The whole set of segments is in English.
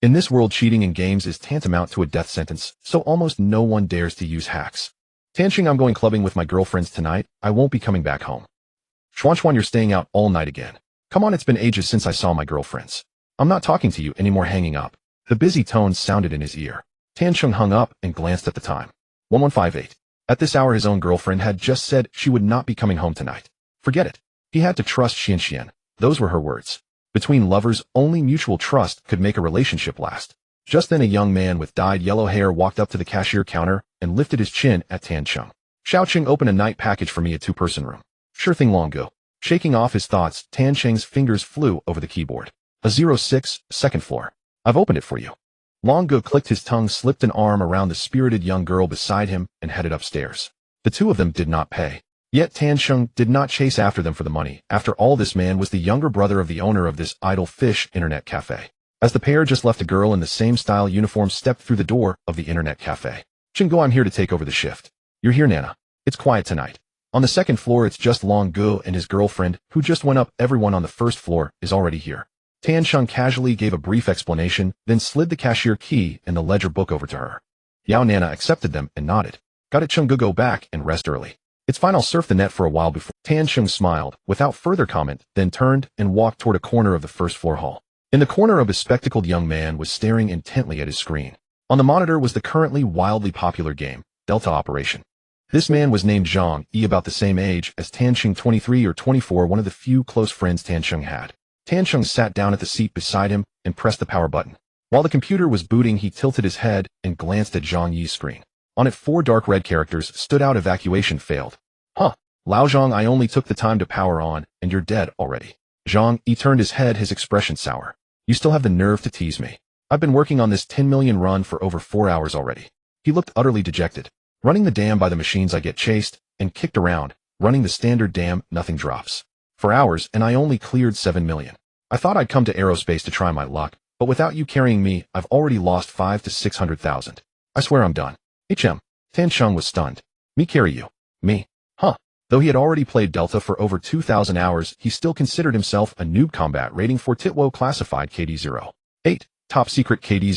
In this world, cheating in games is tantamount to a death sentence, so almost no one dares to use hacks. Tansheng, I'm going clubbing with my girlfriends tonight. I won't be coming back home. Xuan, you're staying out all night again. Come on, it's been ages since I saw my girlfriends. I'm not talking to you anymore, hanging up. The busy tones sounded in his ear. Tansheng hung up and glanced at the time. 1158. At this hour, his own girlfriend had just said she would not be coming home tonight. Forget it. He had to trust Xian. Those were her words. Between lovers, only mutual trust could make a relationship last. Just then a young man with dyed yellow hair walked up to the cashier counter and lifted his chin at Tansheng. Xiaoqing, open a night package for me, a two-person room. Sure thing, Longo. Shaking off his thoughts, Tansheng's fingers flew over the keyboard. A 06, second floor. I've opened it for you. Longo clicked his tongue, slipped an arm around the spirited young girl beside him, and headed upstairs. The two of them did not pay. Yet Tansheng did not chase after them for the money. After all, this man was the younger brother of the owner of this idle fish internet cafe. As the pair just left, a girl in the same style uniform stepped through the door of the internet cafe. Chingo, I'm here to take over the shift. You're here, Nana. It's quiet tonight. On the second floor, it's just Longo and his girlfriend, who just went up. Everyone on the first floor is already here. Tansheng casually gave a brief explanation, then slid the cashier key and the ledger book over to her. Yao Nana accepted them and nodded. Got it, Chungo, go back and rest early. It's fine, I'll surf the net for a while before. Tansheng smiled, without further comment, then turned and walked toward a corner of the first floor hall. In the corner, a bespectacled young man was staring intently at his screen. On the monitor was the currently wildly popular game, Delta Operation. This man was named Zhang Yi, about the same age as Tansheng, 23 or 24, one of the few close friends Tansheng had. Tansheng sat down at the seat beside him and pressed the power button. While the computer was booting, he tilted his head and glanced at Zhang Yi's screen. On it, 4 dark red characters stood out: evacuation failed. Huh. Lao Zhang, I only took the time to power on, and you're dead already. Zhang Yi turned his head, his expression sour. You still have the nerve to tease me. I've been working on this 10 million run for over 4 hours already. He looked utterly dejected. Running the dam by the machines, I get chased and kicked around. Running the standard dam, nothing drops. For hours, and I only cleared 7 million. I thought I'd come to Aerospace to try my luck, but without you carrying me, I've already lost 5 to 600,000. I swear I'm done. HM. Tansheng was stunned. Me carry you? Me? Huh. Though he had already played Delta for over 2,000 hours, he still considered himself a noob. Combat rating for Titwo classified KD 08. Top secret KD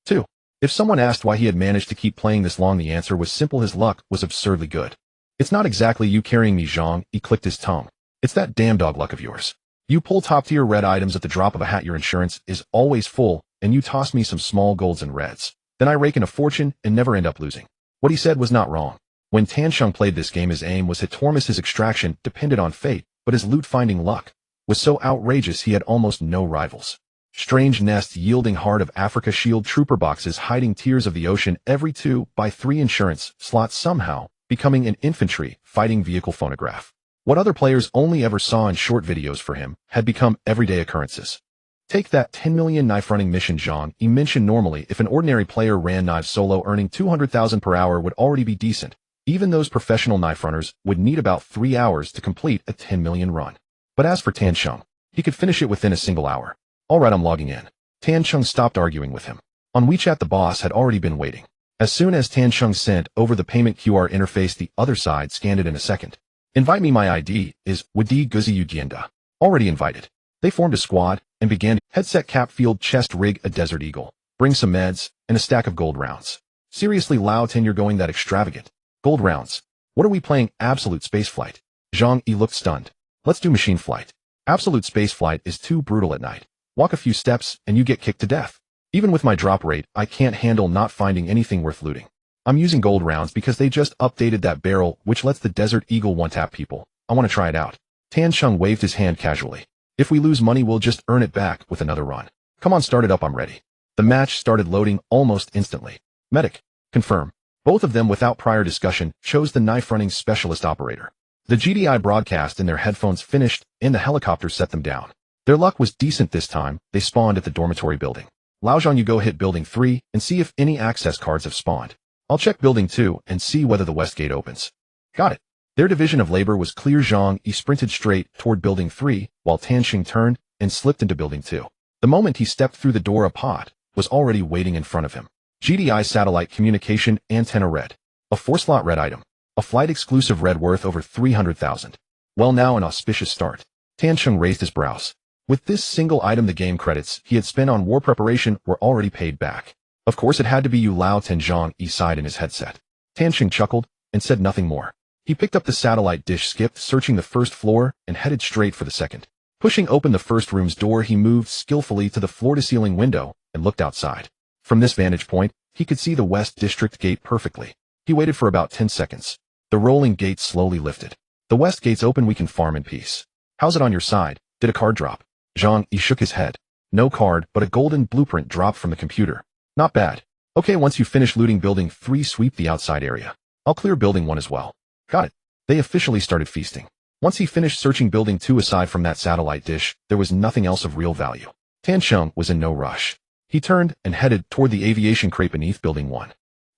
02. If someone asked why he had managed to keep playing this long, the answer was simple: his luck was absurdly good. It's not exactly you carrying me, Zhang. He clicked his tongue. It's that damn dog luck of yours. You pull top-tier red items at the drop of a hat, your insurance is always full, and you toss me some small golds and reds. Then I rake in a fortune and never end up losing. What he said was not wrong. When Tansheng played this game, his aim was enormous. His extraction depended on fate, but his loot-finding luck was so outrageous he had almost no rivals. Strange nests yielding Heart of Africa shield trooper boxes hiding Tears of the Ocean every 2 by 3 insurance slots, somehow becoming an infantry fighting vehicle phonograph. What other players only ever saw in short videos for him had become everyday occurrences. Take that 10 million knife running mission Zhang Yi mentioned. Normally, if an ordinary player ran knives solo, earning 200,000 per hour would already be decent. Even those professional knife runners would need about 3 hours to complete a 10 million run. But as for Tansheng, he could finish it within a single hour. Alright, I'm logging in. Tansheng stopped arguing with him. On WeChat, the boss had already been waiting. As soon as Tansheng sent over the payment QR interface, the other side scanned it in a second. Invite me, my ID is Wadi Guzi Ujienda. Already invited. They formed a squad and began headset, cap, field, chest rig, a Desert Eagle. Bring some meds and a stack of gold rounds. Seriously, Lao Tin, you're going that extravagant? Gold rounds. What are we playing? Absolute spaceflight. Zhang Yi looked stunned. Let's do machine flight. Absolute spaceflight is too brutal at night. Walk a few steps and you get kicked to death. Even with my drop rate, I can't handle not finding anything worth looting. I'm using gold rounds because they just updated that barrel, which lets the Desert Eagle one-tap people. I want to try it out. Tansheng waved his hand casually. If we lose money, we'll just earn it back with another run. Come on, start it up, I'm ready. The match started loading almost instantly. Medic. Confirm. Both of them, without prior discussion, chose the knife-running specialist operator. The GDI broadcast in their headphones finished, and the helicopter set them down. Their luck was decent this time. They spawned at the dormitory building. Laozhan, you go hit building 3 and see if any access cards have spawned. I'll check building 2 and see whether the west gate opens. Got it. Their division of labor was clear. Zhang Yi sprinted straight toward building 3, while Tansheng turned and slipped into building 2. The moment he stepped through the door, a pod was already waiting in front of him. GDI satellite communication antenna red. A 4-slot red item. A flight exclusive red worth over 300,000. Well, now an auspicious start. Tansheng raised his brows. With this single item, the game credits he had spent on war preparation were already paid back. Of course, it had to be Yu Lao Tenjiang, he sighed in his headset. Tansheng chuckled and said nothing more. He picked up the satellite dish, skipped, searching the first floor, and headed straight for the second. Pushing open the first room's door, he moved skillfully to the floor-to-ceiling window and looked outside. From this vantage point, he could see the West District gate perfectly. He waited for about 10 seconds. The rolling gate slowly lifted. The West gate's open, we can farm in peace. How's it on your side? Did a card drop? Zhang Yi shook his head. No card, but a golden blueprint dropped from the computer. Not bad. Okay, once you finish looting building 3, sweep the outside area. I'll clear building 1 as well. Got it. They officially started feasting. Once he finished searching building 2, aside from that satellite dish, there was nothing else of real value. Tansheng was in no rush. He turned and headed toward the aviation crate beneath building 1.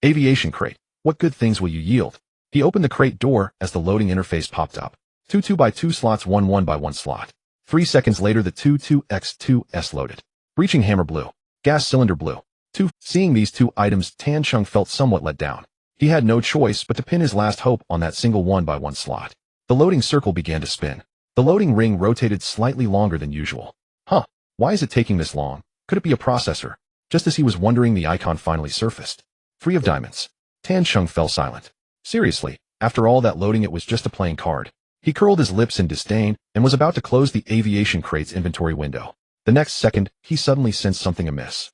Aviation crate. What good things will you yield? He opened the crate door as the loading interface popped up. 2 2x2 slots, 1 1x1 slot. 3 seconds later, the 2 2x2s loaded. Breaching hammer blue. Gas cylinder blue. 2. Seeing these 2 items, Tansheng felt somewhat let down. He had no choice but to pin his last hope on that single 1x1 slot. The loading circle began to spin. The loading ring rotated slightly longer than usual. Huh, why is it taking this long? Could it be a processor? Just as he was wondering, the icon finally surfaced. 3 of diamonds. Tansheng fell silent. Seriously, after all that loading, it was just a playing card. He curled his lips in disdain and was about to close the aviation crate's inventory window. The next second, he suddenly sensed something amiss.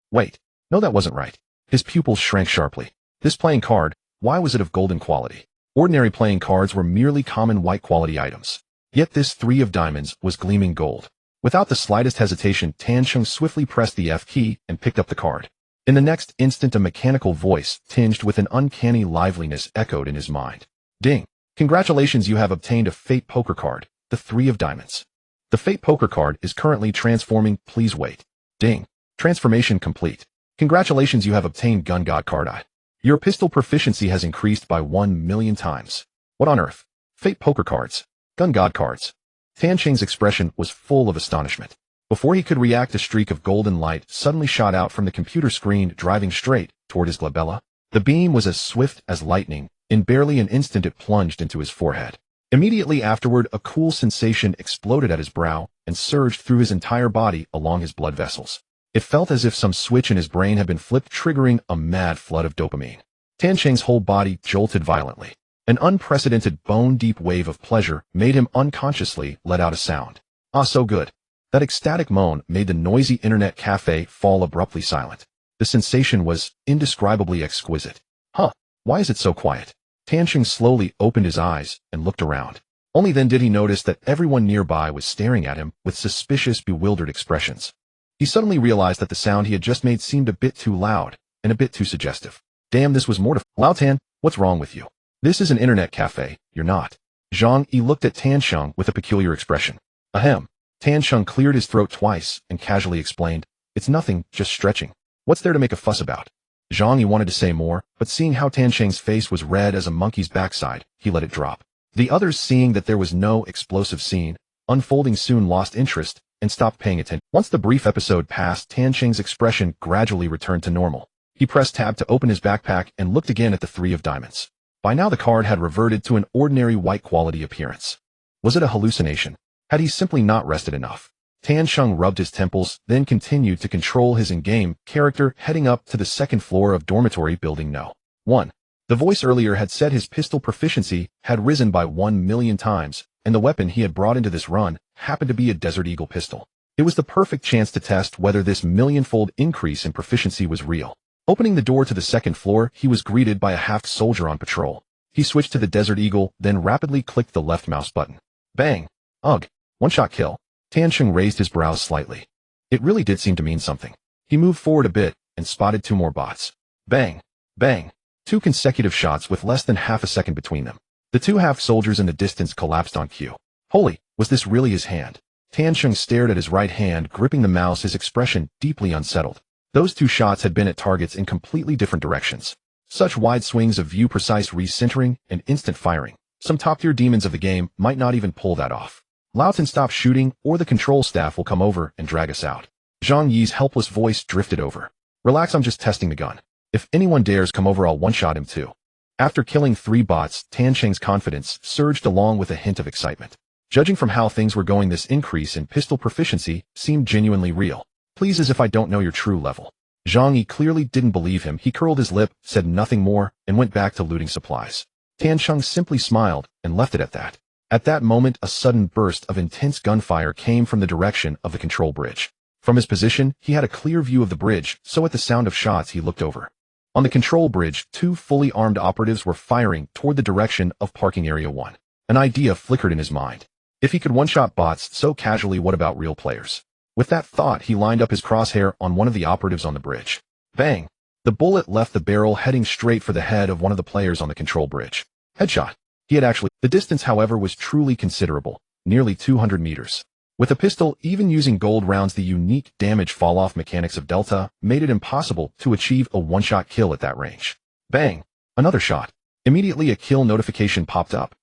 Wait. No, that wasn't right. His pupils shrank sharply. This playing card, why was it of golden quality? Ordinary playing cards were merely common white quality items. Yet this 3 of diamonds was gleaming gold. Without the slightest hesitation, Tansheng swiftly pressed the F key and picked up the card. In the next instant, a mechanical voice, tinged with an uncanny liveliness, echoed in his mind. Ding. Congratulations, you have obtained a Fate Poker card, the 3 of diamonds. The Fate Poker card is currently transforming, please wait. Ding. Transformation complete. Congratulations, you have obtained Gun God card. Your pistol proficiency has increased by 1,000,000 times. What on earth? Fate Poker cards. Gun God cards. Tansheng's expression was full of astonishment. Before he could react, a streak of golden light suddenly shot out from the computer screen, driving straight toward his glabella. The beam was as swift as lightning. In barely an instant, it plunged into his forehead. Immediately afterward, a cool sensation exploded at his brow and surged through his entire body along his blood vessels. It felt as if some switch in his brain had been flipped, triggering a mad flood of dopamine. Tansheng's whole body jolted violently. An unprecedented bone-deep wave of pleasure made him unconsciously let out a sound. Ah, so good. That ecstatic moan made the noisy internet cafe fall abruptly silent. The sensation was indescribably exquisite. Huh, why is it so quiet? Tansheng slowly opened his eyes and looked around. Only then did he notice that everyone nearby was staring at him with suspicious, bewildered expressions. He suddenly realized that the sound he had just made seemed a bit too loud and a bit too suggestive. Damn, this was mortifying. Lao Tan, what's wrong with you? This is an internet cafe, you're not. Zhang Yi looked at Tansheng with a peculiar expression. Ahem. Tansheng cleared his throat twice and casually explained, it's nothing, just stretching. What's there to make a fuss about? Zhang Yi wanted to say more, but seeing how Tansheng's face was red as a monkey's backside, he let it drop. The others, seeing that there was no explosive scene unfolding, soon lost interest and stopped paying attention. Once the brief episode passed, Tansheng's expression gradually returned to normal. He pressed tab to open his backpack and looked again at the 3 of diamonds. By now the card had reverted to an ordinary white quality appearance. Was it a hallucination? Had he simply not rested enough? Tansheng rubbed his temples, then continued to control his in-game character, heading up to the second floor of dormitory building No. 1. The voice earlier had said his pistol proficiency had risen by 1,000,000 times, and the weapon he had brought into this run happened to be a Desert Eagle pistol. It was the perfect chance to test whether this millionfold increase in proficiency was real. Opening the door to the second floor, he was greeted by a half soldier on patrol. He switched to the Desert Eagle, then rapidly clicked the left mouse button. Bang! Ugh! One-shot kill. Tansheng raised his brows slightly. It really did seem to mean something. He moved forward a bit and spotted 2 more bots. Bang! Bang! 2 consecutive shots with less than half a second between them. The 2 half soldiers in the distance collapsed on cue. Holy, was this really his hand? Tansheng stared at his right hand, gripping the mouse, his expression deeply unsettled. Those 2 shots had been at targets in completely different directions. Such wide swings of view, precise recentering, and instant firing. Some top-tier demons of the game might not even pull that off. Laughton, stop shooting, or the control staff will come over and drag us out. Zhang Yi's helpless voice drifted over. Relax, I'm just testing the gun. If anyone dares come over, I'll one-shot him too. After killing 3 bots, Tansheng's confidence surged along with a hint of excitement. Judging from how things were going, this increase in pistol proficiency seemed genuinely real. Please, as if I don't know your true level. Zhang Yi clearly didn't believe him. He curled his lip, said nothing more, and went back to looting supplies. Tan Cheng simply smiled and left it at that. At that moment, a sudden burst of intense gunfire came from the direction of the control bridge. From his position, he had a clear view of the bridge, so at the sound of shots he looked over. On the control bridge, 2 fully armed operatives were firing toward the direction of parking area 1. An idea flickered in his mind. If he could one-shot bots so casually, what about real players? With that thought, he lined up his crosshair on one of the operatives on the bridge. Bang! The bullet left the barrel heading straight for the head of one of the players on the control bridge. Headshot. The distance, however, was truly considerable, nearly 200 meters. With a pistol, even using gold rounds, the unique damage fall-off mechanics of Delta made it impossible to achieve a one-shot kill at that range. Bang! Another shot. Immediately a kill notification popped up.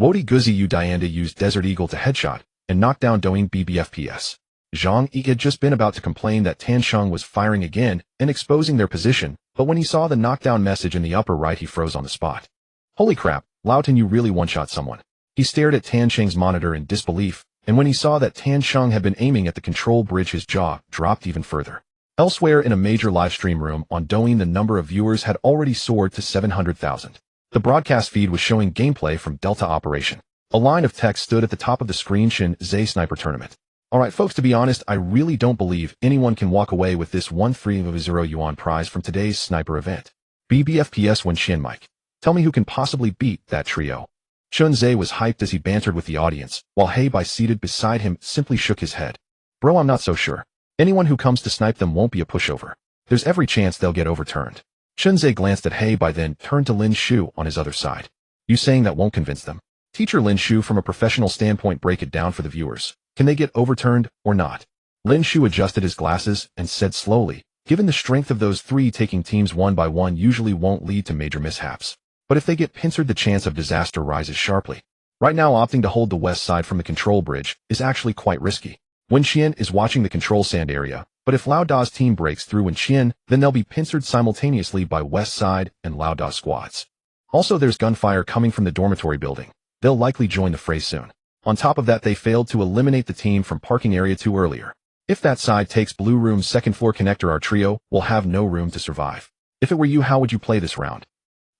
Wodi Guzi Yu Dianda used Desert Eagle to headshot and knock down Doing BBFPS. Zhang Yi had just been about to complain that Tan Cheng was firing again and exposing their position, but when he saw the knockdown message in the upper right, he froze on the spot. Holy crap, Laotin, you really one-shot someone. He stared at Tan Cheng's monitor in disbelief, and when he saw that Tan Cheng had been aiming at the control bridge, his jaw dropped even further. Elsewhere in a major livestream room on Douyin, the number of viewers had already soared to 700,000. The broadcast feed was showing gameplay from Delta Operation. A line of text stood at the top of the screen: Shin Zhe Sniper Tournament. Alright folks, to be honest, I really don't believe anyone can walk away with this 130 yuan prize from today's sniper event. BBFPS Wen Shin Mike. Tell me who can possibly beat that trio. Chun Zhe was hyped as he bantered with the audience, while Hei Bai, seated beside him, simply shook his head. Bro, I'm not so sure. Anyone who comes to snipe them won't be a pushover. There's every chance they'll get overturned. Chun Zhe glanced at Hei Bai, then turned to Lin Shu on his other side. You saying that won't convince them? Teacher Lin Shu, from a professional standpoint, break it down for the viewers. Can they get overturned or not? Lin Shu adjusted his glasses and said slowly, given the strength of those 3, taking teams one by one usually won't lead to major mishaps. But if they get pincered, the chance of disaster rises sharply. Right now, opting to hold the west side from the control bridge is actually quite risky. Wen Qian is watching the control sand area, but if Lao Da's team breaks through Wen Qian, then they'll be pincered simultaneously by west side and Lao Da squads. Also, there's gunfire coming from the dormitory building. They'll likely join the fray soon. On top of that, they failed to eliminate the team from parking area 2 earlier. If that side takes Blue Room's second floor connector, our trio will have no room to survive. If it were you, how would you play this round?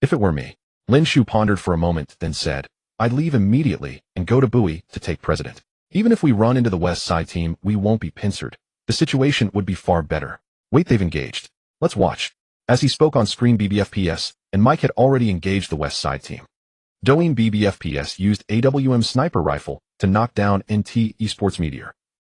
If it were me. Lin Shu pondered for a moment, then said, I'd leave immediately and go to Bui to take president. Even if we run into the west side team, we won't be pincered. The situation would be far better. Wait, they've engaged. Let's watch. As he spoke on screen, BBFPS and Mike had already engaged the west side team. Douyin BBFPS used AWM sniper rifle to knock down NT Esports Meteor.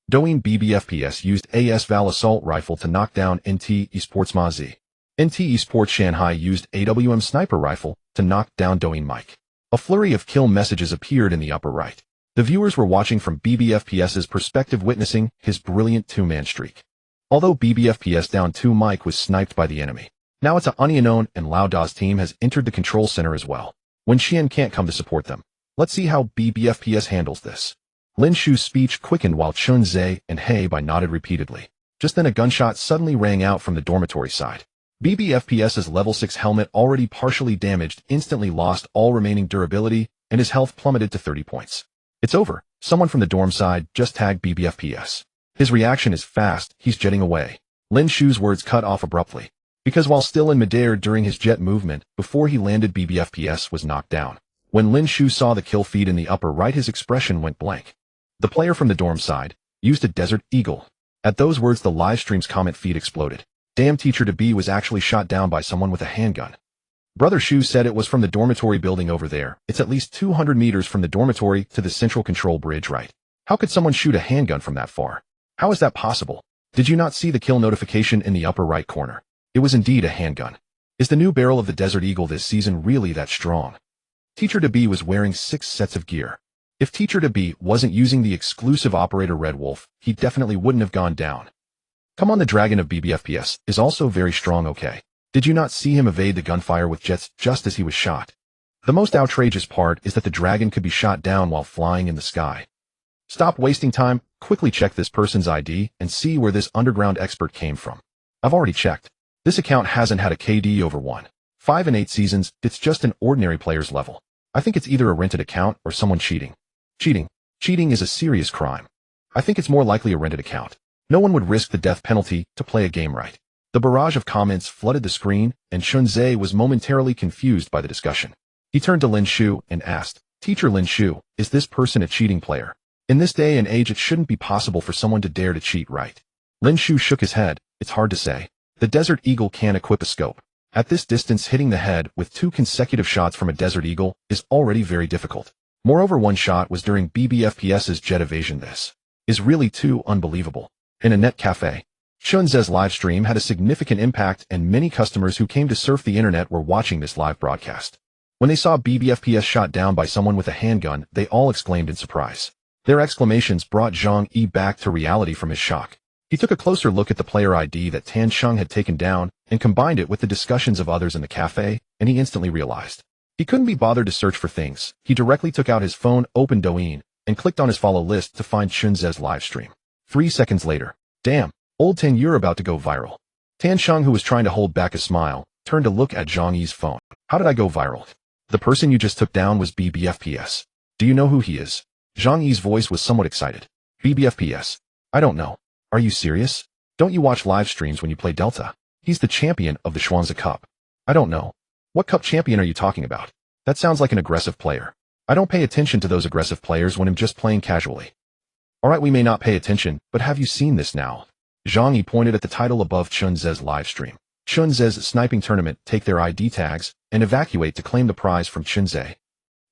Douyin BBFPS used AS Val assault rifle to knock down NT Esports Mazi. NT Esports Shanghai used AWM sniper rifle to knock down Douyin Mike. A flurry of kill messages appeared in the upper right. The viewers were watching from BBFPS's perspective, witnessing his brilliant 2-man streak. Although BBFPS down 2, Mike was sniped by the enemy. Now it's unknown, and Lao Da's team has entered the control center as well. Wen Qian can't come to support them. Let's see how BBFPS handles this. Lin Shu's speech quickened while Chun Zhe and Hei Bai nodded repeatedly. Just then a gunshot suddenly rang out from the dormitory side. BBFPS's level 6 helmet, already partially damaged, instantly lost all remaining durability, and his health plummeted to 30 points. It's over. Someone from the dorm side just tagged BBFPS. His reaction is fast. He's jetting away. Lin Shu's words cut off abruptly. Because while still in midair during his jet movement, before he landed, BBFPS was knocked down. When Lin Shu saw the kill feed in the upper right, his expression went blank. The player from the dorm side used a Desert Eagle. At those words, the live stream's comment feed exploded. Damn, Teacher to be was actually shot down by someone with a handgun. Brother Shu said it was from the dormitory building over there. It's at least 200 meters from the dormitory to the central control bridge, right? How could someone shoot a handgun from that far? How is that possible? Did you not see the kill notification in the upper right corner? It was indeed a handgun. Is the new barrel of the Desert Eagle this season really that strong? Teacher to be was wearing 6 sets of gear. If Teacher to be wasn't using the exclusive operator Red Wolf, he definitely wouldn't have gone down. Come on, the dragon of BBFPS is also very strong, okay? Did you not see him evade the gunfire with jets just as he was shot? The most outrageous part is that the dragon could be shot down while flying in the sky. Stop wasting time, quickly check this person's ID and see where this underground expert came from. I've already checked. This account hasn't had a KD over 1.5 in 8 seasons, it's just an ordinary player's level. I think it's either a rented account or someone cheating. Cheating. Cheating is a serious crime. I think it's more likely a rented account. No one would risk the death penalty to play a game right. The barrage of comments flooded the screen, and Chunze was momentarily confused by the discussion. He turned to Lin Shu and asked, "Teacher Lin Shu, is this person a cheating player? In this day and age, it shouldn't be possible for someone to dare to cheat, right?" Lin Shu shook his head. "It's hard to say. The Desert Eagle can equip a scope. At this distance, hitting the head with 2 consecutive shots from a Desert Eagle is already very difficult. Moreover, one shot was during BBFPS's jet evasion. This is really too unbelievable." In a net cafe, Chunze's live stream had a significant impact, and many customers who came to surf the internet were watching this live broadcast. When they saw BBFPS shot down by someone with a handgun, they all exclaimed in surprise. Their exclamations brought Zhang Yi back to reality from his shock. He took a closer look at the player ID that Tan Sheng had taken down and combined it with the discussions of others in the cafe, and he instantly realized he couldn't be bothered to search for things. He directly took out his phone, opened Douyin, and clicked on his follow list to find Chunze's live stream. 3 seconds later, "Damn, old Tan, you're about to go viral." Tan Sheng, who was trying to hold back a smile, turned to look at Zhang Yi's phone. "How did I go viral? The person you just took down was BBFPS. Do you know who he is?" Zhang Yi's voice was somewhat excited. "BBFPS? I don't know. Are you serious? Don't you watch live streams when you play Delta? He's the champion of the Schwanza Cup." "I don't know. What cup champion are you talking about? That sounds like an aggressive player. I don't pay attention to those aggressive players when I'm just playing casually." "Alright, we may not pay attention, but have you seen this now?" Zhang Yi pointed at the title above Chunze's live stream. Chunze's sniping tournament, take their ID tags, and evacuate to claim the prize from Chunze.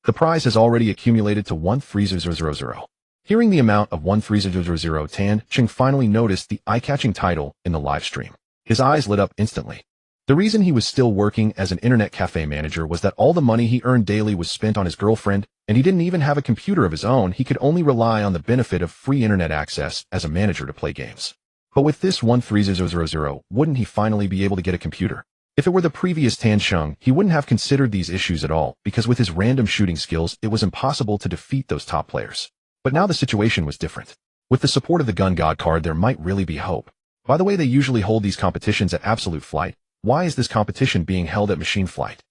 The prize has already accumulated to 13000. Hearing the amount of 13000, Tan Sheng finally noticed the eye-catching title in the live stream. His eyes lit up instantly. The reason he was still working as an internet cafe manager was that all the money he earned daily was spent on his girlfriend, and he didn't even have a computer of his own. He could only rely on the benefit of free internet access as a manager to play games. But with this 13000, wouldn't he finally be able to get a computer? If it were the previous Tan Sheng, he wouldn't have considered these issues at all, because with his random shooting skills, it was impossible to defeat those top players. But now the situation was different. With the support of the Gun God card, there might really be hope. By the way, they usually hold these competitions at Absolute Flight. Why is this competition being held at Machine Flight?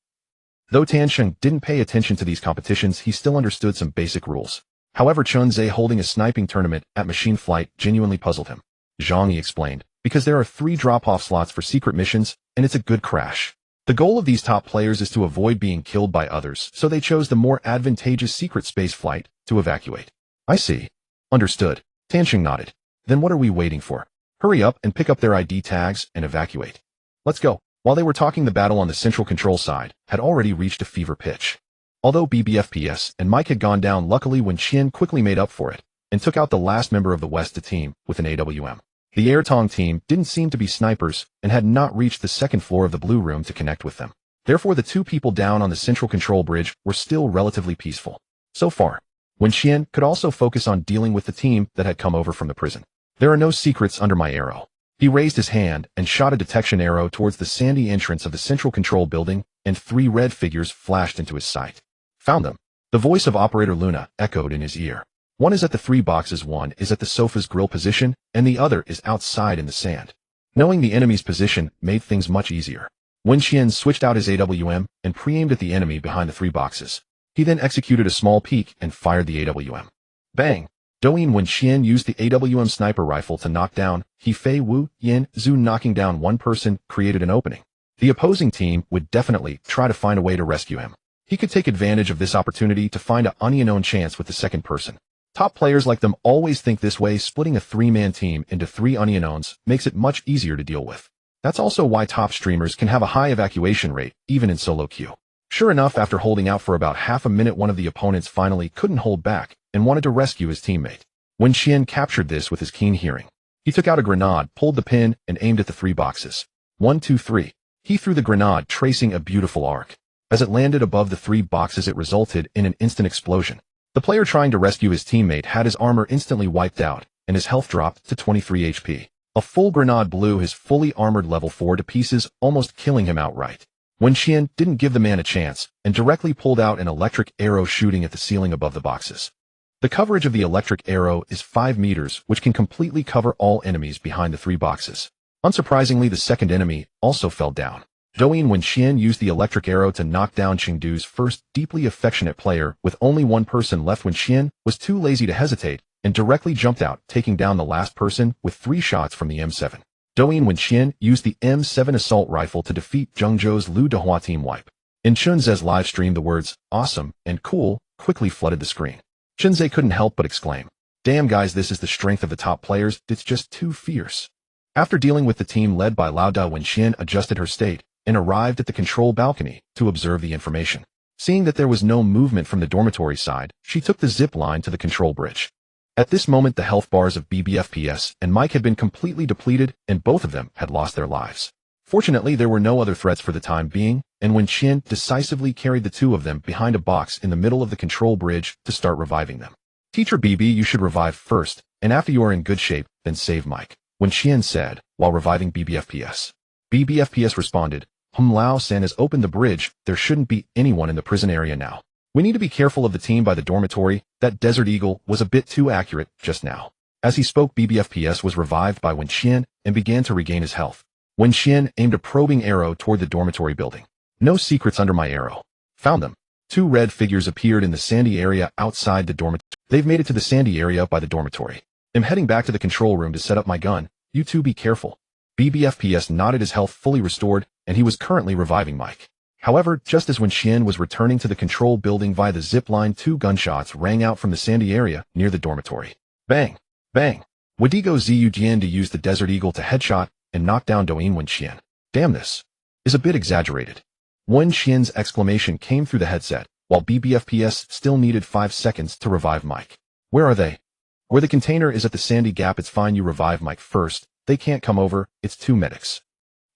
Though Tan Sheng didn't pay attention to these competitions, he still understood some basic rules. However, Chunze holding a sniping tournament at Machine Flight genuinely puzzled him. Zhang Yi explained, because there are 3 drop-off slots for secret missions, and it's a good crash. The goal of these top players is to avoid being killed by others, so they chose the more advantageous secret space flight to evacuate. "I see. Understood." Tan Sheng nodded. "Then what are we waiting for? Hurry up and pick up their ID tags and evacuate. Let's go." While they were talking, the battle on the central control side had already reached a fever pitch. Although BBFPS and Mike had gone down, luckily Wen Qian quickly made up for it and took out the last member of the West team with an AWM. The Airtong team didn't seem to be snipers and had not reached the second floor of the blue room to connect with them. Therefore, the 2 people down on the central control bridge were still relatively peaceful. So far, Wen Qian could also focus on dealing with the team that had come over from the prison. "There are no secrets under my arrow." He raised his hand and shot a detection arrow towards the sandy entrance of the central control building, and 3 red figures flashed into his sight. "Found them." The voice of Operator Luna echoed in his ear. "One is at the 3 boxes, one is at the sofa's grill position, and the other is outside in the sand." Knowing the enemy's position made things much easier. Wen Qian switched out his AWM and pre-aimed at the enemy behind the 3 boxes. He then executed a small peek and fired the AWM. Bang! Douyin Wen Qian used the AWM sniper rifle to knock down He Fei Wu Yin Zhu. Knocking down one person created an opening. The opposing team would definitely try to find a way to rescue him. He could take advantage of this opportunity to find an unknown chance with the second person. Top players like them always think this way. Splitting a 3-man team into 3 unknowns makes it much easier to deal with. That's also why top streamers can have a high evacuation rate, even in solo queue. Sure enough, after holding out for about half a minute, one of the opponents finally couldn't hold back and wanted to rescue his teammate. Wen Qian captured this with his keen hearing. He took out a grenade, pulled the pin, and aimed at the 3 boxes. 1, 2, 3. He threw the grenade, tracing a beautiful arc. As it landed above the 3 boxes, it resulted in an instant explosion. The player trying to rescue his teammate had his armor instantly wiped out, and his health dropped to 23 HP. A full grenade blew his fully armored level 4 to pieces, almost killing him outright. Wen Qian didn't give the man a chance, and directly pulled out an electric arrow, shooting at the ceiling above the boxes. The coverage of the electric arrow is 5 meters, which can completely cover all enemies behind the 3 boxes. Unsurprisingly, the second enemy also fell down. Douyin Wenxian used the electric arrow to knock down Chengdu's first deeply affectionate player. With only one person left, Wenxian was too lazy to hesitate and directly jumped out, taking down the last person with 3 shots from the M7. Douyin Wenxian used the M7 assault rifle to defeat Zhengzhou's Lu Dehua team wipe. In Chunze's live stream, the words "awesome" and "cool" quickly flooded the screen. Chunze couldn't help but exclaim, "Damn guys, this is the strength of the top players, it's just too fierce." After dealing with the team led by Lao Da, Wenxian adjusted her state and arrived at the control balcony to observe the information. Seeing that there was no movement from the dormitory side, she took the zip line to the control bridge. At this moment, the health bars of BBFPS and Mike had been completely depleted, and both of them had lost their lives. Fortunately, there were no other threats for the time being, and Wenxian decisively carried the 2 of them behind a box in the middle of the control bridge to start reviving them. "Teacher BB, you should revive first, and after you are in good shape, then save Mike," Wenxian said, while reviving BBFPS. BBFPS responded, Lao-san has opened the bridge, there shouldn't be anyone in the prison area now. We need to be careful of the team by the dormitory, that Desert Eagle was a bit too accurate just now." As he spoke, BBFPS was revived by Wenxian and began to regain his health. Wenxian aimed a probing arrow toward the dormitory building. "No secrets under my arrow." Found them. 2 red figures appeared in the sandy area outside the dormitory. They've made it to the sandy area by the dormitory. "I'm heading back to the control room to set up my gun. You 2 be careful." BBFPS nodded, his health fully restored, and he was currently reviving Mike. However, just as Wenxian was returning to the control building via the zip line, 2 gunshots rang out from the sandy area near the dormitory. Bang! Bang! Wadigo Ziyu Jian to use the Desert Eagle to headshot and knock down Douyin Wenxian. "Damn, this is a bit exaggerated." Wenxian's exclamation came through the headset, while BBFPS still needed 5 seconds to revive Mike. "Where are they?" "Where the container is at the sandy gap. It's fine, you revive Mike first. They can't come over, it's 2 medics."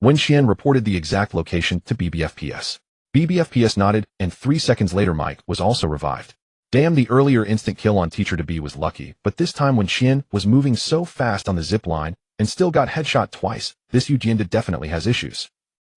Wenxian reported the exact location to BBFPS. BBFPS nodded, and 3 seconds later Mike was also revived. Damn, the earlier instant kill on Teacher to be was lucky, but this time Wenxian was moving so fast on the zip line and still got headshot twice. This Eugenda definitely has issues.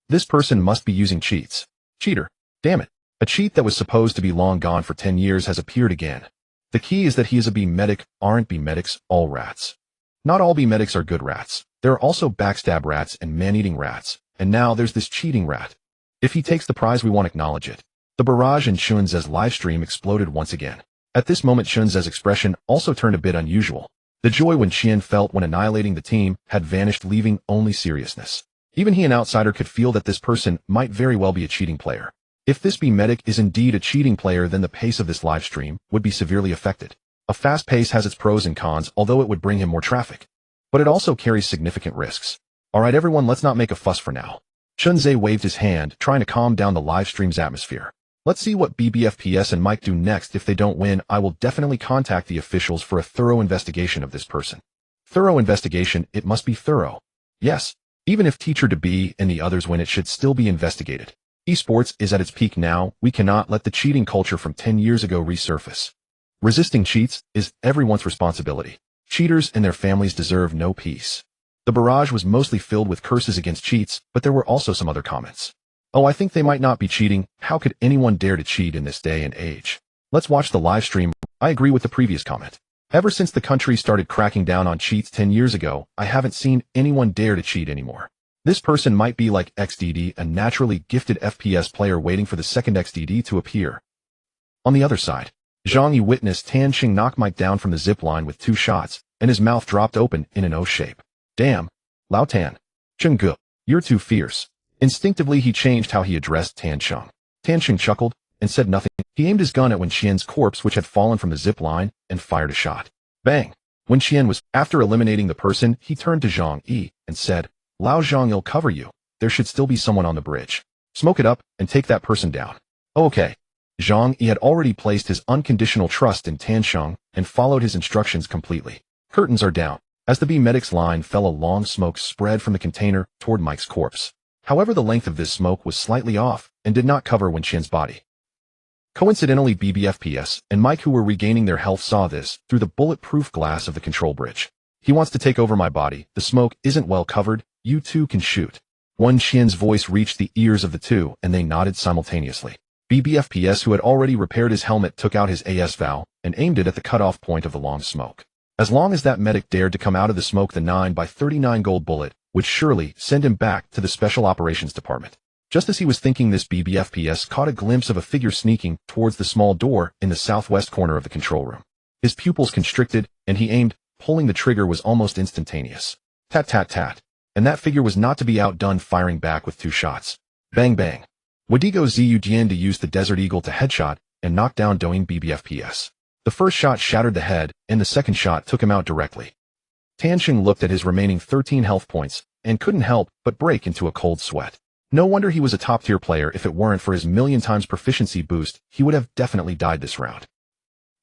This person must be using cheats. Cheater. Damn it. A cheat that was supposed to be long gone for 10 years has appeared again. The key is that he is a B medic. Aren't B medics all rats? Not all B medics are good rats. There are also backstab rats and man-eating rats, and now there's this cheating rat. If he takes the prize, we won't acknowledge it. The barrage in Chunze's livestream exploded once again. At this moment, Chunze's expression also turned a bit unusual. The joy Wenxian felt when annihilating the team had vanished, leaving only seriousness. Even he, an outsider, could feel that this person might very well be a cheating player. If this B medic is indeed a cheating player, then the pace of this livestream would be severely affected. A fast pace has its pros and cons, although it would bring him more traffic. But it also carries significant risks. Alright everyone, let's not make a fuss for now. Chunze waved his hand, trying to calm down the livestream's atmosphere. Let's see what BBFPS and Mike do next. If they don't win, I will definitely contact the officials for a thorough investigation of this person. Thorough investigation, it must be thorough. Yes, even if Teacher to be and the others win, it should still be investigated. Esports is at its peak now. We cannot let the cheating culture from 10 years ago resurface. Resisting cheats is everyone's responsibility. Cheaters and their families deserve no peace. The barrage was mostly filled with curses against cheats, but there were also some other comments. Oh, I think they might not be cheating. How could anyone dare to cheat in this day and age? Let's watch the live stream. I agree with the previous comment. Ever since the country started cracking down on cheats 10 years ago, I haven't seen anyone dare to cheat anymore. This person might be like XDD, a naturally gifted FPS player waiting for the second XDD to appear. On the other side, Zhang Yi witnessed Tan Xing knock Mike down from the zip line with 2 shots, and his mouth dropped open in an O shape. Damn. Lao Tan. Chenggu, you're too fierce. Instinctively he changed how he addressed Tan Xing. Tan Xing chuckled and said nothing. He aimed his gun at Wenxian's corpse, which had fallen from the zip line, and fired a shot. Bang. Wenxian was, after eliminating the person, he turned to Zhang Yi and said, Lao Zhang, he'll cover you. There should still be someone on the bridge. Smoke it up and take that person down. Okay. Zhang Yi had already placed his unconditional trust in Tan Xing and followed his instructions completely. Curtains are down. As the B medic's line fell, a long smoke spread from the container toward Mike's corpse. However, the length of this smoke was slightly off and did not cover Wenxian's body. Coincidentally, BBFPS and Mike, who were regaining their health, saw this through the bulletproof glass of the control bridge. He wants to take over my body. The smoke isn't well covered. You two can shoot. Wenxian's voice reached the ears of the two, and they nodded simultaneously. BBFPS, who had already repaired his helmet, took out his AS valve and aimed it at the cutoff point of the long smoke. As long as that medic dared to come out of the smoke, the 9x39 gold bullet would surely send him back to the Special Operations Department. Just as he was thinking this, BBFPS caught a glimpse of a figure sneaking towards the small door in the southwest corner of the control room. His pupils constricted, and he aimed. Pulling the trigger was almost instantaneous. Tat tat tat. And that figure was not to be outdone, firing back with 2 shots. Bang bang. Wadigo Zugien to use the Desert Eagle to headshot and knock down Doing BBFPS. The first shot shattered the head, and the second shot took him out directly. Tansheng looked at his remaining 13 health points and couldn't help but break into a cold sweat. No wonder he was a top-tier player. If it weren't for his million times proficiency boost, he would have definitely died this round.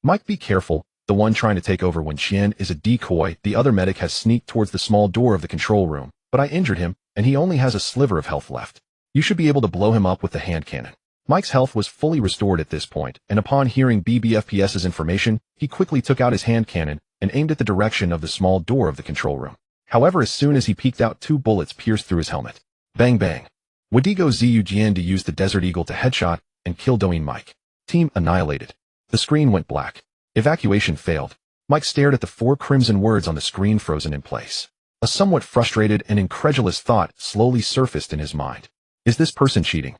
Mike, be careful. The one trying to take over Wen Qian is a decoy. The other medic has sneaked towards the small door of the control room, but I injured him, and he only has a sliver of health left. You should be able to blow him up with the hand cannon. Mike's health was fully restored at this point, and upon hearing BBFPS's information, he quickly took out his hand cannon and aimed at the direction of the small door of the control room. However, as soon as he peeked out, 2 bullets pierced through his helmet. Bang bang. Wadigo Zugien to use the Desert Eagle to headshot and kill Doing Mike. Team annihilated. The screen went black. Evacuation failed. Mike stared at the 4 crimson words on the screen, frozen in place. A somewhat frustrated and incredulous thought slowly surfaced in his mind. Is this person cheating?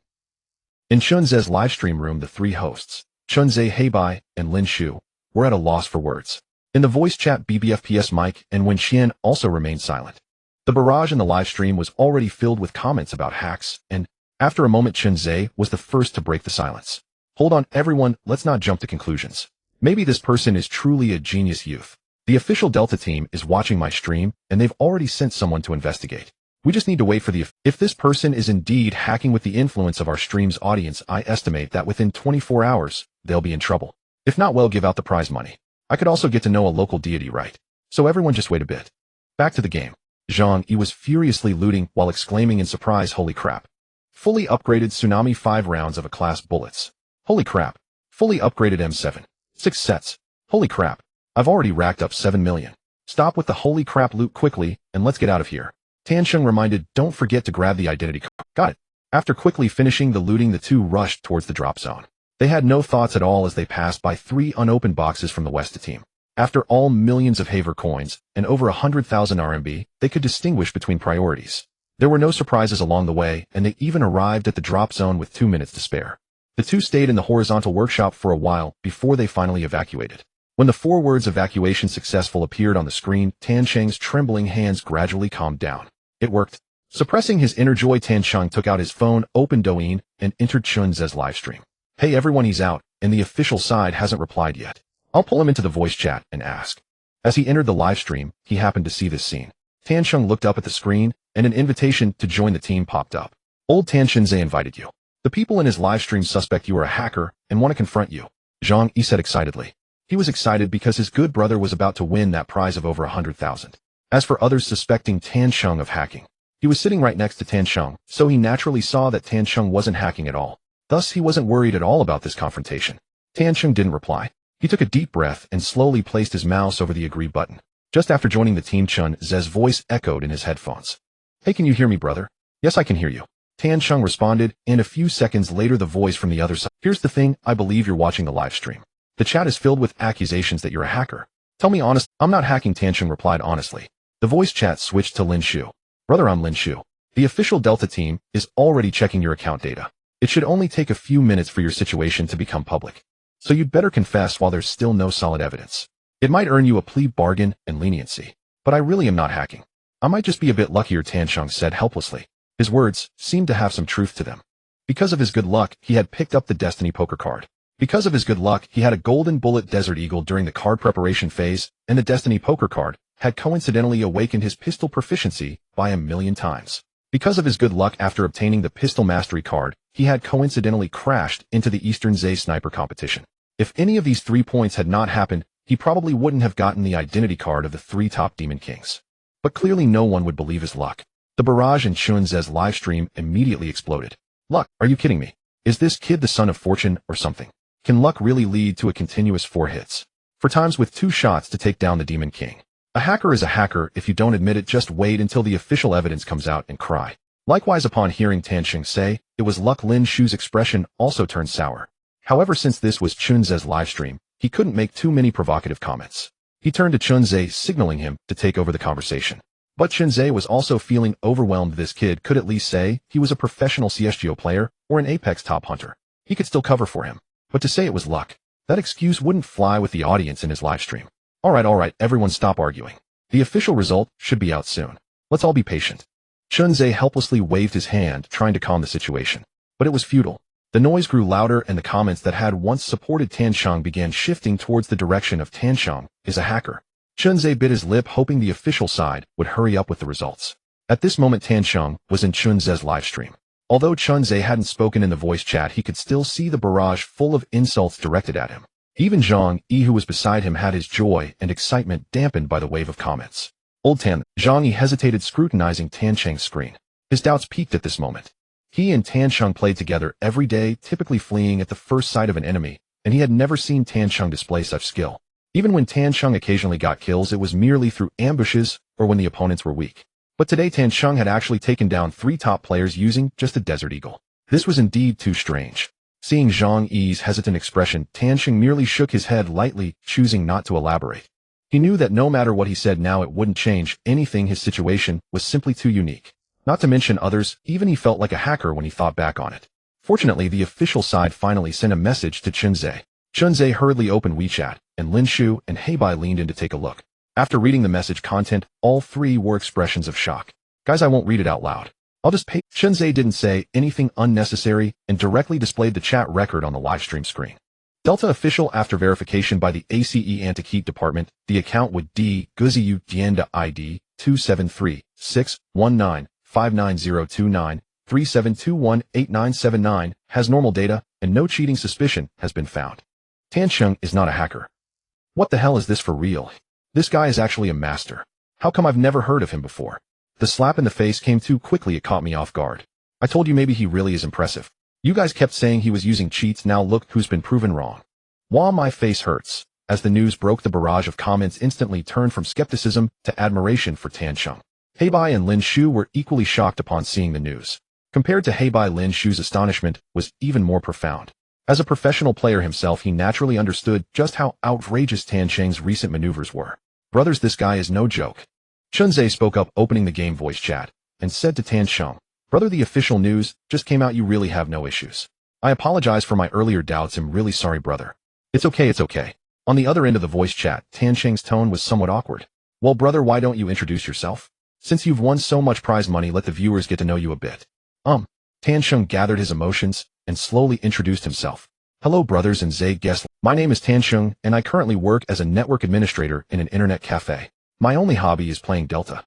In Chunze's livestream room, the 3 hosts, Chunze, Heibai, and Lin Shu, were at a loss for words. In the voice chat, BBFPS Mike and Wen Qian also remained silent. The barrage in the livestream was already filled with comments about hacks, and, after a moment, Chunze was the first to break the silence. Hold on, everyone, let's not jump to conclusions. Maybe this person is truly a genius youth. The official Delta team is watching my stream, and they've already sent someone to investigate. We just need to wait for if this person is indeed hacking with the influence of our stream's audience, I estimate that within 24 hours, they'll be in trouble. If not, well, give out the prize money. I could also get to know a local deity, right? So everyone just wait a bit. Back to the game. Zhang Yi was furiously looting while exclaiming in surprise, holy crap. Fully upgraded Tsunami 5 rounds of A-class bullets. Holy crap. Fully upgraded M7. 6 sets. Holy crap. I've already racked up 7 million. Stop with the holy crap loot quickly, and let's get out of here. Tansheng reminded, don't forget to grab the identity card. Got it. After quickly finishing the looting, the 2 rushed towards the drop zone. They had no thoughts at all as they passed by 3 unopened boxes from the Westa team. After all millions of Haver coins and over 100,000 RMB, they could distinguish between priorities. There were no surprises along the way, and they even arrived at the drop zone with 2 minutes to spare. The 2 stayed in the horizontal workshop for a while before they finally evacuated. When the 4 words evacuation successful appeared on the screen, Tansheng's trembling hands gradually calmed down. It worked. Suppressing his inner joy, Tansheng took out his phone, opened Douyin, and entered Chunze's livestream. Hey everyone, he's out, and the official side hasn't replied yet. I'll pull him into the voice chat and ask. As he entered the livestream, he happened to see this scene. Tansheng looked up at the screen, and an invitation to join the team popped up. Old Tanshenze invited you. The people in his livestream suspect you are a hacker and want to confront you. Zhang Yi said excitedly. He was excited because his good brother was about to win that prize of over 100,000. As for others suspecting Tansheng of hacking, he was sitting right next to Tansheng, so he naturally saw that Tansheng wasn't hacking at all. Thus, he wasn't worried at all about this confrontation. Tansheng didn't reply. He took a deep breath and slowly placed his mouse over the agree button. Just after joining the team, Chunze's voice echoed in his headphones. Hey, can you hear me, brother? Yes, I can hear you. Tansheng responded, and a few seconds later the voice from the other side. Here's the thing, I believe you're watching the live stream. The chat is filled with accusations that you're a hacker. Tell me honest. I'm not hacking, Tansheng replied honestly. The voice chat switched to Lin Shu. Brother, I'm Lin Shu. The official Delta team is already checking your account data. It should only take a few minutes for your situation to become public. So you'd better confess while there's still no solid evidence. It might earn you a plea bargain and leniency. But I really am not hacking. I might just be a bit luckier, Tansheng said helplessly. His words seemed to have some truth to them. Because of his good luck, he had picked up the Destiny poker card. Because of his good luck, he had a golden bullet Desert Eagle during the card preparation phase, and the Destiny poker card had coincidentally awakened his pistol proficiency by 1,000,000 times. Because of his good luck after obtaining the pistol mastery card, he had coincidentally crashed into the Eastern Zay sniper competition. If any of these 3 points had not happened, he probably wouldn't have gotten the identity card of the 3 top Demon Kings. But clearly no one would believe his luck. The barrage in Chunze's livestream immediately exploded. Luck? Are you kidding me? Is this kid the son of fortune or something? Can luck really lead to a continuous 4 hits? 4 times with 2 shots to take down the Demon King. A hacker is a hacker. If you don't admit it, just wait until the official evidence comes out and cry. Likewise, upon hearing Tansheng say it was luck, Lin Shu's expression also turned sour. However, since this was Chunze's livestream, he couldn't make too many provocative comments. He turned to Chunze, signaling him to take over the conversation. But Chunze was also feeling overwhelmed. This kid could at least say he was a professional CSGO player or an Apex top hunter. He could still cover for him. But to say it was luck, that excuse wouldn't fly with the audience in his livestream. Alright, everyone stop arguing. The official result should be out soon. Let's all be patient. Chunze helplessly waved his hand, trying to calm the situation. But it was futile. The noise grew louder and the comments that had once supported Tansheng began shifting towards the direction of Tansheng is a hacker. Chunze bit his lip, hoping the official side would hurry up with the results. At this moment Tansheng was in Chunze's livestream. Although Chunze hadn't spoken in the voice chat, he could still see the barrage full of insults directed at him. Even Zhang Yi, who was beside him, had his joy and excitement dampened by the wave of comments. Old Tan, Zhang Yi hesitated, scrutinizing Tansheng's screen. His doubts peaked at this moment. He and Tansheng played together every day, typically fleeing at the first sight of an enemy, and he had never seen Tansheng display such skill. Even when Tansheng occasionally got kills, it was merely through ambushes or when the opponents were weak. But today Tansheng had actually taken down 3 top players using just a Desert Eagle. This was indeed too strange. Seeing Zhang Yi's hesitant expression, Tansheng merely shook his head lightly, choosing not to elaborate. He knew that no matter what he said now, it wouldn't change anything. His situation was simply too unique. Not to mention others, even he felt like a hacker when he thought back on it. Fortunately, the official side finally sent a message to Chunze. Chunze hurriedly opened WeChat, and Lin Shu and Heibai leaned in to take a look. After reading the message content, all 3 were expressions of shock. Guys, I won't read it out loud. I'll just pay. Chunze didn't say anything unnecessary and directly displayed the chat record on the livestream screen. Delta official: after verification by the ACE Anti-Cheat Department, the account with D. Guziyu Dienda ID 273-619-59029-3721-8979 has normal data and no cheating suspicion has been found. Tansheng is not a hacker. What the hell is this for real? This guy is actually a master. How come I've never heard of him before? The slap in the face came too quickly. It caught me off guard. I told you maybe he really is impressive. You guys kept saying he was using cheats. Now look who's been proven wrong. Wow, my face hurts. As the news broke, the barrage of comments instantly turned from skepticism to admiration for Tansheng. Heibai and Lin Shu were equally shocked upon seeing the news. Compared to Heibai, Lin Shu's astonishment was even more profound. As a professional player himself, he naturally understood just how outrageous Tansheng's recent maneuvers were. Brothers, this guy is no joke. Chunze spoke up, opening the game voice chat, and said to Tansheng, brother, the official news just came out. You really have no issues. I apologize for my earlier doubts. I'm really sorry, brother. It's okay. On the other end of the voice chat, Tansheng's tone was somewhat awkward. Well, brother, why don't you introduce yourself? Since you've won so much prize money, let the viewers get to know you a bit. Tansheng gathered his emotions and slowly introduced himself. Hello, brothers and Zay guests. My name is Tansheng, and I currently work as a network administrator in an internet cafe. My only hobby is playing Delta.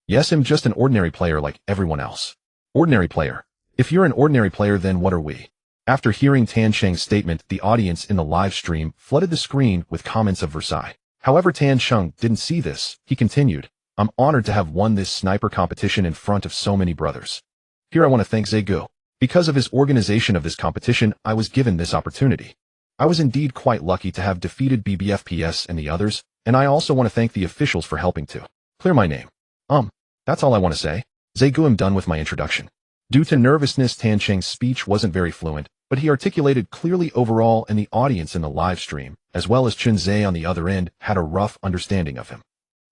Yes, I'm just an ordinary player like everyone else. Ordinary player. If you're an ordinary player, then what are we? After hearing Tansheng's statement, the audience in the live stream flooded the screen with comments of Versailles. However, Tansheng didn't see this. He continued, I'm honored to have won this sniper competition in front of so many brothers. Here I want to thank Zegu. Because of his organization of this competition, I was given this opportunity. I was indeed quite lucky to have defeated BBFPS and the others, and I also want to thank the officials for helping to clear my name. That's all I want to say. Zegu, I'm done with my introduction. Due to nervousness, Tansheng's speech wasn't very fluent, but he articulated clearly overall, and the audience in the live stream, as well as Chunze on the other end, had a rough understanding of him.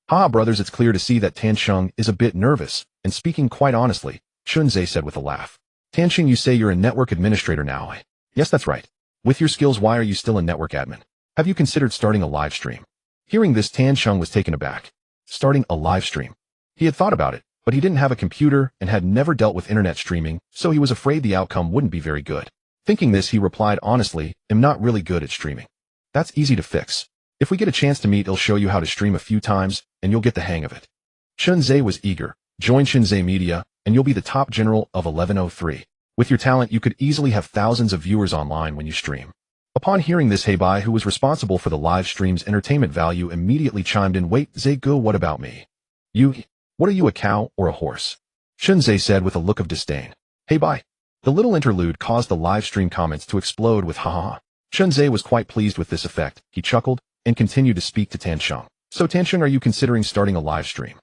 Brothers, it's clear to see that Tansheng is a bit nervous, and speaking quite honestly, Chunze said with a laugh. Tansheng, you say you're a network administrator now. Yes, that's right. With your skills, why are you still a network admin? Have you considered starting a live stream? Hearing this, Tansheng was taken aback. Starting a live stream. He had thought about it, but he didn't have a computer and had never dealt with internet streaming, so he was afraid the outcome wouldn't be very good. Thinking this, he replied honestly, I'm not really good at streaming. That's easy to fix. If we get a chance to meet, I'll show you how to stream a few times, and you'll get the hang of it. Chunze was eager. Join Chunze Media, and you'll be the top general of 1103. With your talent, you could easily have thousands of viewers online when you stream. Upon hearing this, Heibai, who was responsible for the live stream's entertainment value, immediately chimed in, wait, Zegu, what about me? What are you, a cow or a horse? Chunze said with a look of disdain. Heibai. The little interlude caused the live stream comments to explode with ha ha ha. Chunze was quite pleased with this effect. He chuckled and continued to speak to Tansheng. So Tansheng, are you considering starting a live stream?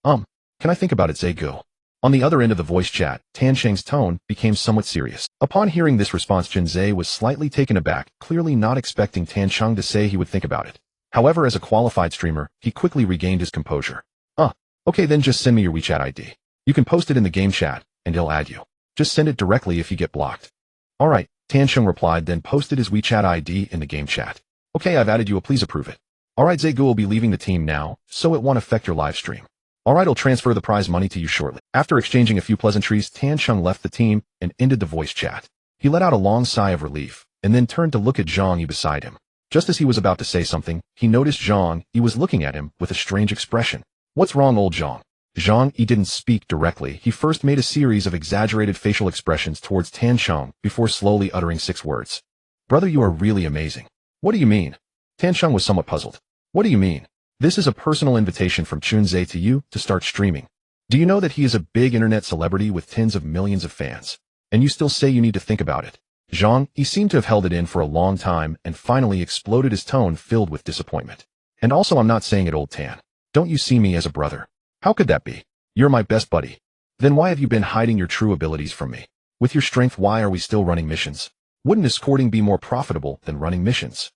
Can I think about it, Zegu? On the other end of the voice chat, Tansheng's tone became somewhat serious. Upon hearing this response, Chunze was slightly taken aback, clearly not expecting Tansheng to say he would think about it. However, as a qualified streamer, he quickly regained his composure. Okay, then just send me your WeChat ID. You can post it in the game chat, and he'll add you. Just send it directly if you get blocked. Alright, Tansheng replied, then posted his WeChat ID in the game chat. Okay, I've added you, please approve it. Alright, Zegu will be leaving the team now, so it won't affect your live stream. Alright, I'll transfer the prize money to you shortly. After exchanging a few pleasantries, Tansheng left the team and ended the voice chat. He let out a long sigh of relief, and then turned to look at Zhang Yi beside him. Just as he was about to say something, he noticed Zhang Yi was looking at him with a strange expression. What's wrong, old Zhang? Zhang Yi didn't speak directly. He first made a series of exaggerated facial expressions towards Tansheng before slowly uttering 6 words. Brother, you are really amazing. What do you mean? Tansheng was somewhat puzzled. What do you mean? This is a personal invitation from Chunzhe to you to start streaming. Do you know that he is a big internet celebrity with tens of millions of fans? And you still say you need to think about it. Zhang Yi seemed to have held it in for a long time and finally exploded, his tone filled with disappointment. And also, I'm not saying it, old Tan. Don't you see me as a brother? How could that be? You're my best buddy. Then why have you been hiding your true abilities from me? With your strength, why are we still running missions? Wouldn't escorting be more profitable than running missions?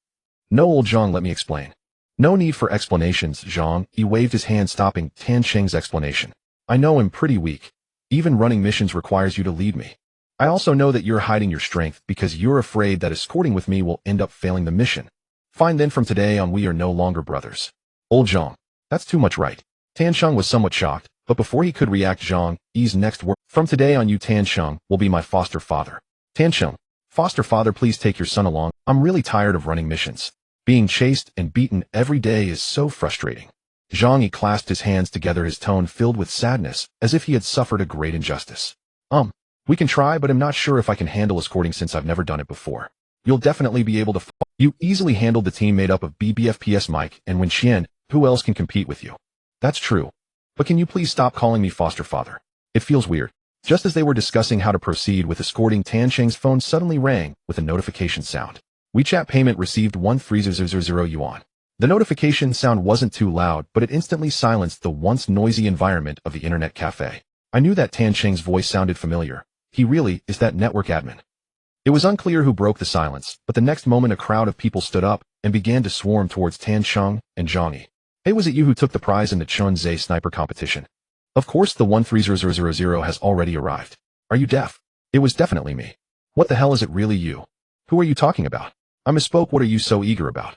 No, old Zhang, let me explain. No need for explanations, Zhang. He waved his hand, stopping Tansheng's explanation. I know I'm pretty weak. Even running missions requires you to lead me. I also know that you're hiding your strength because you're afraid that escorting with me will end up failing the mission. Fine, then from today on we are no longer brothers. Old Zhang. That's too much, right? Tansheng was somewhat shocked, but before he could react, Zhang Yi's next word, from today on you, Tansheng, will be my foster father. Tansheng, foster father, please take your son along. I'm really tired of running missions. Being chased and beaten every day is so frustrating. Zhang Yi clasped his hands together, his tone filled with sadness, as if he had suffered a great injustice. We can try, but I'm not sure if I can handle escorting since I've never done it before. You'll definitely be able to. You easily handled the team made up of BBFPS Mike and Wen Xian. Who else can compete with you? That's true. But can you please stop calling me foster father? It feels weird. Just as they were discussing how to proceed with escorting, Tansheng's phone suddenly rang with a notification sound. WeChat payment received 13000 yuan. The notification sound wasn't too loud, but it instantly silenced the once noisy environment of the internet cafe. I knew that Tansheng's voice sounded familiar. He really is that network admin. It was unclear who broke the silence, but the next moment a crowd of people stood up and began to swarm towards Tansheng and Zhang Yi. Hey, was it you who took the prize in the Chunzhe sniper competition? Of course, the 13000 has already arrived. Are you deaf? It was definitely me. What the hell, is it really you? Who are you talking about? I misspoke. What are you so eager about?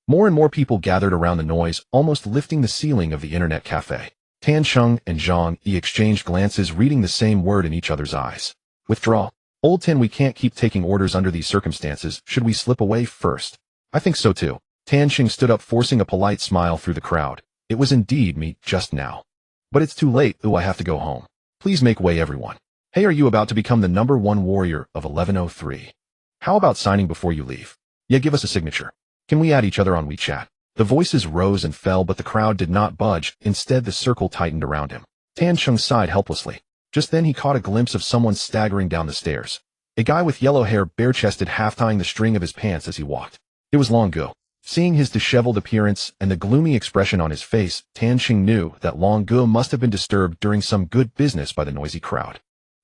More and more people gathered around the noise, almost lifting the ceiling of the internet cafe. Tansheng and Zhang Yi exchanged glances, reading the same word in each other's eyes. Withdraw. Old Tin, we can't keep taking orders under these circumstances. Should we slip away first? I think so too. Tansheng stood up, forcing a polite smile through the crowd. It was indeed me just now. But it's too late. Ooh, I have to go home. Please make way, everyone. Hey, are you about to become the #1 warrior of 1103? How about signing before you leave? Yeah, give us a signature. Can we add each other on WeChat? The voices rose and fell, but the crowd did not budge. Instead, the circle tightened around him. Tansheng sighed helplessly. Just then he caught a glimpse of someone staggering down the stairs. A guy with yellow hair, bare-chested, half-tying the string of his pants as he walked. It was Long Gu. Seeing his disheveled appearance and the gloomy expression on his face, Tansheng knew that Long Gu must have been disturbed during some good business by the noisy crowd.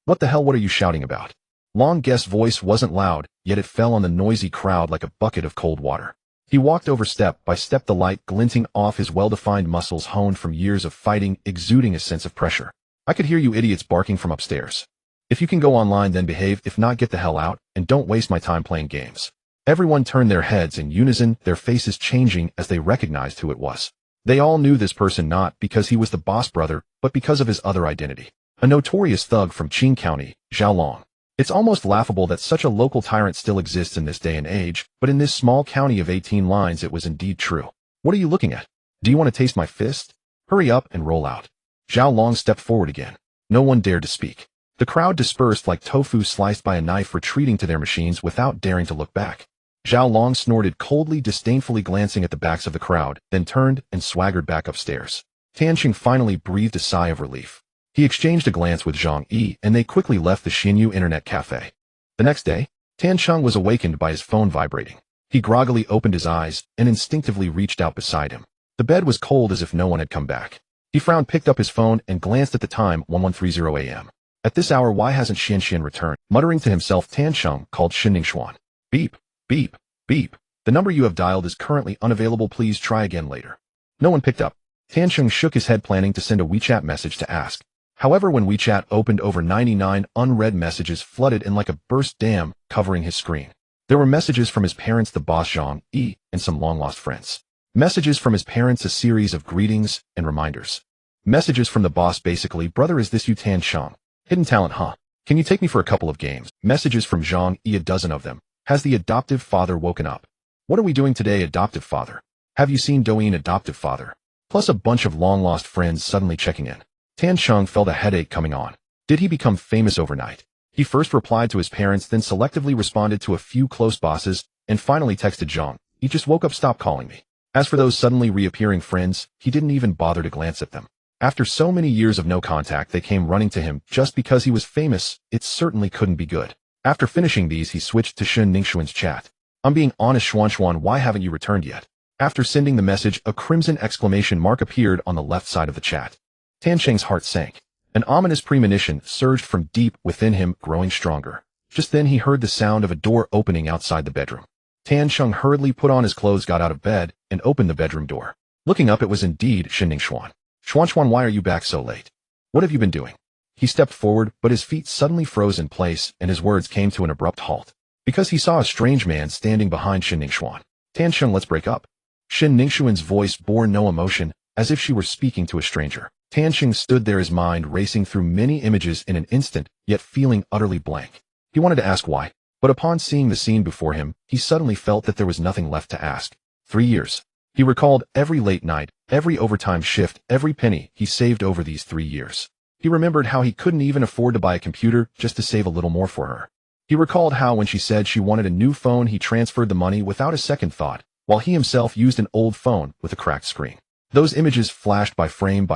What the hell, what are you shouting about? Long Gu's voice wasn't loud, yet it fell on the noisy crowd like a bucket of cold water. He walked over step by step, the light glinting off his well-defined muscles honed from years of fighting, exuding a sense of pressure. I could hear you idiots barking from upstairs. If you can go online, then behave. If not, get the hell out, and don't waste my time playing games. Everyone turned their heads in unison, their faces changing as they recognized who it was. They all knew this person, not because he was the boss brother, but because of his other identity. A notorious thug from Qing County, Zhao Long. It's almost laughable that such a local tyrant still exists in this day and age, but in this small county of 18 lines it was indeed true. What are you looking at? Do you want to taste my fist? Hurry up and roll out. Zhao Long stepped forward again. No one dared to speak. The crowd dispersed like tofu sliced by a knife, retreating to their machines without daring to look back. Zhao Long snorted coldly, disdainfully glancing at the backs of the crowd, then turned and swaggered back upstairs. Tansheng finally breathed a sigh of relief. He exchanged a glance with Zhang Yi, and they quickly left the Xinyu Internet Cafe. The next day, Tansheng was awakened by his phone vibrating. He groggily opened his eyes and instinctively reached out beside him. The bed was cold, as if no one had come back. He frowned, picked up his phone, and glanced at the time, 1130 a.m. At this hour, why hasn't Xian returned? Muttering to himself, Tansheng called Xiningshuan. Beep, beep, beep. The number you have dialed is currently unavailable. Please try again later. No one picked up. Tansheng shook his head, planning to send a WeChat message to ask. However, when WeChat opened, over 99 unread messages flooded in like a burst dam, covering his screen. There were messages from his parents, the boss Zhang Yi, and some long-lost friends. Messages from his parents, a series of greetings and reminders. Messages from the boss, basically, brother, is this you Tansheng? Hidden talent, huh? Can you take me for a couple of games? Messages from Zhang Yi, a dozen of them. Has the adoptive father woken up? What are we doing today, adoptive father? Have you seen Douyin, adoptive father? Plus a bunch of long-lost friends suddenly checking in. Tansheng felt a headache coming on. Did he become famous overnight? He first replied to his parents, then selectively responded to a few close bosses, and finally texted Zhang. He just woke up, stop calling me. As for those suddenly reappearing friends, he didn't even bother to glance at them. After so many years of no contact, they came running to him just because he was famous. It certainly couldn't be good. After finishing these, he switched to Shen Ningxuan's chat. I'm being honest, Xuan, why haven't you returned yet? After sending the message, a crimson exclamation mark appeared on the left side of the chat. Tansheng's heart sank. An ominous premonition surged from deep within him, growing stronger. Just then he heard the sound of a door opening outside the bedroom. Tansheng hurriedly put on his clothes, got out of bed, and opened the bedroom door. Looking up, it was indeed Shen Ningxuan. Xuan, why are you back so late? What have you been doing? He stepped forward, but his feet suddenly froze in place, and his words came to an abrupt halt. Because he saw a strange man standing behind Shen Ningxuan. Tansheng, let's break up. Shen Ningxuan's voice bore no emotion, as if she were speaking to a stranger. Tansheng stood there, his mind racing through many images in an instant, yet feeling utterly blank. He wanted to ask why, but upon seeing the scene before him, he suddenly felt that there was nothing left to ask. 3 years. He recalled every late night, every overtime shift, every penny he saved over these 3 years. He remembered how he couldn't even afford to buy a computer just to save a little more for her. He recalled how when she said she wanted a new phone, he transferred the money without a second thought, while he himself used an old phone with a cracked screen. Those images flashed by frame,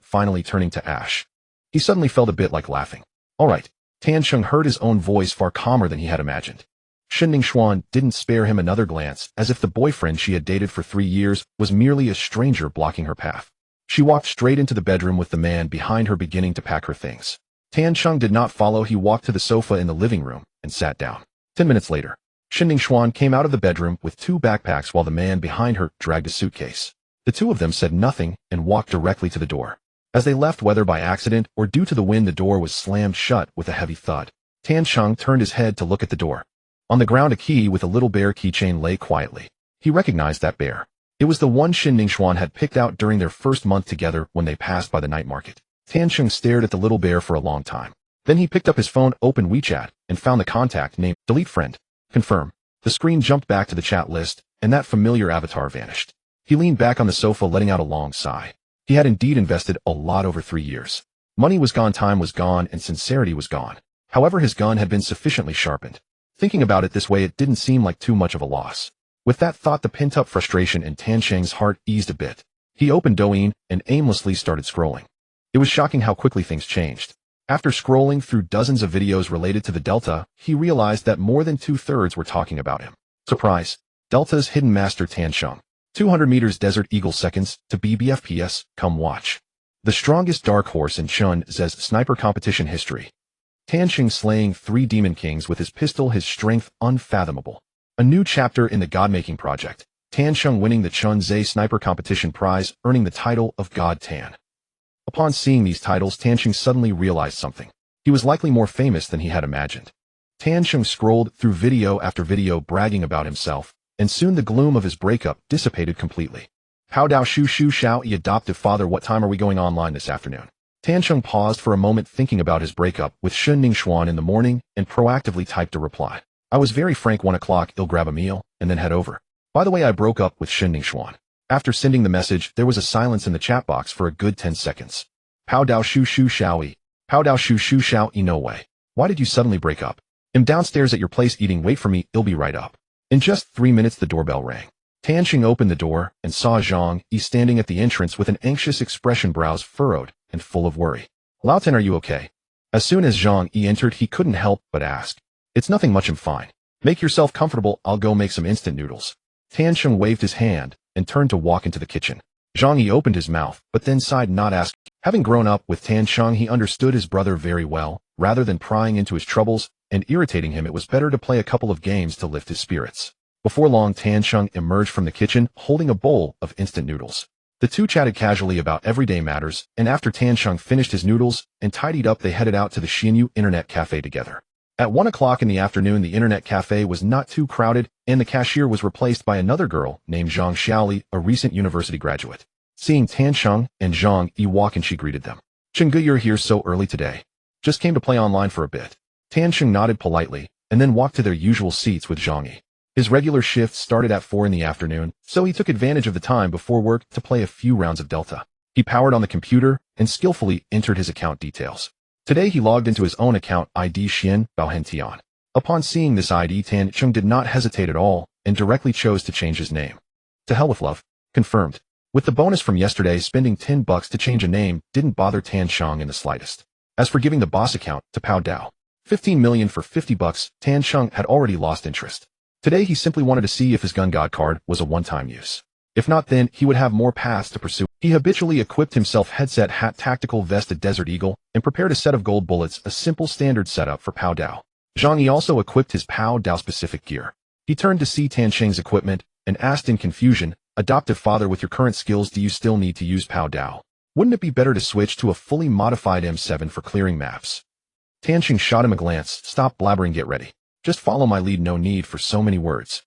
finally turning to ash. He suddenly felt a bit like laughing. All right. Tansheng heard his own voice, far calmer than he had imagined. Shen Ningxuan didn't spare him another glance, as if the boyfriend she had dated for 3 years was merely a stranger blocking her path. She walked straight into the bedroom with the man behind her beginning to pack her things. Tansheng did not follow. He walked to the sofa in the living room and sat down. 10 minutes later, Shen Ningxuan came out of the bedroom with 2 backpacks while the man behind her dragged a suitcase. The 2 of them said nothing and walked directly to the door. As they left, whether by accident or due to the wind, the door was slammed shut with a heavy thud. Tansheng turned his head to look at the door. On the ground, a key with a little bear keychain lay quietly. He recognized that bear. It was the one Shen Ningxuan had picked out during their first month together when they passed by the night market. Tansheng stared at the little bear for a long time. Then he picked up his phone, opened WeChat, and found the contact name. Delete friend. Confirm. The screen jumped back to the chat list, and that familiar avatar vanished. He leaned back on the sofa, letting out a long sigh. He had indeed invested a lot over 3 years. Money was gone, time was gone, and sincerity was gone. However, his gun had been sufficiently sharpened. Thinking about it this way, it didn't seem like too much of a loss. With that thought, the pent-up frustration in Tansheng's heart eased a bit. He opened Douyin and aimlessly started scrolling. It was shocking how quickly things changed. After scrolling through dozens of videos related to the Delta, he realized that more than 2/3 were talking about him. Surprise! Delta's hidden master Tansheng. 200 meters Desert Eagle seconds to BBFPS, come watch. The strongest dark horse in Chun Ze's sniper competition history. Tansheng slaying 3 demon kings with his pistol, his strength unfathomable. A new chapter in the God-making project. Tansheng winning the Chun Ze sniper competition prize, earning the title of God Tan. Upon seeing these titles, Tansheng suddenly realized something. He was likely more famous than he had imagined. Tansheng scrolled through video after video bragging about himself, and soon the gloom of his breakup dissipated completely. How Dao Shu Shu Shao Yi adoptive father, what time are we going online this afternoon? Tansheng paused for a moment, thinking about his breakup with Shen Ningxuan in the morning, and proactively typed a reply. I was very frank, 1 o'clock, I'll grab a meal, and then head over. By the way, I broke up with Shen Ningxuan. After sending the message, there was a silence in the chat box for a good 10 seconds. How Dao Shu Shu Shao Yi. How Dao Shu Shu Shao Yi, no way. Why did you suddenly break up? I'm downstairs at your place eating, wait for me, I'll be right up. In just 3 minutes, the doorbell rang. Tansheng opened the door and saw Zhang Yi standing at the entrance with an anxious expression, brows furrowed and full of worry. Lao Tan, are you okay? As soon as Zhang Yi entered, he couldn't help but ask. It's nothing much, I'm fine. Make yourself comfortable, I'll go make some instant noodles. Tansheng waved his hand and turned to walk into the kitchen. Zhang Yi opened his mouth, but then sighed, not asking. Having grown up with Tansheng, he understood his brother very well. Rather than prying into his troubles and irritating him, it was better to play a couple of games to lift his spirits. Before long, Tansheng emerged from the kitchen holding a bowl of instant noodles. The two chatted casually about everyday matters, and after Tansheng finished his noodles and tidied up, they headed out to the Xianyu Internet Cafe together. At 1 o'clock in the afternoon, the Internet Cafe was not too crowded, and the cashier was replaced by another girl named Zhang Xiaoli, a recent university graduate. Seeing Tansheng and Zhang Yi walk in, she greeted them. "Chengge, you're here so early today. Just came to play online for a bit." Tansheng nodded politely, and then walked to their usual seats with Zhang Yi. His regular shift started at 4 in the afternoon, so he took advantage of the time before work to play a few rounds of Delta. He powered on the computer and skillfully entered his account details. Today he logged into his own account ID Xian Baohentian. Upon seeing this ID, Tansheng did not hesitate at all and directly chose to change his name. To hell with love. Confirmed. With the bonus from yesterday, spending $10 to change a name didn't bother Tansheng in the slightest. As for giving the boss account to Pao Dao, 15 million for $50, Tansheng had already lost interest. Today he simply wanted to see if his gun god card was a one-time use. If not, then he would have more paths to pursue. He habitually equipped himself headset, hat, tactical vest, a Desert Eagle, and prepared a set of gold bullets, a simple standard setup for Pao Dao. Zhang Yi also equipped his Pao Dao specific gear. He turned to see Tansheng's equipment and asked in confusion, "Adoptive father, with your current skills, do you still need to use Pao Dao? Wouldn't it be better to switch to a fully modified M7 for clearing maps?" Tansheng shot him a glance. "Stop blabbering, get ready. Just follow my lead, no need for so many words."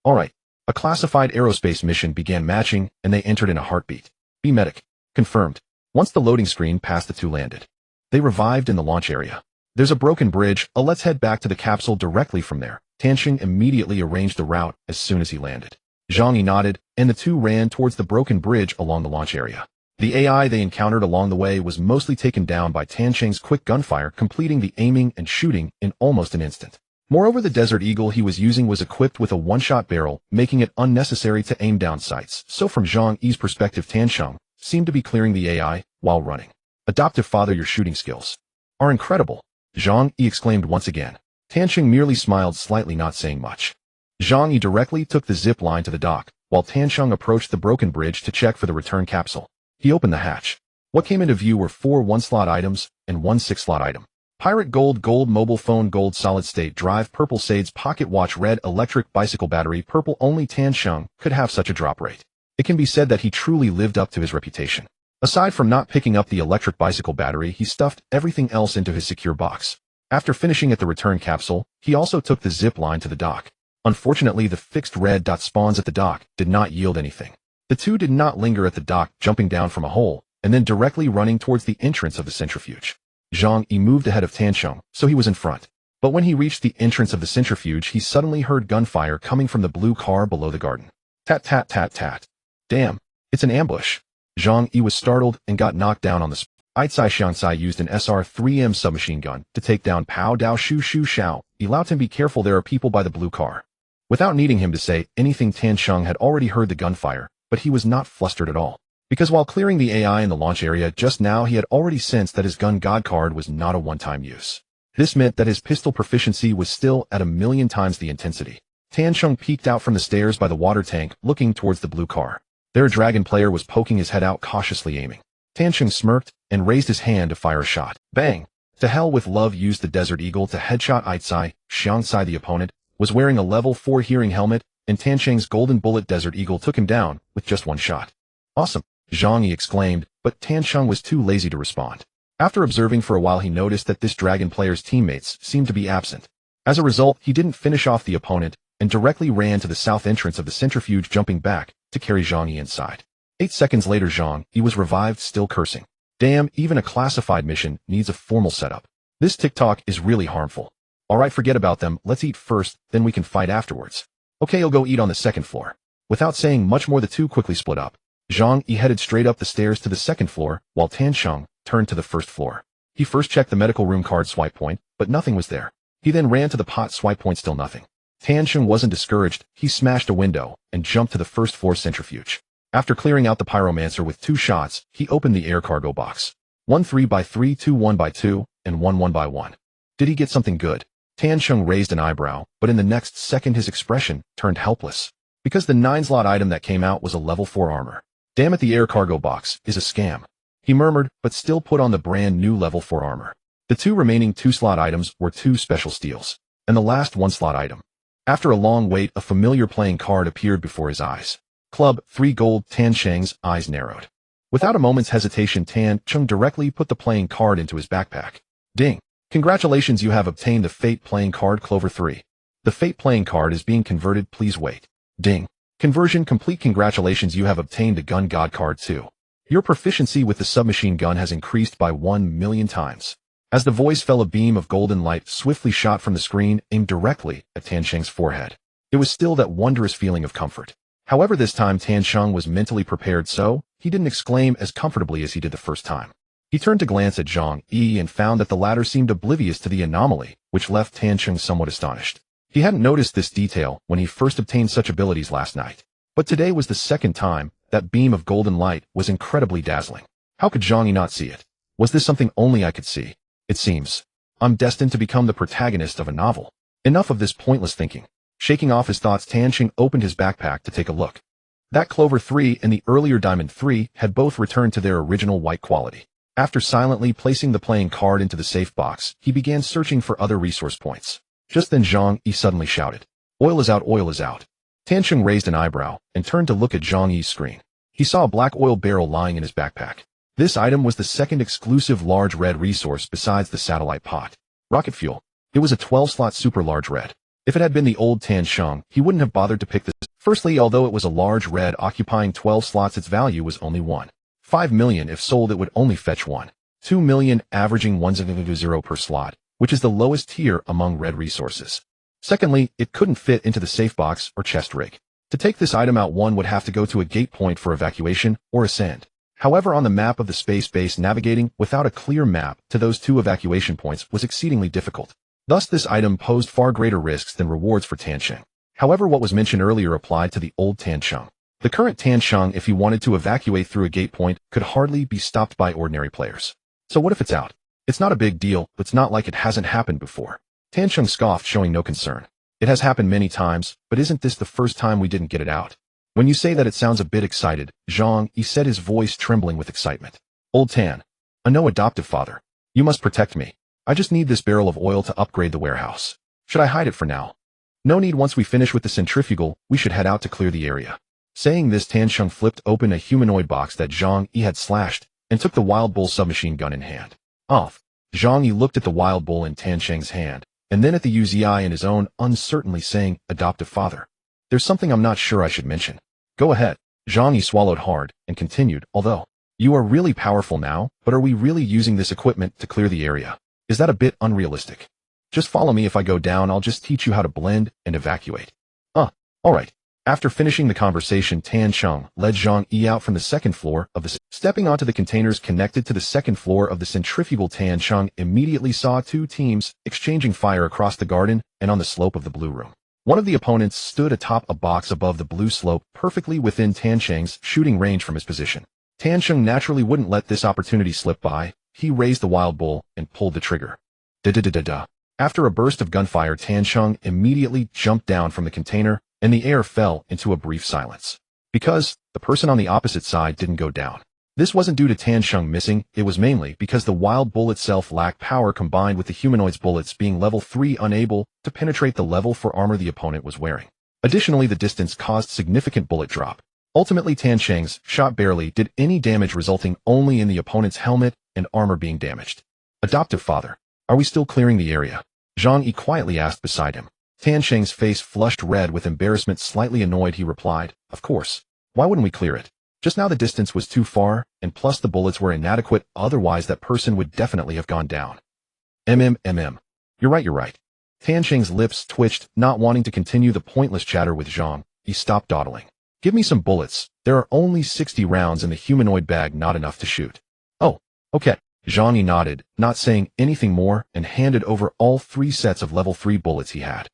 Alright. A classified aerospace mission began matching, and they entered in a heartbeat. Be medic. Confirmed. Once the loading screen passed, the two landed. They revived in the launch area. There's a broken bridge, let's head back to the capsule directly from there. Tansheng immediately arranged the route as soon as he landed. Zhang Yi nodded, and the two ran towards the broken bridge along the launch area. The AI they encountered along the way was mostly taken down by Tansheng's quick gunfire, completing the aiming and shooting in almost an instant. Moreover, the Desert Eagle he was using was equipped with a one-shot barrel, making it unnecessary to aim down sights. So from Zhang Yi's perspective, Tansheng seemed to be clearing the AI while running. "Adoptive father, your shooting skills are incredible," Zhang Yi exclaimed once again. Tansheng merely smiled slightly, not saying much. Zhang Yi directly took the zip line to the dock, while Tansheng approached the broken bridge to check for the return capsule. He opened the hatch. What came into view were 4 one-slot items and 1 6-slot item. Pirate gold, gold mobile phone, gold solid state drive, purple Sades pocket watch, red electric bicycle battery, purple. Only Tansheng could have such a drop rate. It can be said that he truly lived up to his reputation. Aside from not picking up the electric bicycle battery, he stuffed everything else into his secure box. After finishing at the return capsule, he also took the zip line to the dock. Unfortunately, the fixed red dot spawns at the dock did not yield anything. The two did not linger at the dock, jumping down from a hole, and then directly running towards the entrance of the centrifuge. Zhang Yi moved ahead of Tansheng, so he was in front. But when he reached the entrance of the centrifuge, he suddenly heard gunfire coming from the blue car below the garden. Tat tat tat tat. Damn, it's an ambush. Zhang Yi was startled and got knocked down on the spot. Aicai Xiangsai used an SR-3M submachine gun to take down Pao Dao Shu Shu Xiao. He allowed him, "Be careful, there are people by the blue car." Without needing him to say anything, Tansheng had already heard the gunfire, but he was not flustered at all. Because while clearing the AI in the launch area just now, he had already sensed that his gun god card was not a one-time use. This meant that his pistol proficiency was still at 1,000,000 times the intensity. Tansheng peeked out from the stairs by the water tank, looking towards the blue car. Their dragon player was poking his head out, cautiously aiming. Tansheng smirked and raised his hand to fire a shot. Bang! To hell with love used the Desert Eagle to headshot Aicai Xiangsai. The opponent was wearing a level 4 hearing helmet, and Tansheng's golden bullet Desert Eagle took him down with just 1 shot. Awesome! Zhang Yi exclaimed, but Tansheng was too lazy to respond. After observing for a while, he noticed that this dragon player's teammates seemed to be absent. As a result, he didn't finish off the opponent and directly ran to the south entrance of the centrifuge, jumping back to carry Zhang Yi inside. 8 seconds later, Zhang Yi was revived, still cursing. Damn, even a classified mission needs a formal setup. This TikTok is really harmful. Alright, forget about them, let's eat first, then we can fight afterwards. Okay, I'll go eat on the second floor. Without saying much more, the two quickly split up. Zhang Yi headed straight up the stairs to the second floor, while Tansheng turned to the first floor. He first checked the medical room card swipe point, but nothing was there. He then ran to the pot swipe point, still nothing. Tansheng wasn't discouraged. He smashed a window and jumped to the first floor centrifuge. After clearing out the pyromancer with 2 shots, he opened the air cargo box. 1 3x3, 2 1x2, and 1 1x1. Did he get something good? Tansheng raised an eyebrow, but in the next second his expression turned helpless. Because the 9-slot item that came out was a level 4 armor. Damn it, the air cargo box is a scam. He murmured, but still put on the brand new level 4 armor. The 2 remaining 2-slot items were 2 special steals, and the last 1-slot item. After a long wait, a familiar playing card appeared before his eyes. Club, 3 gold. Tan Sheng's eyes narrowed. Without a moment's hesitation, Tan Cheng directly put the playing card into his backpack. Ding. Congratulations, you have obtained the Fate playing card Clover 3. The Fate playing card is being converted, please wait. Ding. Conversion complete. Congratulations, you have obtained the Gun God card 2. Your proficiency with the submachine gun has increased by 1,000,000 times. As the voice fell, a beam of golden light swiftly shot from the screen, aimed directly at Tan Sheng's forehead. It was still that wondrous feeling of comfort. However, this time Tan Sheng was mentally prepared, so he didn't exclaim as comfortably as he did the first time. He turned to glance at Zhang Yi and found that the latter seemed oblivious to the anomaly, which left Tan Sheng somewhat astonished. He hadn't noticed this detail when he first obtained such abilities last night. But today was the second time that beam of golden light was incredibly dazzling. How could Zhang Yi not see it? Was this something only I could see? It seems I'm destined to become the protagonist of a novel. Enough of this pointless thinking. Shaking off his thoughts, Tan Sheng opened his backpack to take a look. That Clover 3 and the earlier Diamond 3 had both returned to their original white quality. After silently placing the playing card into the safe box, he began searching for other resource points. Just then Zhang Yi suddenly shouted, "Oil is out, oil is out." Tan Sheng raised an eyebrow and turned to look at Zhang Yi's screen. He saw a black oil barrel lying in his backpack. This item was the second exclusive large red resource besides the satellite pot. Rocket fuel. It was a 12-slot super large red. If it had been the old Tan Sheng, he wouldn't have bothered to pick this. Firstly, although it was a large red occupying 12 slots, its value was only 1.5 million. If sold, it would only fetch 1.2 million, averaging 1.0 per slot, which is the lowest tier among red resources. Secondly, it couldn't fit into the safe box or chest rig. To take this item out, one would have to go to a gate point for evacuation or ascend. However, on the map of the space base, navigating without a clear map to those 2 evacuation points was exceedingly difficult. Thus, this item posed far greater risks than rewards for Tan Sheng. However, what was mentioned earlier applied to the old Tan Sheng. The current Tan Sheng, if he wanted to evacuate through a gate point, could hardly be stopped by ordinary players. So what if it's out? It's not a big deal, but it's not like it hasn't happened before. Tan Sheng scoffed, showing no concern. It has happened many times, but isn't this the first time we didn't get it out? When you say that, it sounds a bit excited, Zhang Yi said, his voice trembling with excitement. Old Tan, I know, adoptive father. You must protect me. I just need this barrel of oil to upgrade the warehouse. Should I hide it for now? No need. Once we finish with the centrifugal, we should head out to clear the area. Saying this, Tan Sheng flipped open a humanoid box that Zhang Yi had slashed and took the Wild Bull submachine gun in hand. Off. Zhang Yi looked at the Wild Bull in Tan Sheng's hand, and then at the UZI in his own, uncertainly saying, adoptive father. There's something I'm not sure I should mention. Go ahead. Zhang Yi swallowed hard and continued, although you are really powerful now, but are we really using this equipment to clear the area? Is that a bit unrealistic? Just follow me. If I go down, I'll just teach you how to blend and evacuate. Alright. After finishing the conversation, Tan Sheng led Zhang Yi out from the second floor of the stepping onto the containers connected to the second floor of the centrifugal. Tan Sheng immediately saw 2 teams exchanging fire across the garden and on the slope of the blue room. One of the opponents stood atop a box above the blue slope, perfectly within Tan Sheng's shooting range from his position. Tan Sheng naturally wouldn't let this opportunity slip by. He raised the Wild Bull and pulled the trigger. Da-da-da-da-da. After a burst of gunfire, Tan Sheng immediately jumped down from the container, and the air fell into a brief silence. Because the person on the opposite side didn't go down. This wasn't due to Tan Sheng missing, it was mainly because the Wild Bull itself lacked power, combined with the humanoid's bullets being level 3 unable to penetrate the level 4 armor the opponent was wearing. Additionally, the distance caused significant bullet drop. Ultimately, Tan Sheng's shot barely did any damage, resulting only in the opponent's helmet and armor being damaged. Adoptive father, are we still clearing the area? Zhang Yi quietly asked beside him. Tan Sheng's face flushed red with embarrassment. Slightly annoyed, he replied, of course. Why wouldn't we clear it? Just now the distance was too far, and plus the bullets were inadequate, otherwise that person would definitely have gone down. You're right. Tan Sheng's lips twitched, not wanting to continue the pointless chatter with Zhang. He stopped dawdling. Give me some bullets. There are only 60 rounds in the humanoid bag, not enough to shoot. Oh, okay. Zhang Yi nodded, not saying anything more, and handed over all 3 sets of level 3 bullets he had.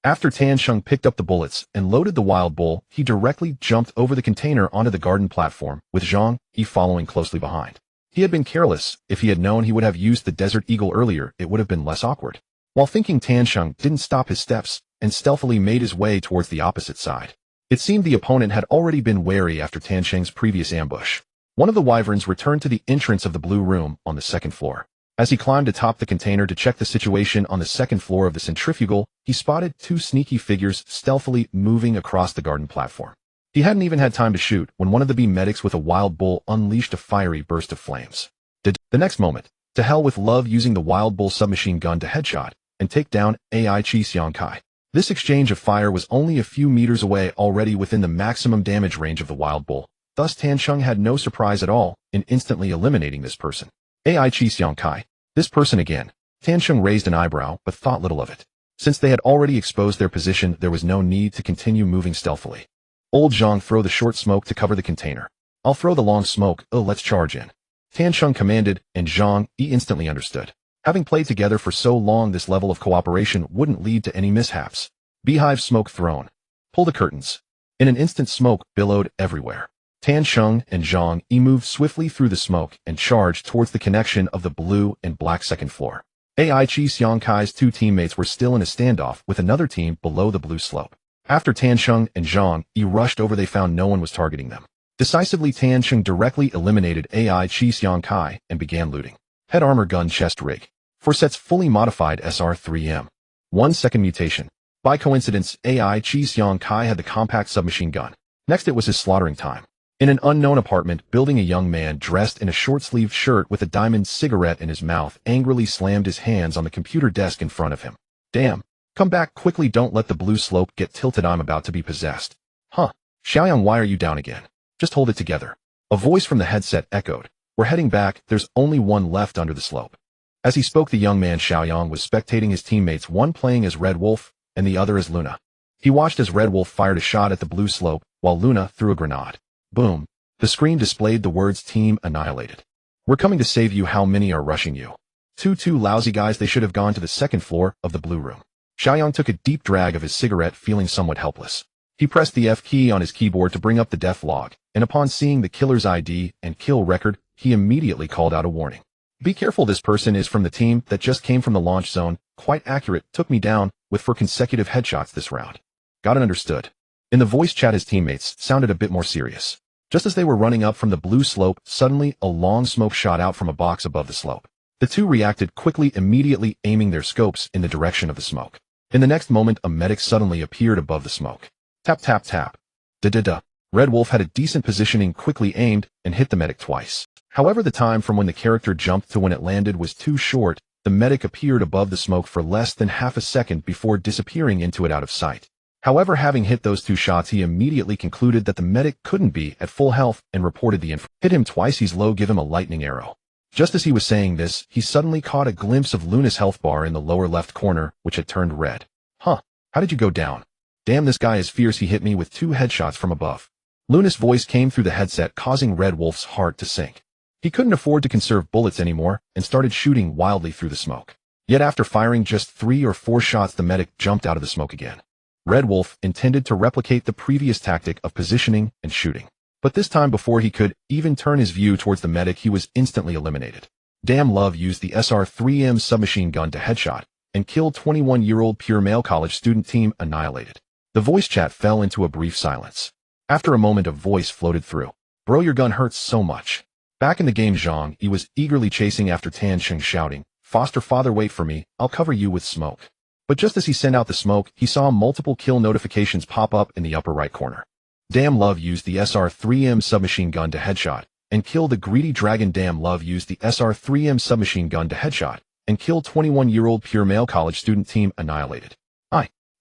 After Tan Sheng picked up the bullets and loaded the Wild Bull, he directly jumped over the container onto the garden platform, with Zhang Yi following closely behind. He had been careless. If he had known he would have used the Desert Eagle earlier, it would have been less awkward. While thinking, Tan Sheng didn't stop his steps and stealthily made his way towards the opposite side. It seemed the opponent had already been wary after Tan Sheng's previous ambush. One of the wyverns returned to the entrance of the blue room on the second floor. As he climbed atop the container to check the situation on the second floor of the centrifugal, he spotted 2 sneaky figures stealthily moving across the garden platform. He hadn't even had time to shoot when one of the B medics with a wild bull unleashed a fiery burst of flames. The next moment, to hell with love using the wild bull submachine gun to headshot and take down AI Chi Xiang Kai. This exchange of fire was only a few meters away, already within the maximum damage range of the wild bull. Thus Tan Sheng had no surprise at all in instantly eliminating this person. AI Chi Xiang Kai. This person again. Tan Sheng raised an eyebrow but thought little of it. Since they had already exposed their position, there was no need to continue moving stealthily. Old Zhang, throw the short smoke to cover the container. I'll throw the long smoke. Oh, let's charge in. Tan Sheng commanded, and Zhang Yi instantly understood. Having played together for so long, this level of cooperation wouldn't lead to any mishaps. Beehive smoke thrown. Pull the curtains. In an instant, smoke billowed everywhere. Tan Sheng and Zhang Yi moved swiftly through the smoke and charged towards the connection of the blue and black second floor. AI Chi Xiang Kai's two teammates were still in a standoff with another team below the blue slope. After Tan Sheng and Zhang Yi rushed over, they found no one was targeting them. Decisively, Tan Sheng directly eliminated AI Chi Xiang Kai and began looting. Head armor gun, chest rig. 4 sets fully modified SR3M. 1 second mutation. By coincidence, AI Chi Xiang Kai had the compact submachine gun. Next, it was his slaughtering time. In an unknown apartment building, a young man dressed in a short-sleeved shirt with a diamond cigarette in his mouth angrily slammed his hands on the computer desk in front of him. Damn. Come back quickly, don't let the blue slope get tilted, I'm about to be possessed. Huh. Xiaoyang, why are you down again? Just hold it together. A voice from the headset echoed. We're heading back, there's only one left under the slope. As he spoke, the young man Xiaoyang was spectating his teammates, one playing as Red Wolf and the other as Luna. He watched as Red Wolf fired a shot at the blue slope while Luna threw a grenade. Boom. The screen displayed the words team annihilated. We're coming to save you, how many are rushing you? Two lousy guys, they should have gone to the second floor of the blue room. Xiaoyang took a deep drag of his cigarette, feeling somewhat helpless. He pressed the F key on his keyboard to bring up the death log, and upon seeing the killer's ID and kill record, he immediately called out a warning. Be careful, this person is from the team that just came from the launch zone. Quite accurate, took me down with 4 consecutive headshots this round. Got it, understood. In the voice chat, his teammates sounded a bit more serious. Just as they were running up from the blue slope, suddenly a long smoke shot out from a box above the slope. The two reacted quickly, immediately aiming their scopes in the direction of the smoke. In the next moment, a medic suddenly appeared above the smoke. Tap, tap, tap. Da-da-da. Red Wolf had a decent positioning, quickly aimed, and hit the medic twice. However, the time from when the character jumped to when it landed was too short. The medic appeared above the smoke for less than half a second before disappearing into it out of sight. However, having hit those 2 shots, he immediately concluded that the medic couldn't be at full health and reported the info. Hit him twice, he's low, give him a lightning arrow. Just as he was saying this, he suddenly caught a glimpse of Luna's health bar in the lower left corner, which had turned red. Huh. How did you go down? Damn, this guy is fierce, he hit me with 2 headshots from above. Luna's voice came through the headset, causing Red Wolf's heart to sink. He couldn't afford to conserve bullets anymore and started shooting wildly through the smoke. Yet after firing just 3 or 4 shots, the medic jumped out of the smoke again. Red Wolf intended to replicate the previous tactic of positioning and shooting. But this time, before he could even turn his view towards the medic, he was instantly eliminated. Damn Love used the SR3M submachine gun to headshot and killed 21-year-old pure male college student, team annihilated. The voice chat fell into a brief silence. After a moment, a voice floated through. Bro, your gun hurts so much. Back in the game, Zhang Yi was eagerly chasing after Tan Sheng, shouting, Foster father, wait for me, I'll cover you with smoke. But just as he sent out the smoke, he saw multiple kill notifications pop up in the upper right corner. Damn Love used the SR3M submachine gun to headshot and kill the greedy dragon. Damn Love used the SR3M submachine gun to headshot and kill 21-year-old pure male college student, team annihilated.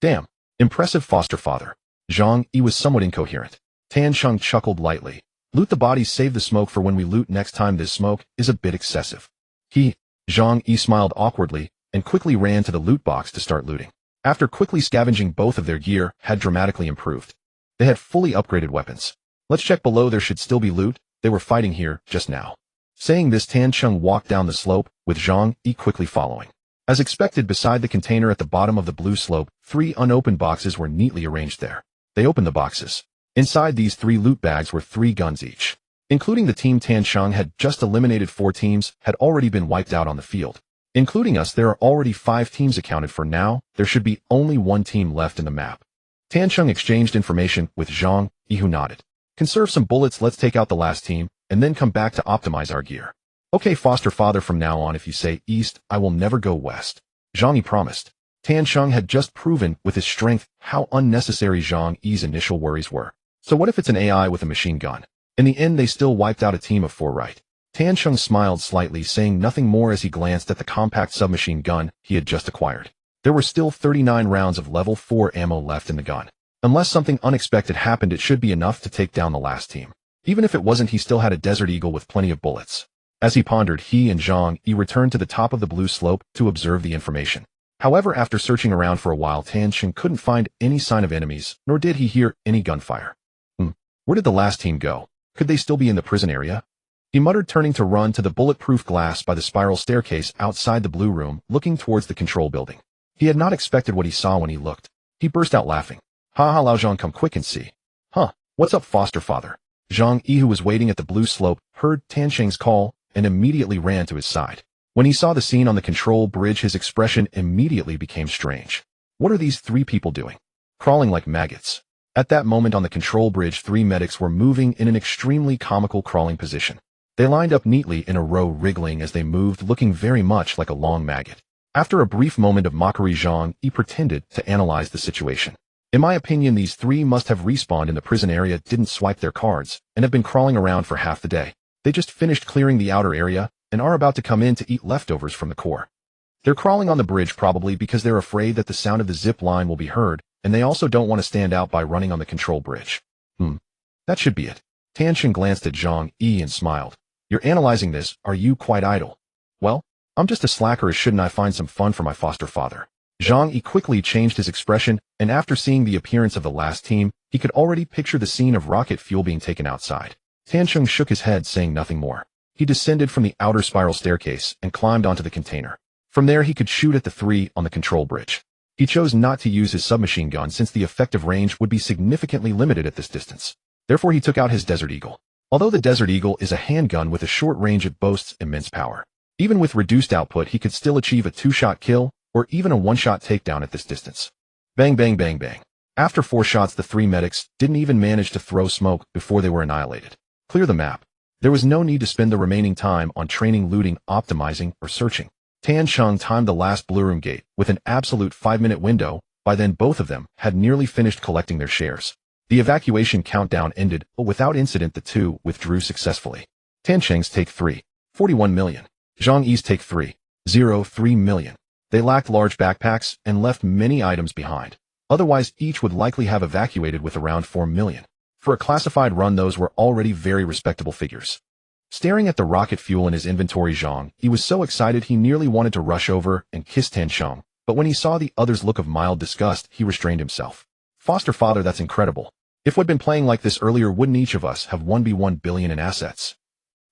Damn. Impressive, Foster father. Zhang Yi was somewhat incoherent. Tan Sheng chuckled lightly. Loot the bodies, save the smoke for when we loot next time. This smoke is a bit excessive. Zhang Yi smiled awkwardly and quickly ran to the loot box to start looting. After quickly scavenging, both of their gear had dramatically improved. They had fully upgraded weapons. Let's check below, there should still be loot. They were fighting here just now. Saying this, Tan Sheng walked down the slope, with Zhang Yi quickly following. As expected, beside the container at the bottom of the blue slope, 3 unopened boxes were neatly arranged there. They opened the boxes. Inside these 3 loot bags were 3 guns each. Including the team Tan Sheng had just eliminated, 4 teams had already been wiped out on the field. Including us, there are already 5 teams accounted for now. There should be only 1 team left in the map. Tan Sheng exchanged information with Zhang Yi, who nodded. Conserve some bullets, let's take out the last team, and then come back to optimize our gear. Okay, Foster father, from now on if you say east, I will never go west. Zhang Yi promised. Tan Sheng had just proven with his strength how unnecessary Zhang Yi's initial worries were. So what if it's an AI with a machine gun? In the end, they still wiped out a team of 4, right? Tan Chung smiled slightly, saying nothing more as he glanced at the compact submachine gun he had just acquired. There were still 39 rounds of level 4 ammo left in the gun. Unless something unexpected happened, it should be enough to take down the last team. Even if it wasn't, he still had a Desert Eagle with plenty of bullets. As he pondered, he and Zhang Yi returned to the top of the blue slope to observe the information. However, after searching around for a while, Tan Chung couldn't find any sign of enemies, nor did he hear any gunfire. Where did the last team go? Could they still be in the prison area? He muttered, turning to run to the bulletproof glass by the spiral staircase outside the blue room, looking towards the control building. He had not expected what he saw when he looked. He burst out laughing. Ha ha, Lao Zhang, come quick and see. Huh, what's up, foster father? Zhang Yi, who was waiting at the blue slope, heard Tan Cheng's call and immediately ran to his side. When he saw the scene on the control bridge, his expression immediately became strange. What are these 3 people doing? Crawling like maggots. At that moment on the control bridge, 3 medics were moving in an extremely comical crawling position. They lined up neatly in a row, wriggling as they moved, looking very much like a long maggot. After a brief moment of mockery, Zhang Yi pretended to analyze the situation. In my opinion, these 3 must have respawned in the prison area, didn't swipe their cards, and have been crawling around for half the day. They just finished clearing the outer area and are about to come in to eat leftovers from the core. They're crawling on the bridge probably because they're afraid that the sound of the zip line will be heard, and they also don't want to stand out by running on the control bridge. That should be it. Tan Cheng glanced at Zhang Yi and smiled. You're analyzing this, are you quite idle? Well, I'm just a slacker, shouldn't I find some fun for my foster father? Zhang Yi quickly changed his expression, and after seeing the appearance of the last team, he could already picture the scene of rocket fuel being taken outside. Tan Cheng shook his head, saying nothing more. He descended from the outer spiral staircase and climbed onto the container. From there, he could shoot at the 3 on the control bridge. He chose not to use his submachine gun since the effective range would be significantly limited at this distance. Therefore, he took out his Desert Eagle. Although the Desert Eagle is a handgun with a short range, it boasts immense power. Even with reduced output, he could still achieve a 2-shot kill or even a 1-shot takedown at this distance. Bang, bang, bang, bang. After 4 shots, the 3 medics didn't even manage to throw smoke before they were annihilated. Clear the map. There was no need to spend the remaining time on training, looting, optimizing, or searching. Tan Cheng timed the last blue room gate with an absolute 5-minute window. By then, both of them had nearly finished collecting their shares. The evacuation countdown ended, but without incident the 2 withdrew successfully. Tan Cheng's take 3, 41 million. Zhang Yi's take 3, 3 million. They lacked large backpacks and left many items behind. Otherwise, each would likely have evacuated with around 4 million. For a classified run, those were already very respectable figures. Staring at the rocket fuel in his inventory, Zhang Yi was so excited he nearly wanted to rush over and kiss Tan Cheng, but when he saw the other's look of mild disgust, he restrained himself. Foster father, that's incredible. If we'd been playing like this earlier, wouldn't each of us have 1B1 billion in assets?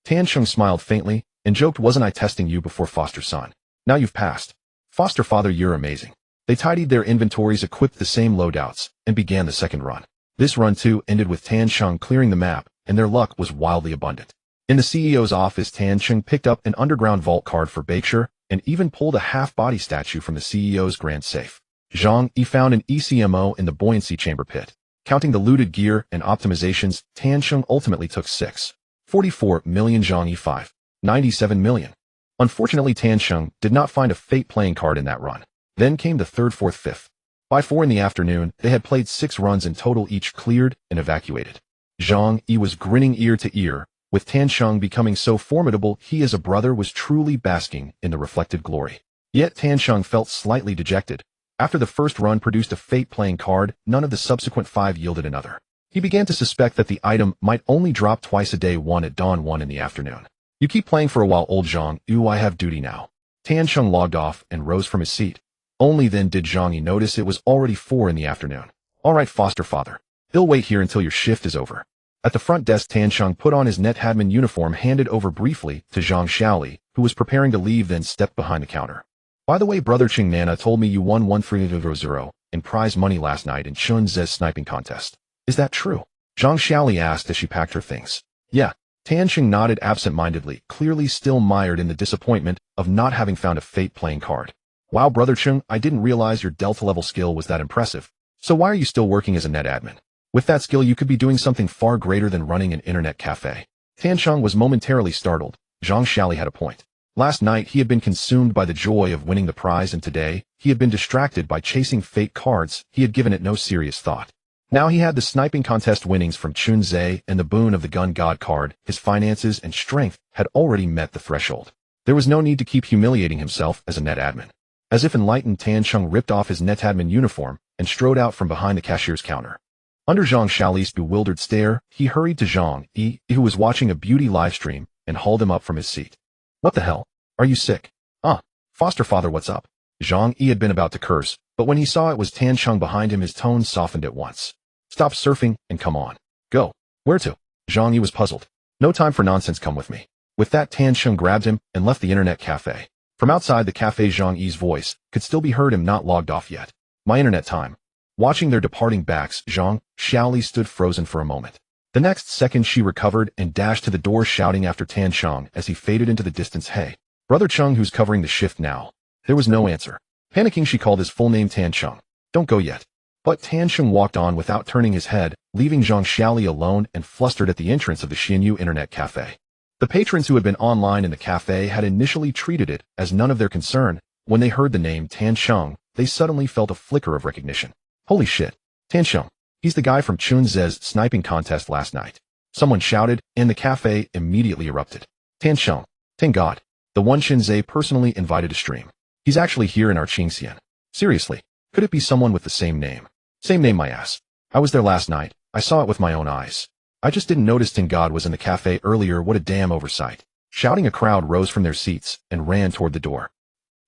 Tan Cheng smiled faintly and joked, wasn't I testing you before, foster son? Now you've passed. Foster father, you're amazing. They tidied their inventories, equipped the same loadouts, and began the second run. This run too ended with Tan Cheng clearing the map, and their luck was wildly abundant. In the CEO's office, Tan Cheng picked up an underground vault card for Bakeshire and even pulled a half-body statue from the CEO's grand safe. Zhang Yi found an ECMO in the buoyancy chamber pit. Counting the looted gear and optimizations, Tan Cheng ultimately took 6. 44 million, Zhang Yi 5. 97 million. Unfortunately, Tan Cheng did not find a fate playing card in that run. Then came the 3rd, 4th, 5th. By 4 in the afternoon, they had played 6 runs in total, each cleared and evacuated. Zhang Yi was grinning ear to ear. With Tan Cheng becoming so formidable, he as a brother was truly basking in the reflected glory. Yet Tan Cheng felt slightly dejected. After the first run produced a fate playing card, none of the subsequent 5 yielded another. He began to suspect that the item might only drop twice a day, 1 at dawn, 1 in the afternoon. You keep playing for a while, old Zhang. I have duty now. Tan Cheng logged off and rose from his seat. Only then did Zhang Yi notice it was already 4 in the afternoon. All right, foster father. He'll wait here until your shift is over. At the front desk, Tan Cheng put on his NetAdmin uniform, handed over briefly to Zhang Xiaoli, who was preparing to leave, then stepped behind the counter. By the way, brother Ching Nana told me you won 1300 in prize money last night in Chun Ze's sniping contest. Is that true? Zhang Xiaoli asked as she packed her things. Yeah. Tan Cheng nodded absent-mindedly, clearly still mired in the disappointment of not having found a fate playing card. Wow, brother Cheng, I didn't realize your Delta level skill was that impressive. So why are you still working as a NetAdmin? With that skill, you could be doing something far greater than running an internet cafe. Tan Cheng was momentarily startled. Zhang Xiaoli had a point. Last night, he had been consumed by the joy of winning the prize, and today, he had been distracted by chasing fate cards. He had given it no serious thought. Now he had the sniping contest winnings from Chunze and the boon of the gun god card. His finances and strength had already met the threshold. There was no need to keep humiliating himself as a net admin. As if enlightened, Tan Cheng ripped off his net admin uniform and strode out from behind the cashier's counter. Under Zhang Xiaoli's bewildered stare, he hurried to Zhang Yi, who was watching a beauty live stream, and hauled him up from his seat. What the hell? Are you sick? Foster father, what's up? Zhang Yi had been about to curse, but when he saw it was Tan Cheng behind him, his tone softened at once. Stop surfing and come on. Go. Where to? Zhang Yi was puzzled. No time for nonsense, come with me. With that, Tan Cheng grabbed him and left the internet cafe. From outside the cafe, Zhang Yi's voice could still be heard, him not logged off yet. My internet time. Watching their departing backs, Zhang Xiaoli stood frozen for a moment. The next second she recovered and dashed to the door, shouting after Tan Cheng as he faded into the distance, hey, Brother Cheng, who's covering the shift now? There was no answer. Panicking, she called his full name, Tan Cheng. Don't go yet. But Tan Cheng walked on without turning his head, leaving Zhang Xiaoli alone and flustered at the entrance of the Xianyu Internet Cafe. The patrons who had been online in the cafe had initially treated it as none of their concern. When they heard the name Tan Cheng, they suddenly felt a flicker of recognition. Holy shit. Tan Cheng. He's the guy from Chunze's sniping contest last night. Someone shouted, and the cafe immediately erupted. Tan Cheng. Thank God. The one Chunze personally invited to stream. He's actually here in our Qingxian. Seriously. Could it be someone with the same name? Same name, my ass. I was there last night. I saw it with my own eyes. I just didn't notice Thank God was in the cafe earlier. What a damn oversight. Shouting, a crowd rose from their seats and ran toward the door.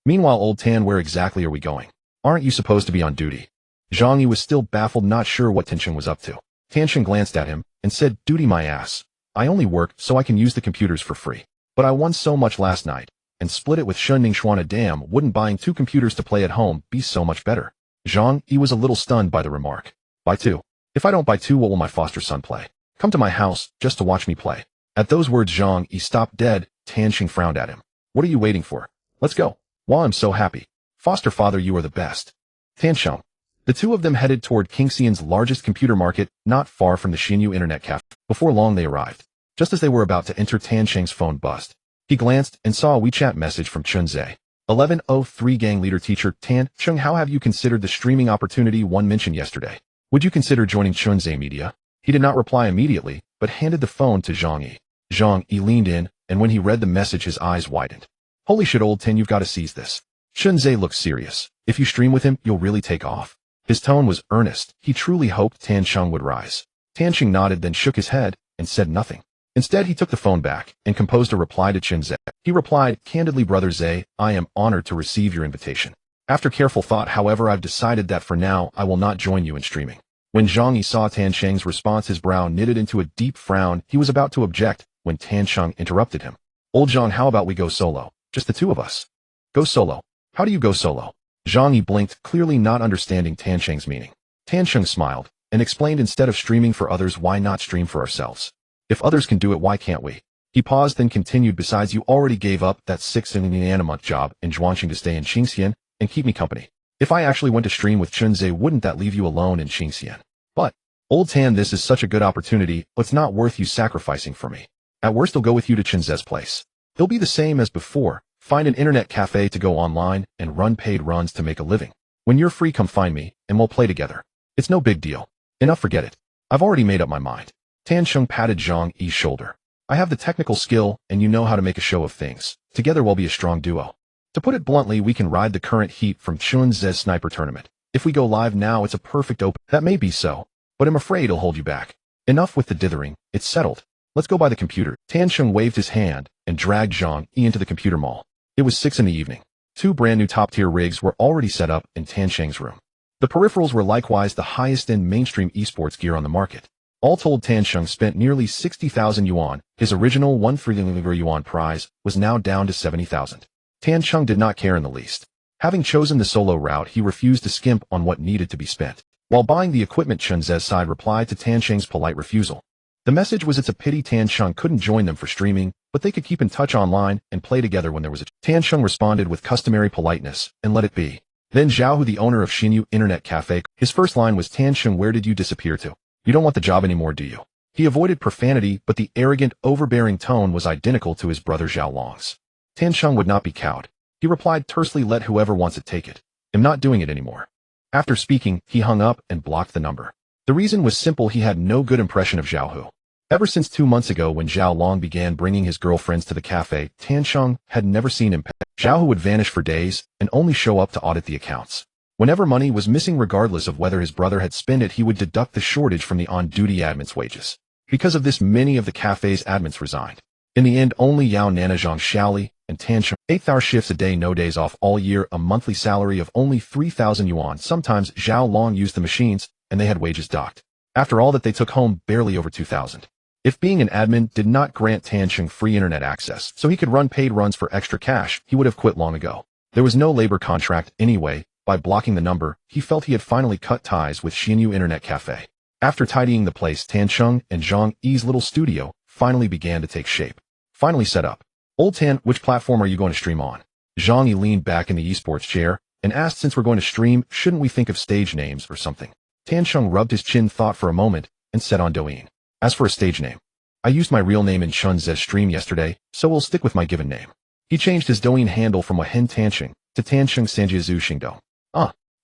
Meanwhile, old Tan, where exactly are we going? Aren't you supposed to be on duty? Zhang Yi was still baffled, not sure what Tan Cheng was up to. Tan Cheng glanced at him and said, duty, my ass. I only work so I can use the computers for free. But I won so much last night and split it with Shunning Xuan. Damn, wouldn't buying 2 computers to play at home be so much better? Zhang Yi was a little stunned by the remark. Buy 2. If I don't buy 2, what will my foster son play? Come to my house just to watch me play. At those words, Zhang Yi stopped dead. Tan Cheng frowned at him. What are you waiting for? Let's go. Wow, I'm so happy. Foster father, you are the best. Tan Cheng. The two of them headed toward Qingxian's largest computer market, not far from the Xianyu Internet Cafe. Before long, they arrived. Just as they were about to enter, Tan Cheng's phone buzzed. He glanced and saw a WeChat message from Chunze. 1103 Gang Leader Teacher Tan Cheng, how have you considered the streaming opportunity one mentioned yesterday? Would you consider joining Chunze Media? He did not reply immediately, but handed the phone to Zhang Yi. Zhang Yi leaned in, and when he read the message, his eyes widened. Holy shit, old Tan, you've got to seize this. Chunze looks serious. If you stream with him, you'll really take off. His tone was earnest. He truly hoped Tan Cheng would rise. Tan Cheng nodded, then shook his head and said nothing. Instead, he took the phone back and composed a reply to Chunze. He replied, candidly, Brother Zhe, I am honored to receive your invitation. After careful thought, however, I've decided that for now, I will not join you in streaming. When Zhang Yi saw Tan Cheng's response, his brow knitted into a deep frown. He was about to object when Tan Cheng interrupted him. Old Zhang, how about we go solo? Just the 2 of us. Go solo? How do you go solo? Zhang Yi blinked, clearly not understanding Tan Cheng's meaning. Tan Cheng smiled and explained, instead of streaming for others, why not stream for ourselves? If others can do it, why can't we? He paused, then continued, besides, you already gave up that 6 a month job in Zhuangqing to stay in Qingxian and keep me company. If I actually went to stream with Chunze, wouldn't that leave you alone in Qingxian? But, old Tan, this is such a good opportunity, but it's not worth you sacrificing for me. At worst, I'll go with you to Chunze's place. It'll be the same as before. Find an internet cafe to go online and run paid runs to make a living. When you're free, come find me, and we'll play together. It's no big deal. Enough, forget it. I've already made up my mind. Tan Cheng patted Zhang Yi's shoulder. I have the technical skill, and you know how to make a show of things. Together we'll be a strong duo. To put it bluntly, we can ride the current heat from Chunze's sniper tournament. If we go live now, it's a perfect open. That may be so, but I'm afraid it'll hold you back. Enough with the dithering. It's settled. Let's go buy the computer. Tan Cheng waved his hand and dragged Zhang Yi into the computer mall. It was 6 in the evening. 2 brand new top-tier rigs were already set up in Tan Cheng's room. The peripherals were likewise the highest-end mainstream esports gear on the market. All told, Tan Cheng spent nearly 60,000 yuan. His original 1 trillion yuan prize was now down to 70,000. Tan Cheng did not care in the least. Having chosen the solo route, he refused to skimp on what needed to be spent. While buying the equipment, Chunze's side replied to Tan Cheng's polite refusal. The message was, it's a pity Tan Cheng couldn't join them for streaming, but they could keep in touch online and play together when there was a... Tan Cheng responded with customary politeness and let it be. Then Zhao Hu, the owner of Xianyu Internet Cafe, his first line was, Tan Cheng, where did you disappear to? You don't want the job anymore, do you? He avoided profanity, but the arrogant, overbearing tone was identical to his brother Zhao Long's. Tan Cheng would not be cowed. He replied tersely, let whoever wants it take it. I'm not doing it anymore. After speaking, he hung up and blocked the number. The reason was simple: he had no good impression of Zhao Hu. Ever since 2 months ago when Zhao Long began bringing his girlfriends to the cafe, Tan Sheng had never seen him. Zhao Hu would vanish for days and only show up to audit the accounts. Whenever money was missing, regardless of whether his brother had spent it, he would deduct the shortage from the on-duty admin's wages. Because of this, many of the cafe's admins resigned. In the end, only Yao Nanazhang Xiaoli and Tan Sheng, 8-hour shifts a day, no days off all year, a monthly salary of only 3,000 yuan. Sometimes Zhao Long used the machines, and they had wages docked. After all that, they took home barely over 2,000. If being an admin did not grant Tan Sheng free internet access so he could run paid runs for extra cash, he would have quit long ago. There was no labor contract anyway. By blocking the number, he felt he had finally cut ties with Xinyu Internet Cafe. After tidying the place, Tan Sheng and Zhang Yi's little studio finally began to take shape. Finally set up. Old Tan, which platform are you going to stream on? Zhang Yi leaned back in the esports chair and asked, since we're going to stream, shouldn't we think of stage names or something? Tan Sheng rubbed his chin, thought for a moment, and said on Douyin. As for a stage name, I used my real name in Chun Ze's stream yesterday, so we'll stick with my given name. He changed his Douyin handle from Wahen Tansheng to Tansheng Sanjiazu Xingdou.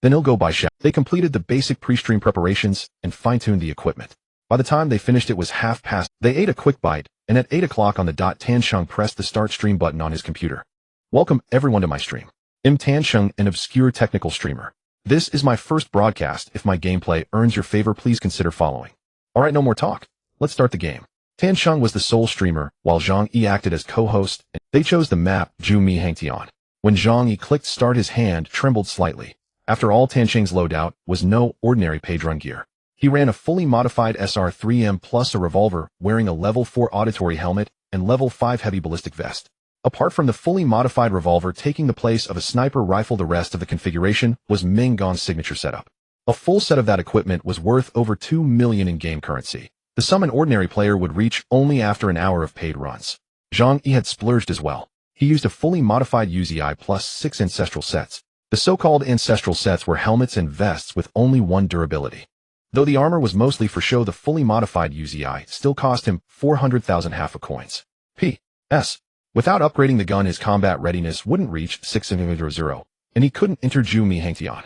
Then he'll go by Xiao. They completed the basic pre-stream preparations and fine-tuned the equipment. By the time they finished, it was 1:30. They ate a quick bite, and at 8 o'clock on the dot, Tan Sheng pressed the start stream button on his computer. Welcome everyone to my stream. I'm Tan Sheng, an obscure technical streamer. This is my first broadcast. If my gameplay earns your favor, please consider following. Alright, no more talk. Let's start the game. Tan Sheng was the sole streamer, while Zhang Yi acted as co-host, and they chose the map Zhu Mi Hangtian. When Zhang Yi clicked start, his hand trembled slightly. After all, Tan Sheng's loadout was no ordinary page run gear. He ran a fully modified SR-3M plus a revolver, wearing a level 4 auditory helmet and level 5 heavy ballistic vest. Apart from the fully modified revolver taking the place of a sniper rifle, the rest of the configuration was Ming Gong's signature setup. A full set of that equipment was worth over 2 million in-game currency. The sum an ordinary player would reach only after an hour of paid runs. Zhang Yi had splurged as well. He used a fully modified UZI plus 6 ancestral sets. The so-called ancestral sets were helmets and vests with only 1 durability. Though the armor was mostly for show, the fully modified UZI still cost him 400,000 half coins. P.S. Without upgrading the gun, his combat readiness wouldn't reach 600, and he couldn't enter Zhu Mi Hangtian.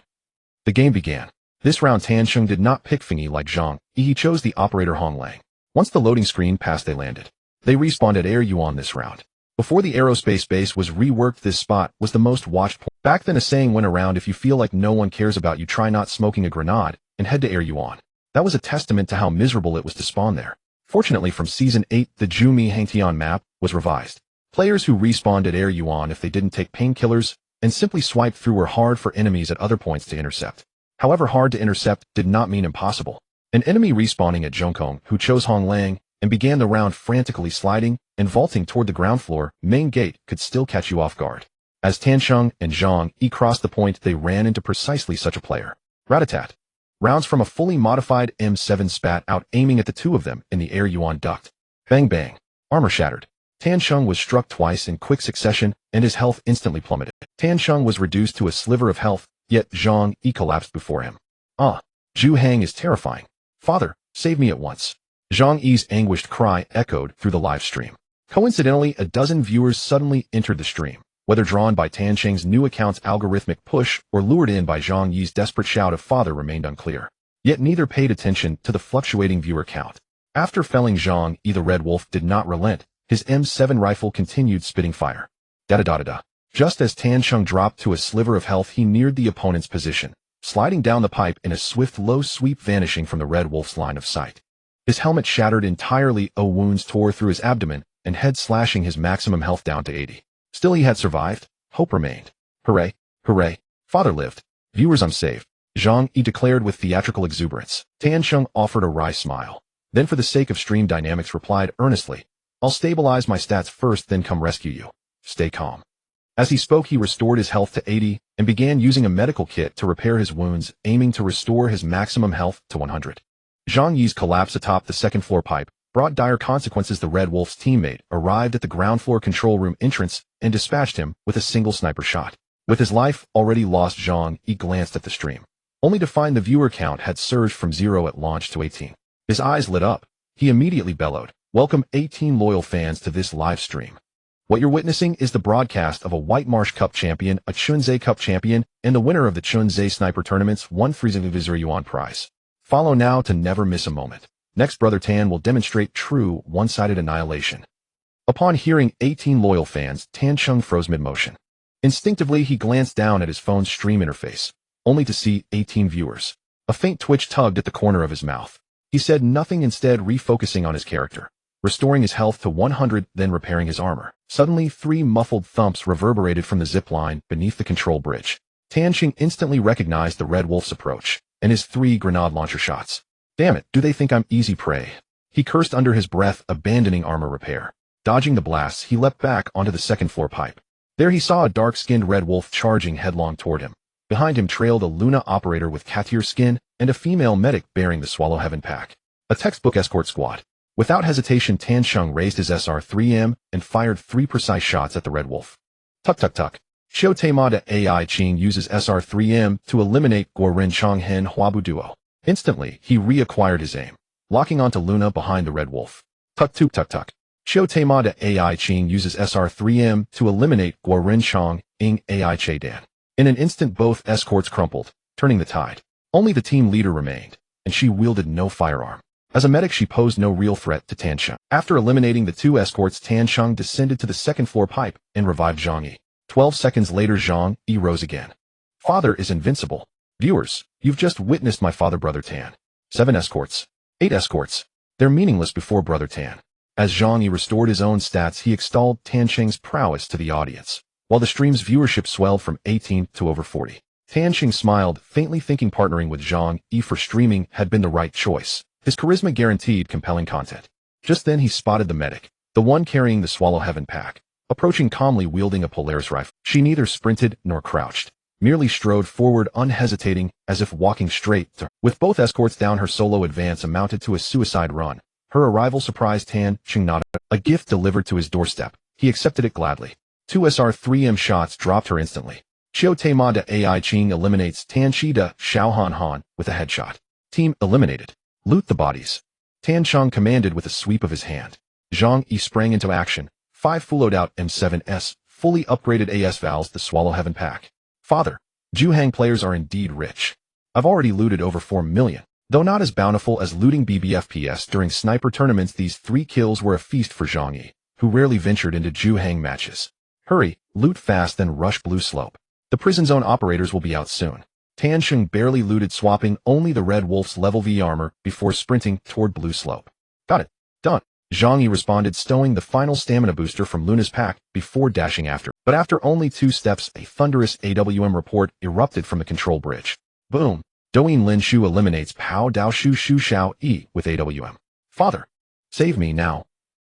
The game began. This round, Tan Sheng did not pick Fingyi like Zhang Yi. He chose the operator Hong Lang. Once the loading screen passed, they landed. They respawned at Air Yuan this round. Before the Aerospace Base was reworked, this spot was the most watched point. Back then, a saying went around: if you feel like no one cares about you, try not smoking a grenade and head to Air Yuan. That was a testament to how miserable it was to spawn there. Fortunately, from Season 8, the Zhu Mi Hangtian map was revised. Players who respawned at Air Yuan, if they didn't take painkillers and simply swiped through, were hard for enemies at other points to intercept. However, hard to intercept did not mean impossible. An enemy respawning at Zhongkong, who chose Hong Lang and began the round frantically sliding and vaulting toward the ground floor main gate, could still catch you off guard. As Tan Sheng and Zhang Yi crossed the point, they ran into precisely such a player. Rat-a-tat. Rounds from a fully modified M7 spat out, aiming at the two of them in the Air Yuan duct. Bang bang. Armor shattered. Tan Sheng was struck twice in quick succession, and his health instantly plummeted. Tan Sheng was reduced to a sliver of health, yet Zhang Yi collapsed before him. Zhu Hang is terrifying. Father, save me at once. Zhang Yi's anguished cry echoed through the live stream. Coincidentally, a dozen viewers suddenly entered the stream. Whether drawn by Tan Sheng's new account's algorithmic push or lured in by Zhang Yi's desperate shout of father remained unclear. Yet neither paid attention to the fluctuating viewer count. After felling Zhang Yi, the Red Wolf did not relent. His M7 rifle continued spitting fire. Da-da-da-da-da. Just as Tan Sheng dropped to a sliver of health, he neared the opponent's position, sliding down the pipe in a swift low sweep, vanishing from the Red Wolf's line of sight. His helmet shattered entirely, wounds tore through his abdomen and head, slashing his maximum health down to 80. Still, he had survived. Hope remained. Hooray, hooray. Father lived. Viewers, I'm saved. Zhang Yi declared with theatrical exuberance. Tan Sheng offered a wry smile. Then, for the sake of stream dynamics, replied earnestly, I'll stabilize my stats first, then come rescue you. Stay calm. As he spoke, he restored his health to 80 and began using a medical kit to repair his wounds, aiming to restore his maximum health to 100. Zhang Yi's collapse atop the second floor pipe brought dire consequences. The Red Wolf's teammate arrived at the ground floor control room entrance and dispatched him with a single sniper shot. With his life already lost, Zhang Yi glanced at the stream, only to find the viewer count had surged from 0 at launch to 18. His eyes lit up. He immediately bellowed, Welcome 18 loyal fans to this live stream. What you're witnessing is the broadcast of a White Marsh Cup champion, a Chunzhe Cup champion, and the winner of the Chunzhe Sniper Tournament's 130 yuan prize. Follow now to never miss a moment. Next, Brother Tan will demonstrate true one-sided annihilation. Upon hearing 18 loyal fans, Tan Chung froze mid-motion. Instinctively, he glanced down at his phone's stream interface, only to see 18 viewers. A faint twitch tugged at the corner of his mouth. He said nothing, instead refocusing on his character, restoring his health to 100, then repairing his armor. Suddenly, 3 muffled thumps reverberated from the zip line beneath the control bridge. Tan Chung instantly recognized the Red Wolf's approach, and his 3 grenade launcher shots. Damn it, do they think I'm easy prey? He cursed under his breath, abandoning armor repair. Dodging the blasts, he leapt back onto the second-floor pipe. There he saw a dark-skinned Red Wolf charging headlong toward him. Behind him trailed a Luna operator with Katir skin and a female medic bearing the Swallow Heaven pack. A textbook escort squad. Without hesitation, Tan Chung raised his SR-3M and fired 3 precise shots at the Red Wolf. Tuck tuck tuck. Xiao Taimada AI Ching uses SR-3M to eliminate Guorin Chonghen Huabu duo. Instantly, he reacquired his aim, locking onto Luna behind the Red Wolf. Tuck tuck tuck tuck. Xiao Taimada AI Ching uses SR-3M to eliminate Guorin Chong Ing AI Che Dan. In an instant, both escorts crumpled, turning the tide. Only the team leader remained, and she wielded no firearm. As a medic, she posed no real threat to Tan Chung. After eliminating the 2 escorts, Tan Chung descended to the second-floor pipe and revived Zhang Yi. 12 seconds later, Zhang Yi rose again. Father is invincible. Viewers, you've just witnessed my father, Brother Tan. 7 escorts. 8 escorts. They're meaningless before Brother Tan. As Zhang Yi restored his own stats, he extolled Tan Chung's prowess to the audience, while the stream's viewership swelled from 18 to over 40. Tan Chung smiled, faintly thinking partnering with Zhang Yi for streaming had been the right choice. His charisma guaranteed compelling content. Just then he spotted the medic, the one carrying the Swallow Heaven pack, approaching calmly wielding a Polaris rifle. She neither sprinted nor crouched, merely strode forward unhesitating, as if walking straight to her. With both escorts down, her solo advance amounted to a suicide run. Her arrival surprised Tan Chung not a gift delivered to his doorstep. He accepted it gladly. 2 SR-3M shots dropped her instantly. Xiao Taimada AI Ching eliminates Tan Shida Xiao Han Han with a headshot. Team eliminated. Loot the bodies. Tan Chung commanded with a sweep of his hand. Zhang Yi sprang into action. 5 full out M7S, fully upgraded AS Vals the Swallow Heaven pack. Father, Juhang players are indeed rich. I've already looted over 4 million. Though not as bountiful as looting BBFPS during sniper tournaments, these 3 kills were a feast for Zhang Yi, who rarely ventured into Juhang matches. Hurry, loot fast, then rush Blue Slope. The prison zone operators will be out soon. Tan Chung barely looted, swapping only the Red Wolf's level V armor before sprinting toward Blue Slope. Got it. Done. Zhang Yi responded, stowing the final stamina booster from Luna's pack before dashing after. But after only 2 steps, a thunderous AWM report erupted from the control bridge. Boom. Douyin Lin Shu eliminates Pao Dao Shu Shu Xiao Yi with AWM. Father, save me now.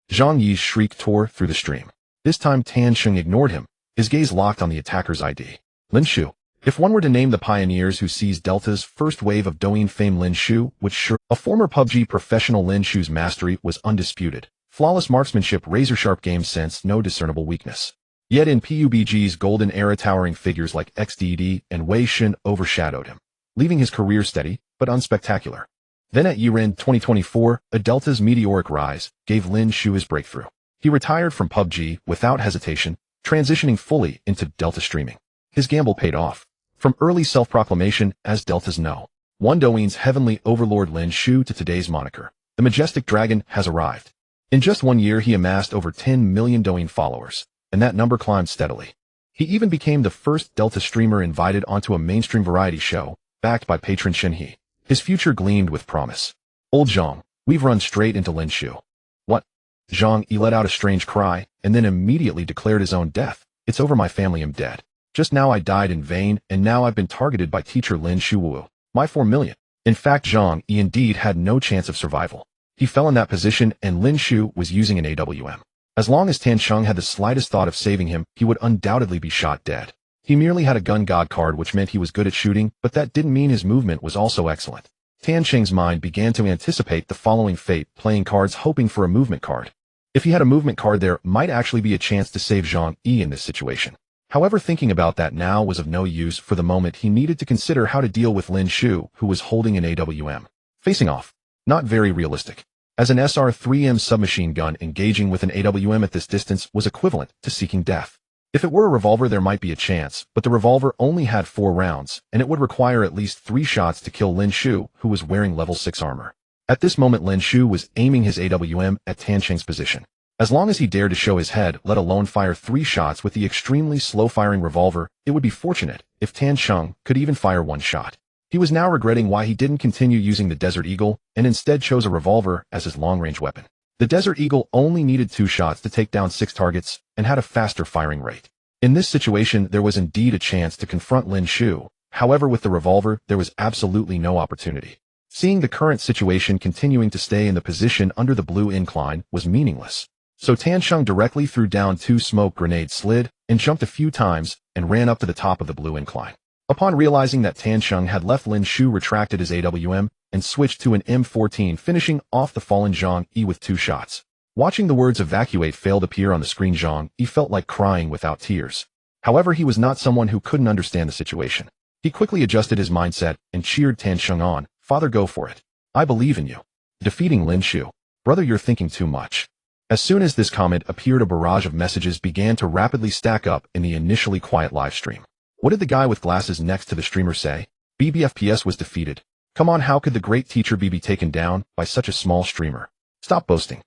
Zhang Yi's shriek tore through the stream. This time Tan Chung ignored him, his gaze locked on the attacker's ID. Lin Shu. If one were to name the pioneers who seized Delta's first wave of Douyin fame, Lin Shu would sure. A former PUBG professional, Lin Shu's mastery was undisputed. Flawless marksmanship, razor-sharp game sense, no discernible weakness. Yet in PUBG's golden era, towering figures like XDD and Wei Shin overshadowed him, leaving his career steady but unspectacular. Then at year-end 2024, a Delta's meteoric rise gave Lin Shu his breakthrough. He retired from PUBG without hesitation, transitioning fully into Delta streaming. His gamble paid off. From early self-proclamation as Delta's No. 1 Douyin's heavenly overlord, Lin Shu, to today's moniker, the majestic dragon, has arrived. In just 1 year, he amassed over 10 million Douyin followers, and that number climbed steadily. He even became the first Delta streamer invited onto a mainstream variety show, backed by patron Shen He. His future gleamed with promise. Old Zhang, we've run straight into Lin Shu. What? Zhang Yi let out a strange cry, and then immediately declared his own death. It's over, my family, am dead. Just now I died in vain, and now I've been targeted by teacher Lin Shu Wu. My 4 million. In fact, Zhang Yi indeed had no chance of survival. He fell in that position, and Lin Shu was using an AWM. As long as Tan Chung had the slightest thought of saving him, he would undoubtedly be shot dead. He merely had a gun god card, which meant he was good at shooting, but that didn't mean his movement was also excellent. Tan Chung's mind began to anticipate the following fate, playing cards hoping for a movement card. If he had a movement card, there might actually be a chance to save Zhang Yi in this situation. However, thinking about that now was of no use. For the moment, he needed to consider how to deal with Lin Shu, who was holding an AWM. Facing off. Not very realistic. As an SR-3M submachine gun, engaging with an AWM at this distance was equivalent to seeking death. If it were a revolver, there might be a chance, but the revolver only had 4 rounds, and it would require at least 3 shots to kill Lin Shu, who was wearing level 6 armor. At this moment, Lin Shu was aiming his AWM at Tan Cheng's position. As long as he dared to show his head, let alone fire 3 shots with the extremely slow-firing revolver, it would be fortunate if Tan Cheng could even fire 1 shot. He was now regretting why he didn't continue using the Desert Eagle and instead chose a revolver as his long-range weapon. The Desert Eagle only needed 2 shots to take down 6 targets and had a faster firing rate. In this situation, there was indeed a chance to confront Lin Shu. However, with the revolver, there was absolutely no opportunity. Seeing the current situation continuing to stay in the position under the blue incline was meaningless. So Tan Cheng directly threw down 2 smoke grenades, slid, and jumped a few times, and ran up to the top of the blue incline. Upon realizing that Tan Cheng had left, Lin Shu retracted his AWM and switched to an M14, finishing off the fallen Zhang Yi with 2 shots. Watching the words evacuate failed appear on the screen, Zhang Yi felt like crying without tears. However, he was not someone who couldn't understand the situation. He quickly adjusted his mindset and cheered Tan Cheng on. "Father, go for it. I believe in you." Defeating Lin Shu. "Brother, you're thinking too much." As soon as this comment appeared, a barrage of messages began to rapidly stack up in the initially quiet livestream. What did the guy with glasses next to the streamer say? BBFPS was defeated. Come on, how could the great teacher be taken down by such a small streamer? Stop boasting.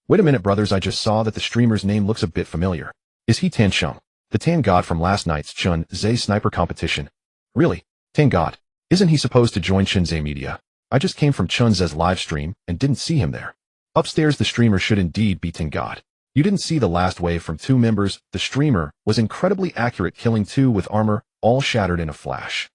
Wait a minute, brothers, I just saw that the streamer's name looks a bit familiar. Is he Tan Cheng, the Tan God from last night's Chun Zhe sniper competition? Really? Tan God? Isn't he supposed to join Chun Zhe Media? I just came from Chun Zhe's live stream and didn't see him there. Upstairs, the streamer should indeed be Tan God. You didn't see the last wave from 2 members. The streamer was incredibly accurate, killing 2 with armor, all shattered in a flash.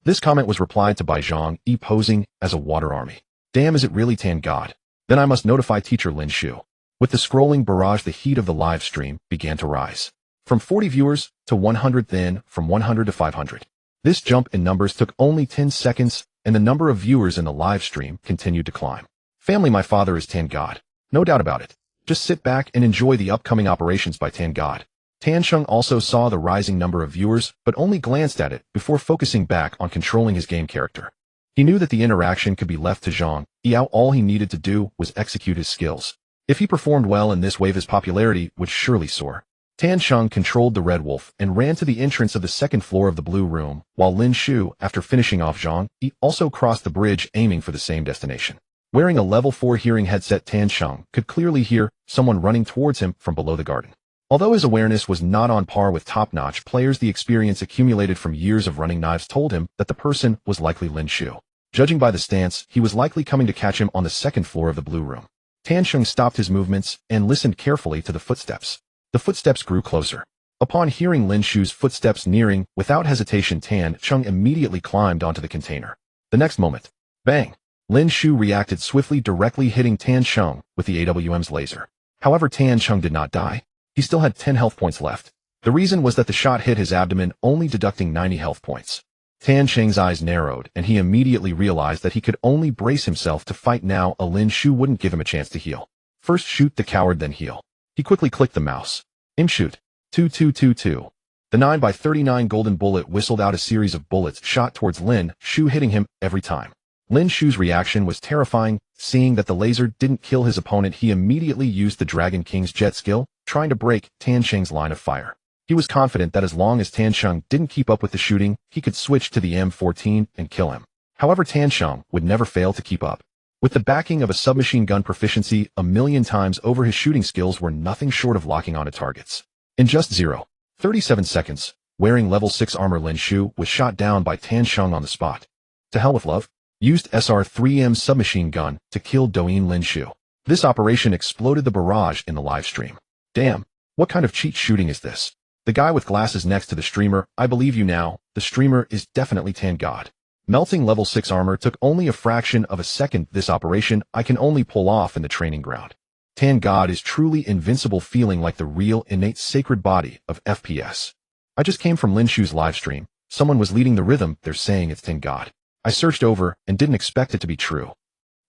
This comment was replied to by Zhang Yi posing as a water army. Damn, is it really Tan God? Then I must notify teacher Lin Shu. With the scrolling barrage, the heat of the live stream began to rise. From 40 viewers to 100, then from 100 to 500. This jump in numbers took only 10 seconds, and the number of viewers in the live stream continued to climb. Family, my father is Tan God. No doubt about it. Just sit back and enjoy the upcoming operations by Tan God. Tan Cheng also saw the rising number of viewers, but only glanced at it before focusing back on controlling his game character. He knew that the interaction could be left to Zhang Yi. All he needed to do was execute his skills. If he performed well in this wave, his popularity would surely soar. Tan Cheng controlled the Red Wolf and ran to the entrance of the 2nd floor of the Blue Room, while Lin Shu, after finishing off Zhang Yi, also crossed the bridge, aiming for the same destination. Wearing a level 4 hearing headset, Tan Cheng could clearly hear someone running towards him from below the garden. Although his awareness was not on par with top-notch players, the experience accumulated from years of running knives told him that the person was likely Lin Shu. Judging by the stance, he was likely coming to catch him on the 2nd floor of the Blue Room. Tan Cheng stopped his movements and listened carefully to the footsteps. The footsteps grew closer. Upon hearing Lin Shu's footsteps nearing, without hesitation, Tan Cheng immediately climbed onto the container. The next moment, bang! Lin Shu reacted swiftly, directly hitting Tan Cheng with the AWM's laser. However, Tan Cheng did not die. He still had 10 health points left. The reason was that the shot hit his abdomen, only deducting 90 health points. Tan Cheng's eyes narrowed, and he immediately realized that he could only brace himself to fight now. Lin Shu wouldn't give him a chance to heal. First shoot the coward, then heal. He quickly clicked the mouse. Aim, shoot. 2-2-2-2. The 9x39 golden bullet whistled out a series of bullets shot towards Lin Shu, hitting him every time. Lin Shu's reaction was terrifying. Seeing that the laser didn't kill his opponent, he immediately used the Dragon King's jet skill, trying to break Tan Cheng's line of fire. He was confident that as long as Tan Cheng didn't keep up with the shooting, he could switch to the M14 and kill him. However, Tan Cheng would never fail to keep up. With the backing of a submachine gun proficiency 1,000,000 times over, his shooting skills were nothing short of locking onto targets. In just 0.37 seconds, wearing level 6 armor, Lin Shu was shot down by Tan Cheng on the spot. To hell with love. Used SR-3M submachine gun to kill Douyin Lin Shu. This operation exploded the barrage in the live stream. Damn, what kind of cheat shooting is this? The guy with glasses next to the streamer, I believe you now, the streamer is definitely Tan God. Melting level 6 armor took only a fraction of a second. This operation I can only pull off in the training ground. Tan God is truly invincible, feeling like the real innate sacred body of FPS. I just came from Lin Shu's live stream. Someone was leading the rhythm. They're saying it's Tan God. I searched over and didn't expect it to be true.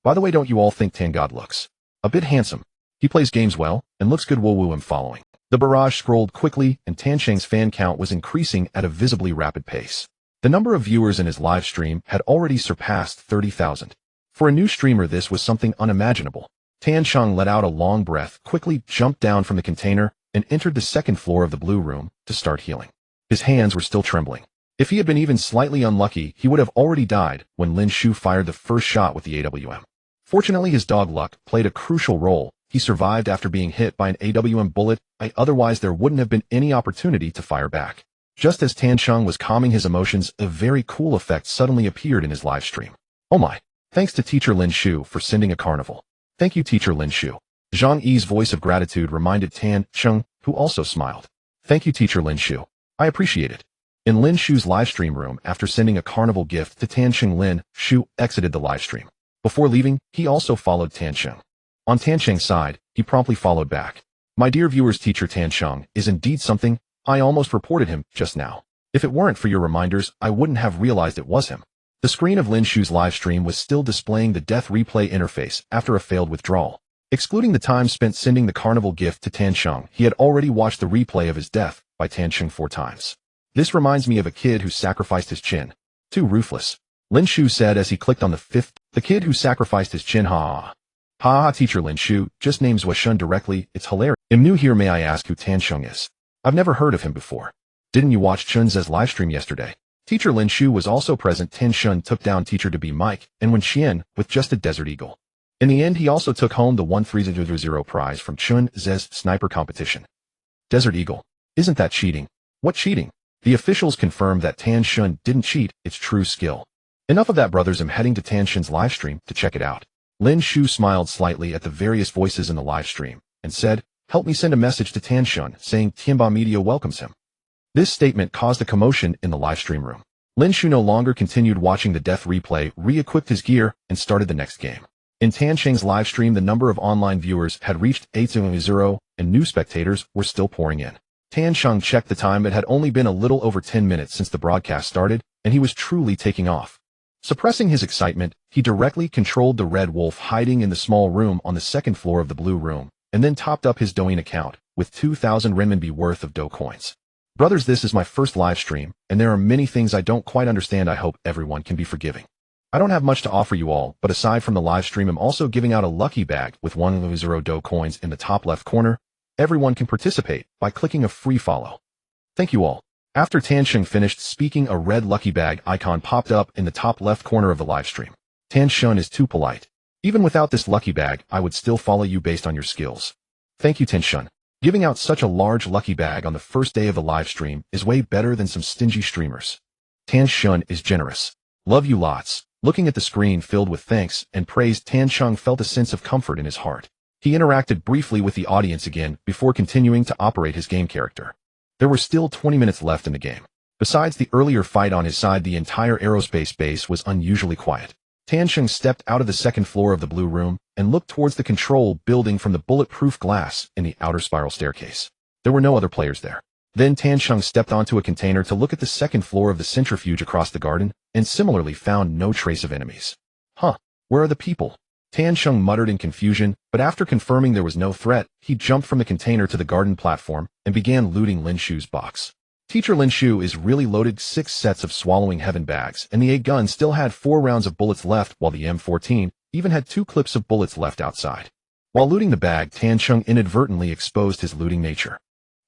By the way, don't you all think Tan God looks a bit handsome? He plays games well and looks good. Woo, I'm following. The barrage scrolled quickly, and Tan Cheng's fan count was increasing at a visibly rapid pace. The number of viewers in his live stream had already surpassed 30,000. For a new streamer, this was something unimaginable. Tan Cheng let out a long breath, quickly jumped down from the container, and entered the second floor of the blue room to start healing. His hands were still trembling. If he had been even slightly unlucky, he would have already died when Lin Shu fired the first shot with the AWM. Fortunately, his dog luck played a crucial role. He survived after being hit by an AWM bullet, otherwise there wouldn't have been any opportunity to fire back. Just as Tan Sheng was calming his emotions, a very cool effect suddenly appeared in his live stream. Oh my! Thanks to Teacher Lin Shu for sending a carnival. Thank you, Teacher Lin Shu. Zhang Yi's voice of gratitude reminded Tan Sheng, who also smiled. Thank you, Teacher Lin Shu. I appreciate it. In Lin Shu's livestream room, after sending a carnival gift to Tan Sheng, Lin Shu exited the livestream. Before leaving, he also followed Tan Sheng. On Tan Sheng's side, he promptly followed back. My dear viewers, Teacher Tan Sheng is indeed something. I almost reported him just now. If it weren't for your reminders, I wouldn't have realized it was him. The screen of Lin Shu's livestream was still displaying the death replay interface after a failed withdrawal. Excluding the time spent sending the carnival gift to Tan Sheng, he had already watched the replay of his death by Tan Sheng 4 times. This reminds me of a kid who sacrificed his chin. Too ruthless. Lin Shu said as he clicked on the 5th, the kid who sacrificed his chin, ha. Ha ha, Teacher Lin Shu just names Washun directly, it's hilarious. I'm new here, may I ask who Tan Sheng is? I've never heard of him before. Didn't you watch Chun's livestream yesterday? Teacher Lin Shu was also present. Tan Sheng took down Teacher to be Mike, and Wen Xian with just a Desert Eagle. In the end, he also took home the 1300 prize from Chun Ze's sniper competition. Desert Eagle. Isn't that cheating? What cheating? The officials confirmed that Tan Sheng didn't cheat, it's true skill. Enough of that, brothers. I'm heading to Tan Sheng's livestream to check it out. Lin Shu smiled slightly at the various voices in the livestream and said, help me send a message to Tan Sheng saying Tianba Media welcomes him. This statement caused a commotion in the livestream room. Lin Shu no longer continued watching the death replay, re-equipped his gear, and started the next game. In Tan Sheng's livestream, the number of online viewers had reached 800, and new spectators were still pouring in. Tan Sheng checked the time. It had only been a little over 10 minutes since the broadcast started, and he was truly taking off. Suppressing his excitement, he directly controlled the red wolf hiding in the small room on the second floor of the blue room, and then topped up his Douyin account with 2,000 renminbi worth of Dou coins. Brothers, this is my first live stream, and there are many things I don't quite understand. I hope everyone can be forgiving. I don't have much to offer you all, but aside from the live stream, I'm also giving out a lucky bag with 100 Dou coins in the top left corner. Everyone can participate by clicking a free follow. Thank you all. After Tan Sheng finished speaking, a red lucky bag icon popped up in the top left corner of the live stream. Tan Sheng is too polite. Even without this lucky bag, I would still follow you based on your skills. Thank you, Tan Sheng. Giving out such a large lucky bag on the first day of the live stream is way better than some stingy streamers. Tan Sheng is generous. Love you lots. Looking at the screen filled with thanks and praise, Tan Sheng felt a sense of comfort in his heart. He interacted briefly with the audience again before continuing to operate his game character. There were still 20 minutes left in the game. Besides the earlier fight on his side, the entire Aerospace Base was unusually quiet. Tan Sheng stepped out of the second floor of the blue room and looked towards the control building from the bulletproof glass in the outer spiral staircase. There were no other players there. Then Tan Sheng stepped onto a container to look at the second floor of the centrifuge across the garden, and similarly found no trace of enemies. Huh, where are the people? Tan Sheng muttered in confusion, but after confirming there was no threat, he jumped from the container to the garden platform and began looting Lin Shu's box. Teacher Lin Shu is really loaded 6 sets of swallowing heaven bags, and the A gun still had 4 rounds of bullets left, while the M14 even had 2 clips of bullets left outside. While looting the bag, Tan Sheng inadvertently exposed his looting nature.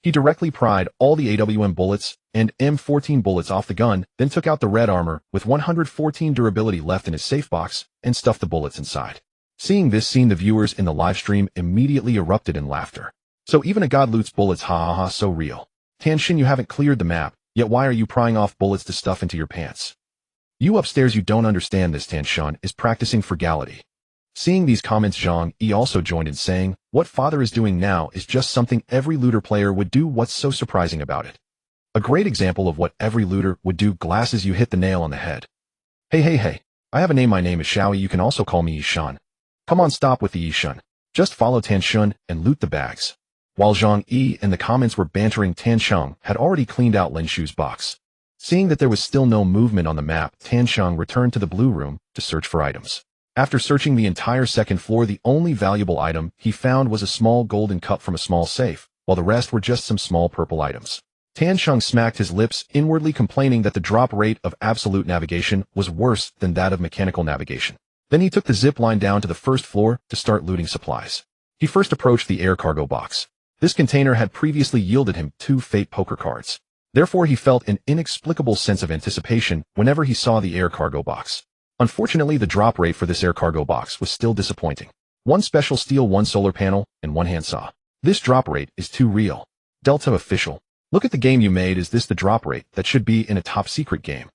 He directly pried all the AWM bullets and M14 bullets off the gun, then took out the red armor with 114 durability left in his safe box and stuffed the bullets inside. Seeing this scene, the viewers in the live stream immediately erupted in laughter. So even a god loots bullets, ha ha ha, so real. Tan Sheng, you haven't cleared the map, yet why are you prying off bullets to stuff into your pants? You upstairs, you don't understand this. Tan Sheng is practicing frugality. Seeing these comments, Zhang Yi also joined in, saying, what father is doing now is just something every looter player would do. What's so surprising about it? A great example of what every looter would do. Glasses, you hit the nail on the head. Hey, I have a name. My name is Xiaoyi. You can also call me Yishan. Come on, stop with the Yishan. Just follow Tan Sheng and loot the bags. While Zhang Yi in the comments were bantering, Tan Sheng had already cleaned out Lin Shu's box. Seeing that there was still no movement on the map, Tan Sheng returned to the blue room to search for items. After searching the entire second floor, the only valuable item he found was a small golden cup from a small safe, while the rest were just some small purple items. Tan Sheng smacked his lips, inwardly complaining that the drop rate of absolute navigation was worse than that of mechanical navigation. Then he took the zip line down to the first floor to start looting supplies. He first approached the air cargo box. This container had previously yielded him 2 fate poker cards. Therefore, he felt an inexplicable sense of anticipation whenever he saw the air cargo box. Unfortunately, the drop rate for this air cargo box was still disappointing. 1 special steel, 1 solar panel, and 1 handsaw. This drop rate is too real. Delta official. Look at the game you made. Is this the drop rate that should be in a top secret game?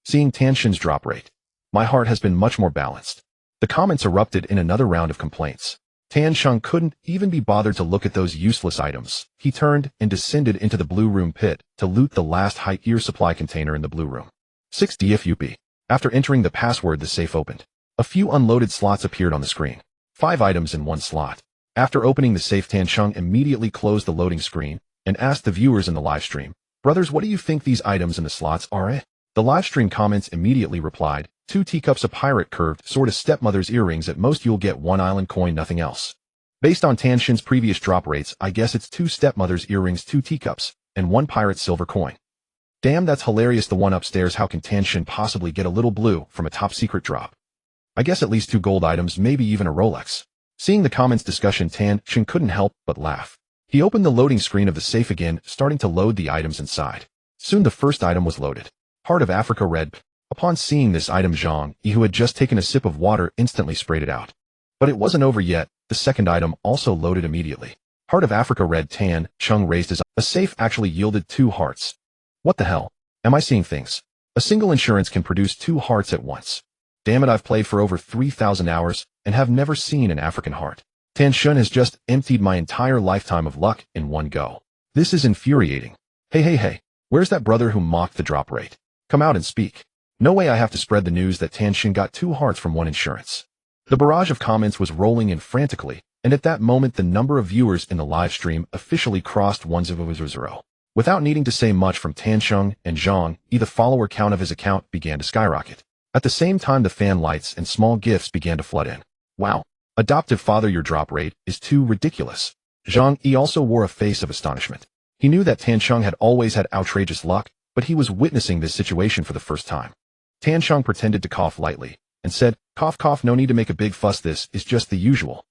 Seeing Tanshin's drop rate, my heart has been much more balanced. The comments erupted in another round of complaints. Tansheng couldn't even be bothered to look at those useless items. He turned and descended into the blue room pit to loot the last high gear supply container in the blue room. 6 DFUP. After entering the password, the safe opened. A few unloaded slots appeared on the screen. 5 items in 1 slot. After opening the safe, Tansheng immediately closed the loading screen and asked the viewers in the live stream, "Brothers, what do you think these items in the slots are?" The live stream comments immediately replied, 2 teacups, a pirate curved sword, a stepmother's earrings. At most you'll get 1 island coin, nothing else. Based on Tanshin's previous drop rates, I guess it's 2 stepmother's earrings, 2 teacups, and 1 pirate silver coin. Damn, that's hilarious. The one upstairs. How can Tanshin possibly get a little blue from a top secret drop? I guess at least 2 gold items, maybe even a Rolex. Seeing the comments discussion, Tanshin couldn't help but laugh. He opened the loading screen of the safe again, starting to load the items inside. Soon the first item was loaded. Heart of Africa red. Upon seeing this item, Zhang Yi, who had just taken a sip of water, instantly sprayed it out. But it wasn't over yet. The second item also loaded immediately. Heart of Africa red. Tan Chung raised his eyes. A safe actually yielded 2 hearts. What the hell? Am I seeing things? A single insurance can produce 2 hearts at once. Damn it, I've played for over 3,000 hours and have never seen an African heart. Tanshin has just emptied my entire lifetime of luck in one go. This is infuriating. Hey, where's that brother who mocked the drop rate? Come out and speak. No way I have to spread the news that Tanshin got 2 hearts from 1 insurance. The barrage of comments was rolling in frantically, and at that moment the number of viewers in the live stream officially crossed 100. Without needing to say much from Tanshin and Zhang Yi, the follower count of his account began to skyrocket. At the same time, the fan lights and small gifts began to flood in. Wow. Adoptive father, your drop rate is too ridiculous. Zhang Yi also wore a face of astonishment. He knew that Tanshin had always had outrageous luck, but he was witnessing this situation for the first time. Tanshin pretended to cough lightly and said, "Cough, cough, no need to make a big fuss, this is just the usual."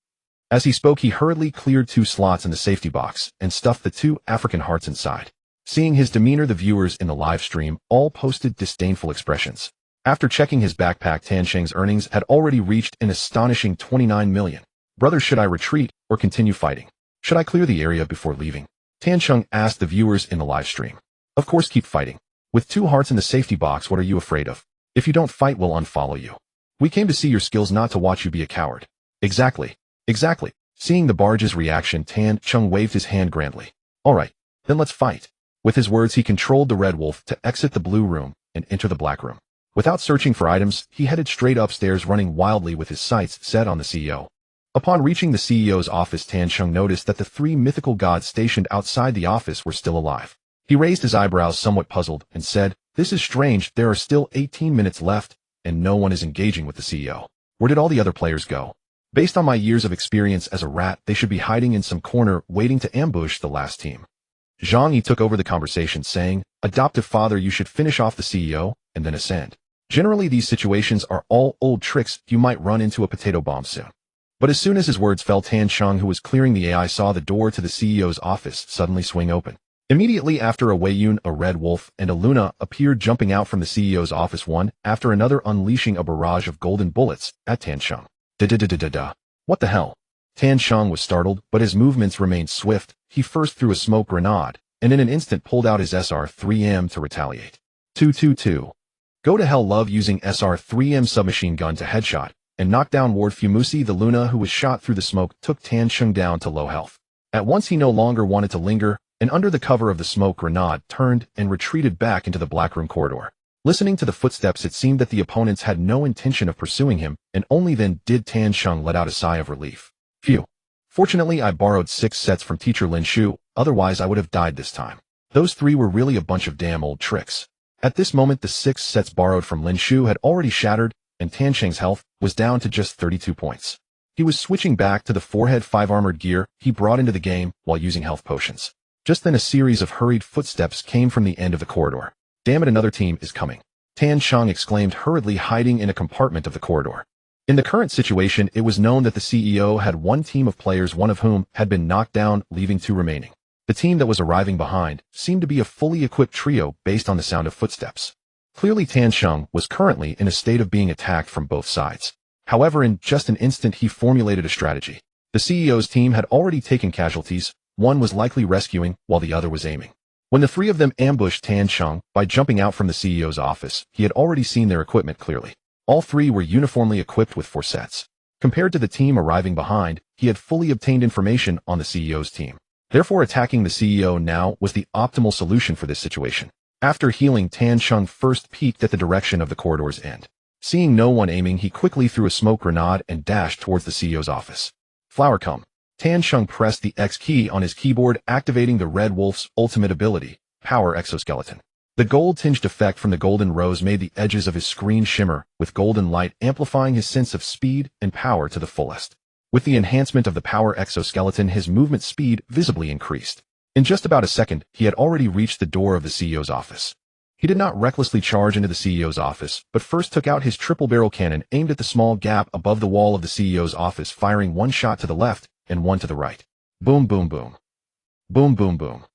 As he spoke, he hurriedly cleared 2 slots in the safety box and stuffed the 2 African hearts inside. Seeing his demeanor, the viewers in the live stream all posted disdainful expressions. After checking his backpack, Tanshin's earnings had already reached an astonishing 29 million. Brother, should I retreat or continue fighting? Should I clear the area before leaving? Tanshin asked the viewers in the live stream. Of course, keep fighting. With 2 hearts in the safety box, what are you afraid of? If you don't fight, we'll unfollow you. We came to see your skills, not to watch you be a coward. Exactly. Seeing the barge's reaction, Tanshin waved his hand grandly. Alright, then let's fight. With his words, he controlled the Red Wolf to exit the blue room and enter the black room. Without searching for items, he headed straight upstairs, running wildly with his sights set on the CEO. Upon reaching the CEO's office, Tanshin noticed that the 3 mythical gods stationed outside the office were still alive. He raised his eyebrows, somewhat puzzled, and said, "This is strange. There are still 18 minutes left, and no one is engaging with the CEO. Where did all the other players go? Based on my years of experience as a rat, they should be hiding in some corner waiting to ambush the last team." Zhang Yi took over the conversation, saying, "Adoptive father, you should finish off the CEO and then ascend. Generally, these situations are all old tricks. You might run into a potato bomb soon." But as soon as his words fell, Tanshin, who was clearing the AI, saw the door to the CEO's office suddenly swing open. Immediately after, a Weiyun, a Red Wolf, and a Luna appeared, jumping out from the CEO's office, one after another, unleashing a barrage of golden bullets at Tanshin. Da-da-da-da-da-da. What the hell? Tanshin was startled, but his movements remained swift. He first threw a smoke grenade, and in an instant pulled out his SR-3M to retaliate. 222. Go to hell, love, using SR-3M submachine gun to headshot and knock down Ward Fumusi. The Luna, who was shot through the smoke, took Tanshin down to low health. At once he no longer wanted to linger, and under the cover of the smoke grenade, turned and retreated back into the black room corridor. Listening to the footsteps, it seemed that the opponents had no intention of pursuing him, and only then did Tanshin let out a sigh of relief. Phew. Fortunately, I borrowed 6 sets from teacher Lin Shu, otherwise I would have died this time. Those 3 were really a bunch of damn old tricks. At this moment, the 6 sets borrowed from Lin Shu had already shattered, and Tanshin's health was down to just 32 points. He was switching back to the forehead 5 armored gear he brought into the game while using health potions. Just then, a series of hurried footsteps came from the end of the corridor. Damn it, another team is coming. Tanshin exclaimed, hurriedly hiding in a compartment of the corridor. In the current situation, it was known that the CEO had one team of players, one of whom had been knocked down, leaving two remaining. The team that was arriving behind seemed to be a fully equipped trio based on the sound of footsteps. Clearly Tan Sheng was currently in a state of being attacked from both sides. However, in just an instant he formulated a strategy. The CEO's team had already taken casualties, one was likely rescuing while the other was aiming. When the three of them ambushed Tan Sheng by jumping out from the CEO's office, he had already seen their equipment clearly. All three were uniformly equipped with forceps. Compared to the team arriving behind, he had fully obtained information on the CEO's team. Therefore, attacking the CEO now was the optimal solution for this situation. After healing, Tan Sheng first peeked at the direction of the corridor's end. Seeing no one aiming, he quickly threw a smoke grenade and dashed towards the CEO's office. Flower come. Tan Sheng pressed the X key on his keyboard, activating the Red Wolf's ultimate ability, Power Exoskeleton. The gold-tinged effect from the golden rose made the edges of his screen shimmer, with golden light amplifying his sense of speed and power to the fullest. With the enhancement of the Power Exoskeleton, his movement speed visibly increased. In just about a second, he had already reached the door of the CEO's office. He did not recklessly charge into the CEO's office, but first took out his triple-barrel cannon aimed at the small gap above the wall of the CEO's office, firing one shot to the left and one to the right. Boom, boom, boom. Boom, boom, boom.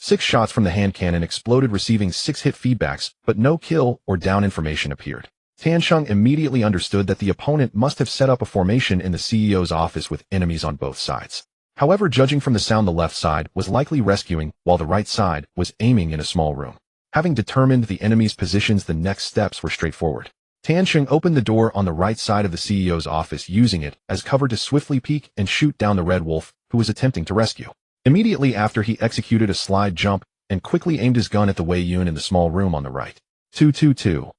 6 shots from the hand cannon exploded, receiving 6 hit feedbacks, but no kill or down information appeared. Tan Sheng immediately understood that the opponent must have set up a formation in the CEO's office with enemies on both sides. However, judging from the sound, the left side was likely rescuing, while the right side was aiming in a small room. Having determined the enemy's positions, the next steps were straightforward. Tan Sheng opened the door on the right side of the CEO's office, using it as cover to swiftly peek and shoot down the Red Wolf, who was attempting to rescue. Immediately after, he executed a slide jump and quickly aimed his gun at the Wei Yun in the small room on the right. 222.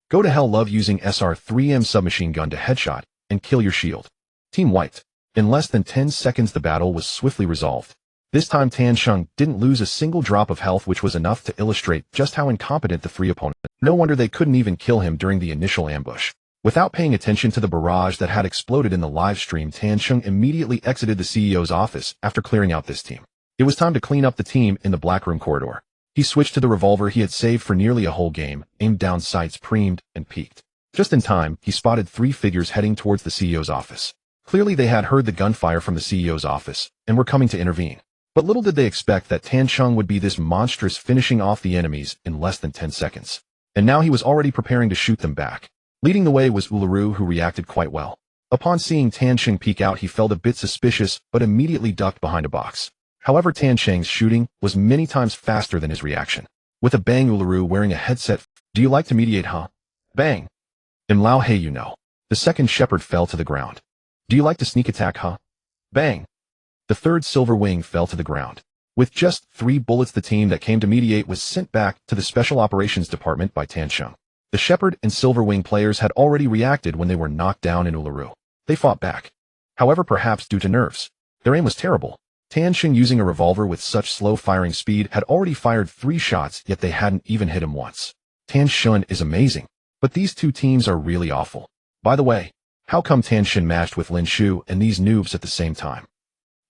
Go to hell. Love using SR-3M submachine gun to headshot and kill your shield. Team wiped. In less than 10 seconds, the battle was swiftly resolved. This time Tan Sheng didn't lose a single drop of health, which was enough to illustrate just how incompetent the three opponents were. No wonder they couldn't even kill him during the initial ambush. Without paying attention to the barrage that had exploded in the live stream, Tan Sheng immediately exited the CEO's office after clearing out this team. It was time to clean up the team in the black room corridor. He switched to the revolver he had saved for nearly a whole game, aimed down sights, premed, and peeked. Just in time, he spotted 3 figures heading towards the CEO's office. Clearly they had heard the gunfire from the CEO's office and were coming to intervene. But little did they expect that Tan Sheng would be this monstrous, finishing off the enemies in less than 10 seconds. And now he was already preparing to shoot them back. Leading the way was Uluru, who reacted quite well. Upon seeing Tan Sheng peek out, he felt a bit suspicious, but immediately ducked behind a box. However, Tan Sheng's shooting was many times faster than his reaction. With a bang, Uluru, wearing a headset, "Do you like to mediate, huh?" Bang. Lao, hey, you know. The second shepherd fell to the ground. "Do you like to sneak attack, huh?" Bang. The third silver wing fell to the ground. With just 3 bullets, the team that came to mediate was sent back to the Special Operations Department by Tan Sheng. The Shepherd and Silver Wing players had already reacted when they were knocked down in Uluru. They fought back. However, perhaps due to nerves, their aim was terrible. Tan Sheng, using a revolver with such slow firing speed, had already fired 3 shots, yet they hadn't even hit him once. Tan Sheng is amazing, but these 2 teams are really awful. By the way, how come Tan Sheng matched with Lin Shu and these noobs at the same time?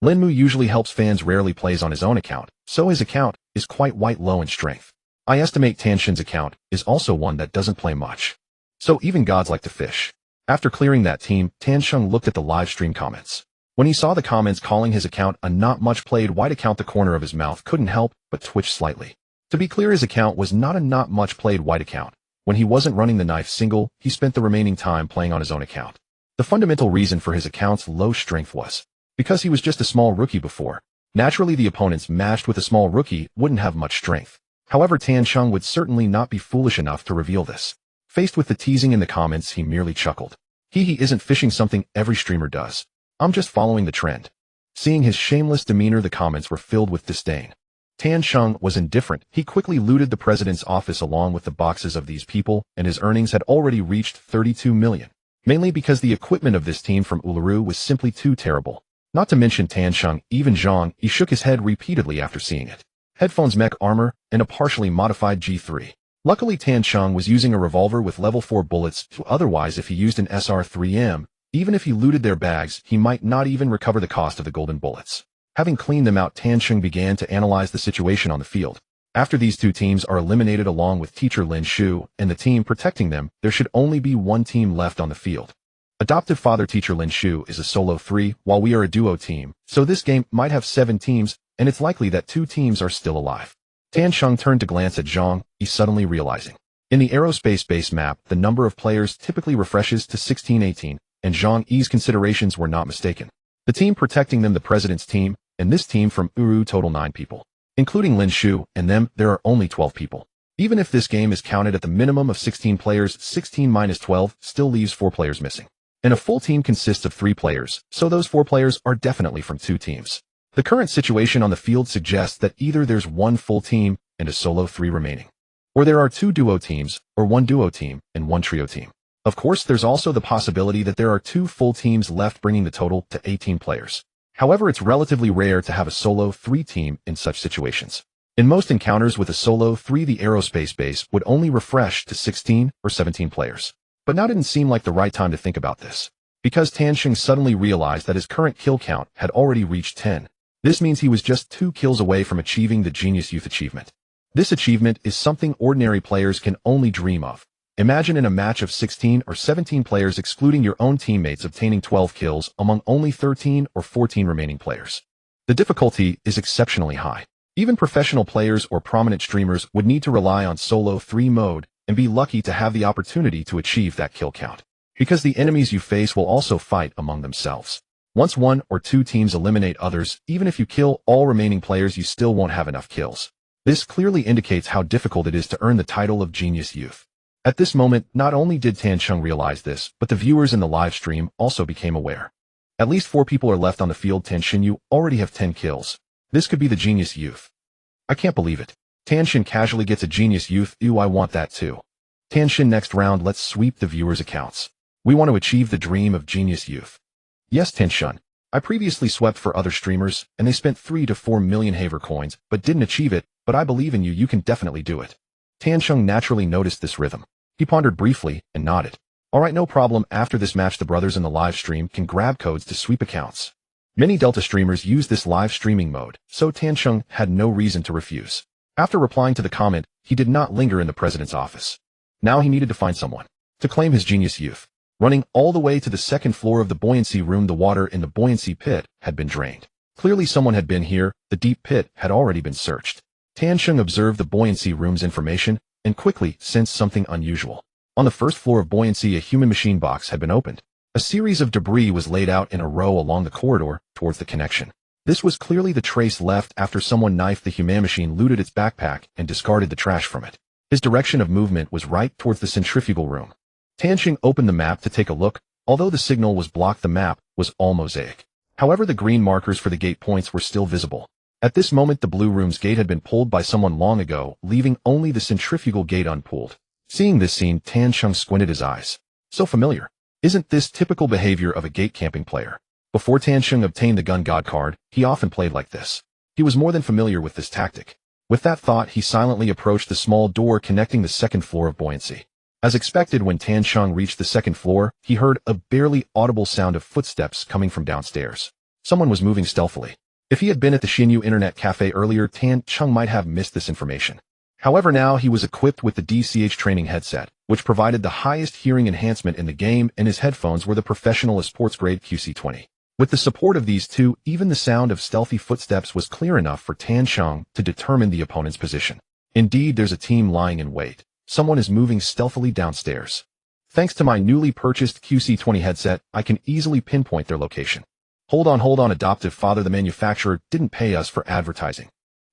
Lin Mu usually helps fans, rarely plays on his own account, so his account is quite white low in strength. I estimate Tan Sheng's account is also one that doesn't play much. So even gods like to fish. After clearing that team, Tan Sheng looked at the live stream comments. When he saw the comments calling his account a not much played white account, the corner of his mouth couldn't help but twitch slightly. To be clear, his account was not a not much played white account. When he wasn't running the knife single, he spent the remaining time playing on his own account. The fundamental reason for his account's low strength was because he was just a small rookie before. Naturally, the opponents matched with a small rookie wouldn't have much strength. However, Tan Sheng would certainly not be foolish enough to reveal this. Faced with the teasing in the comments, he merely chuckled. He isn't fishing, something every streamer does. I'm just following the trend. Seeing his shameless demeanor, the comments were filled with disdain. Tan Sheng was indifferent. He quickly looted the president's office along with the boxes of these people, and his earnings had already reached 32 million. Mainly because the equipment of this team from Uluru was simply too terrible. Not to mention Tan Sheng, even Zhang, he shook his head repeatedly after seeing it. Headphones, mech armor, and a partially modified G3. Luckily, Tan Sheng was using a revolver with level 4 bullets, so otherwise if he used an SR-3M, even if he looted their bags, he might not even recover the cost of the golden bullets. Having cleaned them out, Tan Sheng began to analyze the situation on the field. After these 2 teams are eliminated along with teacher Lin Shu and the team protecting them, there should only be 1 team left on the field. Adoptive father teacher Lin Shu is a solo 3 while we are a duo team, so this game might have 7 teams, and it's likely that 2 teams are still alive. Tan Sheng turned to glance at Zhang, he's suddenly realizing. In the Aerospace Base map, the number of players typically refreshes to 16-18, and Zhang Yi's considerations were not mistaken. The team protecting them, the president's team, and this team from Uru total 9 people. Including Lin Shu and them, there are only 12 people. Even if this game is counted at the minimum of 16 players, 16 minus 12 still leaves 4 players missing. And a full team consists of 3 players, so those 4 players are definitely from 2 teams. The current situation on the field suggests that either there's 1 full team and a solo 3 remaining, or there are 2 duo teams, or 1 duo team and 1 trio team. Of course, there's also the possibility that there are 2 full teams left, bringing the total to 18 players. However, it's relatively rare to have a solo 3 team in such situations. In most encounters with a solo 3, the Aerospace Base would only refresh to 16 or 17 players. But now didn't seem like the right time to think about this, because Tan Sheng suddenly realized that his current kill count had already reached 10. This means he was just 2 kills away from achieving the Genius Youth achievement. This achievement is something ordinary players can only dream of. Imagine in a match of 16 or 17 players excluding your own teammates obtaining 12 kills among only 13 or 14 remaining players. The difficulty is exceptionally high. Even professional players or prominent streamers would need to rely on solo 3 mode and be lucky to have the opportunity to achieve that kill count, because the enemies you face will also fight among themselves. Once 1 or 2 teams eliminate others, even if you kill all remaining players, you still won't have enough kills. This clearly indicates how difficult it is to earn the title of Genius Youth. At this moment, not only did Tan Sheng realize this, but the viewers in the live stream also became aware. At least 4 people are left on the field. Tan Sheng, you already have 10 kills. This could be the Genius Youth. I can't believe it. Tan Sheng casually gets a Genius Youth. Ew, I want that too. Tan Sheng, next round, let's sweep the viewers' accounts. We want to achieve the dream of Genius Youth. Yes, Tan Sheng. I previously swept for other streamers, and they spent 3 to 4 million Haver coins, but didn't achieve it, but I believe in you, you can definitely do it. Tan Sheng naturally noticed this rhythm. He pondered briefly and nodded. Alright, no problem. After this match, the brothers in the live stream can grab codes to sweep accounts. Many Delta streamers use this live streaming mode, so Tan Sheng had no reason to refuse. After replying to the comment, he did not linger in the president's office. Now he needed to find someone to claim his Genius Youth. Running all the way to the 2nd floor of the buoyancy room, the water in the buoyancy pit had been drained. Clearly someone had been here. The deep pit had already been searched. Tan Sheng observed the buoyancy room's information and quickly sensed something unusual. On the 1st floor of buoyancy, a human machine box had been opened. A series of debris was laid out in a row along the corridor towards the connection. This was clearly the trace left after someone knifed the human machine, looted its backpack, and discarded the trash from it. His direction of movement was right towards the centrifugal room. Tan Sheng opened the map to take a look. Although the signal was blocked, the map was all mosaic. However, the green markers for the gate points were still visible. At this moment, the blue room's gate had been pulled by someone long ago, leaving only the centrifugal gate unpulled. Seeing this scene, Tan Sheng squinted his eyes. So familiar. Isn't this typical behavior of a gate camping player? Before Tan Sheng obtained the Gun God card, he often played like this. He was more than familiar with this tactic. With that thought, he silently approached the small door connecting the 2nd floor of buoyancy. As expected, when Tan Sheng reached the 2nd floor, he heard a barely audible sound of footsteps coming from downstairs. Someone was moving stealthily. If he had been at the Xinyu Internet Cafe earlier, Tan Sheng might have missed this information. However, now he was equipped with the DCH training headset, which provided the highest hearing enhancement in the game, and his headphones were the professional sports-grade QC20. With the support of these two, even the sound of stealthy footsteps was clear enough for Tan Sheng to determine the opponent's position. Indeed, there's a team lying in wait. Someone is moving stealthily downstairs. Thanks to my newly purchased QC20 headset, I can easily pinpoint their location. Hold on, adoptive father, the manufacturer didn't pay us for advertising.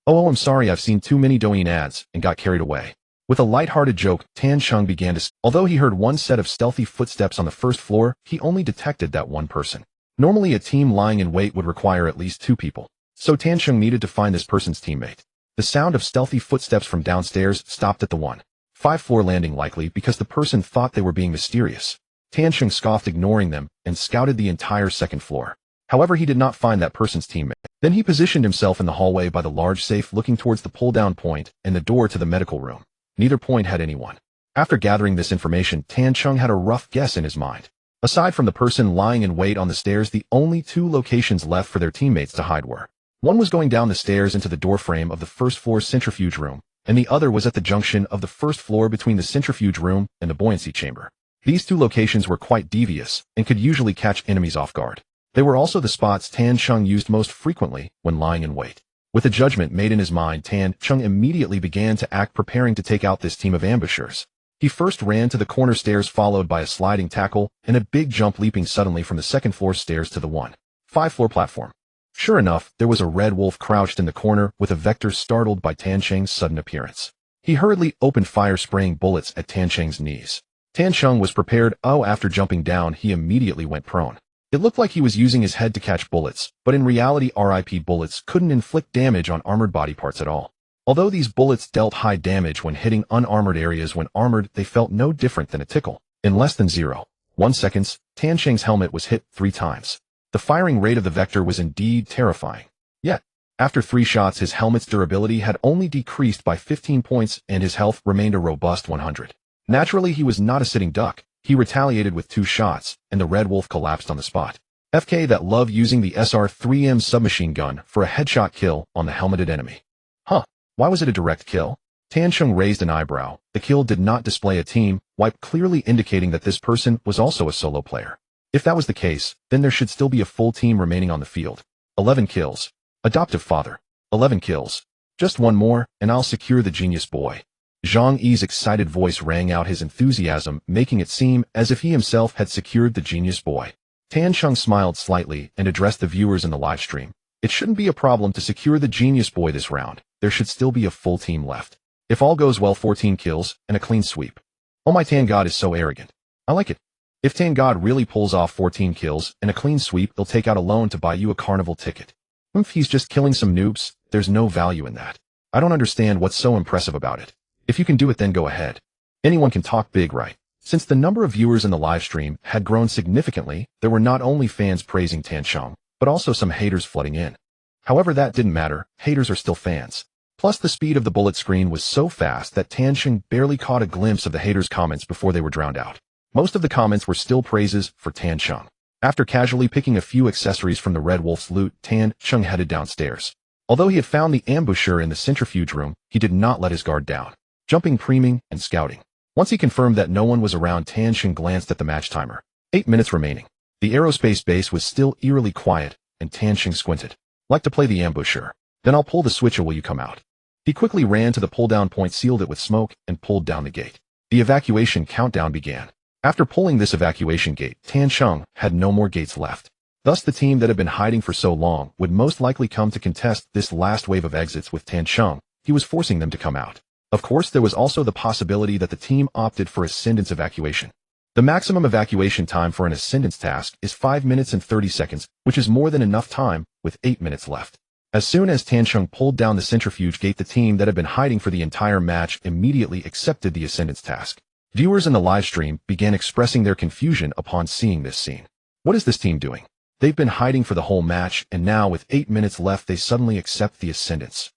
Oh, I'm sorry, I've seen too many Douyin ads and got carried away. With a light-hearted joke, Tan Sheng began to... Although he heard one set of stealthy footsteps on the 1st floor, he only detected that one person. Normally, a team lying in wait would require at least 2 people. So Tan Sheng needed to find this person's teammate. The sound of stealthy footsteps from downstairs stopped at the 1-5 floor landing, likely because the person thought they were being mysterious. Tan Sheng scoffed, ignoring them, and scouted the entire 2nd floor. However, he did not find that person's teammate. Then he positioned himself in the hallway by the large safe, looking towards the pull-down point and the door to the medical room. Neither point had anyone. After gathering this information, Tan Sheng had a rough guess in his mind. Aside from the person lying in wait on the stairs, the only 2 locations left for their teammates to hide were. One was going down the stairs into the doorframe of the 1st floor centrifuge room, and the other was at the junction of the 1st floor between the centrifuge room and the buoyancy chamber. These two locations were quite devious and could usually catch enemies off guard. They were also the spots Tan Chung used most frequently when lying in wait. With a judgment made in his mind, Tan Chung immediately began to act, preparing to take out this team of ambushers. He first ran to the corner stairs, followed by a sliding tackle and a big jump, leaping suddenly from the second floor stairs to the 1-5-floor platform. Sure enough, there was a red wolf crouched in the corner with a vector, startled by Tan Cheng's sudden appearance. He hurriedly opened fire, spraying bullets at Tan Cheng's knees. Tan Chung was prepared. After jumping down, he immediately went prone. It looked like he was using his head to catch bullets, but in reality, RIP bullets couldn't inflict damage on armored body parts at all. Although these bullets dealt high damage when hitting unarmored areas, when armored, they felt no different than a tickle. In less than 0.1 seconds, Tan Cheng's helmet was hit 3 times. The firing rate of the vector was indeed terrifying. Yet, after 3 shots, his helmet's durability had only decreased by 15 points and his health remained a robust 100. Naturally, he was not a sitting duck. He retaliated with 2 shots, and the red wolf collapsed on the spot. FK that loved using the SR-3M submachine gun for a headshot kill on the helmeted enemy. Why was it a direct kill? Tan Chung raised an eyebrow. The kill did not display a team wipe, clearly indicating that this person was also a solo player. If that was the case, then there should still be a full team remaining on the field. 11 kills. Adoptive father. 11 kills. Just 1 more, and I'll secure the genius boy. Zhang Yi's excited voice rang out his enthusiasm, making it seem as if he himself had secured the genius boy. Tan Chung smiled slightly and addressed the viewers in the live stream. It shouldn't be a problem to secure the genius boy this round. There should still be a full team left. If all goes well, 14 kills and a clean sweep. Oh, my Tan God is so arrogant. I like it. If Tan God really pulls off 14 kills and a clean sweep, he'll take out a loan to buy you a carnival ticket. If he's just killing some noobs, there's no value in that. I don't understand what's so impressive about it. If you can do it, then go ahead. Anyone can talk big, right? Since the number of viewers in the live stream had grown significantly, there were not only fans praising Tan Chung, but also some haters flooding in. However, that didn't matter. Haters are still fans. Plus, the speed of the bullet screen was so fast that Tan Chung barely caught a glimpse of the haters' comments before they were drowned out. Most of the comments were still praises for Tan Chung. After casually picking a few accessories from the Red Wolf's loot, Tan Chung headed downstairs. Although he had found the ambusher in the centrifuge room, he did not let his guard down. Jumping, priming, and scouting. Once he confirmed that no one was around, Tan Chung glanced at the match timer. 8 minutes remaining. The Aerospace Base was still eerily quiet, and Tan Chung squinted. Like to play the ambusher. Then I'll pull the switch, or will you come out? He quickly ran to the pull-down point, sealed it with smoke, and pulled down the gate. The evacuation countdown began. After pulling this evacuation gate, Tan Chung had no more gates left. Thus, the team that had been hiding for so long would most likely come to contest this last wave of exits with Tan Chung. He was forcing them to come out. Of course, there was also the possibility that the team opted for Ascendance evacuation. The maximum evacuation time for an Ascendance task is 5 minutes and 30 seconds, which is more than enough time, with 8 minutes left. As soon as Tan Chung pulled down the centrifuge gate, the team that had been hiding for the entire match immediately accepted the Ascendance task. Viewers in the live stream began expressing their confusion upon seeing this scene. What is this team doing? They've been hiding for the whole match, and now with 8 minutes left, they suddenly accept the Ascendance.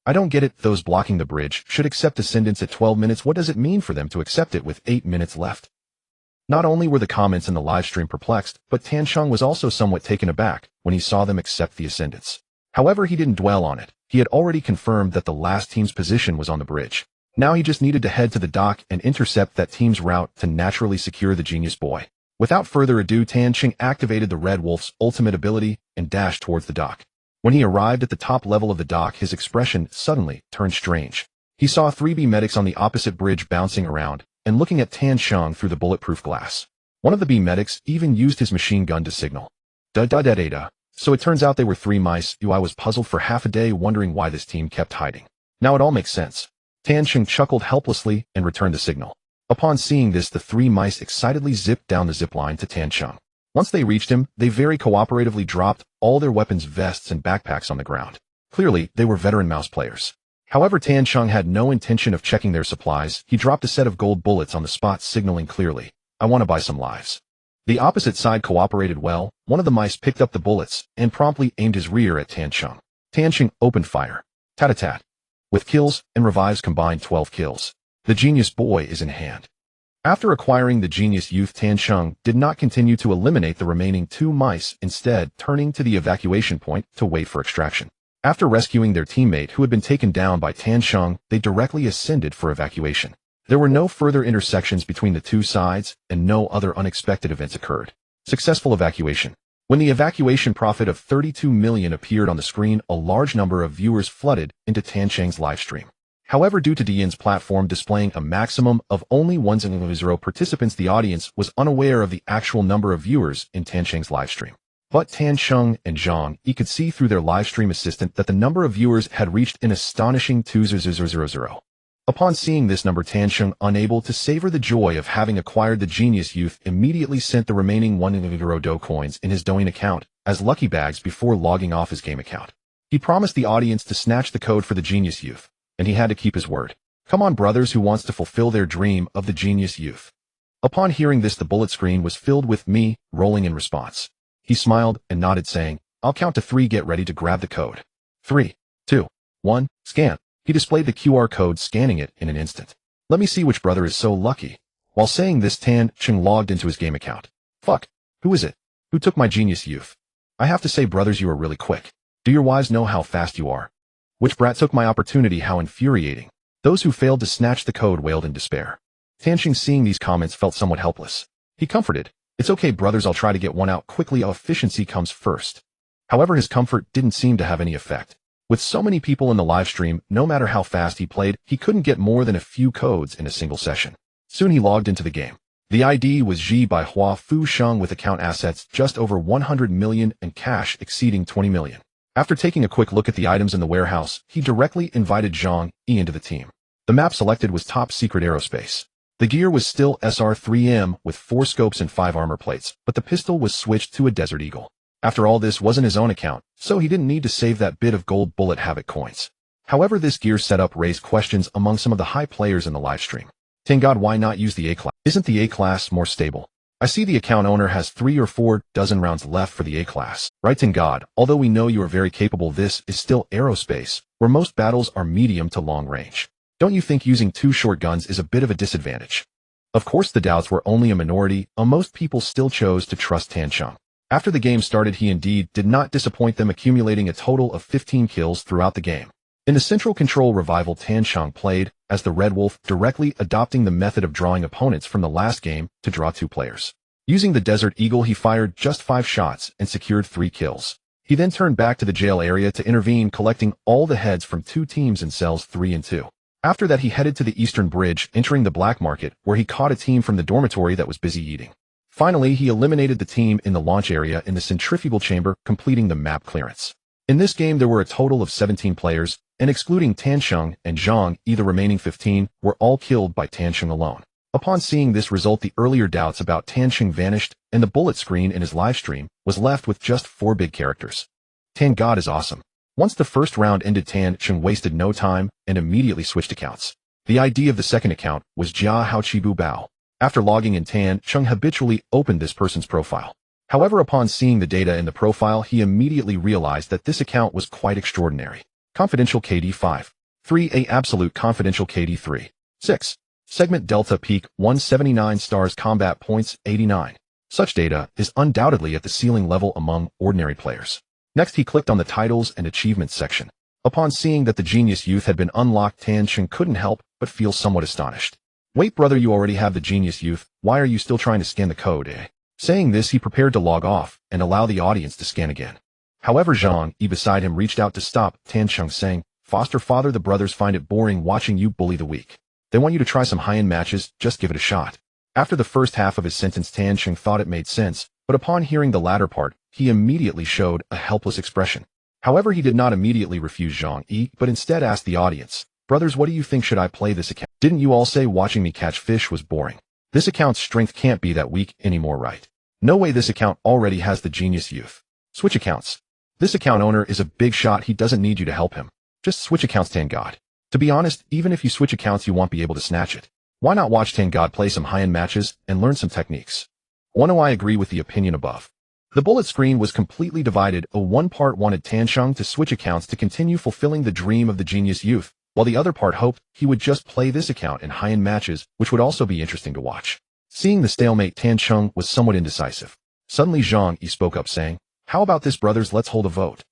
I don't get it. Those blocking the bridge should accept Ascendance at 12 minutes. What does it mean for them to accept it with 8 minutes left? Not only were the comments in the live stream perplexed, but Tan Chung was also somewhat taken aback when he saw them accept the Ascendance. However, he didn't dwell on it. He had already confirmed that the last team's position was on the bridge. Now he just needed to head to the dock and intercept that team's route to naturally secure the genius boy. Without further ado, Tan Chung activated the Red Wolf's ultimate ability and dashed towards the dock. When he arrived at the top level of the dock, his expression suddenly turned strange. He saw 3B medics on the opposite bridge bouncing around and looking at Tan Chung through the bulletproof glass. One of the B medics even used his machine gun to signal. Da-da-da-da-da. So it turns out they were 3 mice. I was puzzled for half a day, wondering why this team kept hiding. Now it all makes sense. Tan Chung chuckled helplessly and returned the signal. Upon seeing this, the 3 mice excitedly zipped down the zip line to Tan Chung. Once they reached him, they very cooperatively dropped all their weapons, vests, and backpacks on the ground. Clearly, they were veteran mouse players. However, Tan Chung had no intention of checking their supplies. He dropped a set of gold bullets on the spot, signaling clearly, I want to buy some lives. The opposite side cooperated well. One of the mice picked up the bullets and promptly aimed his rear at Tan Chung. Tan Chung opened fire. Tat-a-tat. With kills and revives combined, 12 kills. The genius boy is in hand. After acquiring the genius youth, Tan Chung did not continue to eliminate the remaining 2 mice, instead turning to the evacuation point to wait for extraction. After rescuing their teammate who had been taken down by Tan Chung, they directly ascended for evacuation. There were no further intersections between the two sides, and no other unexpected events occurred. Successful evacuation. When the evacuation profit of 32 million appeared on the screen, a large number of viewers flooded into Tan Cheng's livestream. However, due to Dian's platform displaying a maximum of only 100 participants, the audience was unaware of the actual number of viewers in Tan Cheng's livestream. But Tan Cheng and Zhang Yi could see through their livestream assistant that the number of viewers had reached an astonishing 2,000. Upon seeing this number, Tan Cheng, unable to savor the joy of having acquired the Genius Youth, immediately sent the remaining 100 Do coins in his Douyin account as lucky bags before logging off his game account. He promised the audience to snatch the code for the Genius Youth, and he had to keep his word. Come on, brothers who wants to fulfill their dream of the Genius Youth. Upon hearing this, the bullet screen was filled with me rolling in response. He smiled and nodded, saying, I'll count to 3, get ready to grab the code. 3, 2, 1, scan. He displayed the QR code, scanning it in an instant. Let me see which brother is so lucky. While saying this, Tan Cheng logged into his game account. Fuck. Who is it? Who took my Genius Youth? I have to say, brothers, you are really quick. Do your wives know how fast you are? Which brat took my opportunity? How infuriating. Those who failed to snatch the code wailed in despair. Tan Cheng, seeing these comments, felt somewhat helpless. He comforted. It's okay, brothers, I'll try to get one out quickly. Efficiency comes first. However, his comfort didn't seem to have any effect. With so many people in the live stream, no matter how fast he played, he couldn't get more than a few codes in a single session. Soon he logged into the game. The ID was Ji by Hua Fu Sheng with account assets just over 100 million and cash exceeding 20 million. After taking a quick look at the items in the warehouse, he directly invited Zhang Yi into the team. The map selected was Top Secret Aerospace. The gear was still SR-3M with 4 scopes and 5 armor plates, but the pistol was switched to a Desert Eagle. After all, this wasn't his own account, so he didn't need to save that bit of gold bullet havoc coins. However, this gear setup raised questions among some of the high players in the livestream. Thank God, why not use the A-class? Isn't the A-class more stable? I see the account owner has 3 or 4 dozen rounds left for the A-class. Right, thank God, although we know you are very capable, this is still aerospace, where most battles are medium to long range. Don't you think using 2 short guns is a bit of a disadvantage? Of course, the doubts were only a minority, most people still chose to trust Tan Cheng. After the game started, he indeed did not disappoint them, accumulating a total of 15 kills throughout the game. In the Central Control Revival, Tan Cheng played as the Red Wolf, directly adopting the method of drawing opponents from the last game to draw 2 players. Using the Desert Eagle, he fired just 5 shots and secured 3 kills. He then turned back to the jail area to intervene, collecting all the heads from 2 teams in cells 3 and 2. After that, he headed to the Eastern Bridge, entering the black market, where he caught a team from the dormitory that was busy eating. Finally, he eliminated the team in the launch area in the centrifugal chamber, completing the map clearance. In this game, there were a total of 17 players, and excluding Tan Cheng and Zhang Yi, the remaining 15 were all killed by Tan Cheng alone. Upon seeing this result, the earlier doubts about Tan Cheng vanished, and the bullet screen in his livestream was left with just 4 big characters. Tan God is awesome. Once the first round ended, Tan Cheng wasted no time and immediately switched accounts. The ID of the second account was Jia Hao Chi Bu Bao. After logging in, Tan Cheng habitually opened this person's profile. However, upon seeing the data in the profile, he immediately realized that this account was quite extraordinary. Confidential KD 5. 3A Absolute Confidential KD 3. 6. Segment Delta Peak 179 stars, combat points 89. Such data is undoubtedly at the ceiling level among ordinary players. Next, he clicked on the titles and achievements section. Upon seeing that the Genius Youth had been unlocked, Tan Cheng couldn't help but feel somewhat astonished. Wait, brother, you already have the Genius Youth. Why are you still trying to scan the code, eh? Saying this, he prepared to log off and allow the audience to scan again. However, Zhang Yi beside him reached out to stop Tan Cheng, saying, Foster father, the brothers find it boring watching you bully the weak. They want you to try some high-end matches, just give it a shot. After the first half of his sentence, Tan Cheng thought it made sense, but upon hearing the latter part, he immediately showed a helpless expression. However, he did not immediately refuse Zhang Yi, but instead asked the audience, Brothers, what do you think? Should I play this account? Didn't you all say watching me catch fish was boring? This account's strength can't be that weak anymore, right? No way, this account already has the Genius Youth. Switch accounts. This account owner is a big shot, he doesn't need you to help him. Just switch accounts, Tan God. To be honest, even if you switch accounts, you won't be able to snatch it. Why not watch Tan God play some high-end matches and learn some techniques? I agree with the opinion above. The bullet screen was completely divided. One part wanted Tan Cheng to switch accounts to continue fulfilling the dream of the Genius Youth, while the other part hoped he would just play this account in high-end matches, which would also be interesting to watch. Seeing the stalemate, Tan Cheng was somewhat indecisive. Suddenly Zhang Yi spoke up, saying, How about this, brothers, let's hold a vote.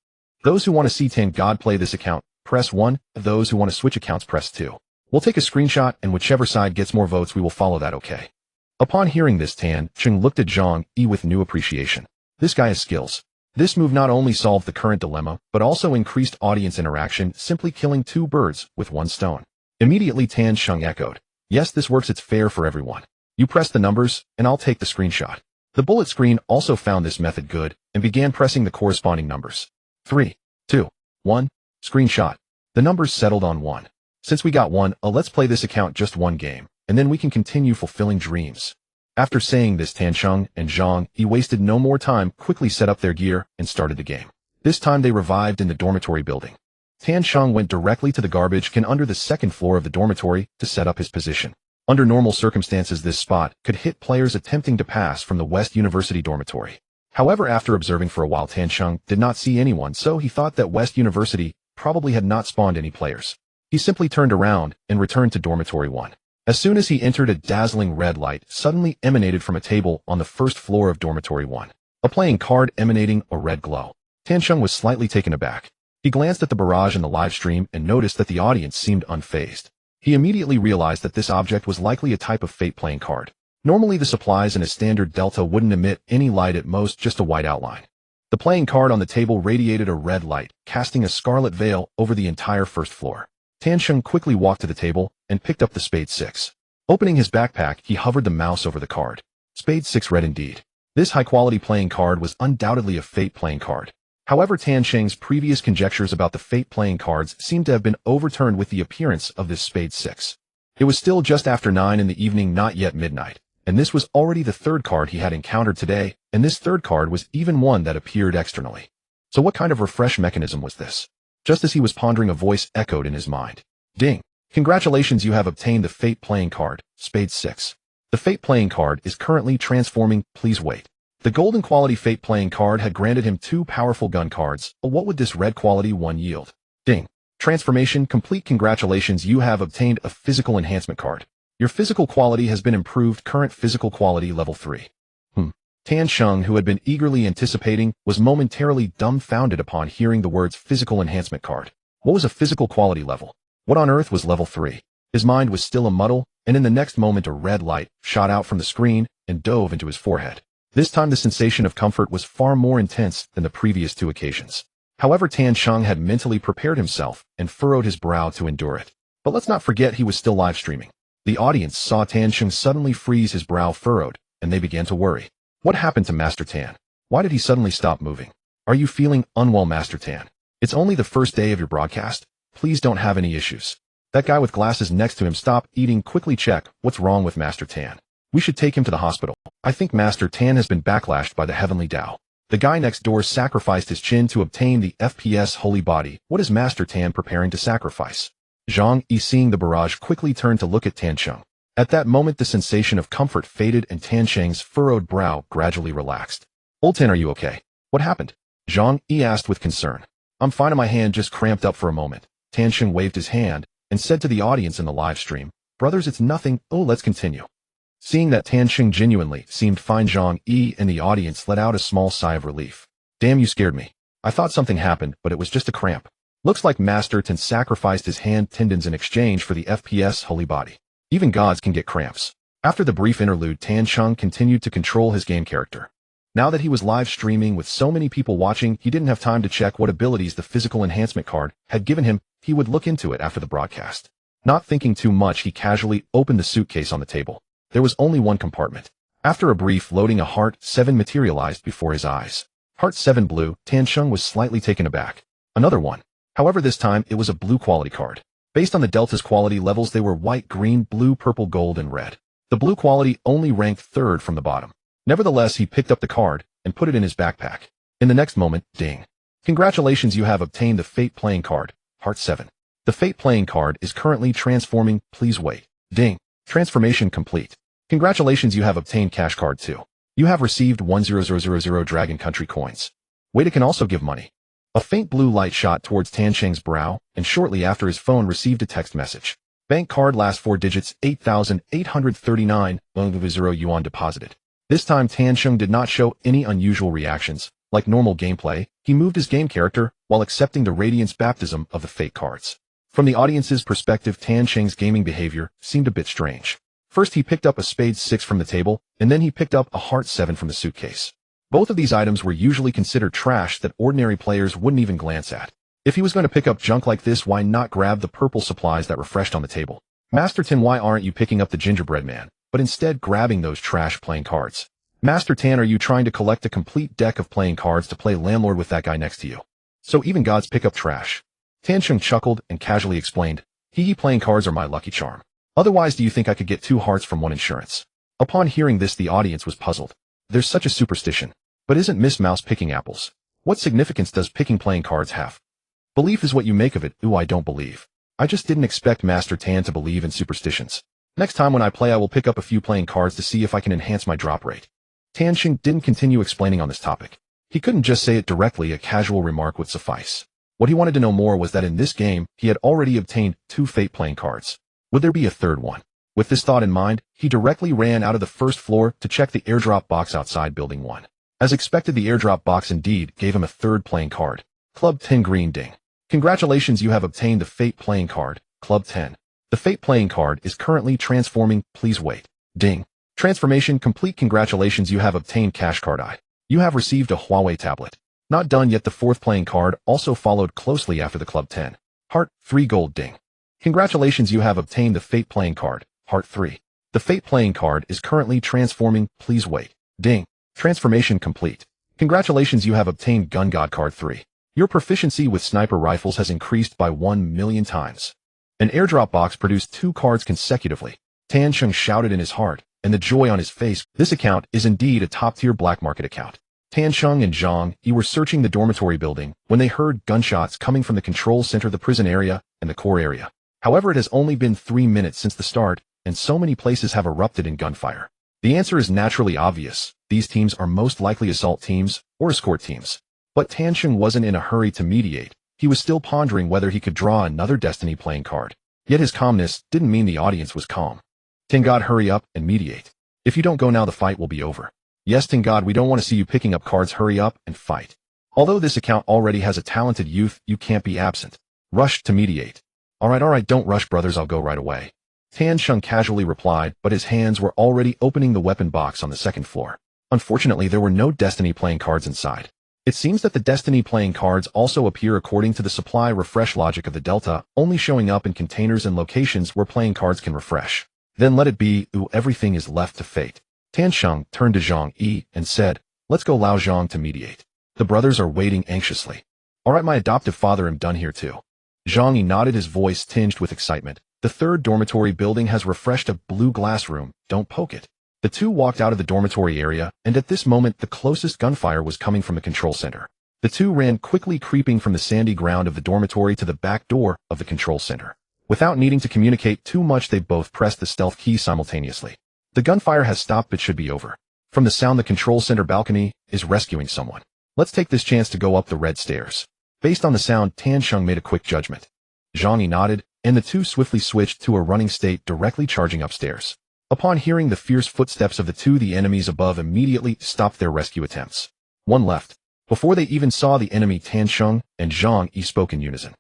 Those who want to see Tan God play this account, press 1, those who want to switch accounts, press 2. We'll take a screenshot and whichever side gets more votes we will follow that, okay? Upon hearing this, Tan Cheng looked at Zhang Yi with new appreciation. This guy has skills. This move not only solved the current dilemma, but also increased audience interaction, simply killing two birds with one stone. Immediately Tan Cheng echoed, yes, this works, it's fair for everyone. You press the numbers, and I'll take the screenshot. The bullet screen also found this method good, and began pressing the corresponding numbers. 3, 2, 1, screenshot. The numbers settled on 1. Since we got 1, let's play this account just one game, and then we can continue fulfilling dreams. After saying this, Tan Cheng and Zhang Yi wasted no more time, quickly set up their gear, and started the game. This time they revived in the dormitory building. Tan Cheng went directly to the garbage can under the second floor of the dormitory to set up his position. Under normal circumstances, this spot could hit players attempting to pass from the West University dormitory. However, after observing for a while, Tan Cheng did not see anyone, so he thought that West University probably had not spawned any players. He simply turned around and returned to dormitory 1. As soon as he entered, a dazzling red light suddenly emanated from a table on the first floor of dormitory 1. A playing card emanating a red glow. Tan Cheng was slightly taken aback. He glanced at the barrage in the live stream and noticed that the audience seemed unfazed. He immediately realized that this object was likely a type of fate playing card. Normally the supplies in a standard delta wouldn't emit any light, at most just a white outline. The playing card on the table radiated a red light, casting a scarlet veil over the entire first floor. Tan Cheng quickly walked to the table and picked up the spade 6. Opening his backpack, he hovered the mouse over the card. Spade 6 red indeed. This high-quality playing card was undoubtedly a fate playing card. However, Tan Cheng's previous conjectures about the fate playing cards seemed to have been overturned with the appearance of this spade 6. It was still just after 9 in the evening, not yet midnight, and this was already the third card he had encountered today, and this third card was even one that appeared externally. So what kind of refresh mechanism was this? Just as he was pondering, a voice echoed in his mind. Ding! Congratulations, you have obtained the fate playing card, spade 6. The fate playing card is currently transforming, please wait. The golden quality fate playing card had granted him 2 powerful gun cards. What would this red quality one yield? Ding. Transformation complete. Congratulations, you have obtained a physical enhancement card. Your physical quality has been improved. Current physical quality level 3. Tan Cheng, who had been eagerly anticipating, was momentarily dumbfounded upon hearing the words physical enhancement card. What was a physical quality level? What on earth was level 3? His mind was still a muddle, and in the next moment a red light shot out from the screen and dove into his forehead. This time the sensation of comfort was far more intense than the previous 2 occasions. However, Tan Cheng had mentally prepared himself and furrowed his brow to endure it. But let's not forget he was still live streaming. The audience saw Tan Cheng suddenly freeze, his brow furrowed, and they began to worry. What happened to Master Tan? Why did he suddenly stop moving? Are you feeling unwell, Master Tan? It's only the first day of your broadcast. Please don't have any issues. That guy with glasses next to him, stop eating, quickly check what's wrong with Master Tan. We should take him to the hospital. I think Master Tan has been backlashed by the heavenly Tao. The guy next door sacrificed his chin to obtain the FPS holy body. What is Master Tan preparing to sacrifice? Zhang Yi, seeing the barrage, quickly turned to look at Tan Cheng. At that moment the sensation of comfort faded and Tan Cheng's furrowed brow gradually relaxed. Old Tan, are you okay? What happened? Zhang Yi asked with concern. I'm fine, and my hand just cramped up for a moment. Tan Cheng waved his hand and said to the audience in the live stream, brothers, it's nothing. Oh, let's continue. Seeing that Tan Cheng genuinely seemed fine, Zhang Yi and the audience let out a small sigh of relief. Damn, you scared me. I thought something happened, but it was just a cramp. Looks like Master Tan sacrificed his hand tendons in exchange for the FPS holy body. Even gods can get cramps. After the brief interlude, Tan Cheng continued to control his game character. Now that he was live streaming with so many people watching, he didn't have time to check what abilities the physical enhancement card had given him. He would look into it after the broadcast. Not thinking too much, he casually opened the suitcase on the table. There was only one compartment. After a brief loading, a Heart 7 materialized before his eyes. Heart 7 blue. Tan Cheng was slightly taken aback. Another one. However, this time it was a blue quality card. Based on the Delta's quality levels, they were white, green, blue, purple, gold, and red. The blue quality only ranked 3rd from the bottom. Nevertheless, he picked up the card and put it in his backpack. In the next moment, ding. Congratulations, you have obtained the Fate playing card, Heart 7. The Fate playing card is currently transforming, please wait. Ding. Transformation complete. Congratulations, you have obtained Cash Card 2. You have received 10000 Dragon Country coins. Wait, it can also give money. A faint blue light shot towards Tan Cheng's brow, and shortly after his phone received a text message. Bank card last 4 digits, 8,839, 0 yuan deposited. This time Tan Cheng did not show any unusual reactions. Like normal gameplay, he moved his game character while accepting the Radiance baptism of the Fate cards. From the audience's perspective, Tan Cheng's gaming behavior seemed a bit strange. First, he picked up a spade 6 from the table, and then he picked up a heart 7 from the suitcase. Both of these items were usually considered trash that ordinary players wouldn't even glance at. If he was going to pick up junk like this, why not grab the purple supplies that refreshed on the table? Master Tan, why aren't you picking up the gingerbread man, but instead grabbing those trash playing cards? Master Tan, are you trying to collect a complete deck of playing cards to play landlord with that guy next to you? So even gods pick up trash. Tan Cheng chuckled and casually explained, Hee playing cards are my lucky charm. Otherwise, do you think I could get 2 hearts from 1 insurance? Upon hearing this, the audience was puzzled. There's such a superstition. But isn't Miss Mouse picking apples? What significance does picking playing cards have? Belief is what you make of it. Ooh, I don't believe. I just didn't expect Master Tan to believe in superstitions. Next time when I play, I will pick up a few playing cards to see if I can enhance my drop rate. Tan Cheng didn't continue explaining on this topic. He couldn't just say it directly, a casual remark would suffice. What he wanted to know more was that in this game, he had already obtained 2 fate playing cards. Would there be a third one? With this thought in mind, he directly ran out of the first floor to check the airdrop box outside Building 1. As expected, the airdrop box indeed gave him a 3rd playing card. Club 10 green ding. Congratulations, you have obtained the fate playing card, Club 10. The fate playing card is currently transforming, please wait. Ding. Transformation complete. Congratulations, you have obtained cash card I. You have received a Huawei tablet. Not done yet, the 4th playing card also followed closely after the Club 10. Heart 3 gold ding. Congratulations, you have obtained the fate playing card, Heart 3. The fate playing card is currently transforming, please wait. Ding. Transformation complete. Congratulations, you have obtained Gun God card 3. Your proficiency with sniper rifles has increased by 1,000,000 times. An airdrop box produced 2 cards consecutively. Tan Cheng shouted in his heart, and the joy on his face. This account is indeed a top-tier black market account. Tan Cheng and Zhang Yi were searching the dormitory building when they heard gunshots coming from the control center, the prison area, and the core area. However, it has only been 3 minutes since the start, and so many places have erupted in gunfire. The answer is naturally obvious. These teams are most likely assault teams or escort teams. But Tan Cheng wasn't in a hurry to mediate. He was still pondering whether he could draw another Destiny playing card. Yet his calmness didn't mean the audience was calm. Tengad, hurry up and mediate. If you don't go now, the fight will be over. Yes, Tengad, we don't want to see you picking up cards. Hurry up and fight. Although this account already has a talented youth, you can't be absent. Rush to mediate. Alright, don't rush, brothers, I'll go right away. Tan Cheng casually replied, but his hands were already opening the weapon box on the 2nd floor. Unfortunately, there were no Destiny playing cards inside. It seems that the Destiny playing cards also appear according to the supply refresh logic of the Delta, only showing up in containers and locations where playing cards can refresh. Then let it be. Ooh, everything is left to fate. Tan Cheng turned to Zhang Yi and said, let's go, allow Zhang to mediate. The brothers are waiting anxiously. Alright, my adoptive father, I'm done here too. Zhang Yi nodded, his voice tinged with excitement. The 3rd dormitory building has refreshed a blue glass room. Don't poke it. The two walked out of the dormitory area, and at this moment the closest gunfire was coming from the control center. The two ran quickly, creeping from the sandy ground of the dormitory to the back door of the control center. Without needing to communicate too much, they both pressed the stealth key simultaneously. The gunfire has stopped, but should be over. From the sound, the control center balcony is rescuing someone. Let's take this chance to go up the red stairs. Based on the sound, Tan Cheng made a quick judgment. Zhang Yi nodded, and the two swiftly switched to a running state, directly charging upstairs. Upon hearing the fierce footsteps of the two, the enemies above immediately stopped their rescue attempts. One left. Before they even saw the enemy, Tan Cheng and Zhang Yi spoke in unison.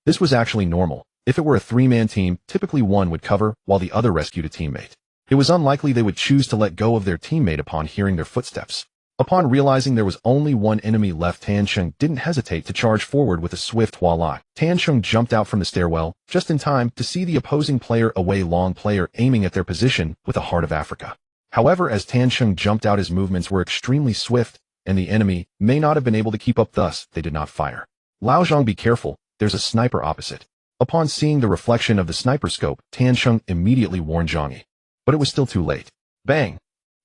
This was actually normal. If it were a 3-man team, typically one would cover while the other rescued a teammate. It was unlikely they would choose to let go of their teammate upon hearing their footsteps. Upon realizing there was only one enemy left, Tan Cheng didn't hesitate to charge forward with a swift voila. Tan Cheng jumped out from the stairwell, just in time to see the opposing player, a Wei Long player, aiming at their position with a Heart of Africa. However, as Tan Cheng jumped out, his movements were extremely swift, and the enemy may not have been able to keep up, thus they did not fire. Lao Zhang, be careful, there's a sniper opposite. Upon seeing the reflection of the sniper scope, Tan Cheng immediately warned Zhang Yi. But it was still too late. Bang!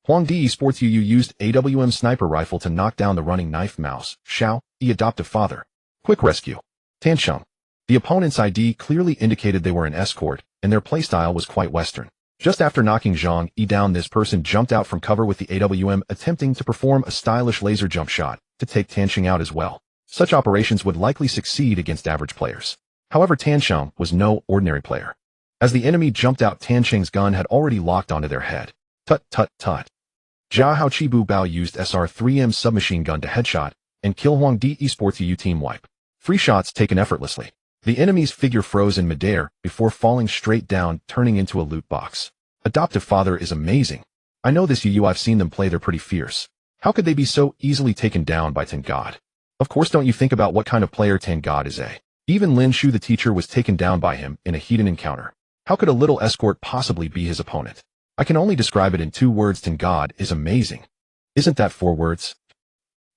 Huangdi Esports, you used AWM sniper rifle to knock down the running knife mouse. Xiao, Yi adoptive father. Quick rescue. Tan Cheng. The opponent's ID clearly indicated they were an escort, and their playstyle was quite Western. Just after knocking Zhang Yi down, this person jumped out from cover with the AWM, attempting to perform a stylish laser jump shot to take Tan Cheng out as well. Such operations would likely succeed against average players. However, Tan Cheng was no ordinary player. As the enemy jumped out, Tan Cheng's gun had already locked onto their head. Tut tut tut. Jia Hao Chibu Bao used SR-3M submachine gun to headshot and kill Huangdi Esports EU team wipe. 3 shots taken effortlessly. The enemy's figure froze in midair before falling straight down, turning into a loot box. Adoptive father is amazing. I know this I've seen them play, they're pretty fierce. How could they be so easily taken down by Ten God? Of course, don't you think about what kind of player Ten God is. Even Lin Shu the teacher was taken down by him in a heated encounter. How could a little escort possibly be his opponent? I can only describe it in 2 words: Ten God is amazing. Isn't that 4 words?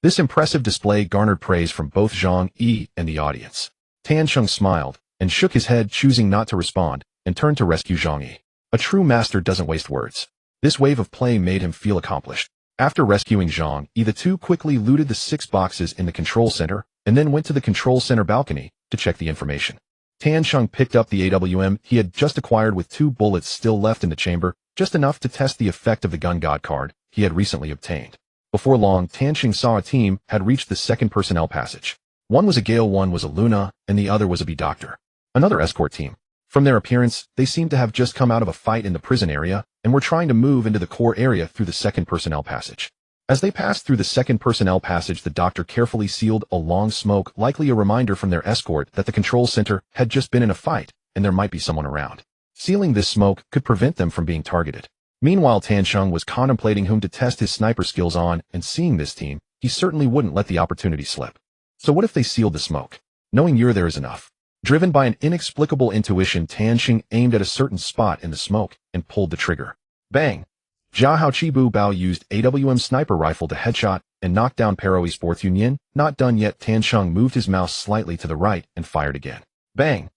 This impressive display garnered praise from both Zhang Yi and the audience. Tan Sheng smiled and shook his head, choosing not to respond, and turned to rescue Zhang Yi. A true master doesn't waste words. This wave of play made him feel accomplished. After rescuing Zhang Yi, the two quickly looted the 6 boxes in the control center and then went to the control center balcony to check the information. Tan Sheng picked up the AWM he had just acquired with 2 bullets still left in the chamber, just enough to test the effect of the Gun God card he had recently obtained. Before long, Tan Sheng saw a team had reached the 2nd personnel passage. One was a Gale, one was a Luna, and the other was a B-Doctor. Another escort team. From their appearance, they seemed to have just come out of a fight in the prison area and were trying to move into the core area through the 2nd personnel passage. As they passed through the 2nd personnel passage, the doctor carefully sealed a long smoke, likely a reminder from their escort that the control center had just been in a fight and there might be someone around. Sealing this smoke could prevent them from being targeted. Meanwhile, Tan Sheng was contemplating whom to test his sniper skills on, and seeing this team, he certainly wouldn't let the opportunity slip. So what if they sealed the smoke? Knowing you're there is enough. Driven by an inexplicable intuition, Tan Sheng aimed at a certain spot in the smoke and pulled the trigger. Bang! Zhao Haoqibu Bao used AWM sniper rifle to headshot and knock down Paro Esports Union. Not done yet, Tan Sheng moved his mouse slightly to the right and fired again. Bang!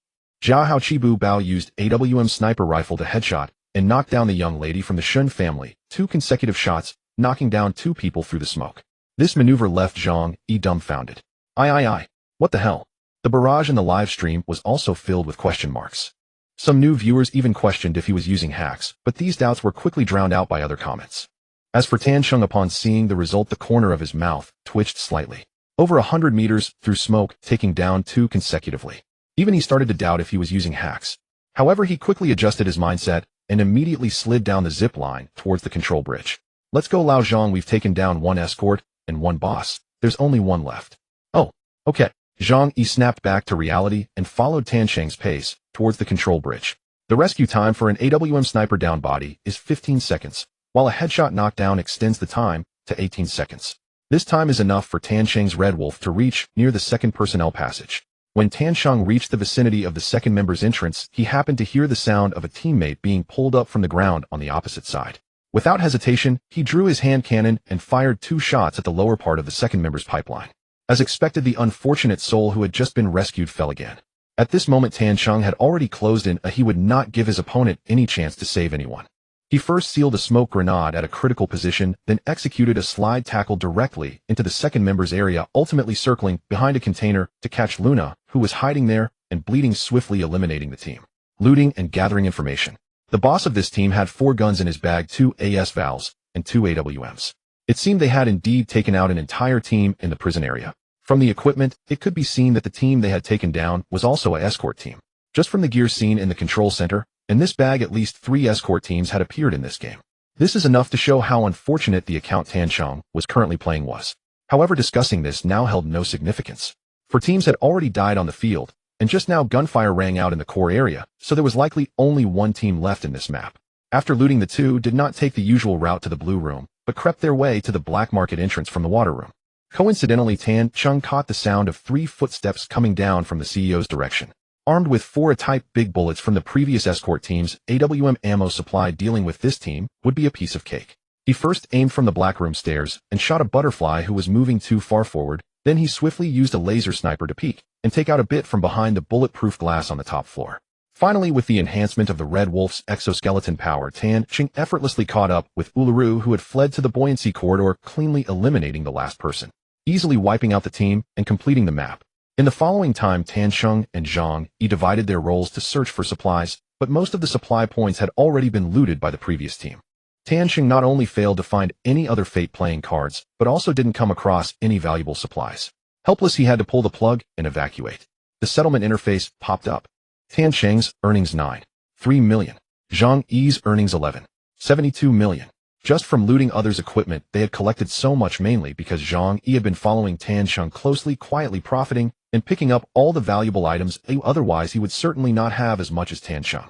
Zhao Haoqibu Bao used AWM sniper rifle to headshot and knocked down the young lady from the Shun family. 2 consecutive shots, knocking down 2 people through the smoke. This maneuver left Zhang Yi dumbfounded. What the hell? The barrage in the live stream was also filled with question marks. Some new viewers even questioned if he was using hacks, but these doubts were quickly drowned out by other comments. As for Tan Sheng, upon seeing the result, the corner of his mouth twitched slightly. Over 100 meters through smoke, taking down 2 consecutively. Even he started to doubt if he was using hacks. However, he quickly adjusted his mindset and immediately slid down the zip line towards the control bridge. Let's go, Lao Zhang. We've taken down 1 escort and 1 boss. There's only 1 left. Oh, okay. Zhang Yi snapped back to reality and followed Tan Sheng's pace towards the control bridge. The rescue time for an AWM sniper down body is 15 seconds, while a headshot knockdown extends the time to 18 seconds. This time is enough for Tan Sheng's Red Wolf to reach near the 2nd personnel passage. When Tan Sheng reached the vicinity of the 2nd member's entrance, he happened to hear the sound of a teammate being pulled up from the ground on the opposite side. Without hesitation, he drew his hand cannon and fired 2 shots at the lower part of the 2nd member's pipeline. As expected, the unfortunate soul who had just been rescued fell again. At this moment, Tan Sheng had already closed in. He would not give his opponent any chance to save anyone. He first sealed a smoke grenade at a critical position, then executed a slide tackle directly into the 2nd member's area, ultimately circling behind a container to catch Luna, who was hiding there and bleeding, swiftly eliminating the team. Looting and gathering information. The boss of this team had 4 guns in his bag, 2 AS Vals, and 2 AWMs. It seemed they had indeed taken out an entire team in the prison area. From the equipment, it could be seen that the team they had taken down was also an escort team. Just from the gear seen in the control center, in this bag at least 3 escort teams had appeared in this game. This is enough to show how unfortunate the account Tan Sheng was currently playing was. However, discussing this now held no significance. For teams had already died on the field, and just now gunfire rang out in the core area, so there was likely only 1 team left in this map. After looting, the 2 did not take the usual route to the blue room, but crept their way to the black market entrance from the water room. Coincidentally, Tan Sheng caught the sound of 3 footsteps coming down from the CEO's direction. Armed with 4 type big bullets from the previous escort team's AWM ammo supply, dealing with this team would be a piece of cake. He first aimed from the black room stairs and shot a butterfly who was moving too far forward. Then he swiftly used a laser sniper to peek and take out a bit from behind the bulletproof glass on the top floor. Finally, with the enhancement of the Red Wolf's exoskeleton power, Tan Sheng effortlessly caught up with Uluru, who had fled to the buoyancy corridor, cleanly eliminating the last person, easily wiping out the team and completing the map. In the following time, Tan Sheng and Zhang Yi divided their roles to search for supplies, but most of the supply points had already been looted by the previous team. Tan Sheng not only failed to find any other Fate playing cards, but also didn't come across any valuable supplies. Helpless, he had to pull the plug and evacuate. The settlement interface popped up. Tan Sheng's earnings 9.3 million. Zhang Yi's earnings 11.72 million. Just from looting others' equipment, they had collected so much, mainly because Zhang Yi had been following Tan Sheng closely, quietly profiting and picking up all the valuable items, otherwise he would certainly not have as much as Tan Sheng.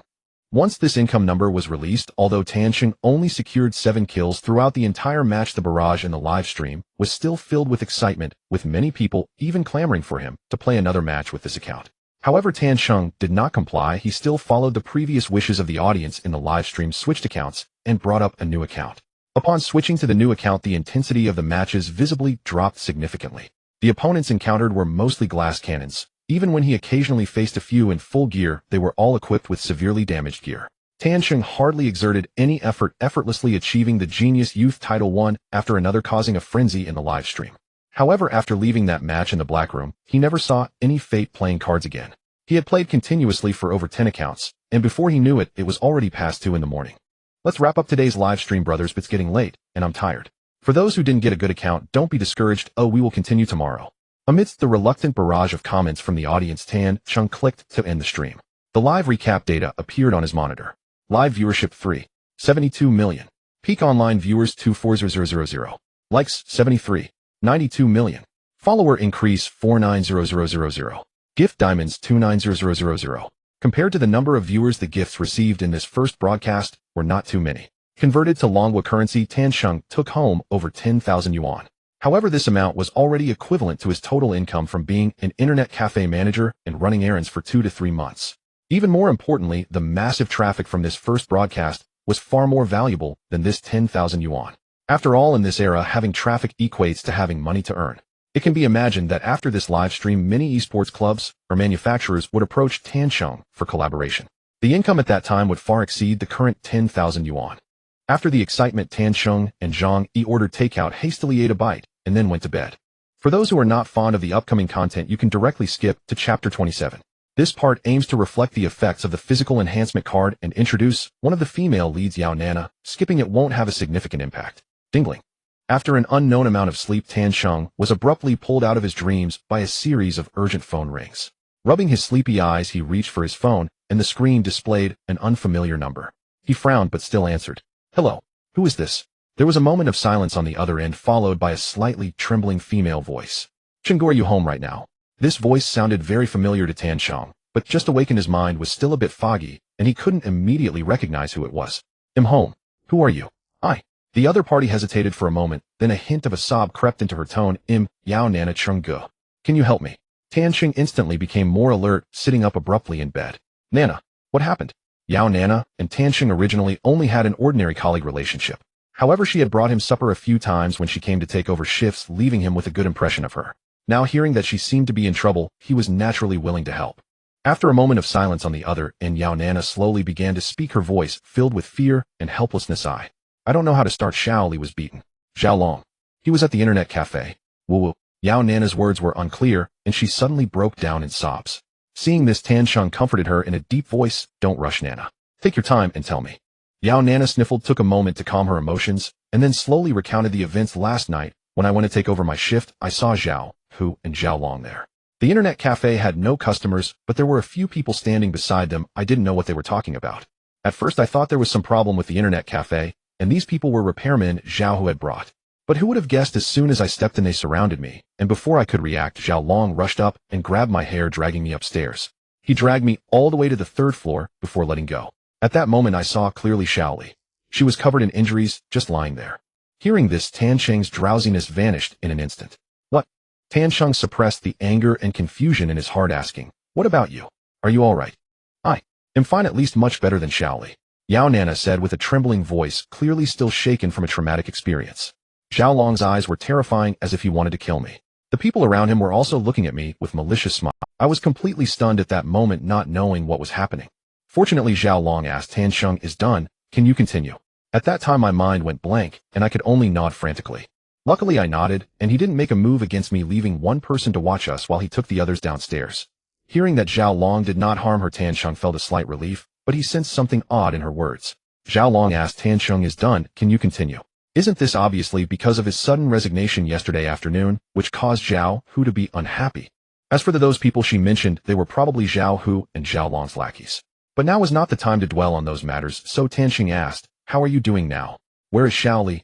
Once this income number was released, although Tan Sheng only secured 7 kills throughout the entire match, the barrage in the live stream was still filled with excitement, with many people even clamoring for him to play another match with this account. However, Tan Sheng did not comply. He still followed the previous wishes of the audience in the live stream, switched accounts, and brought up a new account. Upon switching to the new account, the intensity of the matches visibly dropped significantly. The opponents encountered were mostly glass cannons. Even when he occasionally faced a few in full gear, they were all equipped with severely damaged gear. Tan Sheng hardly exerted any effort, effortlessly achieving the Genius Youth title one after another, causing a frenzy in the live stream. However, after leaving that match in the Black Room, he never saw any Fate playing cards again. He had played continuously for over 10 accounts, and before he knew it, it was already past 2 in the morning. Let's wrap up today's live stream, brothers. It's getting late, and I'm tired. For those who didn't get a good account, don't be discouraged. We will continue tomorrow. Amidst the reluctant barrage of comments from the audience, Tan Sheng clicked to end the stream. The live recap data appeared on his monitor. Live viewership 372 million. Peak online viewers 240,000. Likes 73. 92 million. Follower increase 49,000. Gift diamonds 29,000. Compared to the number of viewers, the gifts received in this first broadcast were not too many. Converted to Longhua currency, Tan Sheng took home over 10,000 yuan. However, this amount was already equivalent to his total income from being an internet cafe manager and running errands for 2 to 3 months. Even more importantly, the massive traffic from this first broadcast was far more valuable than this 10,000 yuan. After all, in this era, having traffic equates to having money to earn. It can be imagined that after this live stream, many esports clubs or manufacturers would approach Tan Sheng for collaboration. The income at that time would far exceed the current 10,000 yuan. After the excitement, Tan Sheng and Zhang Yi ordered takeout, hastily ate a bite, and then went to bed. For those who are not fond of the upcoming content, you can directly skip to chapter 27. This part aims to reflect the effects of the physical enhancement card and introduce one of the female leads, Yao Nana. Skipping it won't have a significant impact. Dingling. After an unknown amount of sleep, Tan Sheng was abruptly pulled out of his dreams by a series of urgent phone rings. Rubbing his sleepy eyes, he reached for his phone, and the screen displayed an unfamiliar number. He frowned but still answered. Hello. Who is this? There was a moment of silence on the other end, followed by a slightly trembling female voice. Chengor, are you home right now? This voice sounded very familiar to Tan Sheng, but just awakened his mind was still a bit foggy, and he couldn't immediately recognize who it was. I'm home. Who are you? I. The other party hesitated for a moment, then a hint of a sob crept into her tone. Yao Nana Chengge. Can you help me? Tan Sheng instantly became more alert, sitting up abruptly in bed. Nana, what happened? Yao Nana and Tan Sheng originally only had an ordinary colleague relationship. However, she had brought him supper a few times when she came to take over shifts, leaving him with a good impression of her. Now, hearing that she seemed to be in trouble, he was naturally willing to help. After a moment of silence on the other end, Yao Nana slowly began to speak, her voice filled with fear and helplessness. I don't know how to start. Xiao Li was beaten. Zhao Long. He was at the internet cafe. Woo-woo. Yao Nana's words were unclear, and she suddenly broke down in sobs. Seeing this, Tan Sheng comforted her in a deep voice. Don't rush, Nana. Take your time and tell me. Yao Nana sniffled, took a moment to calm her emotions, and then slowly recounted the events. Last night, when I went to take over my shift, I saw Zhao Hu and Zhao Long there. The internet cafe had no customers, but there were a few people standing beside them. I didn't know what they were talking about. At first, I thought there was some problem with the internet cafe, and these people were repairmen Zhao Hu had brought. But who would have guessed? As soon as I stepped in, they surrounded me, and before I could react, Zhao Long rushed up and grabbed my hair, dragging me upstairs. He dragged me all the way to the 3rd floor before letting go. At that moment, I saw clearly Xiao Li. She was covered in injuries, just lying there. Hearing this, Tan Sheng's drowsiness vanished in an instant. What? Tan Sheng suppressed the anger and confusion in his heart, asking, what about you? Are you all right? I am fine, at least much better than Xiao Li. Yao Nana said with a trembling voice, clearly still shaken from a traumatic experience. Zhao Long's eyes were terrifying, as if he wanted to kill me. The people around him were also looking at me with malicious smiles. I was completely stunned at that moment, not knowing what was happening. Fortunately, Zhao Long asked, Tan Sheng is done. Can you continue? At that time, my mind went blank, and I could only nod frantically. Luckily, I nodded, and he didn't make a move against me, leaving one person to watch us while he took the others downstairs. Hearing that Zhao Long did not harm her, Tan Sheng felt a slight relief, but he sensed something odd in her words. Zhao Long asked, Tan Sheng is done. Can you continue? Isn't this obviously because of his sudden resignation yesterday afternoon, which caused Zhao Hu to be unhappy? As for those people she mentioned, they were probably Zhao Hu and Zhao Long's lackeys. But now was not the time to dwell on those matters, so Tan Sheng asked, how are you doing now? Where is Xiao Li?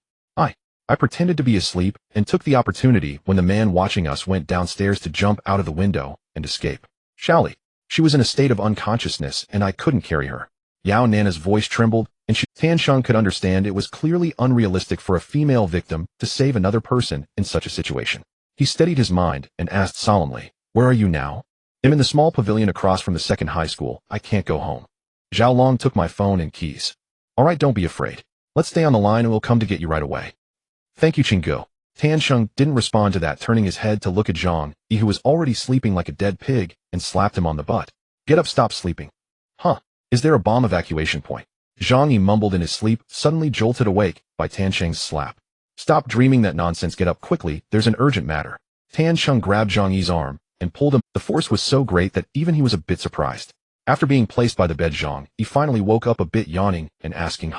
I pretended to be asleep and took the opportunity when the man watching us went downstairs to jump out of the window and escape. Shally. She was in a state of unconsciousness and I couldn't carry her. Yao Nana's voice trembled, and Tan Sheng could understand it was clearly unrealistic for a female victim to save another person in such a situation. He steadied his mind and asked solemnly, "Where are you now?" "I'm in the small pavilion across from the second high school. I can't go home." Zhao Long took my phone and keys. "All right, don't be afraid. Let's stay on the line and we'll come to get you right away." "Thank you, Qinggu." Tan Sheng didn't respond to that, turning his head to look at Zhang Yi, who was already sleeping like a dead pig, and slapped him on the butt. "Get up, stop sleeping." "Huh, is there a bomb evacuation point?" Zhang Yi mumbled in his sleep, suddenly jolted awake by Tan Sheng's slap. "Stop dreaming that nonsense, get up quickly, there's an urgent matter." Tan Sheng grabbed Zhang Yi's arm and pulled him. The force was so great that even he was a bit surprised. After being placed by the bed, Zhang Yi finally woke up a bit, yawning and asking,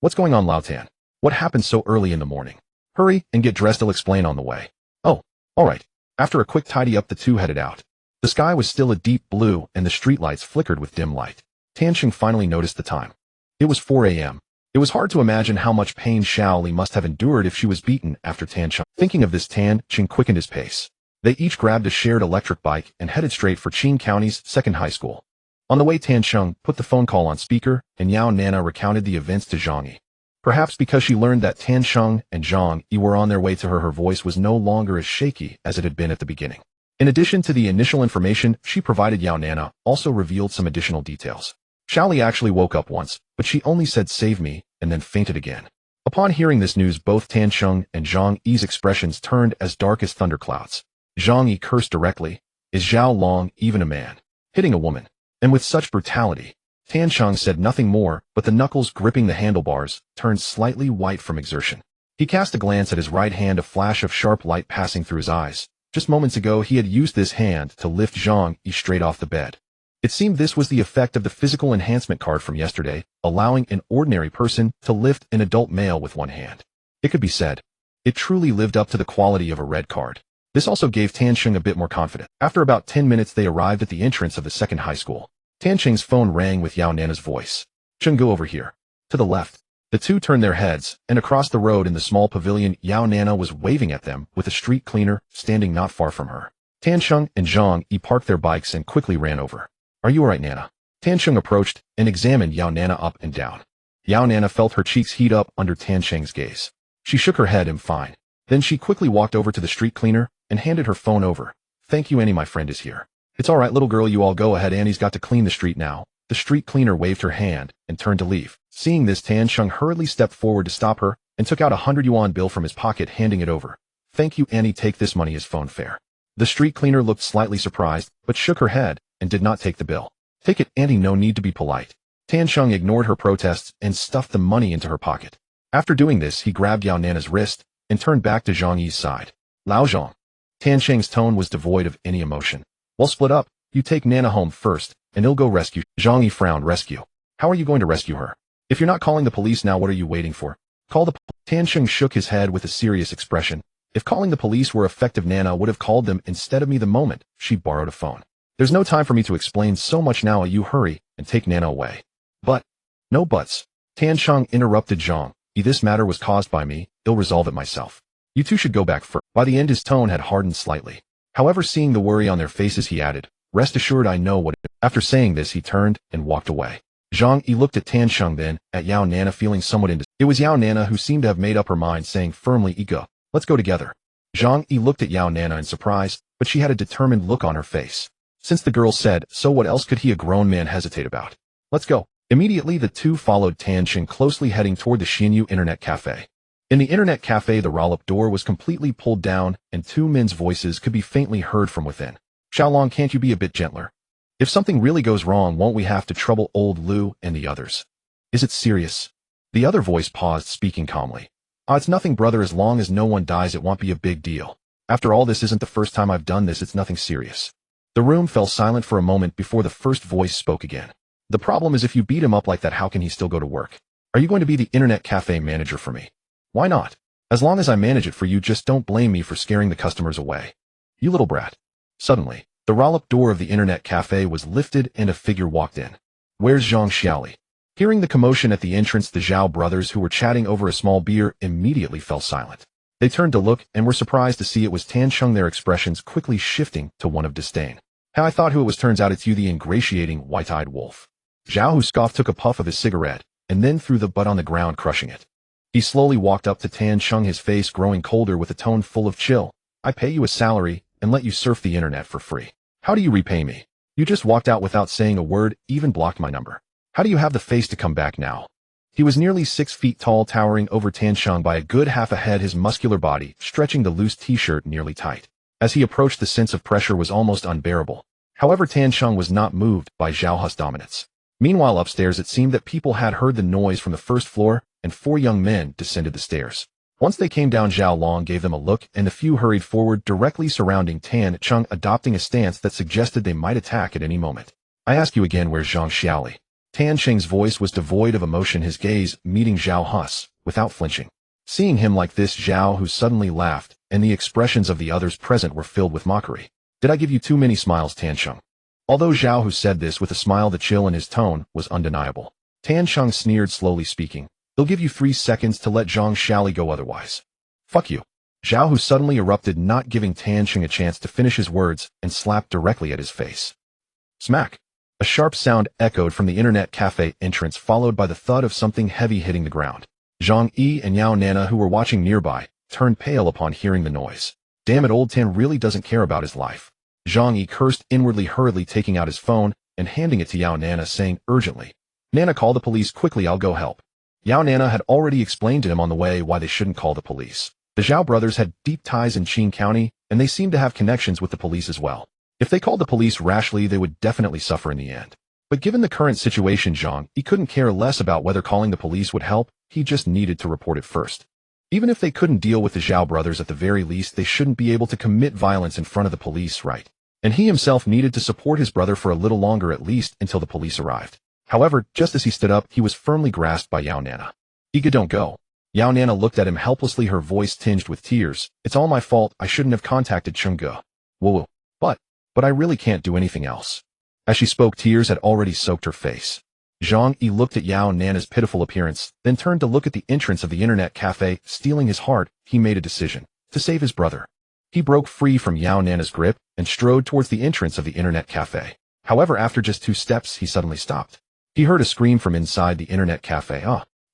"What's going on, Lao Tan? What happened so early in the morning?" "Hurry and get dressed, I'll explain on the way." "Oh, all right." After a quick tidy up, the two headed out. The sky was still a deep blue and the streetlights flickered with dim light. Tan Sheng finally noticed the time. It was 4 a.m. It was hard to imagine how much pain Xiao Li must have endured if she was beaten after Tan Sheng. Thinking of this, Tan Sheng quickened his pace. They each grabbed a shared electric bike and headed straight for Qing County's second high school. On the way, Tan Sheng put the phone call on speaker and Yao Nana recounted the events to Zhang Yi. Perhaps because she learned that Tan Sheng and Zhang Yi were on their way to her voice was no longer as shaky as it had been at the beginning. In addition to the initial information she provided, Yao Nana also revealed some additional details. Xiao Li actually woke up once, but she only said "save me" and then fainted again. Upon hearing this news, both Tan Sheng and Zhang Yi's expressions turned as dark as thunderclouds. Zhang Yi cursed directly. "Is Zhao Long even a man? Hitting a woman? And with such brutality?" Tan Sheng said nothing more, but the knuckles gripping the handlebars turned slightly white from exertion. He cast a glance at his right hand, a flash of sharp light passing through his eyes. Just moments ago, he had used this hand to lift Zhang Yi straight off the bed. It seemed this was the effect of the physical enhancement card from yesterday, allowing an ordinary person to lift an adult male with one hand. It could be said, it truly lived up to the quality of a red card. This also gave Tan Sheng a bit more confidence. After about 10 minutes, they arrived at the entrance of the second high school. Tan Sheng's phone rang with Yao Nana's voice. "Sheng, go over here." To the left. The two turned their heads, and across the road in the small pavilion, Yao Nana was waving at them with a street cleaner standing not far from her. Tan Sheng and Zhang Yi parked their bikes and quickly ran over. "Are you alright, Nana?" Tan Sheng approached and examined Yao Nana up and down. Yao Nana felt her cheeks heat up under Tan Sheng's gaze. She shook her head, "I'm fine." Then she quickly walked over to the street cleaner and handed her phone over. "Thank you, Annie, my friend is here." "It's alright, little girl, you all go ahead, Annie's got to clean the street now." The street cleaner waved her hand and turned to leave. Seeing this, Tan Sheng hurriedly stepped forward to stop her and took out a 100 yuan bill from his pocket, handing it over. "Thank you, Annie, take this money as phone fare." The street cleaner looked slightly surprised, but shook her head and did not take the bill. "Take it, Annie, no need to be polite." Tan Sheng ignored her protests and stuffed the money into her pocket. After doing this, he grabbed Yao Nana's wrist and turned back to Zhang Yi's side. "Lao Zhang." Tan Sheng's tone was devoid of any emotion. "We'll split up. You take Nana home first, and he'll go rescue." Zhang Yi frowned. "Rescue? How are you going to rescue her? If you're not calling the police now, what are you waiting for? Call the Tan Sheng shook his head with a serious expression. If calling the police were effective, Nana would have called them instead of me the moment she borrowed a phone. There's no time for me to explain so much now. You hurry and take Nana away." "But..." "No buts." Tan Sheng interrupted Zhang Yi. "This matter was caused by me. I'll resolve it myself. You two should go back first." By the end, his tone had hardened slightly. However, seeing the worry on their faces, he added, "Rest assured, I know what it is." After saying this, he turned and walked away. Zhang Yi looked at Tan Sheng, then at Yao Nana, feeling somewhat indecisive. It was Yao Nana who seemed to have made up her mind, saying firmly, "Ego, let's go together." Zhang Yi looked at Yao Nana in surprise, but she had a determined look on her face. Since the girl said so, what else could he, a grown man, hesitate about? "Let's go." Immediately, the two followed Tan Sheng, closely heading toward the Xinyu Internet Cafe. In the Internet Cafe, the roll-up door was completely pulled down, and two men's voices could be faintly heard from within. "Xiaolong, can't you be a bit gentler? If something really goes wrong, won't we have to trouble old Lu and the others? Is it serious?" The other voice paused, speaking calmly. It's nothing, brother. As long as no one dies, it won't be a big deal. After all, this isn't the first time I've done this. It's nothing serious." The room fell silent for a moment before the first voice spoke again. "The problem is, if you beat him up like that, how can he still go to work? Are you going to be the Internet Cafe manager for me?" "Why not? As long as I manage it for you, just don't blame me for scaring the customers away. You little brat." Suddenly, the roll-up door of the Internet Cafe was lifted and a figure walked in. "Where's Zhang Xiaoli?" Hearing the commotion at the entrance, the Zhao brothers, who were chatting over a small beer, immediately fell silent. They turned to look and were surprised to see it was Tan Cheng, their expressions quickly shifting to one of disdain. "How I thought who it was, turns out it's you, the ingratiating, white-eyed wolf." Zhao, who scoffed, took a puff of his cigarette and then threw the butt on the ground, crushing it. He slowly walked up to Tan Cheng, his face growing colder with a tone full of chill. "I pay you a salary and let you surf the internet for free. How do you repay me? You just walked out without saying a word, even blocked my number. How do you have the face to come back now?" He was nearly 6 feet tall, towering over Tan Cheng by a good half a head, his muscular body stretching the loose t-shirt nearly tight. As he approached, the sense of pressure was almost unbearable. However, Tan Cheng was not moved by Zhao Hu's dominance. Meanwhile, upstairs, it seemed that people had heard the noise from the first floor, and 4 young men descended the stairs. Once they came down, Zhao Long gave them a look, and the few hurried forward, directly surrounding Tan Cheng, adopting a stance that suggested they might attack at any moment. "I ask you again, where's Zhang Xiaoli?" Tan Cheng's voice was devoid of emotion, his gaze meeting Zhao Hu's without flinching. Seeing him like this, Zhao, who suddenly laughed, and the expressions of the others present were filled with mockery. "Did I give you too many smiles, Tan Cheng?" Although Zhao, who said this with a smile, the chill in his tone was undeniable. Tan Cheng sneered, slowly speaking. "They'll give you 3 seconds to let Zhang Xiaoli go, otherwise. Fuck you." Zhao, who suddenly erupted, not giving Tan Cheng a chance to finish his words, and slapped directly at his face. Smack! A sharp sound echoed from the internet cafe entrance, followed by the thud of something heavy hitting the ground. Zhang Yi and Yao Nana, who were watching nearby, turned pale upon hearing the noise. "Damn it, old Tan really doesn't care about his life." Zhang Yi cursed inwardly, hurriedly taking out his phone and handing it to Yao Nana, saying urgently, "Nana, call the police quickly, I'll go help." Yao Nana had already explained to him on the way why they shouldn't call the police. The Zhao brothers had deep ties in Qing County, and they seemed to have connections with the police as well. If they called the police rashly, they would definitely suffer in the end. But given the current situation, Zhang Yi couldn't care less about whether calling the police would help, he just needed to report it first. Even if they couldn't deal with the Zhao brothers, at the very least, they shouldn't be able to commit violence in front of the police, right? And he himself needed to support his brother for a little longer, at least until the police arrived. However, just as he stood up, he was firmly grasped by Yao Nana. "Iga, don't go." Yao Nana looked at him helplessly, her voice tinged with tears. "It's all my fault, I shouldn't have contacted Chengge. Whoa. But I really can't do anything else." As she spoke, tears had already soaked her face. Zhang Yi looked at Yao Nana's pitiful appearance, then turned to look at the entrance of the internet cafe. Steeling his heart, he made a decision to save his brother. He broke free from Yao Nana's grip and strode towards the entrance of the internet cafe. However, after just 2 steps, he suddenly stopped. He heard a scream from inside the internet cafe.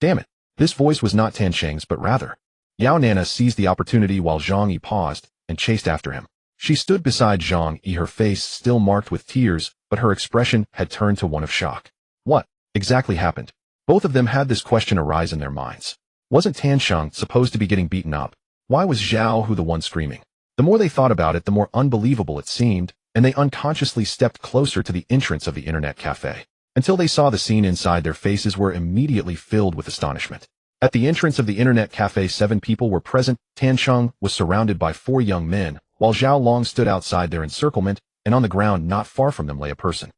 Damn it. This voice was not Tan Cheng's, but rather. Yao Nana seized the opportunity while Zhang Yi paused and chased after him. She stood beside Zhang Yi, her face still marked with tears, but her expression had turned to one of shock. What exactly happened? Both of them had this question arise in their minds. Wasn't Tan Cheng supposed to be getting beaten up? Why was Zhao Hu the one screaming? The more they thought about it, the more unbelievable it seemed, and they unconsciously stepped closer to the entrance of the internet cafe. Until they saw the scene inside, their faces were immediately filled with astonishment. At the entrance of the internet cafe, 7 people were present. Tan Cheng was surrounded by 4 young men, while Zhao Long stood outside their encirclement, and on the ground not far from them lay a person.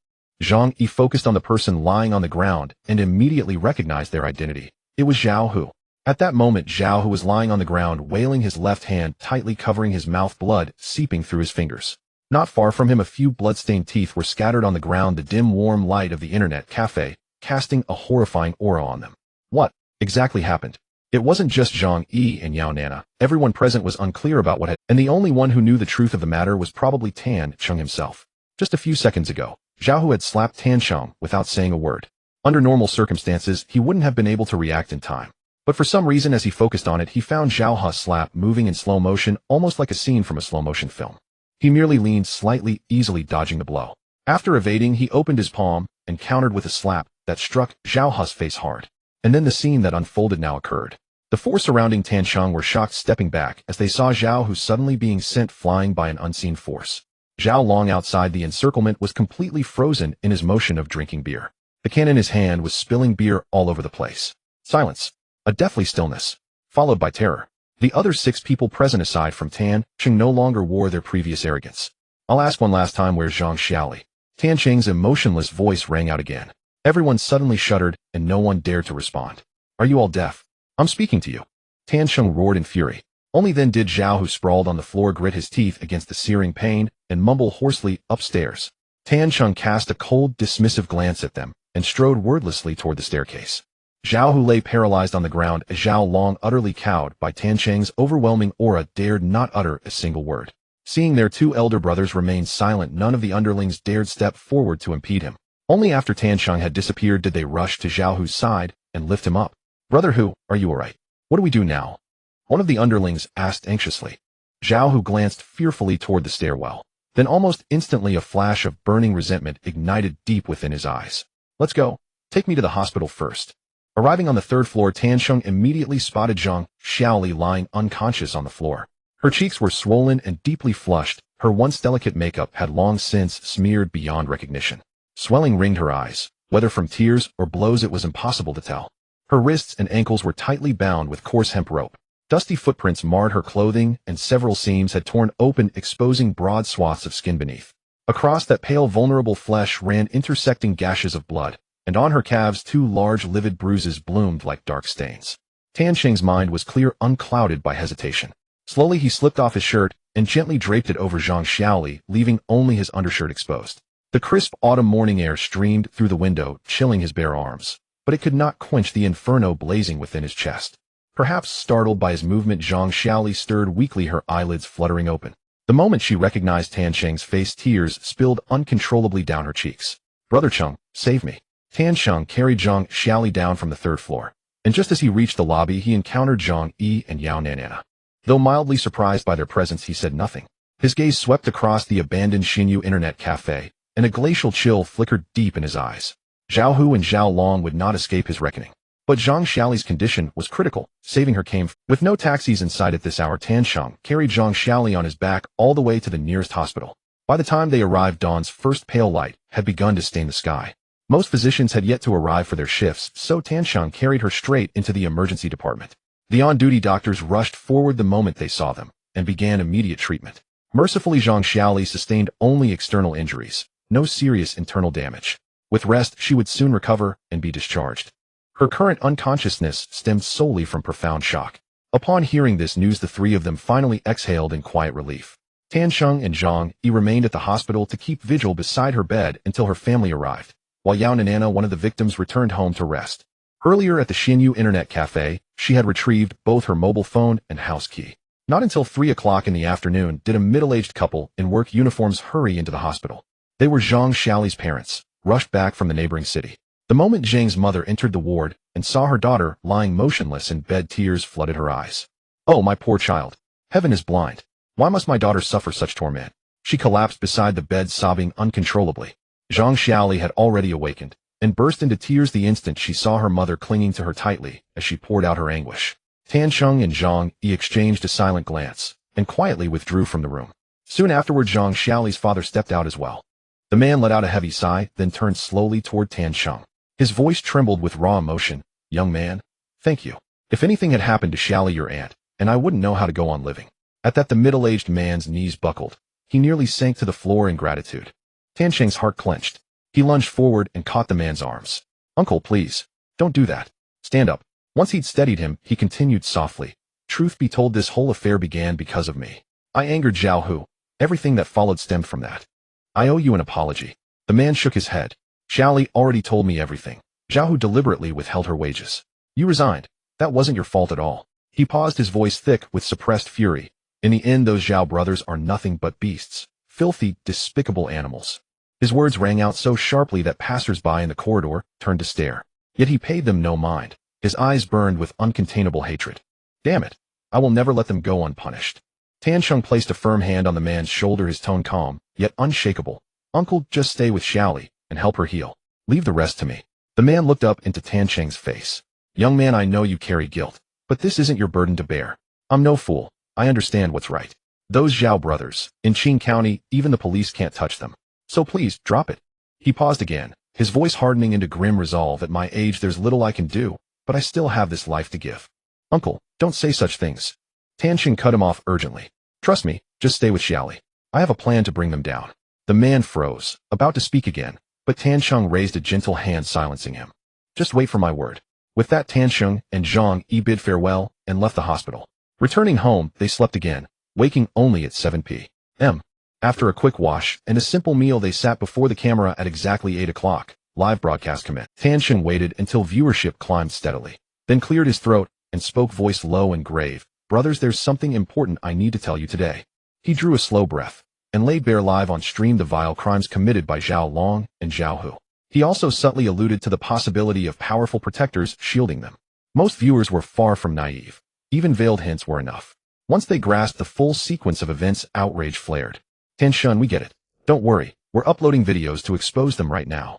Zhang Yi focused on the person lying on the ground and immediately recognized their identity. It was Zhao Hu. At that moment, Zhao Hu was lying on the ground, wailing, his left hand tightly covering his mouth, blood seeping through his fingers. Not far from him, a few blood-stained teeth were scattered on the ground, the dim warm light of the internet cafe casting a horrifying aura on them. What exactly happened? It wasn't just Zhang Yi and Yao Nana. Everyone present was unclear about what had, and the only one who knew the truth of the matter was probably Tan Cheng himself. Just a few seconds ago, Zhao Hu had slapped Tan Cheng without saying a word. Under normal circumstances, he wouldn't have been able to react in time. But for some reason, as he focused on it, he found Zhao Hu's slap moving in slow motion, almost like a scene from a slow-motion film. He merely leaned slightly, easily dodging the blow. After evading, he opened his palm and countered with a slap that struck Zhao Hu's face hard. And then the scene that unfolded now occurred. The 4 surrounding Tan Cheng were shocked, stepping back as they saw Zhao Hu suddenly being sent flying by an unseen force. Zhao Long outside the encirclement was completely frozen in his motion of drinking beer. The can in his hand was spilling beer all over the place. Silence. A deathly stillness, followed by terror. The other 6 people present aside from Tan Cheng no longer wore their previous arrogance. "I'll ask one last time, where's Zhang Xiaoli?" Tan Cheng's emotionless voice rang out again. Everyone suddenly shuddered, and no one dared to respond. "Are you all deaf? I'm speaking to you." Tan Cheng roared in fury. Only then did Zhao, who sprawled on the floor, grit his teeth against the searing pain and mumble hoarsely, "Upstairs." Tan Cheng cast a cold, dismissive glance at them, and strode wordlessly toward the staircase. Zhao Hu lay paralyzed on the ground as Zhao Long, utterly cowed by Tan Cheng's overwhelming aura, dared not utter a single word. Seeing their two elder brothers remain silent, none of the underlings dared step forward to impede him. Only after Tan Cheng had disappeared did they rush to Zhao Hu's side and lift him up. "Brother Hu, are you all right? What do we do now?" one of the underlings asked anxiously. Zhao Hu glanced fearfully toward the stairwell. Then almost instantly a flash of burning resentment ignited deep within his eyes. "Let's go. Take me to the hospital first." Arriving on the third floor, Tan Cheng immediately spotted Zhang Xiaoli lying unconscious on the floor. Her cheeks were swollen and deeply flushed. Her once delicate makeup had long since smeared beyond recognition. Swelling ringed her eyes. Whether from tears or blows, it was impossible to tell. Her wrists and ankles were tightly bound with coarse hemp rope. Dusty footprints marred her clothing, and several seams had torn open, exposing broad swaths of skin beneath. Across that pale, vulnerable flesh ran intersecting gashes of blood, and on her calves 2 large livid bruises bloomed like dark stains. Tan Cheng's mind was clear, unclouded by hesitation. Slowly he slipped off his shirt and gently draped it over Zhang Xiaoli, leaving only his undershirt exposed. The crisp autumn morning air streamed through the window, chilling his bare arms, but it could not quench the inferno blazing within his chest. Perhaps startled by his movement, Zhang Xiaoli stirred weakly, her eyelids fluttering open. The moment she recognized Tan Cheng's face, tears spilled uncontrollably down her cheeks. "Brother Cheng, save me." Tan Cheng carried Zhang Xiaoli down from the third floor, and just as he reached the lobby, he encountered Zhang Yi and Yao Nanana. Though mildly surprised by their presence, he said nothing. His gaze swept across the abandoned Xinyu Internet Cafe, and a glacial chill flickered deep in his eyes. Zhao Hu and Zhao Long would not escape his reckoning. But Zhang Xiaoli's condition was critical. Saving her came with no taxis in sight at this hour. Tan Cheng carried Zhang Xiaoli on his back all the way to the nearest hospital. By the time they arrived, dawn's first pale light had begun to stain the sky. Most physicians had yet to arrive for their shifts, so Tan Cheng carried her straight into the emergency department. The on-duty doctors rushed forward the moment they saw them, and began immediate treatment. Mercifully, Zhang Xiaoli sustained only external injuries, no serious internal damage. With rest, she would soon recover and be discharged. Her current unconsciousness stemmed solely from profound shock. Upon hearing this news, the three of them finally exhaled in quiet relief. Tan Cheng and Zhang Yi remained at the hospital to keep vigil beside her bed until her family arrived, while Yao Nanana, one of the victims, returned home to rest. Earlier at the Xinyu Internet Cafe, she had retrieved both her mobile phone and house key. Not until 3 o'clock in the afternoon did a middle-aged couple in work uniforms hurry into the hospital. They were Zhang Xiaoli's parents, rushed back from the neighboring city. The moment Zhang's mother entered the ward and saw her daughter lying motionless in bed, tears flooded her eyes. "Oh, my poor child. Heaven is blind. Why must my daughter suffer such torment?" She collapsed beside the bed, sobbing uncontrollably. Zhang Xiaoli had already awakened and burst into tears the instant she saw her mother clinging to her tightly as she poured out her anguish. Tan Cheng and Zhang Yi exchanged a silent glance and quietly withdrew from the room. Soon afterward, Zhang Xiaoli's father stepped out as well. The man let out a heavy sigh, then turned slowly toward Tan Cheng. His voice trembled with raw emotion. "Young man, thank you. If anything had happened to Xiaoli, your aunt, and I wouldn't know how to go on living." At that, the middle-aged man's knees buckled. He nearly sank to the floor in gratitude. Tan Cheng's heart clenched. He lunged forward and caught the man's arms. "Uncle, please, don't do that. Stand up." Once he'd steadied him, he continued softly. "Truth be told, this whole affair began because of me. I angered Zhao Hu. Everything that followed stemmed from that. I owe you an apology." The man shook his head. "Xiaoli already told me everything. Zhao Hu deliberately withheld her wages. You resigned. That wasn't your fault at all." He paused, his voice thick with suppressed fury. "In the end, those Zhao brothers are nothing but beasts. Filthy, despicable animals." His words rang out so sharply that passers-by in the corridor turned to stare. Yet he paid them no mind. His eyes burned with uncontainable hatred. "Damn it. I will never let them go unpunished." Tan Cheng placed a firm hand on the man's shoulder, his tone calm, yet unshakable. "Uncle, just stay with Xiaoli and help her heal. Leave the rest to me." The man looked up into Tan Cheng's face. "Young man, I know you carry guilt, but this isn't your burden to bear. I'm no fool. I understand what's right. Those Zhao brothers, in Qing County, even the police can't touch them. So please, drop it." He paused again, his voice hardening into grim resolve. "At my age, there's little I can do, but I still have this life to give." "Uncle, don't say such things." Tan Cheng cut him off urgently. "Trust me, just stay with Xiaoli. I have a plan to bring them down." The man froze, about to speak again, but Tan Cheng raised a gentle hand, silencing him. "Just wait for my word." With that, Tan Cheng and Zhang Yi bid farewell and left the hospital. Returning home, they slept again, waking only at 7 p.m. After a quick wash and a simple meal, they sat before the camera at exactly 8 o'clock, live broadcast commit. Tianxing waited until viewership climbed steadily, then cleared his throat and spoke voice low and grave. Brothers, there's something important I need to tell you today. He drew a slow breath and laid bare live on stream the vile crimes committed by Zhao Long and Zhao Hu. He also subtly alluded to the possibility of powerful protectors shielding them. Most viewers were far from naive. Even veiled hints were enough. Once they grasped the full sequence of events, outrage flared. Tianxing, we get it. Don't worry, we're uploading videos to expose them right now.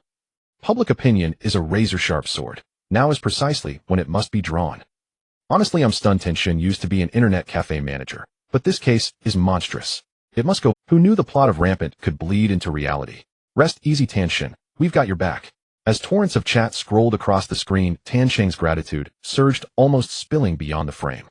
Public opinion is a razor-sharp sword. Now is precisely when it must be drawn. Honestly, I'm stunned. Tianxing used to be an internet cafe manager, but this case is monstrous. It must go. Who knew the plot of Rampant could bleed into reality? Rest easy, Tianxing. We've got your back. As torrents of chat scrolled across the screen, Tianxing's gratitude surged, almost spilling beyond the frame.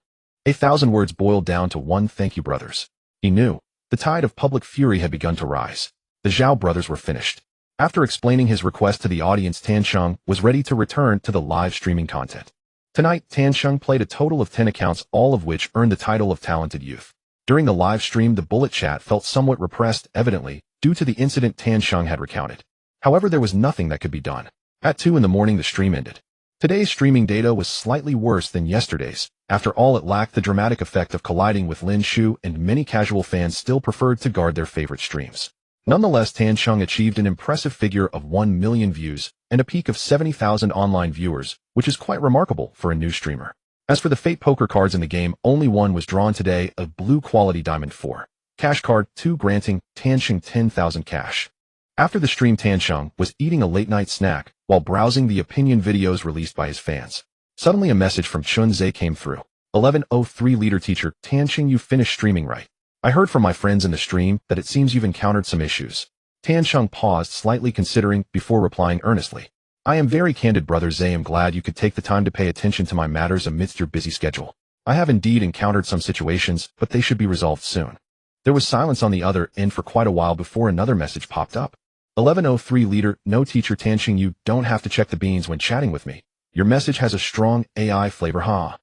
1,000 words boiled down to one thank you, brothers. He knew. The tide of public fury had begun to rise. The Zhao brothers were finished. After explaining his request to the audience, Tianxing was ready to return to the live streaming content. Tonight, Tianxing played a total of 10 accounts, all of which earned the title of Talented Youth. During the live stream, the bullet chat felt somewhat repressed, evidently, due to the incident Tianxing had recounted. However, there was nothing that could be done. At 2 in the morning, the stream ended. Today's streaming data was slightly worse than yesterday's. After all, it lacked the dramatic effect of colliding with Lin Shu, and many casual fans still preferred to guard their favorite streams. Nonetheless, Tianxing achieved an impressive figure of 1 million views and a peak of 70,000 online viewers, which is quite remarkable for a new streamer. As for the fate poker cards in the game, only one was drawn today, a blue quality Diamond 4 cash card, 2 granting Tianxing 10,000 cash. After the stream, Tianxing was eating a late-night snack while browsing the opinion videos released by his fans. Suddenly, a message from Chunze came through. 1103 Leader Teacher, Tianxing, you finished streaming, right? I heard from my friends in the stream that it seems you've encountered some issues. Tianxing paused, slightly considering, before replying earnestly. I am very candid, Brother Zay. I'm glad you could take the time to pay attention to my matters amidst your busy schedule. I have indeed encountered some situations, but they should be resolved soon. There was silence on the other end for quite a while before another message popped up. 1103 Leader, no Teacher, Tianxing, you don't have to check the beans when chatting with me. Your message has a strong AI flavor, huh?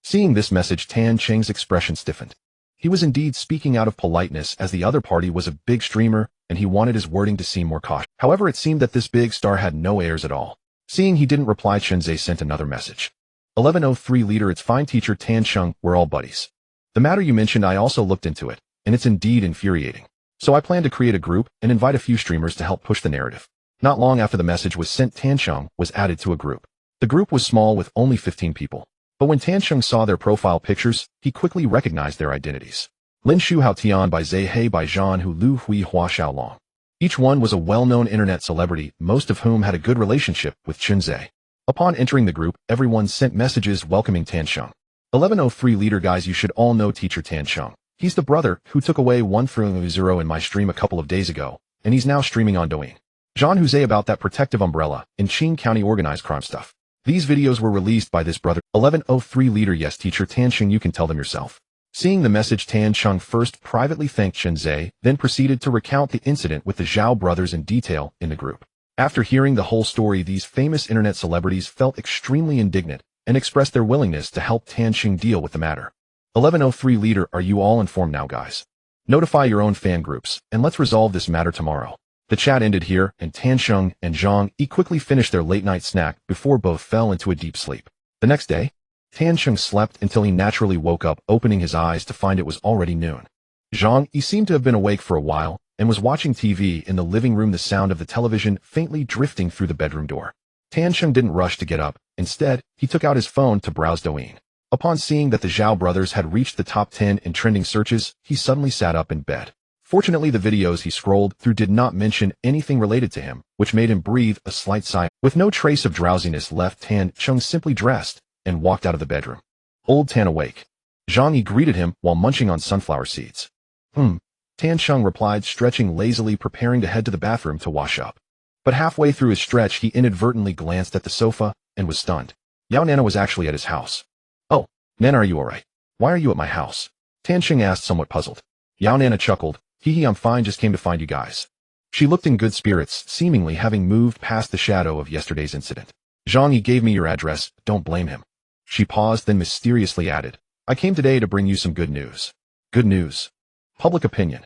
Seeing this message, Tianxing's expression stiffened. He was indeed speaking out of politeness, as the other party was a big streamer, and he wanted his wording to seem more cautious. However, it seemed that this big star had no airs at all. Seeing he didn't reply, Chunze sent another message. 1103 Leader, it's fine, Teacher Tianxing, we're all buddies. The matter you mentioned, I also looked into it, and it's indeed infuriating. So I plan to create a group and invite a few streamers to help push the narrative. Not long after the message was sent, Tianxing was added to a group. The group was small with only 15 people. But when Tianxing saw their profile pictures, he quickly recognized their identities. Lin Shu Hao Tian by Zhe He by Zhan Hu Lu Hui Hua Xiaolong. Each one was a well-known internet celebrity, most of whom had a good relationship with Chunze. Upon entering the group, everyone sent messages welcoming Tianxing. 1103 Leader, guys, you should all know Teacher Tianxing. He's the brother who took away 130 in my stream a couple of days ago, and he's now streaming on Douyin. Zhan Huze about that protective umbrella in Qing County organized crime stuff. These videos were released by this brother. 1103 Leader, yes, Teacher Tianxing, you can tell them yourself. Seeing the message, Tianxing first privately thanked Chunze, then proceeded to recount the incident with the Zhao brothers in detail in the group. After hearing the whole story, these famous internet celebrities felt extremely indignant and expressed their willingness to help Tianxing deal with the matter. 1103 Leader, are you all informed now, guys? Notify your own fan groups, and let's resolve this matter tomorrow. The chat ended here, and Tianxing and Zhang Yi quickly finished their late-night snack before both fell into a deep sleep. The next day, Tianxing slept until he naturally woke up, opening his eyes to find it was already noon. Zhang Yi seemed to have been awake for a while and was watching TV in the living room, the sound of the television faintly drifting through the bedroom door. Tianxing didn't rush to get up. Instead, he took out his phone to browse Douyin. Upon seeing that the Zhao brothers had reached the top 10 in trending searches, he suddenly sat up in bed. Fortunately, the videos he scrolled through did not mention anything related to him, which made him breathe a slight sigh. With no trace of drowsiness left, Tianxing simply dressed and walked out of the bedroom. Old Tan awake. Zhang Yi greeted him while munching on sunflower seeds. Tianxing replied, stretching lazily, preparing to head to the bathroom to wash up. But halfway through his stretch, he inadvertently glanced at the sofa and was stunned. Yao Nana was actually at his house. Oh, Nana, are you alright? Why are you at my house? Tianxing asked, somewhat puzzled. Yao Nana chuckled. Hee, I'm fine, just came to find you guys. She looked in good spirits, seemingly having moved past the shadow of yesterday's incident. Zhang Yi gave me your address, don't blame him. She paused, then mysteriously added, I came today to bring you some good news. Good news. Public opinion.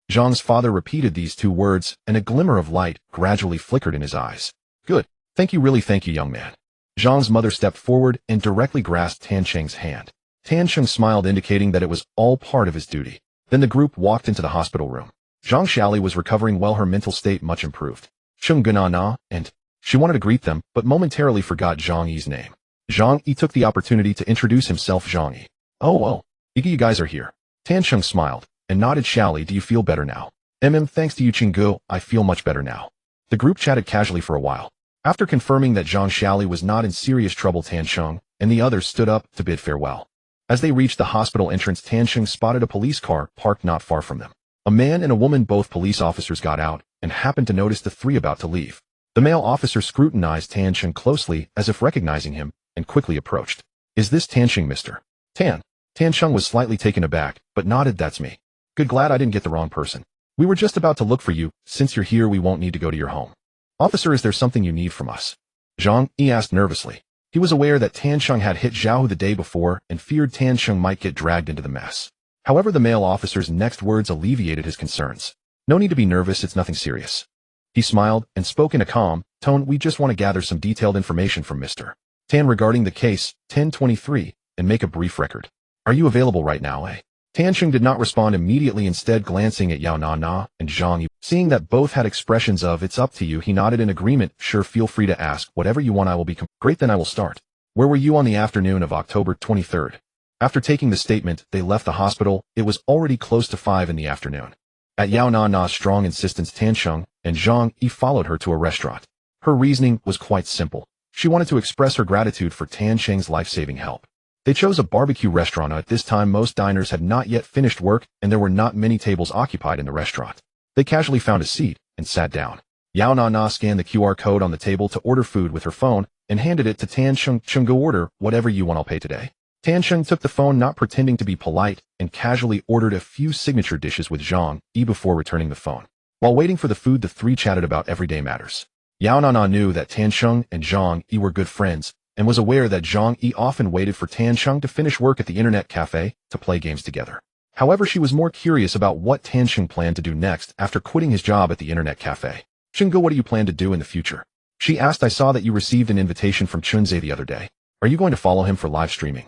Zhang's father repeated these two words, and a glimmer of light gradually flickered in his eyes. Good. Thank you, really thank you, young man. Zhang's mother stepped forward and directly grasped Tan Cheng's hand. Tan Cheng smiled, indicating that it was all part of his duty. Then the group walked into the hospital room. Zhang Xiaoli was recovering well, her mental state much improved. Cheng Guna Na, and she wanted to greet them, but momentarily forgot Zhang Yi's name. Zhang Yi took the opportunity to introduce himself. Zhang Yi. Oh, you guys are here. Tan Cheng smiled and nodded. Xiaoli, do you feel better now? Thanks to you, Qinggu, I feel much better now. The group chatted casually for a while. After confirming that Zhang Xiaoli was not in serious trouble, Tan Cheng and the others stood up to bid farewell. As they reached the hospital entrance, Tan Cheng spotted a police car parked not far from them. A man and a woman, both police officers, got out and happened to notice the three about to leave. The male officer scrutinized Tan Cheng closely as if recognizing him and quickly approached. Is this Tan Cheng, Mr. Tan? Tan Cheng was slightly taken aback, but nodded. That's me. Good, glad I didn't get the wrong person. We were just about to look for you. Since you're here, we won't need to go to your home. Officer, is there something you need from us? Zhang Yi asked nervously. He was aware that Tan Cheng had hit Zhao Hu the day before and feared Tan Cheng might get dragged into the mess. However, the male officer's next words alleviated his concerns. No need to be nervous, it's nothing serious. He smiled and spoke in a calm tone. We just want to gather some detailed information from Mr. Tan regarding the case 1023 and make a brief record. Are you available right now, eh? Tan Cheng did not respond immediately, instead glancing at Yao Na and Zhang Yi. Seeing that both had expressions of it's up to you, he nodded in agreement. Sure, feel free to ask whatever you want, I will be great, then I will start. Where were you on the afternoon of October 23rd? After taking the statement, they left the hospital. It was already close to 5 in the afternoon. At Yao Na's strong insistence, Tan Cheng and Zhang Yi followed her to a restaurant. Her reasoning was quite simple. She wanted to express her gratitude for Tan Cheng's life-saving help. They chose a barbecue restaurant. At this time, most diners had not yet finished work, and there were not many tables occupied in the restaurant. They casually found a seat and sat down. Yao Na scanned the QR code on the table to order food with her phone and handed it to Tan Cheng. Go order whatever you want, I'll pay today. Tan Cheng took the phone, not pretending to be polite, and casually ordered a few signature dishes with Zhang Yi before returning the phone. While waiting for the food, the three chatted about everyday matters. Yao Na knew that Tan Cheng and Zhang Yi were good friends, and was aware that Zhang Yi often waited for Tan Cheng to finish work at the internet cafe to play games together. However, she was more curious about what Tan Cheng planned to do next after quitting his job at the internet cafe. Chenggu, what do you plan to do in the future? She asked. I saw that you received an invitation from Chunze the other day. Are you going to follow him for live streaming?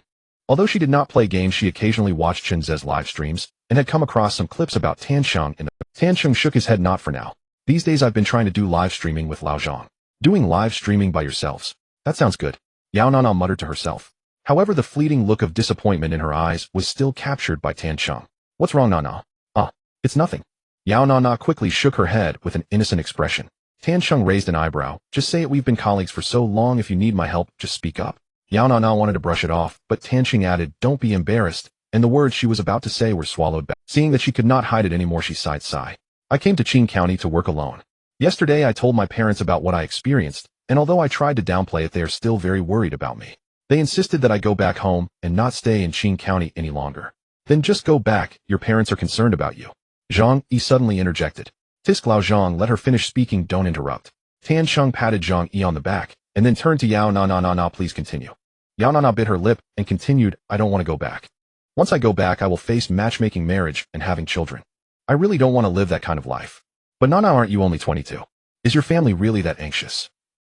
Although she did not play games, she occasionally watched Chunze's live streams and had come across some clips about Tan Cheng. Tan Cheng shook his head. Not for now. These days I've been trying to do live streaming with Lao Zhang. Doing live streaming by yourselves? That sounds good. Yao Na muttered to herself. However, the fleeting look of disappointment in her eyes was still captured by Tan Cheng. What's wrong, Na? It's nothing. Yao Na quickly shook her head with an innocent expression. Tan Cheng raised an eyebrow. Just say it, we've been colleagues for so long, if you need my help, just speak up. Yao Na wanted to brush it off, but Tan Cheng added, don't be embarrassed, and the words she was about to say were swallowed back. Seeing that she could not hide it anymore, she sighed. I came to Qing County to work alone. Yesterday I told my parents about what I experienced, and although I tried to downplay it, they are still very worried about me. They insisted that I go back home and not stay in Qing County any longer. Then just go back, your parents are concerned about you. Zhang Yi suddenly interjected. Tisk, Lao Zhang, let her finish speaking, don't interrupt. Tan Cheng patted Zhang Yi on the back, and then turned to Yao Na, please continue. Yao Na bit her lip and continued, I don't want to go back. Once I go back, I will face matchmaking, marriage, and having children. I really don't want to live that kind of life. But Nana, aren't you only 22? Is your family really that anxious?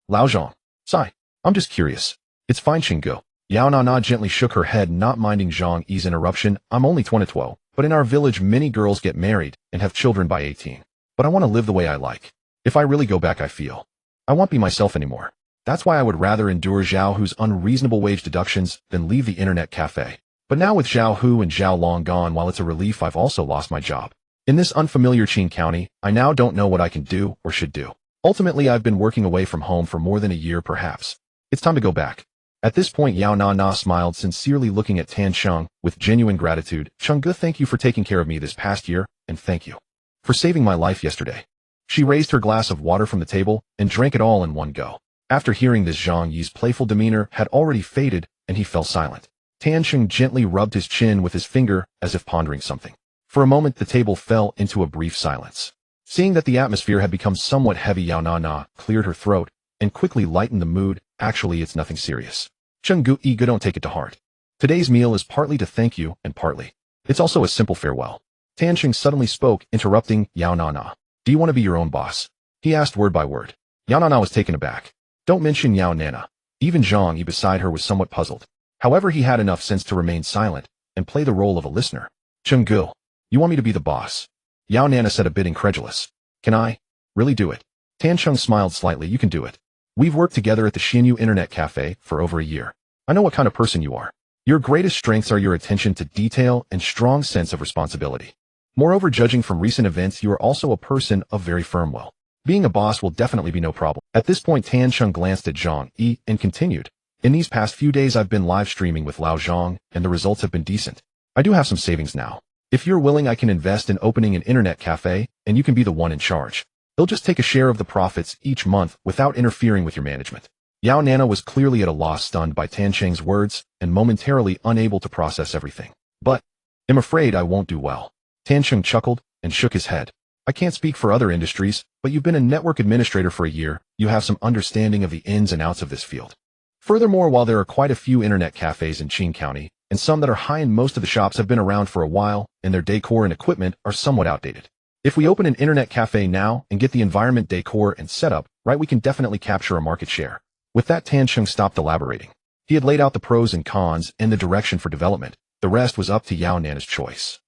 Lao Zhang. Sigh. I'm just curious. It's fine, Qinggu. Yao Na gently shook her head, not minding Zhang Yi's interruption. I'm only 22, but in our village many girls get married and have children by 18. But I want to live the way I like. If I really go back, I feel I won't be myself anymore. That's why I would rather endure Zhao Hu's unreasonable wage deductions than leave the internet cafe. But now with Zhao Hu and Zhao Long gone, while it's a relief, I've also lost my job. In this unfamiliar Qing County, I now don't know what I can do or should do. Ultimately, I've been working away from home for more than a year perhaps. It's time to go back. At this point, Yao Na smiled sincerely, looking at Tan Cheng with genuine gratitude. Chenggu, thank you for taking care of me this past year, and thank you for saving my life yesterday. She raised her glass of water from the table and drank it all in one go. After hearing this, Zhang Yi's playful demeanor had already faded, and he fell silent. Tan Cheng gently rubbed his chin with his finger as if pondering something. For a moment, the table fell into a brief silence. Seeing that the atmosphere had become somewhat heavy, Yao Na cleared her throat and quickly lightened the mood. Actually, it's nothing serious. Chenggu, don't take it to heart. Today's meal is partly to thank you, and partly it's also a simple farewell. Tan Cheng suddenly spoke, interrupting Yao Na. Do you want to be your own boss? He asked word by word. Yao Na was taken aback. Don't mention Yao Nana. Even Zhang Yi beside her was somewhat puzzled. However, he had enough sense to remain silent and play the role of a listener. Cheng-gu, you want me to be the boss? Yao Nana said a bit incredulous. Can I really do it? Tan Cheng smiled slightly. You can do it. We've worked together at the Xianyu Internet Cafe for over a year. I know what kind of person you are. Your greatest strengths are your attention to detail and strong sense of responsibility. Moreover, judging from recent events, you are also a person of very firm will. Being a boss will definitely be no problem. At this point, Tan Cheng glanced at Zhang Yi and continued. In these past few days, I've been live streaming with Lao Zhang, and the results have been decent. I do have some savings now. If you're willing, I can invest in opening an internet cafe, and you can be the one in charge. They'll just take a share of the profits each month without interfering with your management. Yao Nana was clearly at a loss, stunned by Tan Cheng's words and momentarily unable to process everything. But I'm afraid I won't do well. Tan Cheng chuckled and shook his head. I can't speak for other industries, but you've been a network administrator for a year. You have some understanding of the ins and outs of this field. Furthermore, while there are quite a few internet cafes in Qing County, and some that are high-end, most of the shops have been around for a while, and their decor and equipment are somewhat outdated. If we open an internet cafe now and get the environment, decor, and setup right, we can definitely capture a market share. With that, Tan Cheng stopped elaborating. He had laid out the pros and cons and the direction for development. The rest was up to Yao Nana's choice.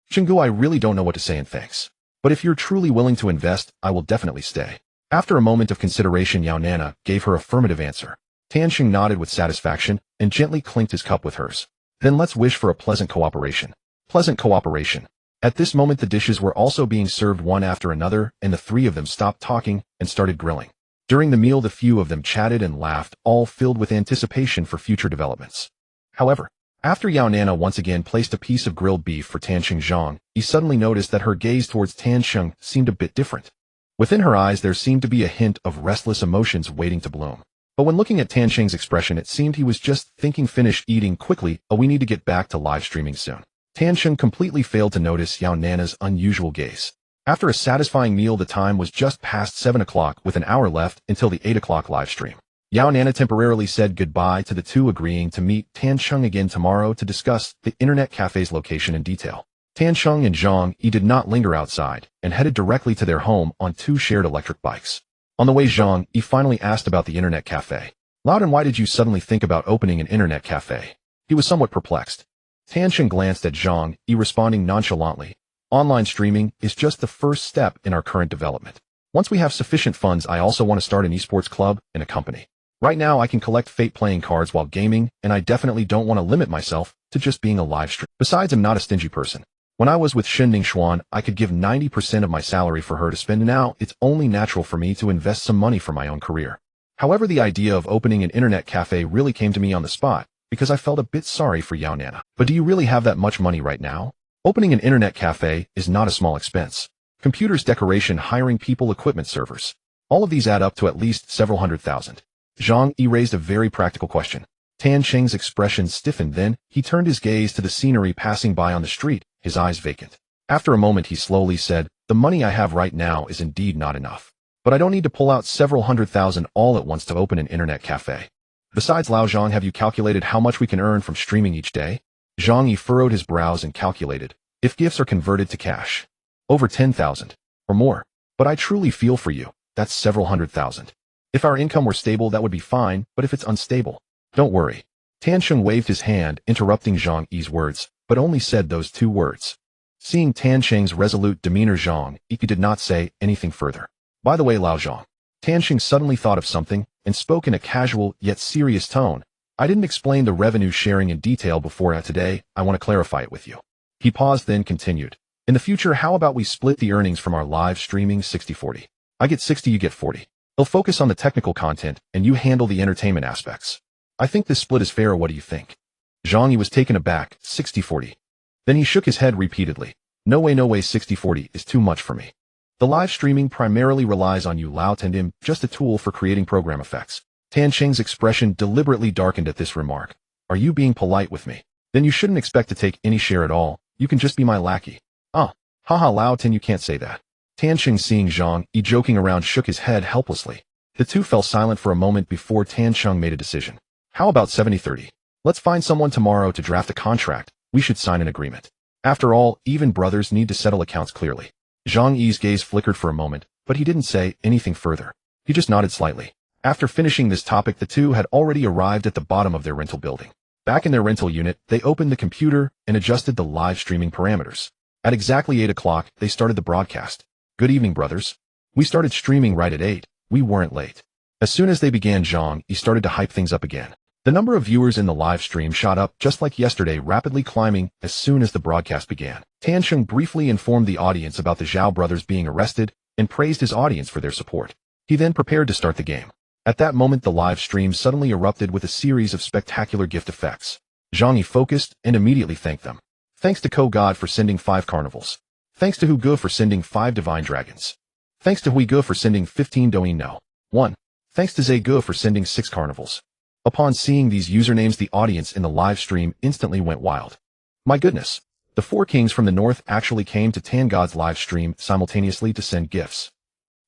Cheng-gu, I really don't know what to say, and thanks. But if you're truly willing to invest, I will definitely stay. After a moment of consideration, Yao Nana gave her affirmative answer. Tan Cheng nodded with satisfaction and gently clinked his cup with hers. Then let's wish for a pleasant cooperation. Pleasant cooperation. At this moment, the dishes were also being served one after another, and the three of them stopped talking and started grilling. During the meal, the few of them chatted and laughed, all filled with anticipation for future developments. However, after Yao Nana once again placed a piece of grilled beef for Tan Cheng, Zhang Yi suddenly noticed that her gaze towards Tan Cheng seemed a bit different. Within her eyes, there seemed to be a hint of restless emotions waiting to bloom. But when looking at Tan Cheng's expression, it seemed he was just thinking. Finish eating quickly. Oh, we need to get back to live streaming soon. Tan Cheng completely failed to notice Yao Nana's unusual gaze. After a satisfying meal, the time was just past 7 o'clock with an hour left until the 8 o'clock live stream. Yao Nana temporarily said goodbye to the two, agreeing to meet Tan Cheng again tomorrow to discuss the internet cafe's location in detail. Tan Cheng and Zhang Yi did not linger outside and headed directly to their home on two shared electric bikes. On the way, Zhang Yi finally asked about the internet cafe. Loudon, why did you suddenly think about opening an internet cafe? He was somewhat perplexed. Tan Cheng glanced at Zhang Yi, responding nonchalantly. Online streaming is just the first step in our current development. Once we have sufficient funds, I also want to start an esports club and a company. Right now, I can collect Fate playing cards while gaming, and I definitely don't want to limit myself to just being a live streamer. Besides, I'm not a stingy person. When I was with Shinning Xuan, I could give 90% of my salary for her to spend, and now it's only natural for me to invest some money for my own career. However, the idea of opening an internet cafe really came to me on the spot, because I felt a bit sorry for Yao Nana. But do you really have that much money right now? Opening an internet cafe is not a small expense. Computers, decoration, hiring people, equipment, servers. All of these add up to at least several $100,000. Zhang Yi raised a very practical question. Tan Cheng's expression stiffened, then he turned his gaze to the scenery passing by on the street, his eyes vacant. After a moment, he slowly said, the money I have right now is indeed not enough. But I don't need to pull out several $100,000 all at once to open an internet cafe. Besides, Lao Zhang, have you calculated how much we can earn from streaming each day? Zhang Yi furrowed his brows and calculated. If gifts are converted to cash, over 10,000 or more. But I truly feel for you. That's several $100,000. If our income were stable, that would be fine, but if it's unstable, don't worry. Tan Cheng waved his hand, interrupting Zhang Yi's words, but only said those two words. Seeing Tan Cheng's resolute demeanor, Zhang Yi did not say anything further. By the way, Lao Zhang, Tan Cheng suddenly thought of something and spoke in a casual yet serious tone. I didn't explain the revenue sharing in detail before today. I want to clarify it with you. He paused, then continued. In the future, how about we split the earnings from our live streaming 60-40? I get 60, you get 40. He'll focus on the technical content, and you handle the entertainment aspects. I think this split is fair. What do you think? Zhang Yi was taken aback. 60-40. Then he shook his head repeatedly. No way, 60-40 is too much for me. The live streaming primarily relies on you, Lao Tendim, just a tool for creating program effects. Tan Cheng's expression deliberately darkened at this remark. Are you being polite with me? Then you shouldn't expect to take any share at all. You can just be my lackey. Haha, Lao Ten, you can't say that. Tan Cheng, seeing Zhang Yi joking around, shook his head helplessly. The two fell silent for a moment before Tan Cheng made a decision. How about 70-30? Let's find someone tomorrow to draft a contract. We should sign an agreement. After all, even brothers need to settle accounts clearly. Zhang Yi's gaze flickered for a moment, but he didn't say anything further. He just nodded slightly. After finishing this topic, the two had already arrived at the bottom of their rental building. Back in their rental unit, they opened the computer and adjusted the live streaming parameters. At exactly 8 o'clock, they started the broadcast. Good evening, brothers. We started streaming right at 8. We weren't late. As soon as they began, he started to hype things up again. The number of viewers in the live stream shot up just like yesterday, rapidly climbing as soon as the broadcast began. Tiansheng briefly informed the audience about the Zhao brothers being arrested and praised his audience for their support. He then prepared to start the game. At that moment, the live stream suddenly erupted with a series of spectacular gift effects. Zhang Yi focused and immediately thanked them. Thanks to Ko-God for sending 5 carnivals. Thanks to Hu-Ge for sending 5 divine dragons. Thanks to Hui-Ge for sending 15 Douyin No. 1. Thanks to Zhe-Ge for sending 6 carnivals. Upon seeing these usernames, the audience in the live stream instantly went wild. My goodness. The 4 kings from the north actually came to Tan God's live stream simultaneously to send gifts.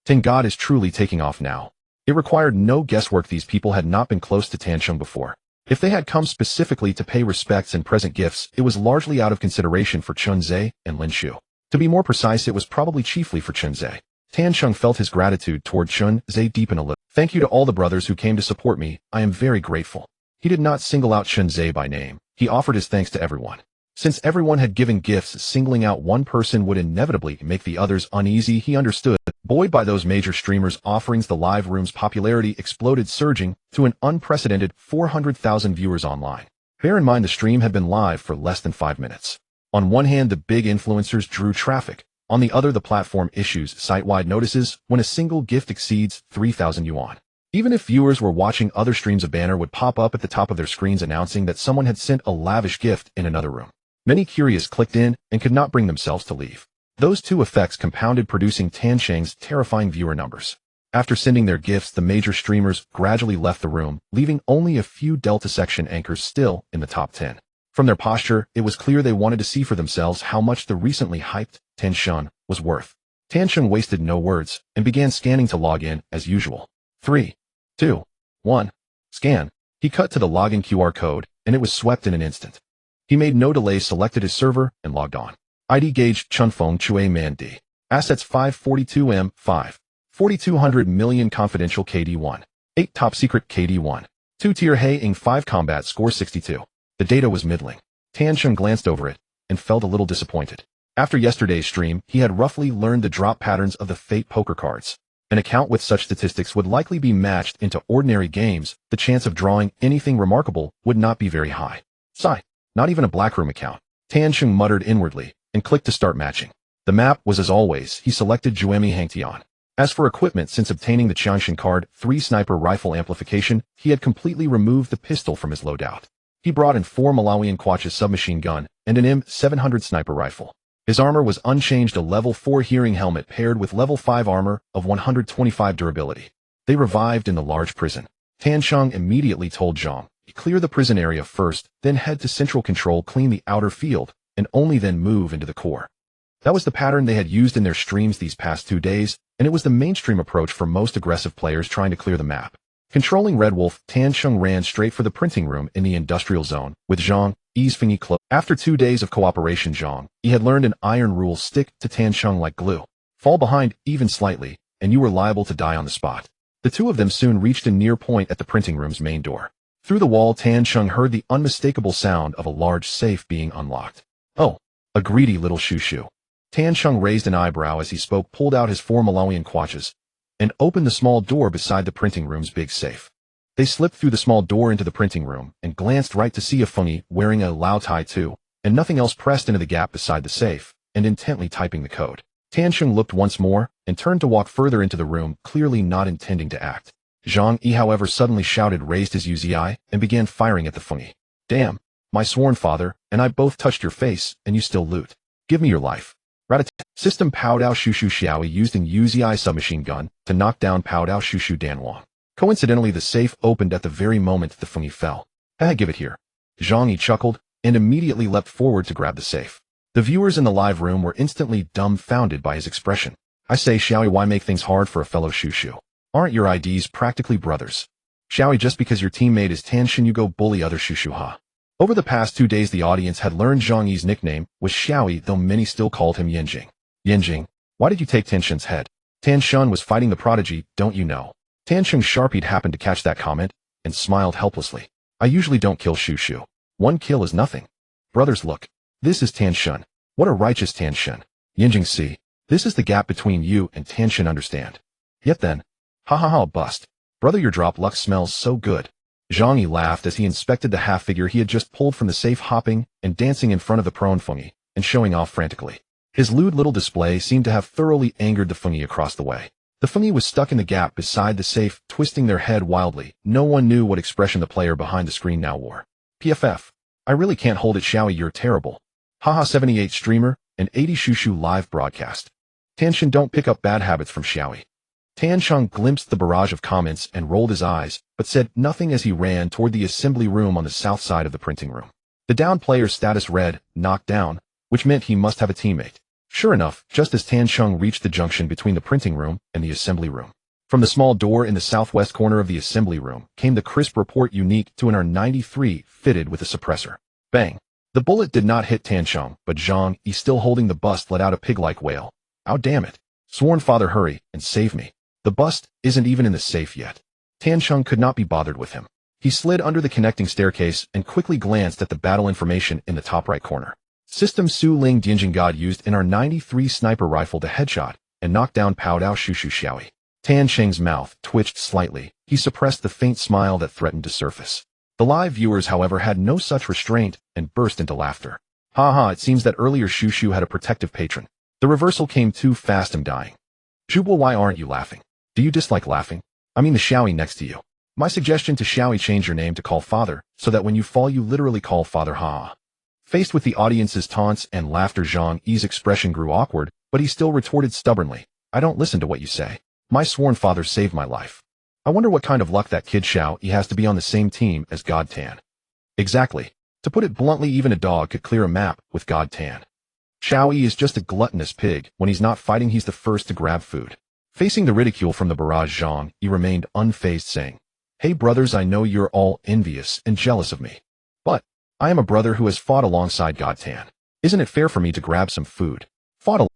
Tan God is truly taking off now. It required no guesswork. These people had not been close to Tiansheng before. If they had come specifically to pay respects and present gifts, it was largely out of consideration for Chun Zhe and Lin Shu. To be more precise, it was probably chiefly for Chun Zhe. Tiansheng felt his gratitude toward Chun Zhe deepen a little. Thank you to all the brothers who came to support me. I am very grateful. He did not single out Chun Zhe by name. He offered his thanks to everyone. Since everyone had given gifts, singling out one person would inevitably make the others uneasy. He understood. Buoyed by those major streamers' offerings, the live room's popularity exploded, surging to an unprecedented 400,000 viewers online. Bear in mind the stream had been live for less than 5 minutes. On one hand, the big influencers drew traffic. On the other, the platform issues site-wide notices when a single gift exceeds 3,000 yuan. Even if viewers were watching other streams, a banner would pop up at the top of their screens announcing that someone had sent a lavish gift in another room. Many curious clicked in and could not bring themselves to leave. Those two effects compounded, producing Tiansheng's terrifying viewer numbers. After sending their gifts, the major streamers gradually left the room, leaving only a few Delta section anchors still in the top 10. From their posture, it was clear they wanted to see for themselves how much the recently hyped Tiansheng was worth. Tiansheng wasted no words and began scanning to log in as usual. 3, 2, 1, scan. He cut to the login QR code, and it was swept in an instant. He made no delay, selected his server, and logged on. ID gauge Chunfeng Chue Man D. Assets 542M 5. 4200 million confidential KD1. 8 top secret KD1. 2 tier Hei Ing 5 combat score 62. The data was middling. Tiansheng glanced over it and felt a little disappointed. After yesterday's stream, he had roughly learned the drop patterns of the Fate poker cards. An account with such statistics would likely be matched into ordinary games. The chance of drawing anything remarkable would not be very high. Sigh. Not even a blackroom account. Tiansheng muttered inwardly and clicked to start matching. The map was as always. He selected Juemi Hangtian. As for equipment, since obtaining the Qiangshan card 3 sniper rifle amplification, he had completely removed the pistol from his loadout. He brought in 4 Malawian Quachas submachine gun and an M700 sniper rifle. His armor was unchanged, a level 4 hearing helmet paired with level 5 armor of 125 durability. They revived in the large prison. Tiansheng immediately told Zhang, clear the prison area first, then head to central control, clean the outer field, and only then move into the core. That was the pattern they had used in their streams these past 2 days, and it was the mainstream approach for most aggressive players trying to clear the map. Controlling Red Wolf, Tiansheng ran straight for the printing room in the industrial zone, with Zhang Yi's Fingyi close. After 2 days of cooperation, Zhang Yi had learned an iron rule: stick to Tiansheng like glue. Fall behind even slightly, and you were liable to die on the spot. The two of them soon reached a near point at the printing room's main door. Through the wall, Tiansheng heard the unmistakable sound of a large safe being unlocked. Oh, a greedy little shoo-shoo. Tiansheng raised an eyebrow as he spoke, pulled out his 4 Malawian Quachas, and opened the small door beside the printing room's big safe. They slipped through the small door into the printing room and glanced right to see a Fengyi wearing a Lao Tai too, and nothing else, pressed into the gap beside the safe and intently typing the code. Tiansheng looked once more and turned to walk further into the room, clearly not intending to act. Zhang Yi, however, suddenly shouted, raised his Uzi, and began firing at the Fengyi. Damn, my sworn father and I both touched your face, and you still loot. Give me your life. System Pao Dao Shushu Xiaoi used an Uzi submachine gun to knock down Pao Dao Shushu Danwang. Coincidentally, the safe opened at the very moment the Fengyi fell. Give it here. Zhang Yi chuckled and immediately leapt forward to grab the safe. The viewers in the live room were instantly dumbfounded by his expression. I say, Xiaoi, why make things hard for a fellow Shushu? Aren't your IDs practically brothers? Xiaoi, just because your teammate is Tiansheng, you go bully other Shushu, huh? Over the past 2 days, the audience had learned Zhang Yi's nickname was Xiaoi, though many still called him Yanjing. Yanjing, why did you take Tiansheng's head? Tiansheng was fighting the prodigy, don't you know? Tan Sheng's Sharpie happened to catch that comment and smiled helplessly. I usually don't kill Shu Shu. One kill is nothing. Brothers, look. This is Tan Shun. What a righteous Tan Shun. Yinjing, see. This is the gap between you and Tan Shun, understand. Yet then. Ha ha ha, bust. Brother, your drop luck smells so good. Zhang Yi laughed as he inspected the half-figure he had just pulled from the safe, hopping and dancing in front of the prone Fengyi and showing off frantically. His lewd little display seemed to have thoroughly angered the Fengyi across the way. The Fengyi was stuck in the gap beside the safe, twisting their head wildly. No one knew what expression the player behind the screen now wore. PFF. I really can't hold it, Xiaoyi, you're terrible. Haha 78 streamer, and 80 Shushu live broadcast. Tan Sheng, don't pick up bad habits from Xiaoyi. Tan Sheng glimpsed the barrage of comments and rolled his eyes, but said nothing as he ran toward the assembly room on the south side of the printing room. The downed player's status read, knocked down, which meant he must have a teammate. Sure enough, just as Tan Sheng reached the junction between the printing room and the assembly room, from the small door in the southwest corner of the assembly room came the crisp report unique to an R93 fitted with a suppressor. Bang! The bullet did not hit Tan Sheng, but Zhang Yi, still holding the bust, let out a pig-like wail. Ow, damn it. Sworn father, hurry and save me. The bust isn't even in the safe yet. Tan Sheng could not be bothered with him. He slid under the connecting staircase and quickly glanced at the battle information in the top right corner. System Su Ling Dianjing God used an R93 sniper rifle to headshot and knock down Pao Dao Shushu Xiaoyi. Tan Sheng's mouth twitched slightly. He suppressed the faint smile that threatened to surface. The live viewers, however, had no such restraint and burst into laughter. Ha ha, it seems that earlier Shushu had a protective patron. The reversal came too fast, I'm dying. Zhubo, why aren't you laughing? Do you dislike laughing? I mean the Xiaoyi next to you. My suggestion to Xiaoyi, change your name to call father, so that when you fall you literally call father, ha. Faced with the audience's taunts and laughter, Zhang Yi's expression grew awkward, but he still retorted stubbornly, I don't listen to what you say. My sworn father saved my life. I wonder what kind of luck that kid Xiao Yi has to be on the same team as God Tan. Exactly. To put it bluntly, even a dog could clear a map with God Tan. Xiao Yi is just a gluttonous pig. When he's not fighting, he's the first to grab food. Facing the ridicule from the barrage, Zhang Yi remained unfazed, saying, Hey brothers, I know you're all envious and jealous of me. But I am a brother who has fought alongside God Tan. Isn't it fair for me to grab some food?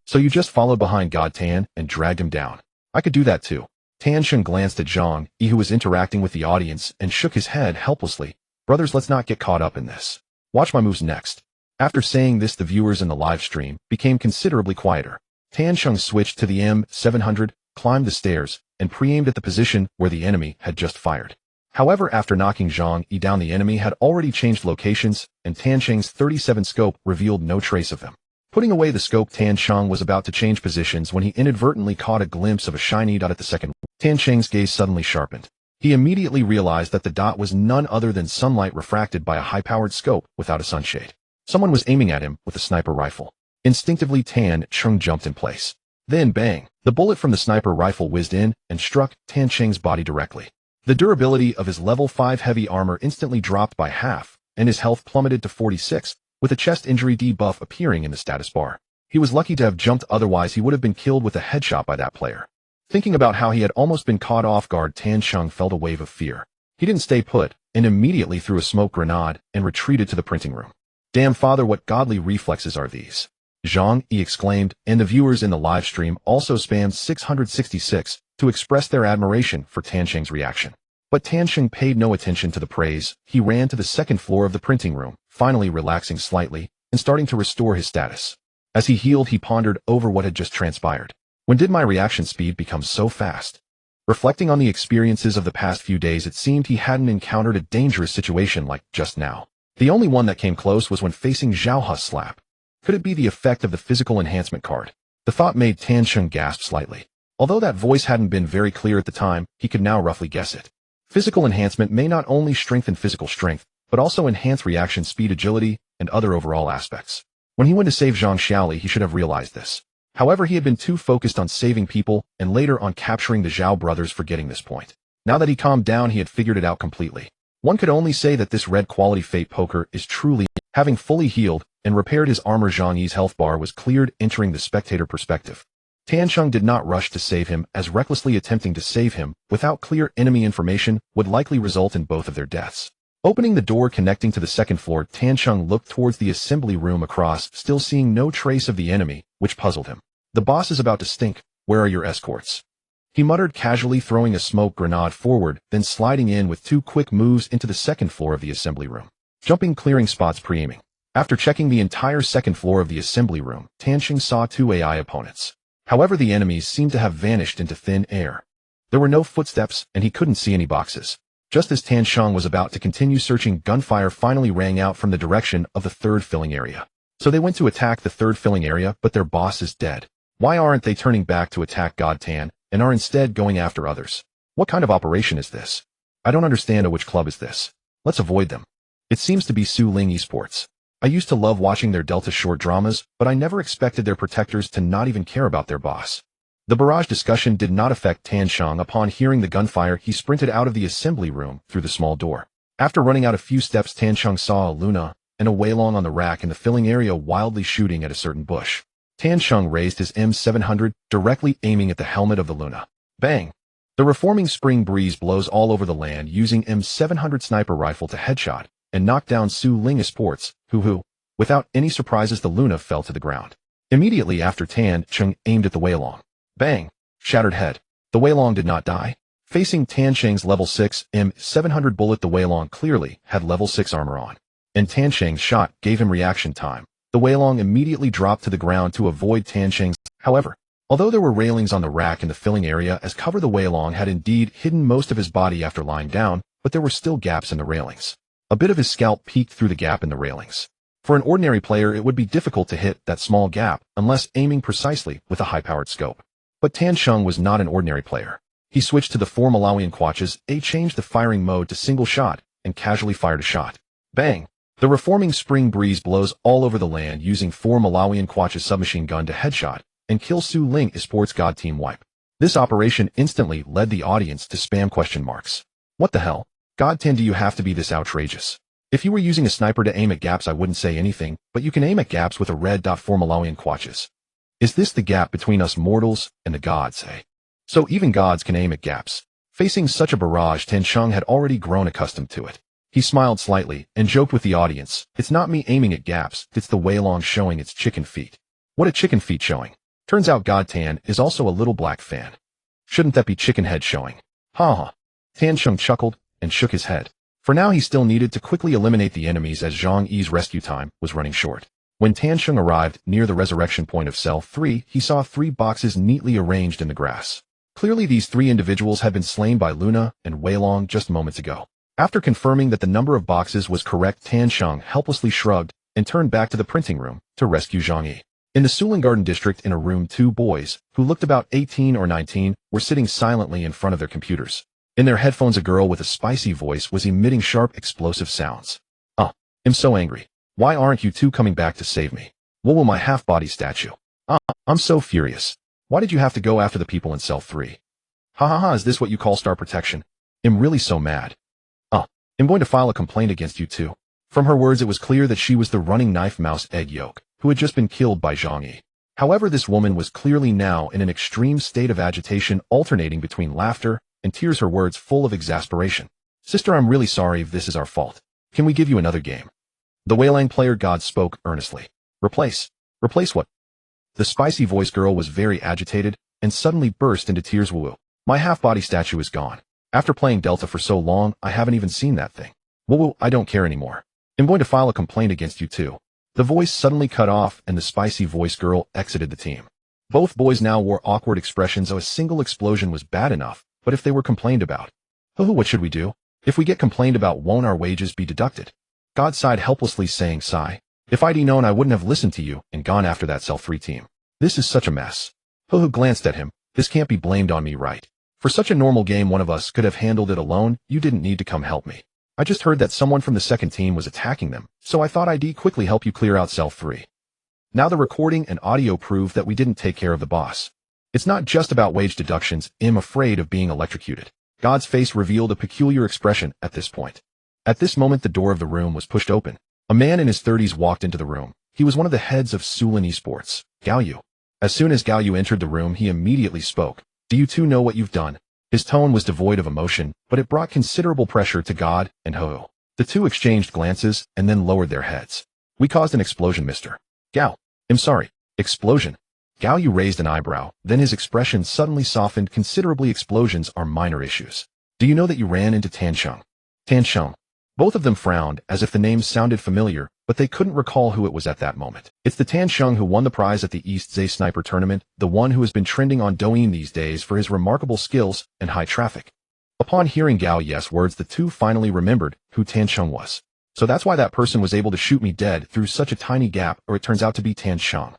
So you just followed behind God Tan and dragged him down. I could do that too. Tan Sheng glanced at Zhang Yi, who was interacting with the audience, and shook his head helplessly. Brothers, let's not get caught up in this. Watch my moves next. After saying this, the viewers in the live stream became considerably quieter. Tan Sheng switched to the M700, climbed the stairs, and pre-aimed at the position where the enemy had just fired. However, after knocking Zhang Yi down, the enemy had already changed locations, and Tan Sheng's 37 scope revealed no trace of them. Putting away the scope, Tan Sheng was about to change positions when he inadvertently caught a glimpse of a shiny dot at the second. Tan Sheng's gaze suddenly sharpened. He immediately realized that the dot was none other than sunlight refracted by a high-powered scope without a sunshade. Someone was aiming at him with a sniper rifle. Instinctively, Tan Sheng jumped in place. Then bang! The bullet from the sniper rifle whizzed in and struck Tan Sheng's body directly. The durability of his level 5 heavy armor instantly dropped by half, and his health plummeted to 46, with a chest injury debuff appearing in the status bar. He was lucky to have jumped, otherwise he would have been killed with a headshot by that player. Thinking about how he had almost been caught off guard, Tan Sheng felt a wave of fear. He didn't stay put, and immediately threw a smoke grenade and retreated to the printing room. Damn father, what godly reflexes are these? Zhang Yi exclaimed, and the viewers in the live stream also spammed 666 to express their admiration for Tan Sheng's reaction. But Tan Sheng paid no attention to the praise. He ran to the second floor of the printing room, finally relaxing slightly and starting to restore his status. As he healed, he pondered over what had just transpired. When did my reaction speed become so fast? Reflecting on the experiences of the past few days, it seemed he hadn't encountered a dangerous situation like just now. The only one that came close was when facing Zhao Hu's slap. Could it be the effect of the physical enhancement card? The thought made Tan Sheng gasp slightly. Although that voice hadn't been very clear at the time, he could now roughly guess it. Physical enhancement may not only strengthen physical strength, but also enhance reaction speed, agility, and other overall aspects. When he went to save Zhang Xiaoli, he should have realized this. However, he had been too focused on saving people and later on capturing the Zhao brothers, forgetting this point. Now that he calmed down, he had figured it out completely. One could only say that this red quality fate poker is truly. Having fully healed and repaired his armor, Zhang Yi's health bar was cleared, entering the spectator perspective. Tan Sheng did not rush to save him, as recklessly attempting to save him without clear enemy information would likely result in both of their deaths. Opening the door connecting to the second floor, Tan Sheng looked towards the assembly room across, still seeing no trace of the enemy, which puzzled him. The boss is about to stink. Where are your escorts? He muttered casually, throwing a smoke grenade forward, then sliding in with 2 quick moves into the second floor of the assembly room. Jumping, clearing spots, pre-aiming. After checking the entire second floor of the assembly room, Tansheng saw 2 AI opponents. However, the enemies seemed to have vanished into thin air. There were no footsteps, and he couldn't see any boxes. Just as Tansheng was about to continue searching, gunfire finally rang out from the direction of the third filling area. So they went to attack the third filling area, but their boss is dead. Why aren't they turning back to attack God Tan, and are instead going after others? What kind of operation is this? I don't understand. Which club is this? Let's avoid them. It seems to be Su Ling Esports. I used to love watching their Delta short dramas, but I never expected their protectors to not even care about their boss. The barrage discussion did not affect Tansheng. Upon hearing the gunfire, he sprinted out of the assembly room through the small door. After running out a few steps, Tansheng saw a Luna and a Weilong on the rack in the filling area, wildly shooting at a certain bush. Tansheng raised his M700, directly aiming at the helmet of the Luna. Bang! The reforming spring breeze blows all over the land, using M700 sniper rifle to headshot and knock down Su Ling Esports, who, without any surprises, the Luna fell to the ground. Immediately after, Tansheng aimed at the Weilong. Bang! Shattered head. The Weilong did not die. Facing Tansheng's level 6 M700 bullet, the Weilong clearly had level 6 armor on, and Tansheng's shot gave him reaction time. The Weilong immediately dropped to the ground to avoid Tansheng's. However, although there were railings on the rack in the filling area as cover, the Weilong had indeed hidden most of his body after lying down, but there were still gaps in the railings. A bit of his scalp peeked through the gap in the railings. For an ordinary player, it would be difficult to hit that small gap unless aiming precisely with a high-powered scope. But Tansheng was not an ordinary player. He switched to the 4 Malawian quatches, changed the firing mode to single shot, and casually fired a shot. Bang! The reforming spring breeze blows all over the land, using 4 Malawian quatches submachine gun to headshot and kill Su Ling Esports God Team wipe. This operation instantly led the audience to spam question marks. What the hell? God Tan, do you have to be this outrageous? If you were using a sniper to aim at gaps, I wouldn't say anything, but you can aim at gaps with a red dot 4 Malawian quatches. Is this the gap between us mortals and the gods, eh? So even gods can aim at gaps. Facing such a barrage, Tansheng had already grown accustomed to it. He smiled slightly and joked with the audience. It's not me aiming at gaps, it's the Weilong showing its chicken feet. What a chicken feet showing. Turns out God Tan is also a little black fan. Shouldn't that be chicken head showing? Ha ha. Tansheng chuckled and shook his head. For now, he still needed to quickly eliminate the enemies as Zhang Yi's rescue time was running short. When Tansheng arrived near the resurrection point of Cell 3, he saw 3 boxes neatly arranged in the grass. Clearly, these 3 individuals had been slain by Luna and Weilong just moments ago. After confirming that the number of boxes was correct, Tansheng helplessly shrugged and turned back to the printing room to rescue Zhang Yi. In the Suling Garden district, in a room, 2 boys, who looked about 18 or 19, were sitting silently in front of their computers. In their headphones, a girl with a spicy voice was emitting sharp, explosive sounds. I'm so angry. Why aren't you 2 coming back to save me? What will my half-body statue? I'm so furious. Why did you have to go after the people in Cell 3? Ha ha ha, is this what you call star protection? I'm really so mad. I'm going to file a complaint against you 2. From her words, it was clear that she was the running knife mouse egg yolk, who had just been killed by Zhang Yi. However, this woman was clearly now in an extreme state of agitation, alternating between laughter and tears, her words full of exasperation. Sister, I'm really sorry if this is our fault. Can we give you another game? The Weilang player god spoke earnestly. Replace what? The spicy voice girl was very agitated and suddenly burst into tears. Woo. My half-body statue is gone. After playing Delta for so long, I haven't even seen that thing. Woo, I don't care anymore. I'm going to file a complaint against you 2. The voice suddenly cut off and the spicy voice girl exited the team. Both boys now wore awkward expressions. A single explosion was bad enough, but if they were complained about, what should we do? If we get complained about, won't our wages be deducted? God sighed helplessly, saying, sigh. If I'd known, I wouldn't have listened to you and gone after that Cell 3 team. This is such a mess. Ho glanced at him. This can't be blamed on me, right? For such a normal game, one of us could have handled it alone. You didn't need to come help me. I just heard that someone from the second team was attacking them, so I thought I'd quickly help you clear out Cell 3. Now the recording and audio prove that we didn't take care of the boss. It's not just about wage deductions. I'm afraid of being electrocuted. God's face revealed a peculiar expression at this point. At this moment, the door of the room was pushed open. A man in his 30s walked into the room. He was one of the heads of Suling Esports, Gao Yu. As soon as Gao Yu entered the room, he immediately spoke. Do you 2 know what you've done? His tone was devoid of emotion, but it brought considerable pressure to God and Ho. The 2 exchanged glances and then lowered their heads. We caused an explosion, Mr. Gao. I'm sorry. Explosion. Gao Yu raised an eyebrow, then his expression suddenly softened considerably. Explosions are minor issues. Do you know that you ran into Tan Sheng? Tan Sheng. Both of them frowned, as if the name sounded familiar, but they couldn't recall who it was at that moment. It's the Tan Sheng who won the prize at the East Zay Sniper Tournament, the one who has been trending on Douyin these days for his remarkable skills and high traffic. Upon hearing Gao Yu's words, the two finally remembered who Tan Sheng was. So that's why that person was able to shoot me dead through such a tiny gap, or it turns out to be Tan Sheng.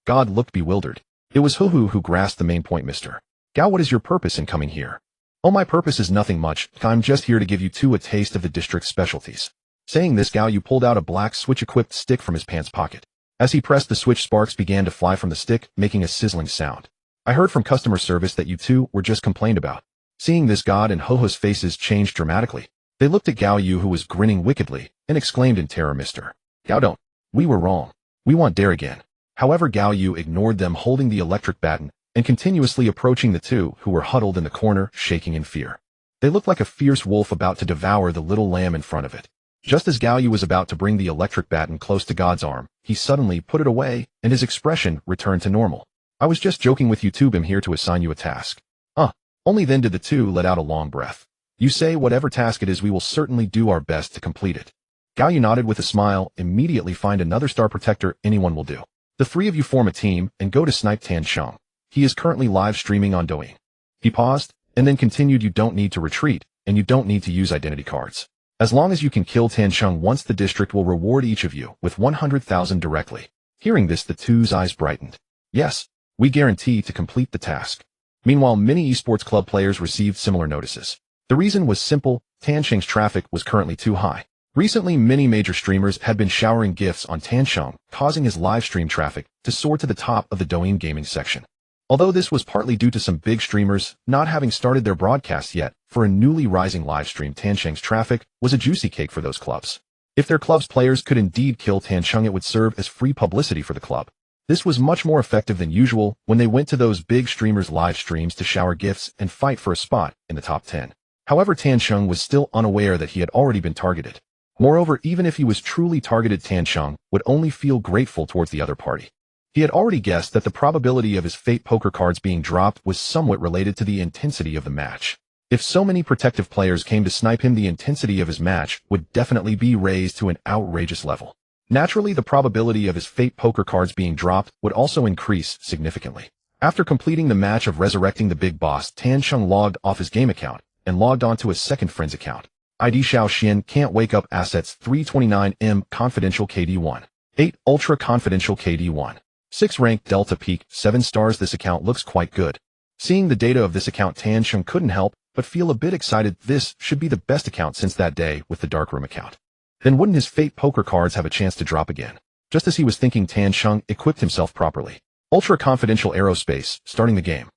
God looked bewildered. It was Hu who grasped the main point. Mr. Gao, what is your purpose in coming here? Oh, my purpose is nothing much. I'm just here to give you two a taste of the district's specialties. Saying this, Gao Yu pulled out a black switch-equipped stick from his pants pocket. As he pressed the switch, sparks began to fly from the stick, making a sizzling sound. I heard from customer service that you two were just complained about. Seeing this, God and Ho's faces changed dramatically. They looked at Gao Yu, who was grinning wickedly, and exclaimed in terror, Mr. Gao, don't. We were wrong. We want dare again. However, Gao Yu ignored them, holding the electric baton and continuously approaching the two who were huddled in the corner, shaking in fear. They looked like a fierce wolf about to devour the little lamb in front of it. Just as Gao Yu was about to bring the electric baton close to God's arm, he suddenly put it away, and his expression returned to normal. I was just joking with you two. I'm here to assign you a task. Only then did the two let out a long breath. You say whatever task it is, we will certainly do our best to complete it. Gao Yu nodded with a smile. Immediately find another star protector, anyone will do. The three of you form a team and go to snipe Tan Sheng. He is currently live streaming on Douyin. He paused, and then continued, you don't need to retreat, and you don't need to use identity cards. As long as you can kill Tan Sheng once, the district will reward each of you with 100,000 directly. Hearing this, the two's eyes brightened. Yes, we guarantee to complete the task. Meanwhile, many esports club players received similar notices. The reason was simple: Tan Sheng's traffic was currently too high. Recently, many major streamers had been showering gifts on Tan Sheng, causing his live stream traffic to soar to the top of the Douyin gaming section. Although this was partly due to some big streamers not having started their broadcasts yet, for a newly rising live stream, Tan Sheng's traffic was a juicy cake for those clubs. If their club's players could indeed kill Tan Sheng, it would serve as free publicity for the club. This was much more effective than usual when they went to those big streamers' live streams to shower gifts and fight for a spot in the top 10. However, Tan Sheng was still unaware that he had already been targeted. Moreover, even if he was truly targeted, Tan Sheng would only feel grateful towards the other party. He had already guessed that the probability of his fate poker cards being dropped was somewhat related to the intensity of the match. If so many protective players came to snipe him, the intensity of his match would definitely be raised to an outrageous level. Naturally, the probability of his fate poker cards being dropped would also increase significantly. After completing the match of resurrecting the big boss, Tan Sheng logged off his game account and logged onto his second friend's account. ID Xiao Xian can't wake up assets 329M confidential KD1. 8 ultra confidential KD1. 6 rank Delta Peak 7 stars. This account looks quite good. Seeing the data of this account, Tan Sheng couldn't help but feel a bit excited. This should be the best account since that day with the darkroom account. Then wouldn't his fate poker cards have a chance to drop again? Just as he was thinking, Tan Sheng equipped himself properly. Ultra confidential aerospace, starting the game.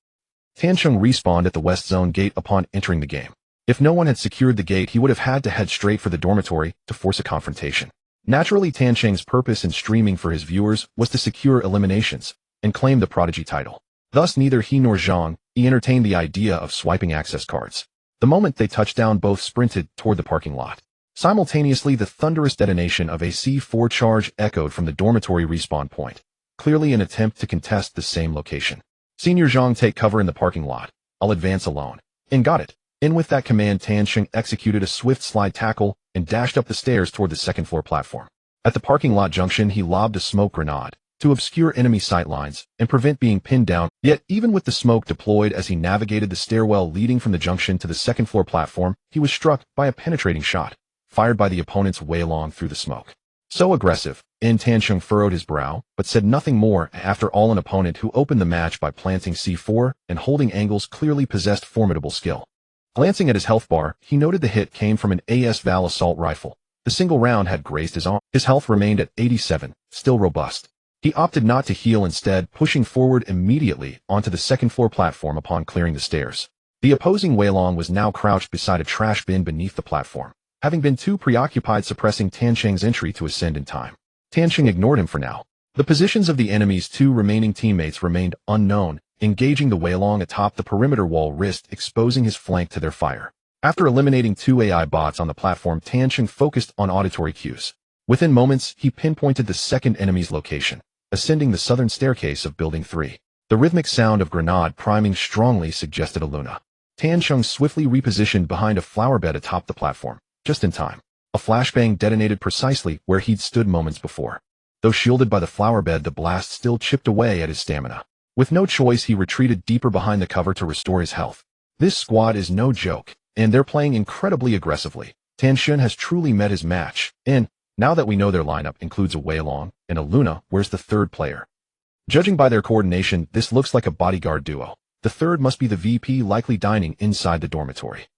Tan Sheng respawned at the west zone gate upon entering the game. If no one had secured the gate, he would have had to head straight for the dormitory to force a confrontation. Naturally, Tan Sheng's purpose in streaming for his viewers was to secure eliminations and claim the prodigy title. Thus, neither he nor Zhang entertained the idea of swiping access cards. The moment they touched down, both sprinted toward the parking lot. Simultaneously, the thunderous detonation of a C4 charge echoed from the dormitory respawn point, clearly an attempt to contest the same location. Senior Zhang, take cover in the parking lot. I'll advance alone. And got it. And with that command, Tan Sheng executed a swift slide tackle and dashed up the stairs toward the second floor platform. At the parking lot junction, he lobbed a smoke grenade to obscure enemy sightlines and prevent being pinned down. Yet, even with the smoke deployed as he navigated the stairwell leading from the junction to the second floor platform, he was struck by a penetrating shot, fired by the opponent's Wei Long through the smoke. So aggressive, Tan Sheng furrowed his brow, but said nothing more. After all, an opponent who opened the match by planting C4 and holding angles clearly possessed formidable skill. Glancing at his health bar, he noted the hit came from an AS Val assault rifle. The single round had grazed his arm. His health remained at 87, still robust. He opted not to heal, instead pushing forward immediately onto the second floor platform upon clearing the stairs. The opposing Wei Long was now crouched beside a trash bin beneath the platform, having been too preoccupied suppressing Tan Sheng's entry to ascend in time. Tan Sheng ignored him for now. The positions of the enemy's two remaining teammates remained unknown, engaging the Wei Long atop the perimeter wall, exposing his flank to their fire. After eliminating 2 AI bots on the platform, Tan Sheng focused on auditory cues. Within moments, he pinpointed the second enemy's location, ascending the southern staircase of Building 3. The rhythmic sound of grenade priming strongly suggested a Luna. Tan Sheng swiftly repositioned behind a flower bed atop the platform, just in time. A flashbang detonated precisely where he'd stood moments before. Though shielded by the flower bed, the blast still chipped away at his stamina. With no choice, he retreated deeper behind the cover to restore his health. This squad is no joke, and they're playing incredibly aggressively. Tan Sheng has truly met his match, and now that we know their lineup includes a Wei Long and a Luna, where's the third player? Judging by their coordination, this looks like a bodyguard duo. The third must be the VP, likely dining inside the dormitory.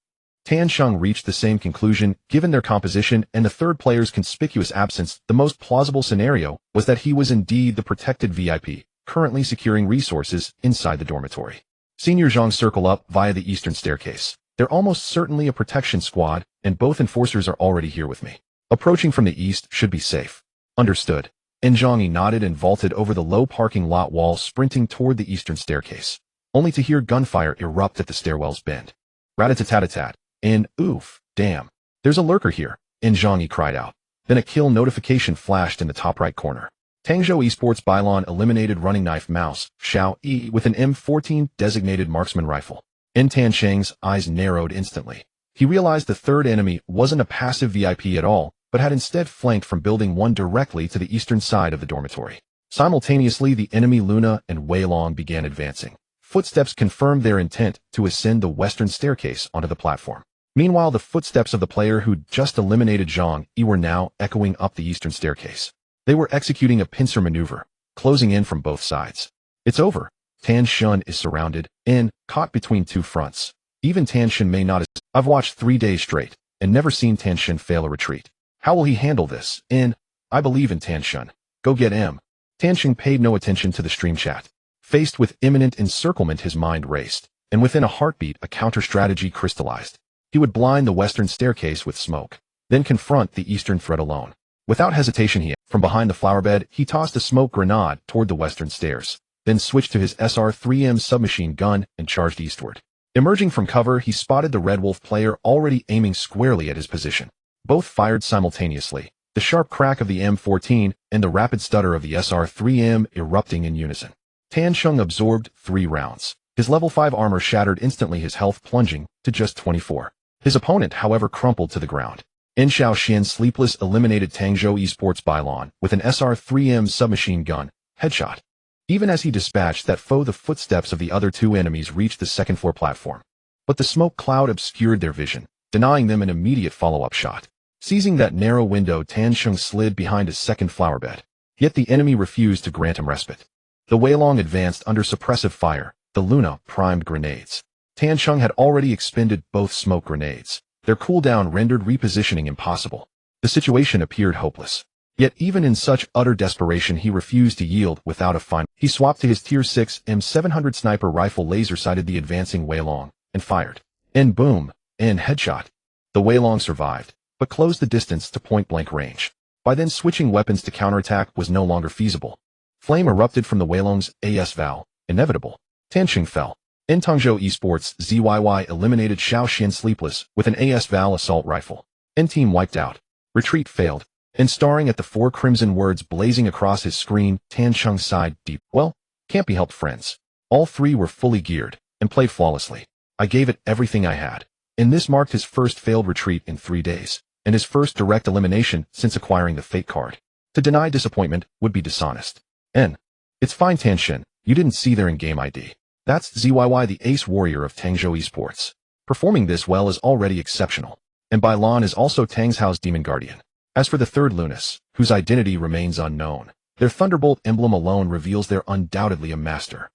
Tan Sheng reached the same conclusion. Given their composition and the third player's conspicuous absence, the most plausible scenario was that he was indeed the protected VIP, currently securing resources inside the dormitory. Senior Zhang circle up via the eastern staircase. They're almost certainly a protection squad, and both enforcers are already here with me. Approaching from the east should be safe. Understood. Zhang nodded and vaulted over the low parking lot wall, sprinting toward the eastern staircase, only to hear gunfire erupt at the stairwell's bend. Rat-a-tat-tat-tat. And oof, damn. There's a lurker here, Zhang cried out. Then a kill notification flashed in the top right corner. Tangzhou Esports Bylon eliminated running knife mouse, Xiao E, with an M14 designated marksman rifle. Tan Sheng's eyes narrowed instantly. He realized the third enemy wasn't a passive VIP at all, but had instead flanked from building 1 directly to the eastern side of the dormitory. Simultaneously, the enemy Luna and Wei Long began advancing. Footsteps confirmed their intent to ascend the western staircase onto the platform. Meanwhile, the footsteps of the player who'd just eliminated Zhang Yi were now echoing up the eastern staircase. They were executing a pincer maneuver, closing in from both sides. It's over. Tan Sheng is surrounded and caught between two fronts. Even Tan Sheng may not. I've watched 3 days straight and never seen Tan Sheng fail a retreat. How will he handle this? I believe in Tan Sheng. Go get him. Tan Sheng paid no attention to the stream chat. Faced with imminent encirclement, his mind raced, and within a heartbeat, a counter-strategy crystallized. He would blind the western staircase with smoke, then confront the eastern threat alone. Without hesitation, from behind the flower bed, he tossed a smoke grenade toward the western stairs, then switched to his SR-3M submachine gun and charged eastward. Emerging from cover, he spotted the Red Wolf player already aiming squarely at his position. Both fired simultaneously, the sharp crack of the M14 and the rapid stutter of the SR-3M erupting in unison. Tan Sheng absorbed 3 rounds. His level 5 armor shattered instantly, his health plunging to just 24. His opponent, however, crumpled to the ground. Xiao Xian Sleepless eliminated Tangzhou Esports Bylon with an SR-3M submachine gun headshot. Even as he dispatched that foe, the footsteps of the other 2 enemies reached the second-floor platform. But the smoke cloud obscured their vision, denying them an immediate follow-up shot. Seizing that narrow window, Tan Sheng slid behind his second flower bed. Yet the enemy refused to grant him respite. The Wei Long advanced under suppressive fire. The Luna primed grenades. Tan Sheng had already expended both smoke grenades. Their cooldown rendered repositioning impossible. The situation appeared hopeless. Yet even in such utter desperation, he refused to yield without a fight. He swapped to his Tier 6 M700 sniper rifle, laser-sighted the advancing Wei Long, and fired. And boom, and headshot. The Wei Long survived, but closed the distance to point-blank range. By then, switching weapons to counterattack was no longer feasible. Flame erupted from the Wei Long's AS Val, inevitable. Tan Sheng fell. Tangzhou Esports ZYY eliminated Xiao Xian Sleepless with an AS Val assault rifle. Team wiped out. Retreat failed. And staring at the 4 crimson words blazing across his screen, Tan Sheng sighed deep. Well, can't be helped, friends. All 3 were fully geared and played flawlessly. I gave it everything I had. And this marked his first failed retreat in 3 days, and his first direct elimination since acquiring the Fate card. To deny disappointment would be dishonest. It's fine, Tan Sheng. You didn't see their in-game ID. That's ZYY, the ace warrior of Tangzhou Esports. Performing this well is already exceptional. And Bylon is also Tangzhou's demon guardian. As for the third Lunas, whose identity remains unknown, their Thunderbolt emblem alone reveals they're undoubtedly a master.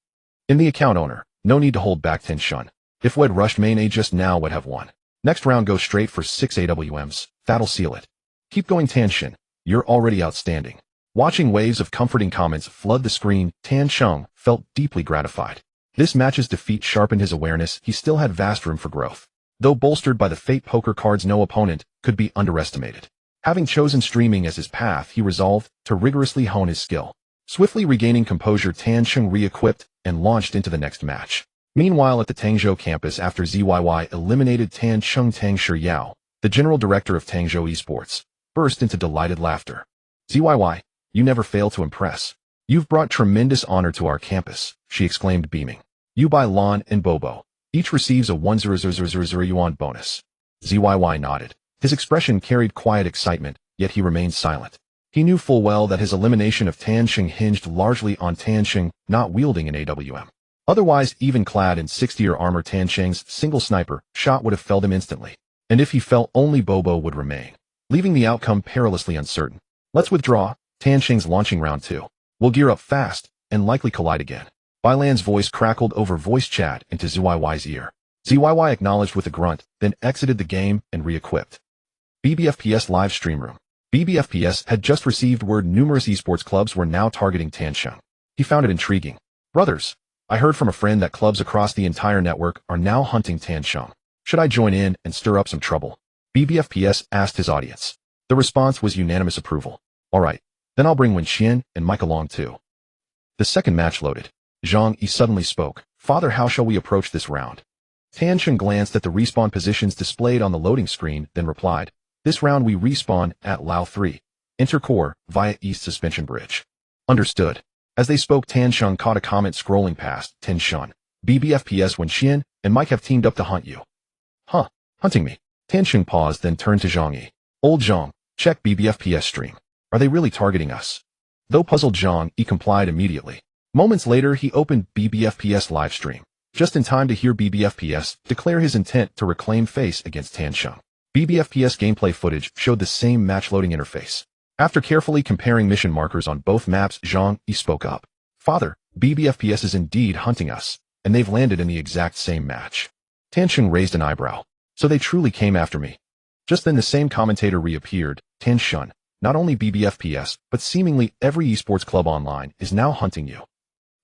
In the account owner, no need to hold back, Tan Sheng. If we'd rushed main A just now, would have won. Next round, go straight for 6 AWMs. That'll seal it. Keep going, Tan Sheng. You're already outstanding. Watching waves of comforting comments flood the screen, Tan Sheng felt deeply gratified. This match's defeat sharpened his awareness. He still had vast room for growth. Though bolstered by the Fate poker cards, no opponent could be underestimated. Having chosen streaming as his path, he resolved to rigorously hone his skill. Swiftly regaining composure, Tan Sheng re-equipped and launched into the next match. Meanwhile, at the Tangzhou campus, after ZYY eliminated Tan Sheng, Tang Shiyao, the general director of Tangzhou Esports, burst into delighted laughter. ZYY, you never fail to impress. You've brought tremendous honor to our campus. she exclaimed, beaming. You buy Lon and Bobo. Each receives a 1,000,000 yuan bonus. ZYY nodded. His expression carried quiet excitement, yet he remained silent. He knew full well that his elimination of Tansheng hinged largely on Tansheng not wielding an AWM. Otherwise, even clad in 60-year armor, Tansheng's single sniper shot would have felled him instantly. And if he fell, only Bobo would remain, leaving the outcome perilously uncertain. Let's withdraw. Tansheng's launching round 2. We'll gear up fast and likely collide again. Bailan's voice crackled over voice chat into ZYY's ear. ZYY acknowledged with a grunt, then exited the game and re-equipped. BBFPS live stream room. BBFPS had just received word numerous esports clubs were now targeting Tansheng. He found it intriguing. Brothers, I heard from a friend that clubs across the entire network are now hunting Tansheng. Should I join in and stir up some trouble? BBFPS asked his audience. The response was unanimous approval. Alright, then I'll bring Wenxian and Mike along too. The second match loaded. Zhang Yi suddenly spoke. Father, how shall we approach this round? Tansheng glanced at the respawn positions displayed on the loading screen, then replied, This round we respawn at Lao 3. Enter core via East Suspension Bridge. Understood. As they spoke, Tansheng caught a comment scrolling past. Tansheng, BBFPS Wenxian and Mike have teamed up to hunt you. Huh, hunting me. Tansheng paused, then turned to Zhang Yi. Old Zhang, check BBFPS stream. Are they really targeting us? Though puzzled, Zhang Yi complied immediately. Moments later, he opened BBFPS live stream, just in time to hear BBFPS declare his intent to reclaim face against Tansheng. BBFPS gameplay footage showed the same match loading interface. After carefully comparing mission markers on both maps, Zhang Yi spoke up. Father, BBFPS is indeed hunting us, and they've landed in the exact same match. Tansheng raised an eyebrow. So they truly came after me. Just then the same commentator reappeared. Tansheng, not only BBFPS, but seemingly every esports club online is now hunting you.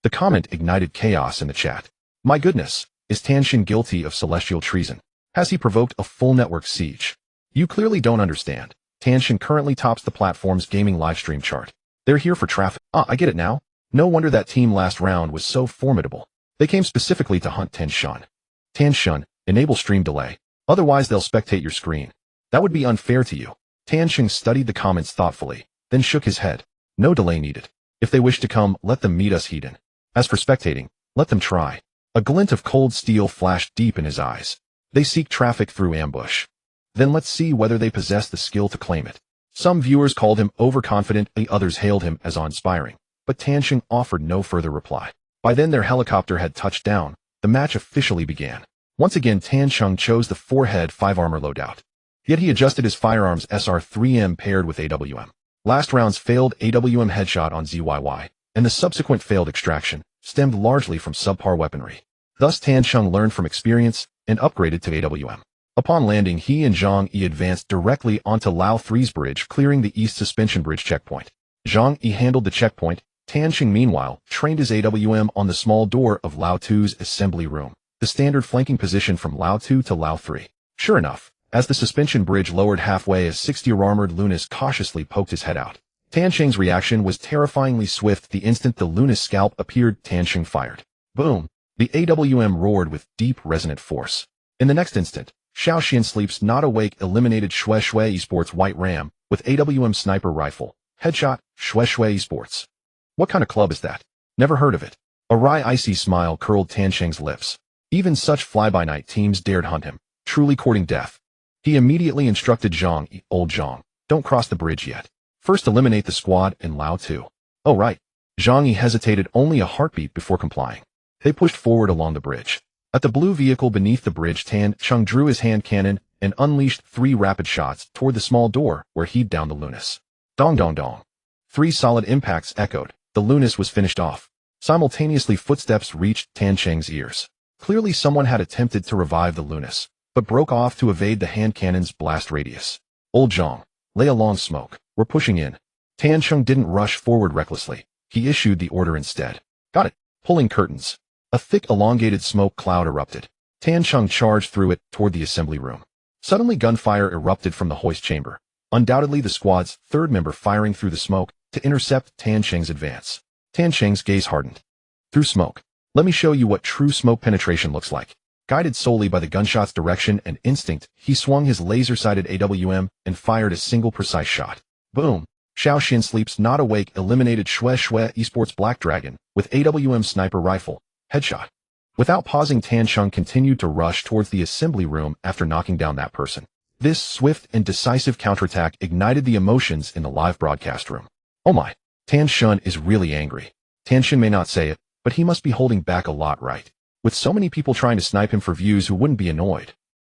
The comment ignited chaos in the chat. My goodness, is Tansheng guilty of celestial treason? Has he provoked a full network siege? You clearly don't understand. Tansheng currently tops the platform's gaming livestream chart. They're here for traffic. I get it now. No wonder that team last round was so formidable. They came specifically to hunt Tansheng. Tansheng, enable stream delay. Otherwise they'll spectate your screen. That would be unfair to you. Tansheng studied the comments thoughtfully, then shook his head. No delay needed. If they wish to come, let them meet us heathen. As for spectating, let them try. A glint of cold steel flashed deep in his eyes. They seek traffic through ambush. Then let's see whether they possess the skill to claim it. Some viewers called him overconfident, the others hailed him as awe-inspiring, but Tansheng offered no further reply. By then their helicopter had touched down. The match officially began. Once again, Tansheng chose the 4-head 5 armor loadout. Yet he adjusted his firearms SR3M paired with AWM. Last round's failed AWM headshot on ZYY, and the subsequent failed extraction, stemmed largely from subpar weaponry. Thus Tansheng learned from experience and upgraded to AWM. Upon landing, he and Zhang Yi advanced directly onto Lao 3's bridge, clearing the East Suspension Bridge checkpoint. Zhang Yi handled the checkpoint. Tansheng, meanwhile, trained his AWM on the small door of Lao 2's assembly room, the standard flanking position from Lao 2 to Lao 3. Sure enough, as the suspension bridge lowered halfway, a 60-year armored Lunas cautiously poked his head out. Tansheng's reaction was terrifyingly swift. The instant the Lunas scalp appeared, Tansheng fired. Boom! The AWM roared with deep, resonant force. In the next instant, Xiaoxian Sleep's Not Awake eliminated Shui Shui Esports White Ram with AWM sniper rifle. Headshot, Shui Shui Esports. What kind of club is that? Never heard of it. A wry, icy smile curled Tansheng's lips. Even such fly-by-night teams dared hunt him, truly courting death. He immediately instructed Zhang Yi, Old Zhang, don't cross the bridge yet. First eliminate the squad in Lao 2. Oh right. Zhang Yi hesitated only a heartbeat before complying. They pushed forward along the bridge. At the blue vehicle beneath the bridge, Tansheng drew his hand cannon and unleashed 3 rapid shots toward the small door where he'd down the Lunas. Dong dong dong. 3 solid impacts echoed. The Lunas was finished off. Simultaneously, footsteps reached Tansheng's ears. Clearly someone had attempted to revive the Lunas, but broke off to evade the hand cannon's blast radius. Old Zhang, lay a long smoke. We're pushing in. Tansheng didn't rush forward recklessly. He issued the order instead. Got it. Pulling curtains. A thick, elongated smoke cloud erupted. Tansheng charged through it toward the assembly room. Suddenly gunfire erupted from the hoist chamber. Undoubtedly the squad's 3rd member firing through the smoke to intercept Tansheng's advance. Tansheng's gaze hardened. Through smoke. Let me show you what true smoke penetration looks like. Guided solely by the gunshot's direction and instinct, he swung his laser-sighted AWM and fired a single precise shot. Boom! Xiao Xin sleeps not awake eliminated Shue Shue Esports Black Dragon with AWM sniper rifle. Headshot. Without pausing, Tan Cheng continued to rush towards the assembly room after knocking down that person. This swift and decisive counterattack ignited the emotions in the live broadcast room. Oh my. Tan Shun is really angry. Tan Shin may not say it, but he must be holding back a lot, right? With so many people trying to snipe him for views who wouldn't be annoyed.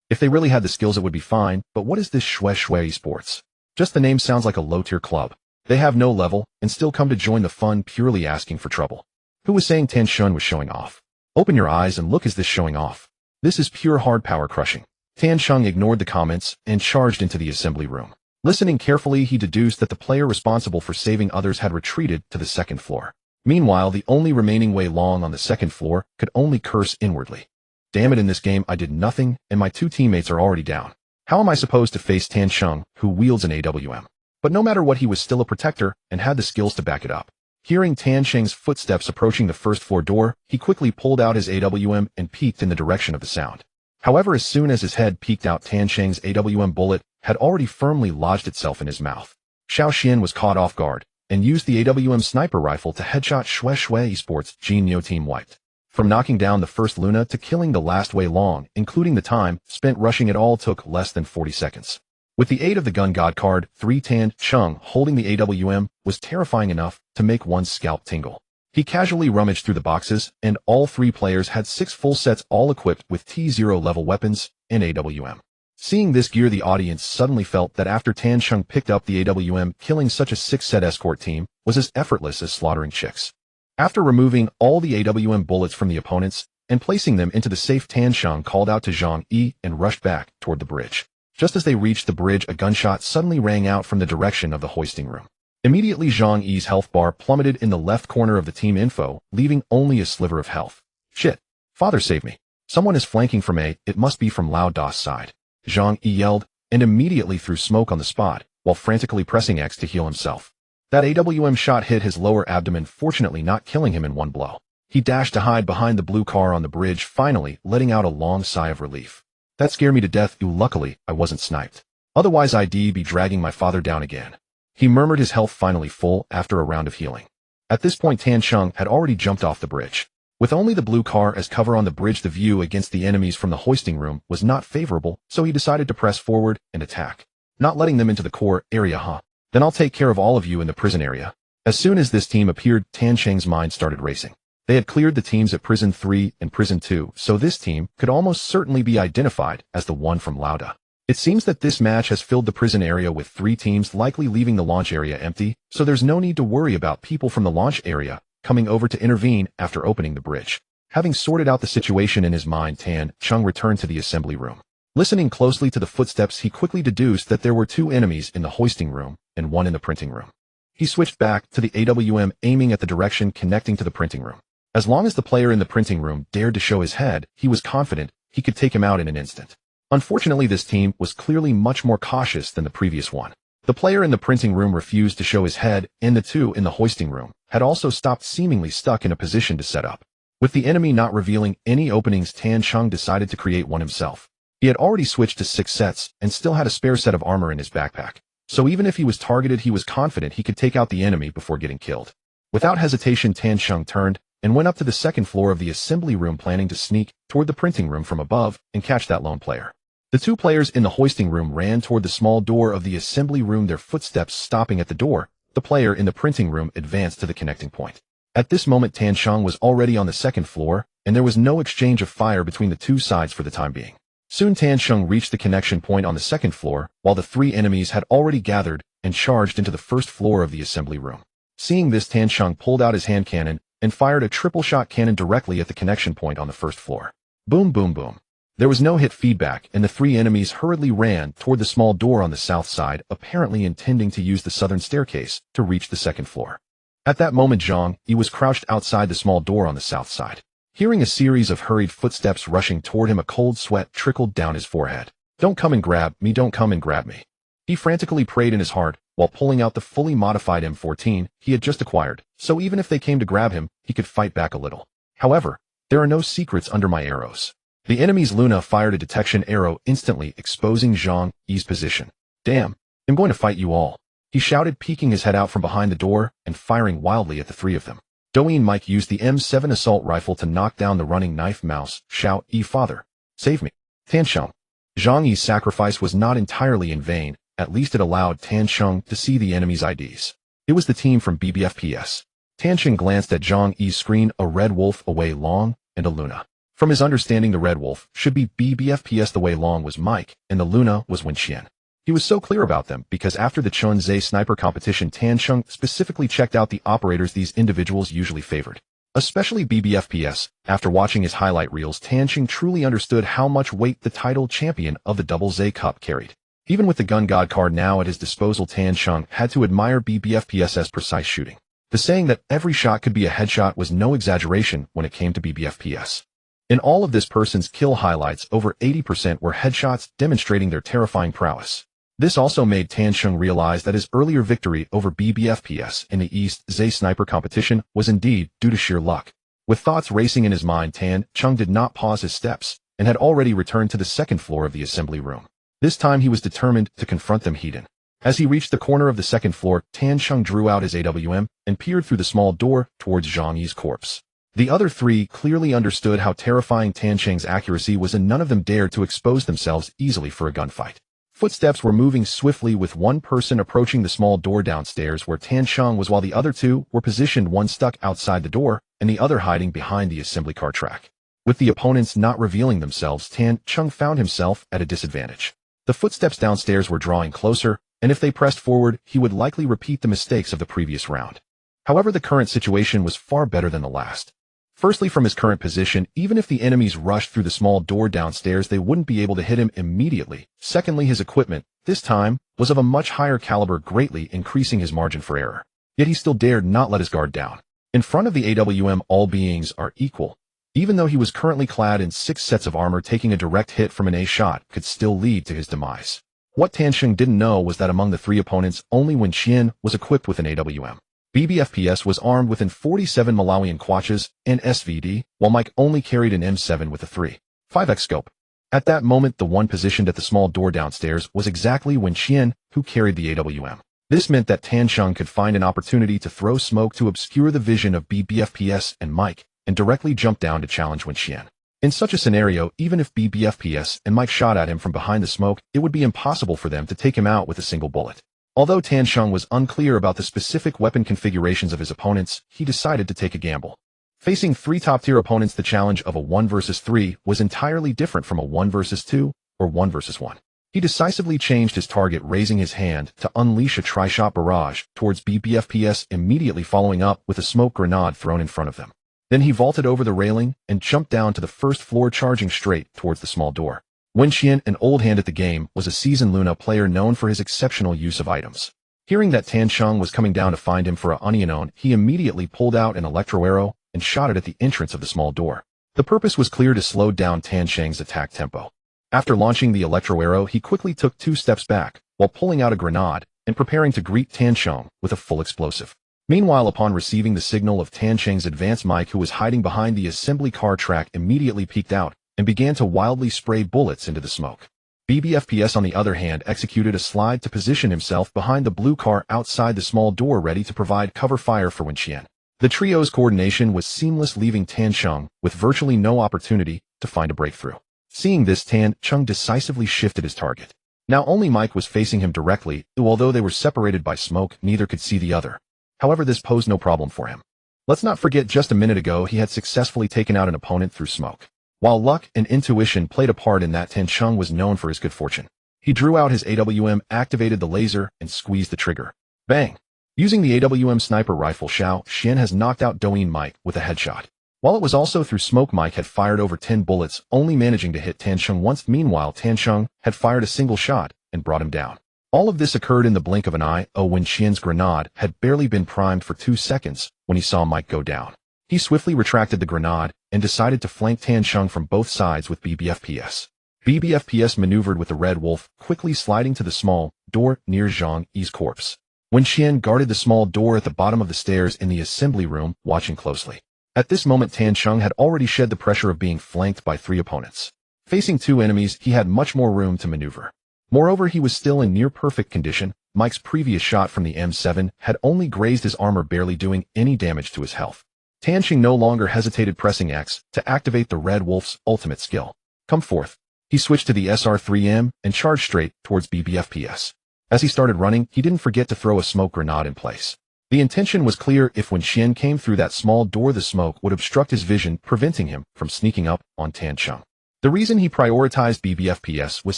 If they really had the skills it would be fine, but what is this Shue Shue Esports? Just the name sounds like a low-tier club. They have no level, and still come to join the fun purely asking for trouble. Who was saying Tan Shun was showing off? Open your eyes and look, is this showing off? This is pure hard power crushing. Tan Sheng ignored the comments and charged into the assembly room. Listening carefully, he deduced that the player responsible for saving others had retreated to the second floor. Meanwhile, the only remaining Wei Long on the second floor could only curse inwardly. Damn it, in this game I did nothing, and my two teammates are already down. How am I supposed to face Tan Sheng, who wields an AWM? But no matter what, he was still a protector and had the skills to back it up. Hearing Tan Sheng's footsteps approaching the first floor door, he quickly pulled out his AWM and peeked in the direction of the sound. However, as soon as his head peeked out, Tan Sheng's AWM bullet had already firmly lodged itself in his mouth. Xiao Xian was caught off guard and used the AWM sniper rifle to headshot Shue Shue Esports. Jin Neo team wiped. From knocking down the first Luna to killing the last Wei Long, including the time spent rushing, it all took less than 40 seconds. With the aid of the Gun God card, 3 Tan Cheng holding the AWM was terrifying enough to make one's scalp tingle. He casually rummaged through the boxes, and all 3 players had 6 full sets, all equipped with T0 level weapons and AWM. Seeing this gear, the audience suddenly felt that after Tan Cheng picked up the AWM, killing such a 6-set escort team was as effortless as slaughtering chicks. After removing all the AWM bullets from the opponents and placing them into the safe, Tan Cheng called out to Zhang Yi and rushed back toward the bridge. Just as they reached the bridge, a gunshot suddenly rang out from the direction of the hoisting room. Immediately, Zhang Yi's health bar plummeted in the left corner of the team info, leaving only a sliver of health. Shit. Father, save me. Someone is flanking from A. It must be from Lao Da's side. Zhang Yi yelled, and immediately threw smoke on the spot, while frantically pressing X to heal himself. That AWM shot hit his lower abdomen, fortunately not killing him in one blow. He dashed to hide behind the blue car on the bridge, finally letting out a long sigh of relief. That scared me to death. Luckily, I wasn't sniped. Otherwise I'd be dragging my father down again. He murmured, his health finally full after a round of healing. At this point, Tan Cheng had already jumped off the bridge. With only the blue car as cover on the bridge, the view against the enemies from the hoisting room was not favorable, so he decided to press forward and attack. Not letting them into the core area, huh? Then I'll take care of all of you in the prison area. As soon as this team appeared, Tan Cheng's mind started racing. They had cleared the teams at Prison 3 and Prison 2, so this team could almost certainly be identified as the one from Lauda. It seems that this match has filled the prison area with 3 teams, likely leaving the launch area empty, so there's no need to worry about people from the launch area coming over to intervene after opening the bridge. Having sorted out the situation in his mind, Tan Cheng returned to the assembly room. Listening closely to the footsteps, he quickly deduced that there were 2 enemies in the hoisting room and 1 in the printing room. He switched back to the AWM, aiming at the direction connecting to the printing room. As long as the player in the printing room dared to show his head, he was confident he could take him out in an instant. Unfortunately, this team was clearly much more cautious than the previous one. The player in the printing room refused to show his head, and the 2 in the hoisting room had also stopped, seemingly stuck in a position to set up. With the enemy not revealing any openings, Tan Cheng decided to create one himself. He had already switched to 6 sets and still had a spare set of armor in his backpack. So even if he was targeted, he was confident he could take out the enemy before getting killed. Without hesitation, Tan Cheng turned and went up to the second floor of the assembly room, planning to sneak toward the printing room from above and catch that lone player. The 2 players in the hoisting room ran toward the small door of the assembly room, their footsteps stopping at the door. The player in the printing room advanced to the connecting point. At this moment, Tan Cheng was already on the second floor, and there was no exchange of fire between the 2 sides for the time being. Soon Tan Cheng reached the connection point on the second floor, while the 3 enemies had already gathered and charged into the first floor of the assembly room. Seeing this, Tan Cheng pulled out his hand cannon and fired a triple-shot cannon directly at the connection point on the first floor. Boom, boom, boom. There was no hit feedback, and the 3 enemies hurriedly ran toward the small door on the south side, apparently intending to use the southern staircase to reach the second floor. At that moment, Zhang Yi was crouched outside the small door on the south side. Hearing a series of hurried footsteps rushing toward him, a cold sweat trickled down his forehead. Don't come and grab me, don't come and grab me. He frantically prayed in his heart, while pulling out the fully modified M14 he had just acquired, so even if they came to grab him, he could fight back a little. However, there are no secrets under my arrows. The enemy's Luna fired a detection arrow, instantly exposing Zhang Yi's position. Damn, I'm going to fight you all. He shouted, peeking his head out from behind the door and firing wildly at the three of them. Mike used the M7 assault rifle to knock down the running knife mouse, shout, "Father, save me." Tansheng. Zhang Yi's sacrifice was not entirely in vain, at least it allowed Tansheng to see the enemy's IDs. It was the team from BBFPS. Tansheng glanced at Zhang Yi's screen, a red wolf, a Wei Long, and a Luna. From his understanding, the red wolf should be BBFPS, the Wei Long was Mike, and the Luna was Wenxian. He was so clear about them because after the Chunzhe sniper competition, Tansheng specifically checked out the operators these individuals usually favored. Especially BBFPS, after watching his highlight reels, Tansheng truly understood how much weight the title champion of the Double Z Cup carried. Even with the Gun God card now at his disposal, Tansheng had to admire BBFPS's precise shooting. The saying that every shot could be a headshot was no exaggeration when it came to BBFPS. In all of this person's kill highlights, over 80% were headshots, demonstrating their terrifying prowess. This also made Tansheng realize that his earlier victory over BBFPS in the East Z sniper competition was indeed due to sheer luck. With thoughts racing in his mind, Tansheng did not pause his steps and had already returned to the second floor of the assembly room. This time he was determined to confront them head-on. As he reached the corner of the second floor, Tansheng drew out his AWM and peered through the small door towards Zhang Yi's corpse. The other three clearly understood how terrifying Tansheng's accuracy was, and none of them dared to expose themselves easily for a gunfight. Footsteps were moving swiftly, with one person approaching the small door downstairs where Tansheng was, while the other two were positioned, one stuck outside the door and the other hiding behind the assembly car track. With the opponents not revealing themselves, Tansheng found himself at a disadvantage. The footsteps downstairs were drawing closer, and if they pressed forward, he would likely repeat the mistakes of the previous round. However, the current situation was far better than the last. Firstly, from his current position, even if the enemies rushed through the small door downstairs, they wouldn't be able to hit him immediately. Secondly, his equipment, this time, was of a much higher caliber, greatly increasing his margin for error. Yet he still dared not let his guard down. In front of the AWM, all beings are equal. Even though he was currently clad in 6 sets of armor, taking a direct hit from an A shot could still lead to his demise. What Tansheng didn't know was that among the 3 opponents, only Wenxian was equipped with an AWM. BBFPS was armed with an 47 Malawian Quaches and SVD, while Mike only carried an M7 with a 3.5x scope. At that moment, the one positioned at the small door downstairs was exactly Wenxian, who carried the AWM. This meant that Tansheng could find an opportunity to throw smoke to obscure the vision of BBFPS and Mike, and directly jump down to challenge Wenxian. In such a scenario, even if BBFPS and Mike shot at him from behind the smoke, it would be impossible for them to take him out with a single bullet. Although Tansheng was unclear about the specific weapon configurations of his opponents, he decided to take a gamble. Facing 3 top-tier opponents, the challenge of a 1 vs 3 was entirely different from a 1 vs 2 or 1 vs 1. He decisively changed his target, raising his hand to unleash a tri-shot barrage towards BBFPS, immediately following up with a smoke grenade thrown in front of them. Then he vaulted over the railing and jumped down to the first floor, charging straight towards the small door. Wenxian, an old hand at the game, was a seasoned Luna player known for his exceptional use of items. Hearing that Tansheng was coming down to find him for a onion, he immediately pulled out an electro arrow and shot it at the entrance of the small door. The purpose was clear: to slow down Tansheng's attack tempo. After launching the electro arrow, he quickly took 2 steps back, while pulling out a grenade and preparing to greet Tansheng with a full explosive. Meanwhile, upon receiving the signal of Tansheng's advance, Mike, who was hiding behind the assembly car track, immediately peeked out and began to wildly spray bullets into the smoke. BBFPS, on the other hand, executed a slide to position himself behind the blue car outside the small door, ready to provide cover fire for Wenxian. The trio's coordination was seamless, leaving Tansheng with virtually no opportunity to find a breakthrough. Seeing this, Tansheng decisively shifted his target. Now only Mike was facing him directly, although they were separated by smoke, neither could see the other. However, this posed no problem for him. Let's not forget, just a minute ago he had successfully taken out an opponent through smoke. While luck and intuition played a part in that, Tansheng was known for his good fortune. He drew out his AWM, activated the laser, and squeezed the trigger. Bang! Using the AWM sniper rifle, Xiao Xian has knocked out Douyin Mike with a headshot. While it was also through smoke, Mike had fired over 10 bullets, only managing to hit Tansheng once. Meanwhile, Tansheng had fired a single shot and brought him down. All of this occurred in the blink of an eye. Wenxian's grenade had barely been primed for 2 seconds when he saw Mike go down. He swiftly retracted the grenade and decided to flank Tansheng from both sides with BBFPS. BBFPS maneuvered with the Red Wolf, quickly sliding to the small door near Zhang Yi's corpse. Wenxian guarded the small door at the bottom of the stairs in the assembly room, watching closely. At this moment, Tansheng had already shed the pressure of being flanked by 3 opponents. Facing 2 enemies, he had much more room to maneuver. Moreover, he was still in near-perfect condition, Mike's previous shot from the M7 had only grazed his armor, barely doing any damage to his health. Tanqing no longer hesitated, pressing X to activate the Red Wolf's ultimate skill. Come forth. He switched to the SR3M and charged straight towards BBFPS. As he started running, he didn't forget to throw a smoke grenade in place. The intention was clear: if when Xian came through that small door, the smoke would obstruct his vision, preventing him from sneaking up on Tanqing. The reason he prioritized BBFPS was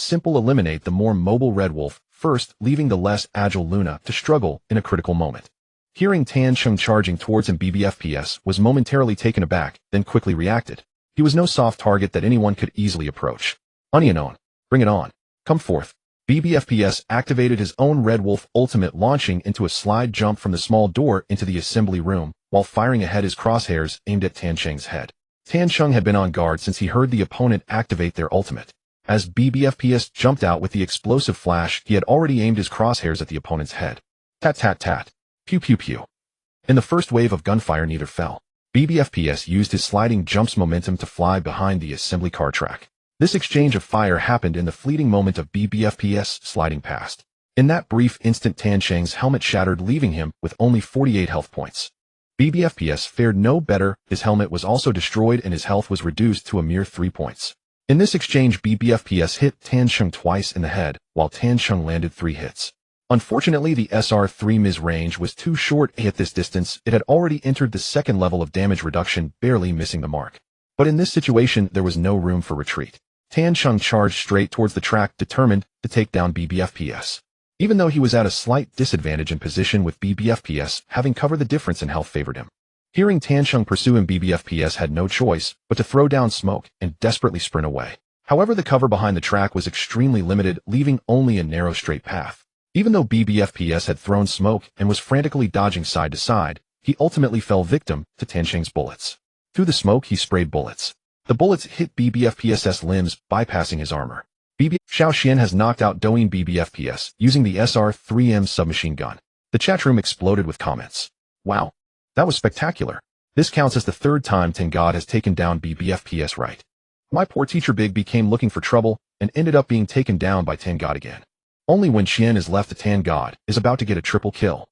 simple: eliminate the more mobile Red Wolf first, leaving the less agile Luna to struggle in a critical moment. Hearing Tanqing charging towards him, BBFPS was momentarily taken aback, then quickly reacted. He was no soft target that anyone could easily approach. Onion on. Bring it on. Come forth. BBFPS activated his own Red Wolf ultimate, launching into a slide jump from the small door into the assembly room, while firing ahead his crosshairs aimed at Tanqing's head. Tanqing had been on guard since he heard the opponent activate their ultimate. As BBFPS jumped out with the explosive flash, he had already aimed his crosshairs at the opponent's head. Tat tat tat. Pew pew pew. In the first wave of gunfire, neither fell. BBFPS used his sliding jump's momentum to fly behind the assembly car track. This exchange of fire happened in the fleeting moment of BBFPS sliding past. In that brief instant, Tanqing's helmet shattered, leaving him with only 48 health points. BBFPS fared no better. His helmet was also destroyed and his health was reduced to a mere 3 points. In this exchange, BBFPS hit Tanqing twice in the head, while Tanqing landed 3 hits. Unfortunately, the SR3's range was too short. At this distance, it had already entered the second level of damage reduction, barely missing the mark. But in this situation, there was no room for retreat. Tanqing charged straight towards the track, determined to take down BBFPS. Even though he was at a slight disadvantage in position, with BBFPS having covered, the difference in health favored him. Hearing Tanqing pursue him, BBFPS had no choice but to throw down smoke and desperately sprint away. However, the cover behind the track was extremely limited, leaving only a narrow straight path. Even though BBFPS had thrown smoke and was frantically dodging side to side, he ultimately fell victim to Tanqing's bullets. Through the smoke, he sprayed bullets. The bullets hit BBFPS's limbs, bypassing his armor. Xiao Xian has knocked out Douyin BBFPS using the SR3M submachine gun. The chat room exploded with comments. Wow. That was spectacular. This counts as the 3rd time Tengad has taken down BBFPS, right? My poor teacher Big B came looking for trouble and ended up being taken down by Tengad again. Only when Xian is left, Tengad is about to get a triple kill.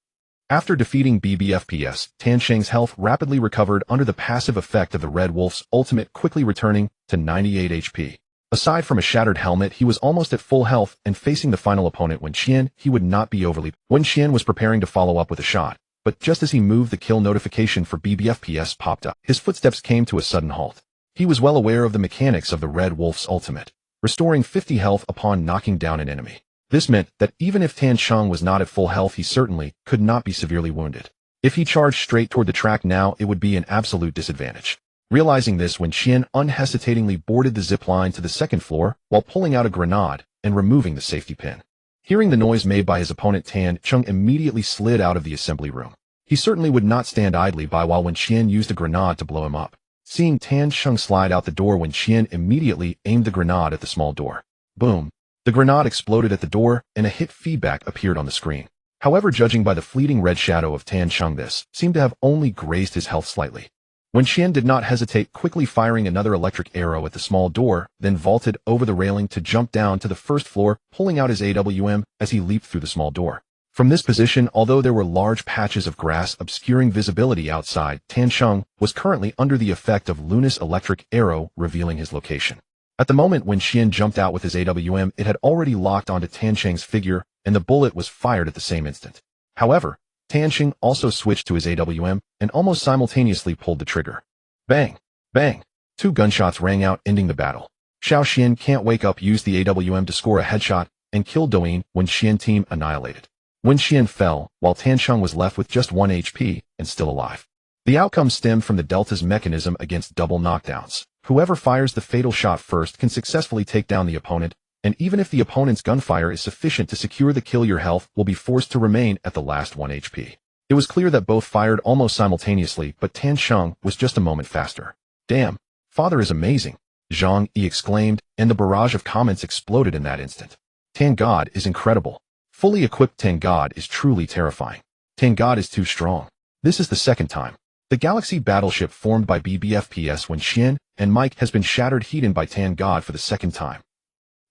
After defeating BBFPS, Tanqing's health rapidly recovered under the passive effect of the Red Wolf's ultimate, quickly returning to 98 HP. Aside from a shattered helmet, he was almost at full health and facing the final opponent. When Xian, he would not be overly. When Xian was preparing to follow up with a shot, but just as he moved, the kill notification for BBFPS popped up. His footsteps came to a sudden halt. He was well aware of the mechanics of the Red Wolf's ultimate, restoring 50 health upon knocking down an enemy. This meant that even if Tanqing was not at full health, he certainly could not be severely wounded. If he charged straight toward the track now, it would be an absolute disadvantage. Realizing this, when Xian unhesitatingly boarded the zip line to the 2nd floor while pulling out a grenade and removing the safety pin. Hearing the noise made by his opponent, Tanqing immediately slid out of the assembly room. He certainly would not stand idly by while when Xian used a grenade to blow him up. Seeing Tanqing slide out the door, when Xian immediately aimed the grenade at the small door. Boom. The grenade exploded at the door, and a hit feedback appeared on the screen. However, judging by the fleeting red shadow of Tanqing, this seemed to have only grazed his health slightly. When Xian did not hesitate, quickly firing another electric arrow at the small door, then vaulted over the railing to jump down to the 1st floor, pulling out his AWM as he leaped through the small door. From this position, although there were large patches of grass obscuring visibility outside, Tanqing was currently under the effect of Luna's electric arrow, revealing his location. At the moment when Xian jumped out with his AWM, it had already locked onto Tanqing's figure, and the bullet was fired at the same instant. However, Tanqing also switched to his AWM and almost simultaneously pulled the trigger. Bang! Bang! 2 gunshots rang out, ending the battle. Xiao Xian can't wake up used the AWM to score a headshot and kill Douyin when Xian team annihilated. When Xian fell, while Tanqing was left with just 1 HP and still alive. The outcome stemmed from the Delta's mechanism against double knockdowns. Whoever fires the fatal shot first can successfully take down the opponent, and even if the opponent's gunfire is sufficient to secure the kill, your health will be forced to remain at the last 1 HP. It was clear that both fired almost simultaneously, but Tanqing was just a moment faster. Damn, father is amazing, Zhang Yi exclaimed, and the barrage of comments exploded in that instant. Tengad is incredible. Fully equipped Tengad is truly terrifying. Tengad is too strong. This is the 2nd time. The Galaxy battleship formed by BBFPS when Xian and Mike has been shattered heated by Tengad for the 2nd time.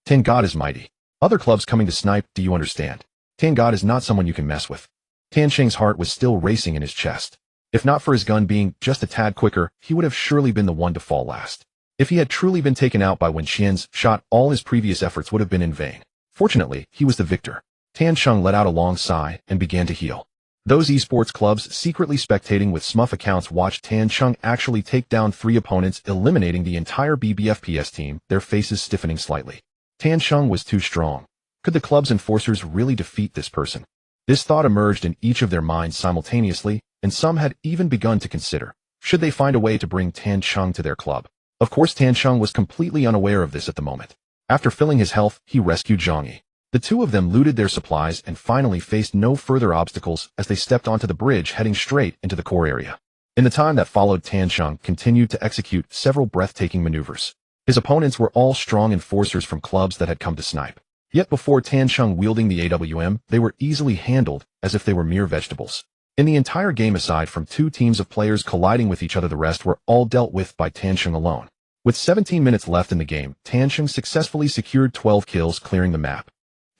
Tengad is mighty. Other clubs coming to snipe, do you understand? Tan God is not someone you can mess with. Tan Sheng's heart was still racing in his chest. If not for his gun being just a tad quicker, he would have surely been the one to fall last. If he had truly been taken out by Wen Qian's shot, all his previous efforts would have been in vain. Fortunately, he was the victor. Tan Sheng let out a long sigh and began to heal. Those esports clubs secretly spectating with smurf accounts watched Tan Sheng actually take down 3 opponents, eliminating the entire BBFPS team, their faces stiffening slightly. Tan Sheng was too strong. Could the club's enforcers really defeat this person? This thought emerged in each of their minds simultaneously, and some had even begun to consider, should they find a way to bring Tan Sheng to their club? Of course, Tan Sheng was completely unaware of this at the moment. After filling his health, he rescued Zhang Yi. The two of them looted their supplies and finally faced no further obstacles as they stepped onto the bridge heading straight into the core area. In the time that followed, Tan Sheng continued to execute several breathtaking maneuvers. His opponents were all strong enforcers from clubs that had come to snipe. Yet before Tan Sheng wielding the AWM, they were easily handled as if they were mere vegetables. In the entire game, aside from 2 teams of players colliding with each other, the rest were all dealt with by Tan Sheng alone. With 17 minutes left in the game, Tan Sheng successfully secured 12 kills, clearing the map.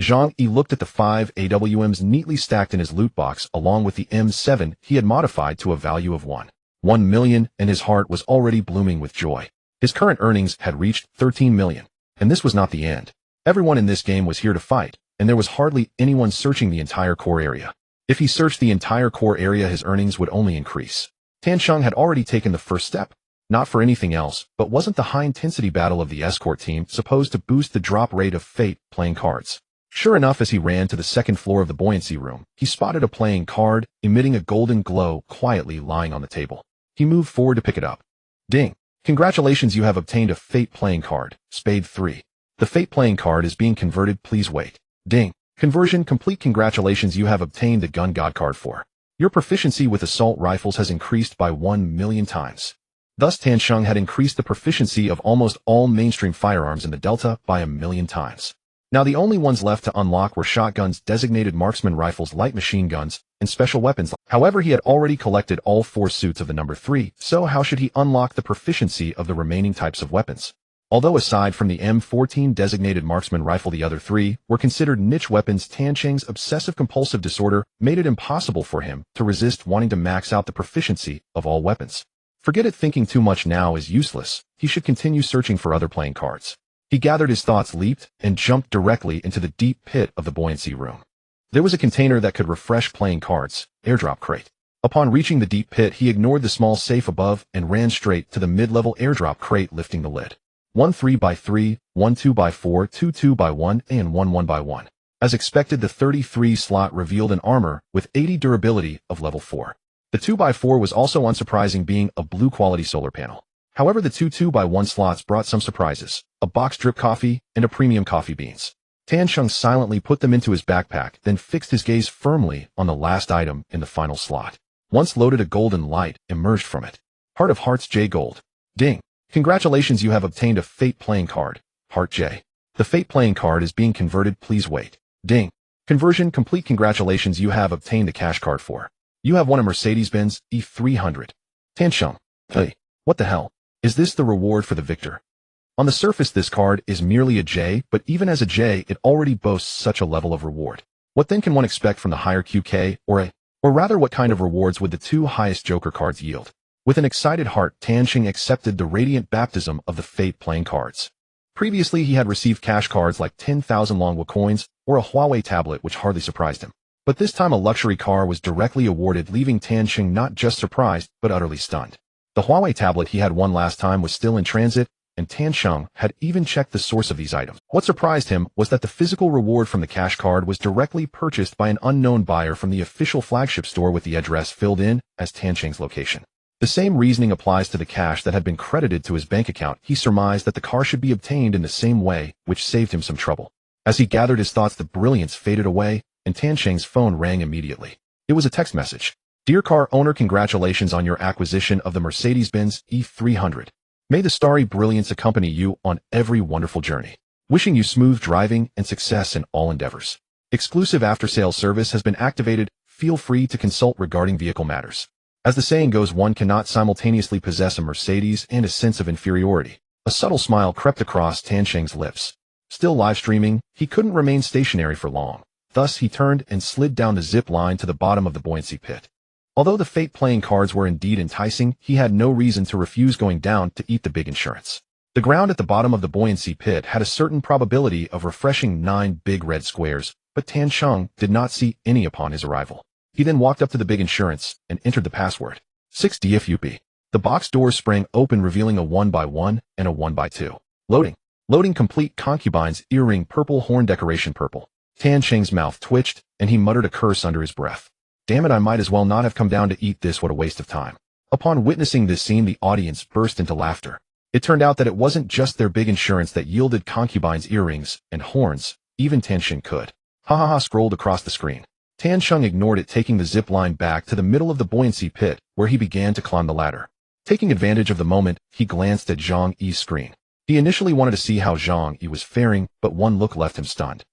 Zhang Yi looked at the 5 AWMs neatly stacked in his loot box along with the M7 he had modified to a value of 1 million, and his heart was already blooming with joy. His current earnings had reached 13 million. And this was not the end. Everyone in this game was here to fight, and there was hardly anyone searching the entire core area. If he searched the entire core area, his earnings would only increase. Tan Sheng had already taken the first step. Not for anything else, but wasn't the high-intensity battle of the escort team supposed to boost the drop rate of Fate playing cards? Sure enough, as he ran to the second floor of the buoyancy room, he spotted a playing card, emitting a golden glow, quietly lying on the table. He moved forward to pick it up. Ding! Congratulations, you have obtained a Fate playing card, Spade 3. The Fate playing card is being converted, please wait. Ding! Conversion complete. Congratulations, you have obtained the Gun God card 4. Your proficiency with assault rifles has increased by 1 million times. Thus, Tan Sheng had increased the proficiency of almost all mainstream firearms in the Delta by 1 million times. Now the only ones left to unlock were shotguns, designated marksman rifles, light machine guns, and special weapons. However, he had already collected all 4 suits of the number 3, so how should he unlock the proficiency of the remaining types of weapons? Although aside from the M14 designated marksman rifle, the other 3 were considered niche weapons, Tan Sheng's obsessive-compulsive disorder made it impossible for him to resist wanting to max out the proficiency of all weapons. Forget it, thinking too much now is useless. He should continue searching for other playing cards. He gathered his thoughts, leaped, and jumped directly into the deep pit of the buoyancy room. There was a container that could refresh playing cards, airdrop crate. Upon reaching the deep pit, he ignored the small safe above and ran straight to the mid-level airdrop crate, lifting the lid. 1 3x3, 1 2x4, 2 2x1, and 1 1x1. As expected, the 33 slot revealed an armor with 80 durability of level 4. The 2x4 was also unsurprising, being a blue quality solar panel. However, the 2 2x1 slots brought some surprises, a box drip coffee and a premium coffee beans. Tan Sheng silently put them into his backpack, then fixed his gaze firmly on the last item in the final slot. Once loaded, a golden light emerged from it. Heart of Hearts J Gold. Ding! Congratulations, you have obtained a Fate playing card, Heart J. The Fate playing card is being converted, please wait. Ding! Conversion complete. Congratulations, you have obtained the cash card 4. You have won a Mercedes-Benz E300. Tan Sheng. Hey, what the hell? Is this the reward for the victor? On the surface, this card is merely a J, but even as a J, it already boasts such a level of reward. What then can one expect from the higher QK, or rather, what kind of rewards would the 2 highest Joker cards yield? With an excited heart, Tan Sheng accepted the radiant baptism of the Fate playing cards. Previously, he had received cash cards like 10,000 Longwa coins or a Huawei tablet, which hardly surprised him. But this time, a luxury car was directly awarded, leaving Tan Sheng not just surprised, but utterly stunned. The Huawei tablet he had won last time was still in transit, and Tan Sheng had even checked the source of these items. What surprised him was that the physical reward from the cash card was directly purchased by an unknown buyer from the official flagship store, with the address filled in as Tan Sheng's location. The same reasoning applies to the cash that had been credited to his bank account. He surmised that the car should be obtained in the same way, which saved him some trouble. As he gathered his thoughts, the brilliance faded away, and Tan Sheng's phone rang immediately. It was a text message. Dear car owner, congratulations on your acquisition of the Mercedes-Benz E300. May the starry brilliance accompany you on every wonderful journey. Wishing you smooth driving and success in all endeavors. Exclusive after-sales service has been activated. Feel free to consult regarding vehicle matters. As the saying goes, one cannot simultaneously possess a Mercedes and a sense of inferiority. A subtle smile crept across Tan Sheng's lips. Still live streaming, he couldn't remain stationary for long. Thus he turned and slid down the zip line to the bottom of the buoyancy pit. Although the fate playing cards were indeed enticing, he had no reason to refuse going down to eat the big insurance. The ground at the bottom of the buoyancy pit had a certain probability of refreshing 9 big red squares, but Tan Cheng did not see any upon his arrival. He then walked up to the big insurance and entered the password. 6DFUP. The box doors sprang open, revealing a 1x1 and a 1x2. Loading. Loading complete. Concubine's earring purple, horn decoration purple. Tan Cheng's mouth twitched, and he muttered a curse under his breath. Damn it, I might as well not have come down to eat this, what a waste of time. Upon witnessing this scene, the audience burst into laughter. It turned out that it wasn't just their big insurance that yielded Concubine's earrings and horns, even Tan Cheng could. Ha ha ha scrolled across the screen. Tan Cheng ignored it, taking the zip line back to the middle of the buoyancy pit, where he began to climb the ladder. Taking advantage of the moment, he glanced at Zhang Yi's screen. He initially wanted to see how Zhang Yi was faring, but one look left him stunned.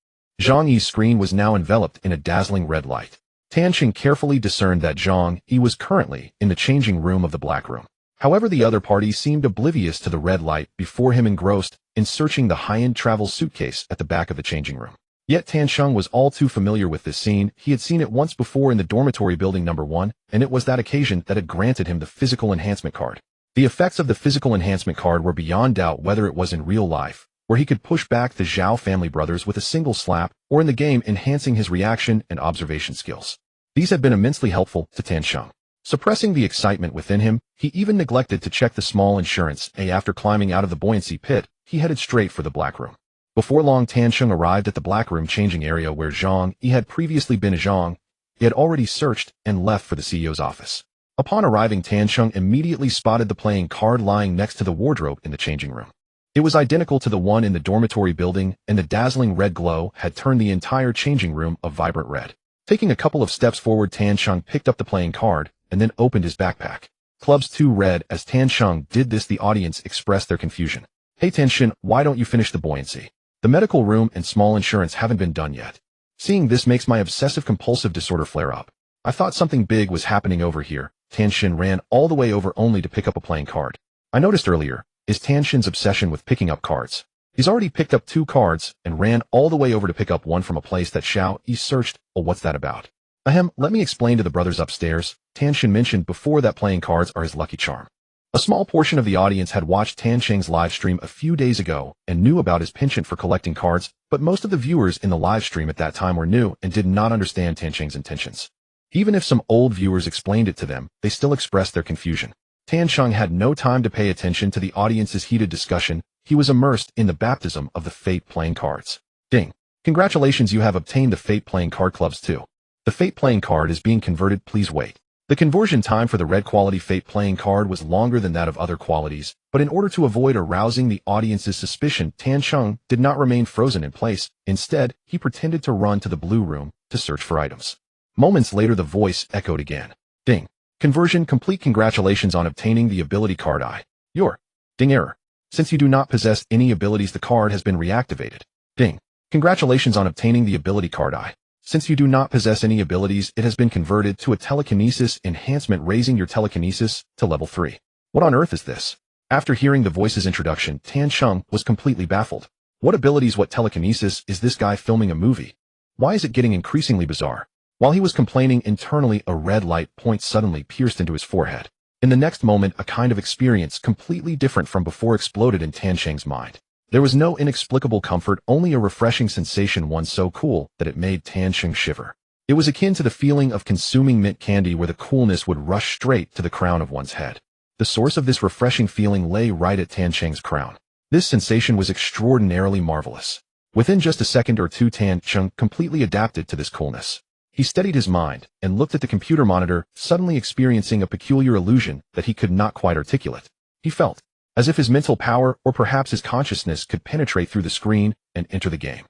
Zhang Yi's screen was now enveloped in a dazzling red light. Tan Cheng carefully discerned that Zhang Yi was currently in the changing room of the black room. However, the other party seemed oblivious to the red light before him, engrossed in searching the high-end travel suitcase at the back of the changing room. Yet Tan Cheng was all too familiar with this scene. He had seen it once before in the dormitory building number 1, and it was that occasion that had granted him the physical enhancement card. The effects of the physical enhancement card were beyond doubt, whether it was in real life, where he could push back the Zhao family brothers with a single slap, or in the game, enhancing his reaction and observation skills. These had been immensely helpful to Tan Cheng. Suppressing the excitement within him, he even neglected to check the small insurance. After climbing out of the buoyancy pit, he headed straight for the black room. Before long, Tan Cheng arrived at the black room changing area where Zhang Yi had previously been. Zhang Yi had already searched and left for the CEO's office. Upon arriving, Tan Cheng immediately spotted the playing card lying next to the wardrobe in the changing room. It was identical to the one in the dormitory building, and the dazzling red glow had turned the entire changing room a vibrant red. Taking a couple of steps forward, Tan Cheng picked up the playing card and then opened his backpack. Clubs 2 red. As Tan Cheng did this, the audience expressed their confusion. Hey Tan Cheng, why don't you finish the buoyancy? The medical room and small insurance haven't been done yet. Seeing this makes my obsessive-compulsive disorder flare up. I thought something big was happening over here. Tan Cheng ran all the way over only to pick up a playing card. I noticed earlier is Tan Cheng's obsession with picking up cards. He's already picked up 2 cards and ran all the way over to pick up one from a place that Xiao Yi searched. Oh, what's that about? Ahem, let me explain to the brothers upstairs. Tan Cheng mentioned before that playing cards are his lucky charm. A small portion of the audience had watched Tan Cheng's live stream a few days ago and knew about his penchant for collecting cards, but most of the viewers in the live stream at that time were new and did not understand Tan Cheng's intentions. Even if some old viewers explained it to them, they still expressed their confusion. Tan Cheng had no time to pay attention to the audience's heated discussion. He was immersed in the baptism of the Fate playing cards. Ding. Congratulations, you have obtained the Fate playing card clubs too. The Fate playing card is being converted, please wait. The conversion time for the red quality Fate playing card was longer than that of other qualities, but in order to avoid arousing the audience's suspicion, Tan Cheng did not remain frozen in place. Instead, he pretended to run to the blue room to search for items. Moments later, the voice echoed again. Ding. Conversion complete. Congratulations on obtaining the ability card I. Your. Ding error. Since you do not possess any abilities, the card has been reactivated. Ding. Congratulations on obtaining the ability card I. Since you do not possess any abilities, it has been converted to a telekinesis enhancement, raising your telekinesis to level 3. What on earth is this? After hearing the voice's introduction, Tan Cheng was completely baffled. What abilities, what telekinesis? Is this guy filming a movie? Why is it getting increasingly bizarre? While he was complaining internally, a red light point suddenly pierced into his forehead. In the next moment, a kind of experience completely different from before exploded in Tan Cheng's mind. There was no inexplicable comfort, only a refreshing sensation, one so cool that it made Tan Cheng shiver. It was akin to the feeling of consuming mint candy, where the coolness would rush straight to the crown of one's head. The source of this refreshing feeling lay right at Tan Cheng's crown. This sensation was extraordinarily marvelous. Within just a second or two, Tan Cheng completely adapted to this coolness. He steadied his mind and looked at the computer monitor, suddenly experiencing a peculiar illusion that he could not quite articulate. He felt as if his mental power, or perhaps his consciousness, could penetrate through the screen and enter the game.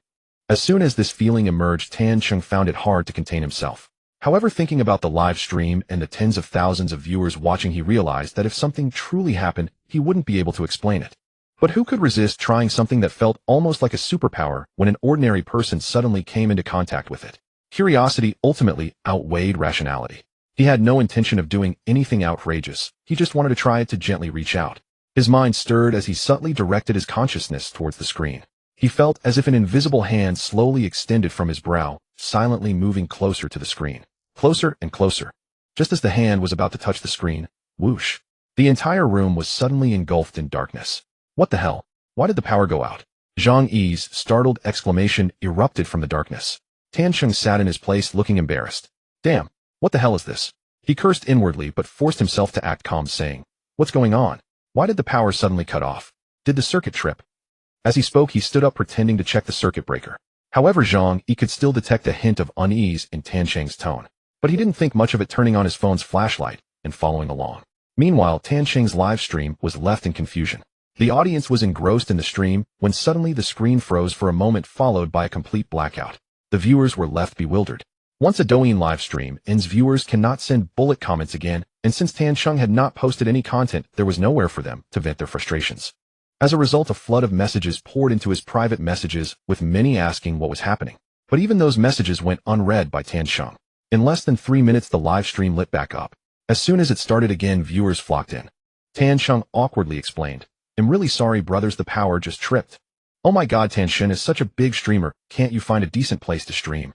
As soon as this feeling emerged, Tan Cheng found it hard to contain himself. However, thinking about the live stream and the tens of thousands of viewers watching, he realized that if something truly happened, he wouldn't be able to explain it. But who could resist trying something that felt almost like a superpower when an ordinary person suddenly came into contact with it? Curiosity ultimately outweighed rationality. He had no intention of doing anything outrageous. He just wanted to try it, to gently reach out. His mind stirred as he subtly directed his consciousness towards the screen. He felt as if an invisible hand slowly extended from his brow, silently moving closer to the screen. Closer and closer. Just as the hand was about to touch the screen, whoosh. The entire room was suddenly engulfed in darkness. What the hell? Why did the power go out? Zhang Yi's startled exclamation erupted from the darkness. Tan Sheng sat in his place looking embarrassed. Damn, what the hell is this? He cursed inwardly but forced himself to act calm, saying, What's going on? Why did the power suddenly cut off? Did the circuit trip? As he spoke, he stood up pretending to check the circuit breaker. However, Zhang Yi could still detect a hint of unease in Tan Sheng's tone. But he didn't think much of it, turning on his phone's flashlight and following along. Meanwhile, Tan Sheng's live stream was left in confusion. The audience was engrossed in the stream when suddenly the screen froze for a moment, followed by a complete blackout. The viewers were left bewildered. Once a Douyin live stream ends, viewers cannot send bullet comments again, and since Tan Sheng had not posted any content, there was nowhere for them to vent their frustrations. As a result, a flood of messages poured into his private messages, with many asking what was happening. But even those messages went unread by Tan Sheng. In less than 3 minutes, the live stream lit back up. As soon as it started again, viewers flocked in. Tan Sheng awkwardly explained, I'm really sorry, brothers, the power just tripped. Oh my god, Tan Sheng is such a big streamer, can't you find a decent place to stream?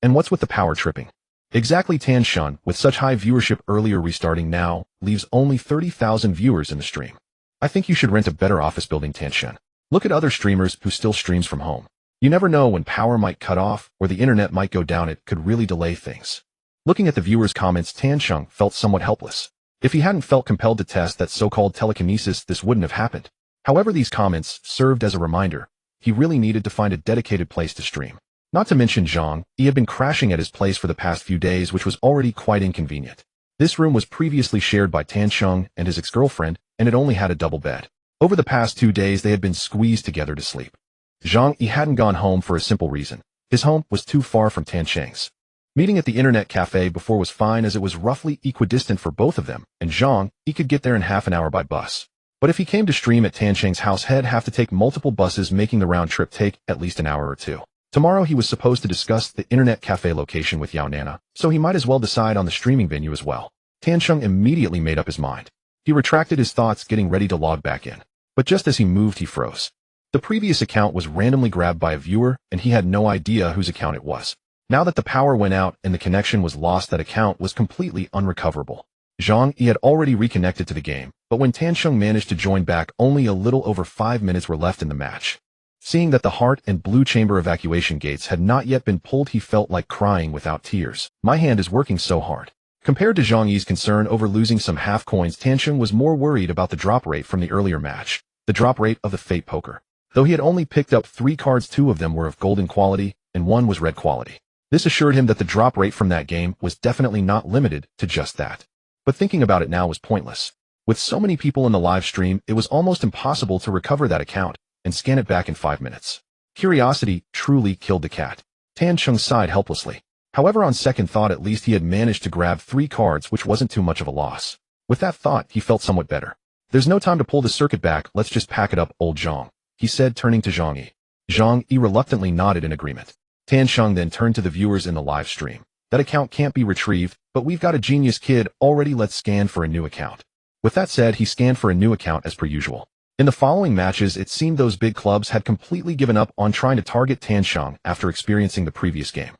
And what's with the power tripping? Exactly, Tan Sheng, with such high viewership earlier, restarting now leaves only 30,000 viewers in the stream. I think you should rent a better office building, Tan Sheng. Look at other streamers who still streams from home. You never know when power might cut off or the internet might go down. It could really delay things. Looking at the viewers' comments, Tan Sheng felt somewhat helpless. If he hadn't felt compelled to test that so-called telekinesis, this wouldn't have happened. However, these comments served as a reminder. He really needed to find a dedicated place to stream. Not to mention Zhang Yi had been crashing at his place for the past few days, which was already quite inconvenient. This room was previously shared by Tan Sheng and his ex-girlfriend, and it only had a double bed. Over the past 2 days, they had been squeezed together to sleep. Zhang Yi hadn't gone home for a simple reason. His home was too far from Tan Sheng's. Meeting at the internet cafe before was fine, as it was roughly equidistant for both of them, and Zhang Yi could get there in half an hour by bus. But if he came to stream at Tan Sheng's house, he'd have to take multiple buses, making the round trip take at least an hour or two. Tomorrow he was supposed to discuss the internet cafe location with Yao Nana, so he might as well decide on the streaming venue as well. Tan Sheng immediately made up his mind. He retracted his thoughts, getting ready to log back in. But just as he moved, he froze. The previous account was randomly grabbed by a viewer, and he had no idea whose account it was. Now that the power went out and the connection was lost, that account was completely unrecoverable. Zhang Yi had already reconnected to the game, but when Tan Sheng managed to join back, only a little over 5 minutes were left in the match. Seeing that the heart and blue chamber evacuation gates had not yet been pulled, he felt like crying without tears. My hand is working so hard. Compared to Zhang Yi's concern over losing some half coins, Tan Sheng was more worried about the drop rate from the earlier match, the drop rate of the Fate Poker. Though he had only picked up 3 cards, 2 of them were of golden quality, and 1 was red quality. This assured him that the drop rate from that game was definitely not limited to just that. But thinking about it now was pointless. With so many people in the live stream, it was almost impossible to recover that account and scan it back in 5 minutes. Curiosity truly killed the cat. Tan Sheng sighed helplessly. However, on second thought, at least he had managed to grab 3 cards, which wasn't too much of a loss. With that thought, he felt somewhat better. There's no time to pull the circuit back, let's just pack it up, old Zhang, he said, turning to Zhang Yi. Zhang Yi reluctantly nodded in agreement. Tan Sheng then turned to the viewers in the live stream. That account can't be retrieved, but we've got a genius kid already, let's scan for a new account. With that said, he scanned for a new account as per usual. In the following matches, it seemed those big clubs had completely given up on trying to target Tan Sheng after experiencing the previous game.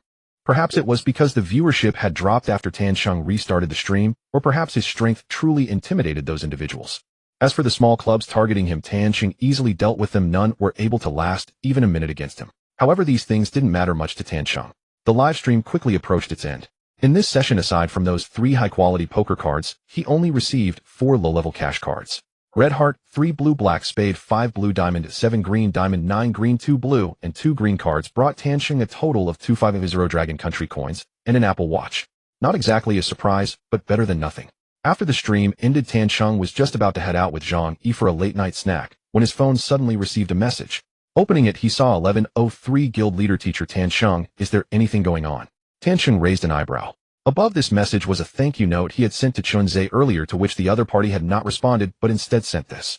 Perhaps it was because the viewership had dropped after Tan Sheng restarted the stream, or perhaps his strength truly intimidated those individuals. As for the small clubs targeting him, Tan Sheng easily dealt with them. None were able to last even a minute against him. However, these things didn't matter much to Tan Sheng. The live stream quickly approached its end. In this session, aside from those 3 high-quality poker cards, he only received 4 low-level cash cards. Red heart, 3 blue black spade, 5 blue diamond, 7 green diamond, 9 green, 2 blue, and 2 green cards brought Tan Sheng a total of 250 Dragon Country coins and an Apple Watch. Not exactly a surprise, but better than nothing. After the stream ended, Tan Sheng was just about to head out with Zhang Yi for a late-night snack when his phone suddenly received a message. Opening it, he saw 1103 Guild Leader Teacher Tan Sheng. Is there anything going on? Tan Sheng raised an eyebrow. Above this message was a thank you note he had sent to Chunze earlier, to which the other party had not responded but instead sent this.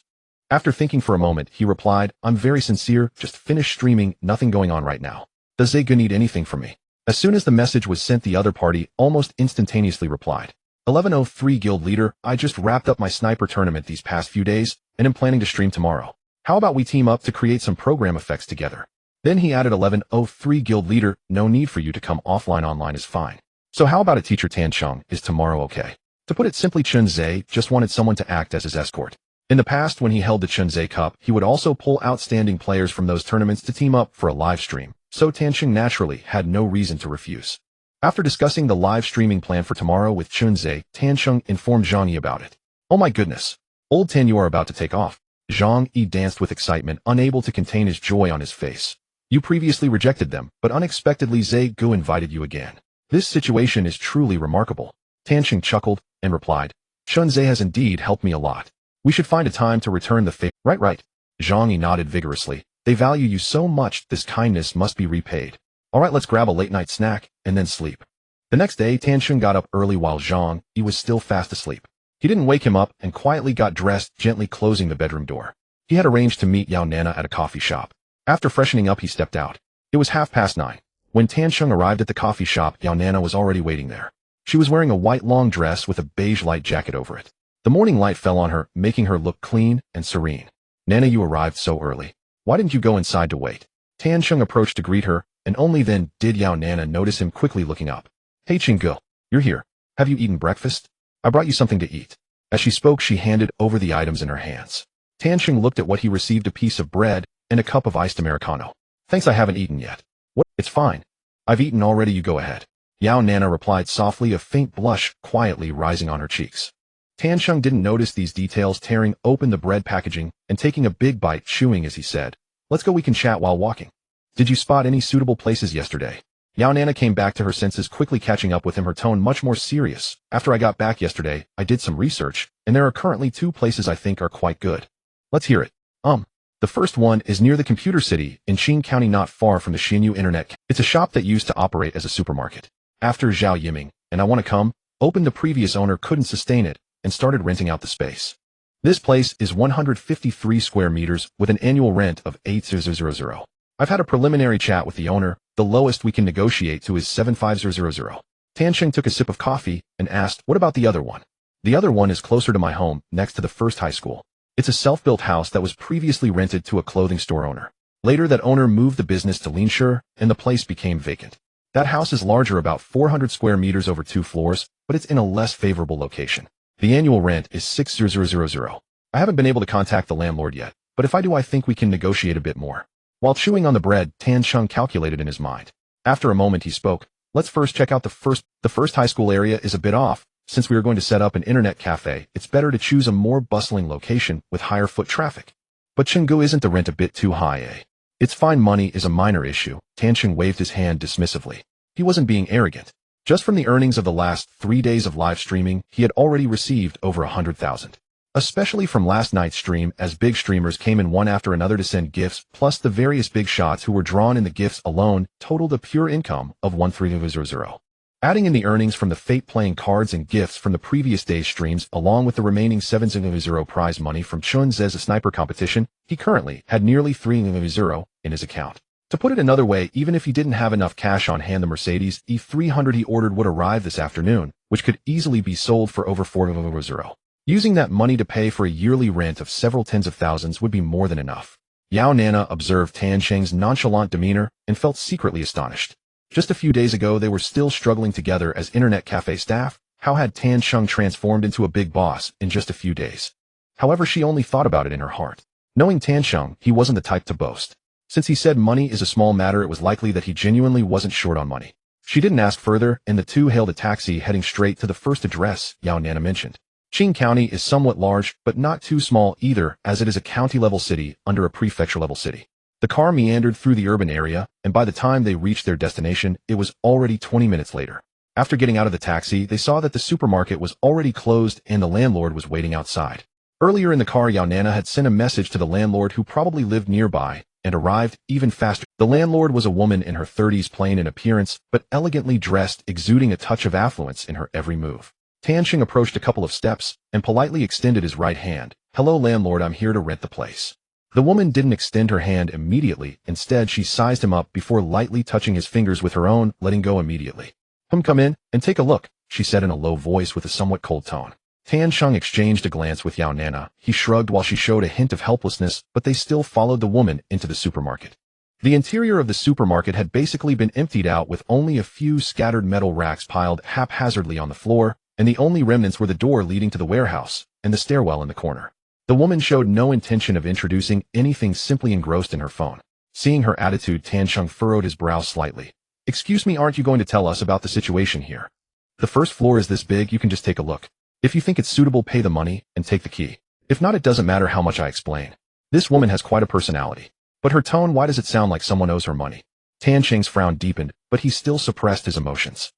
After thinking for a moment, he replied, I'm very sincere, just finished streaming, nothing going on right now. Does Zega need anything from me? As soon as the message was sent, the other party almost instantaneously replied. 1103 Guild Leader, I just wrapped up my sniper tournament these past few days and am planning to stream tomorrow. How about we team up to create some program effects together? Then he added 1103 guild leader, no need for you to come offline, online is fine. So how about a teacher Tan Chung, is tomorrow okay? To put it simply, Chun Zhe just wanted someone to act as his escort. In the past, when he held the Chun Zhe Cup, he would also pull outstanding players from those tournaments to team up for a live stream, so Tan Chung naturally had no reason to refuse. After discussing the live streaming plan for tomorrow with Chun Zhe, Tan Chung informed Zhang Yi about it. Oh my goodness. Old Tan, you are about to take off. Zhang Yi danced with excitement, unable to contain his joy on his face. You previously rejected them, but unexpectedly Zhe Gu invited you again. This situation is truly remarkable. Tan Chung chuckled and replied, Chun Zhe has indeed helped me a lot. We should find a time to return the favor. Right. Zhang Yi nodded vigorously. They value you so much, this kindness must be repaid. Alright, let's grab a late-night snack, and then sleep. The next day, Tan Chung got up early while Zhang Yi was still fast asleep. He didn't wake him up and quietly got dressed, gently closing the bedroom door. He had arranged to meet Yao Nana at a coffee shop. After freshening up, he stepped out. It was 9:30. When Tan Chung arrived at the coffee shop, Yao Nana was already waiting there. She was wearing a white long dress with a beige light jacket over it. The morning light fell on her, making her look clean and serene. Nana, you arrived so early. Why didn't you go inside to wait? Tan Chung approached to greet her, and only then did Yao Nana notice him quickly looking up. Hey Chingu, you're here. Have you eaten breakfast? I brought you something to eat. As she spoke, she handed over the items in her hands. Tan Chung looked at what he received: a piece of bread and a cup of iced Americano. Thanks, I haven't eaten yet. What? It's fine. I've eaten already, you go ahead. Yao Nana replied softly, a faint blush quietly rising on her cheeks. Tan Chung didn't notice these details, tearing open the bread packaging and taking a big bite, chewing as he said, Let's go, we can chat while walking. Did you spot any suitable places yesterday? Yao Nana came back to her senses, quickly catching up with him, her tone much more serious. After I got back yesterday, I did some research, and there are currently 2 places I think are quite good. Let's hear it. The first one is near the Computer City in Qing County, not far from the Xinyu Internet. It's a shop that used to operate as a supermarket. After Zhao Yiming, and I want to come, opened, the previous owner couldn't sustain it and started renting out the space. This place is 153 square meters with an annual rent of 8,000. I've had a preliminary chat with the owner. The lowest we can negotiate to is 7,500. Tan Chung took a sip of coffee and asked, what about the other one? The other one is closer to my home, next to the first high school. It's a self-built house that was previously rented to a clothing store owner. Later, that owner moved the business to Linshur, and the place became vacant. That house is larger, about 400 square meters over 2 floors, but it's in a less favorable location. The annual rent is 6,000. I haven't been able to contact the landlord yet, but if I do, I think we can negotiate a bit more. While chewing on the bread, Tan Chung calculated in his mind. After a moment, he spoke. Let's first check out the first high school area is a bit off. Since we are going to set up an internet cafe, it's better to choose a more bustling location with higher foot traffic. But Chingu, isn't the rent a bit too high, eh? It's fine, money is a minor issue. Tan Chung waved his hand dismissively. He wasn't being arrogant. Just from the earnings of the last 3 days of live streaming, he had already received over 100,000. Especially from last night's stream, as big streamers came in one after another to send gifts, plus the various big shots who were drawn in the gifts alone, totaled a pure income of 13,000. Adding in the earnings from the Fate playing cards and gifts from the previous day's streams, along with the remaining 7,000 prize money from Chun Ze's sniper competition, he currently had nearly 3,000 in his account. To put it another way, even if he didn't have enough cash on hand, the Mercedes E300 he ordered would arrive this afternoon, which could easily be sold for over 4,000. Using that money to pay for a yearly rent of several tens of thousands would be more than enough. Yao Nana observed Tan Cheng's nonchalant demeanor and felt secretly astonished. Just a few days ago, they were still struggling together as internet cafe staff. How had Tan Chung transformed into a big boss in just a few days? However, she only thought about it in her heart. Knowing Tan Chung, he wasn't the type to boast. Since he said money is a small matter, it was likely that he genuinely wasn't short on money. She didn't ask further, and the two hailed a taxi heading straight to the first address Yao Nana mentioned. Qing County is somewhat large, but not too small either, as it is a county-level city under a prefecture-level city. The car meandered through the urban area, and by the time they reached their destination, it was already 20 minutes later. After getting out of the taxi, they saw that the supermarket was already closed and the landlord was waiting outside. Earlier in the car, Yao Nana had sent a message to the landlord, who probably lived nearby, and arrived even faster. The landlord was a woman in her 30s, plain in appearance, but elegantly dressed, exuding a touch of affluence in her every move. Tan Chung approached a couple of steps and politely extended his right hand. "Hello, landlord, I'm here to rent the place." The woman didn't extend her hand immediately. Instead, she sized him up before lightly touching his fingers with her own, letting go immediately. Come in and take a look," she said in a low voice with a somewhat cold tone. Tan Chung exchanged a glance with Yao Nana. He shrugged while she showed a hint of helplessness, but they still followed the woman into the supermarket. The interior of the supermarket had basically been emptied out with only a few scattered metal racks piled haphazardly on the floor, and the only remnants were the door leading to the warehouse and the stairwell in the corner. The woman showed no intention of introducing anything, simply engrossed in her phone. Seeing her attitude, Tancheng furrowed his brow slightly. "Excuse me, aren't you going to tell us about the situation here? The first floor is this big, you can just take a look. If you think it's suitable, pay the money and take the key. If not, it doesn't matter how much I explain." This woman has quite a personality. But her tone, why does it sound like someone owes her money? Tancheng's frown deepened, but he still suppressed his emotions.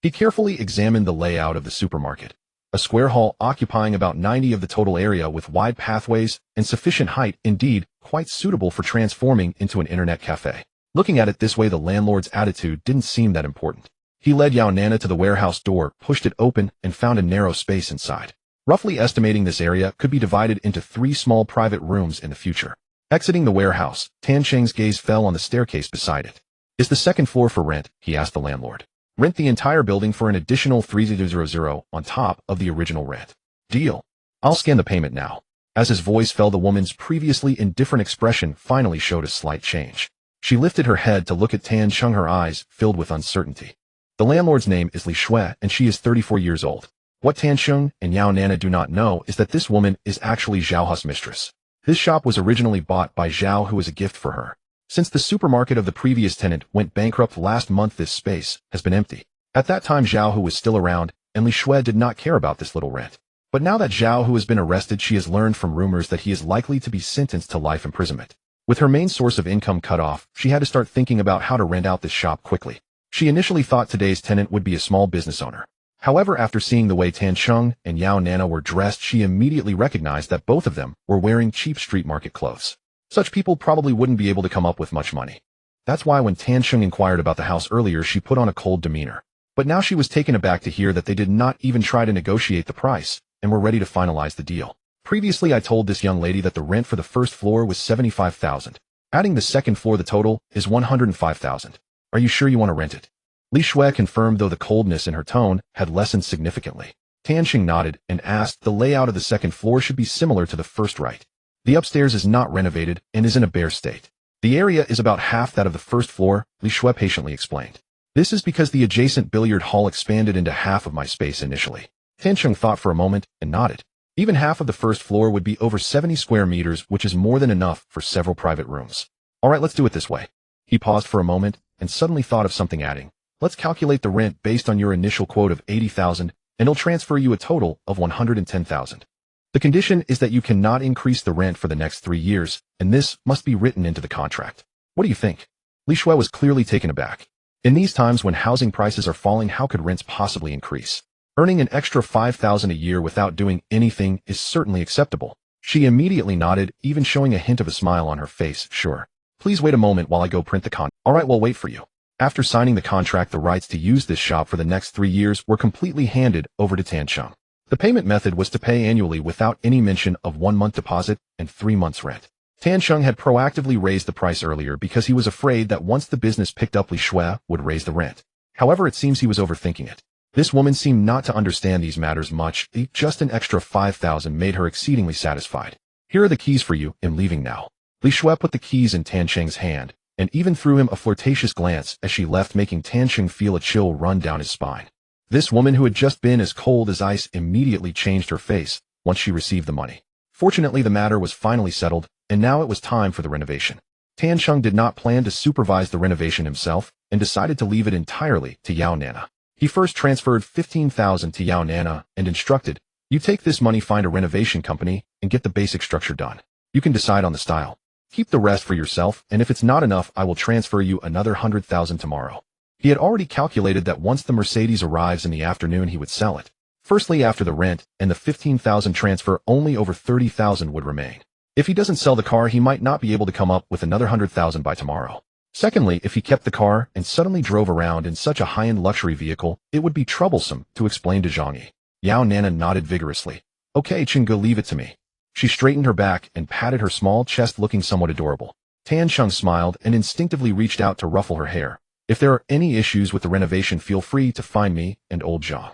He carefully examined the layout of the supermarket. A square hall occupying about 90 of the total area with wide pathways and sufficient height, indeed, quite suitable for transforming into an internet cafe. Looking at it this way, the landlord's attitude didn't seem that important. He led Yao Nana to the warehouse door, pushed it open, and found a narrow space inside. Roughly estimating, this area could be divided into 3 small private rooms in the future. Exiting the warehouse, Tancheng's gaze fell on the staircase beside it. "Is the second floor for rent?" he asked the landlord. "Rent the entire building for an additional 3,000 on top of the original rent." "Deal. I'll scan the payment now." As his voice fell, the woman's previously indifferent expression finally showed a slight change. She lifted her head to look at Tancheng, her eyes filled with uncertainty. "The landlord's name is Li Shui, and she is 34 years old. What Tancheng and Yao Nana do not know is that this woman is actually Zhao's mistress. This shop was originally bought by Zhao, who was a gift for her. Since the supermarket of the previous tenant went bankrupt last month, this space has been empty. At that time, Zhao, who was still around, and Li Shui did not care about this little rent. But now that Zhao, who has been arrested, she has learned from rumors that he is likely to be sentenced to life imprisonment. With her main source of income cut off, she had to start thinking about how to rent out this shop quickly. She initially thought today's tenant would be a small business owner. However, after seeing the way Tancheng and Yao Nana were dressed, she immediately recognized that both of them were wearing cheap street market clothes. Such people probably wouldn't be able to come up with much money. That's why when Tancheng inquired about the house earlier, she put on a cold demeanor. But now she was taken aback to hear that they did not even try to negotiate the price and were ready to finalize the deal. "Previously, I told this young lady that the rent for the first floor was 75,000. Adding the second floor, the total is 105,000. Are you sure you want to rent it?" Li Shui confirmed, though the coldness in her tone had lessened significantly. Tancheng nodded and asked, "The layout of the second floor should be similar to the first, right? The upstairs is not renovated and is in a bare state. The area is about half that of the first floor," Li Shui patiently explained. "This is because the adjacent billiard hall expanded into half of my space initially." Tancheng thought for a moment and nodded. Even half of the first floor would be over 70 square meters, which is more than enough for several private rooms. "All right, let's do it this way." He paused for a moment and suddenly thought of something, adding, "Let's calculate the rent based on your initial quote of 80,000, and it'll transfer you a total of 110,000. The condition is that you cannot increase the rent for the next 3 years, and this must be written into the contract. What do you think?" Li Shui was clearly taken aback. In these times when housing prices are falling, how could rents possibly increase? Earning an extra 5,000 a year without doing anything is certainly acceptable. She immediately nodded, even showing a hint of a smile on her face. "Sure. Please wait a moment while I go print the contract." "All right, we'll wait for you." After signing the contract, the rights to use this shop for the next 3 years were completely handed over to Tancheng. The payment method was to pay annually without any mention of 1-month deposit and 3 months rent. Tancheng had proactively raised the price earlier because he was afraid that once the business picked up, Li Shui would raise the rent. However, it seems he was overthinking it. This woman seemed not to understand these matters much. Just an extra 5,000 made her exceedingly satisfied. "Here are the keys for you. I'm leaving now." Li Shui put the keys in Tancheng's hand and even threw him a flirtatious glance as she left, making Tancheng feel a chill run down his spine. This woman, who had just been as cold as ice, immediately changed her face once she received the money. Fortunately, the matter was finally settled, and now it was time for the renovation. Tancheng did not plan to supervise the renovation himself and decided to leave it entirely to Yao Nana. He first transferred 15,000 to Yao Nana and instructed, "You take this money, find a renovation company, and get the basic structure done. You can decide on the style. Keep the rest for yourself, and if it's not enough, I will transfer you another 100,000 tomorrow." He had already calculated that once the Mercedes arrives in the afternoon, he would sell it. Firstly, after the rent and the 15,000 transfer, only over 30,000 would remain. If he doesn't sell the car, he might not be able to come up with another 100,000 by tomorrow. Secondly, if he kept the car and suddenly drove around in such a high-end luxury vehicle, it would be troublesome to explain to Zhang Yi. Yao Nana nodded vigorously. "Okay, Chingo, leave it to me." She straightened her back and patted her small chest, looking somewhat adorable. Tancheng smiled and instinctively reached out to ruffle her hair. "If there are any issues with the renovation, feel free to find me and old Zhang."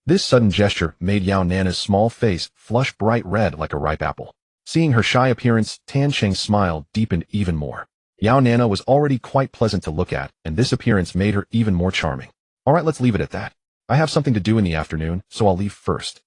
This sudden gesture made Yao Nana's small face flush bright red like a ripe apple. Seeing her shy appearance, Tancheng's smile deepened even more. Yao Nana was already quite pleasant to look at, and this appearance made her even more charming. Alright, let's leave it at that. I have something to do in the afternoon, so I'll leave first.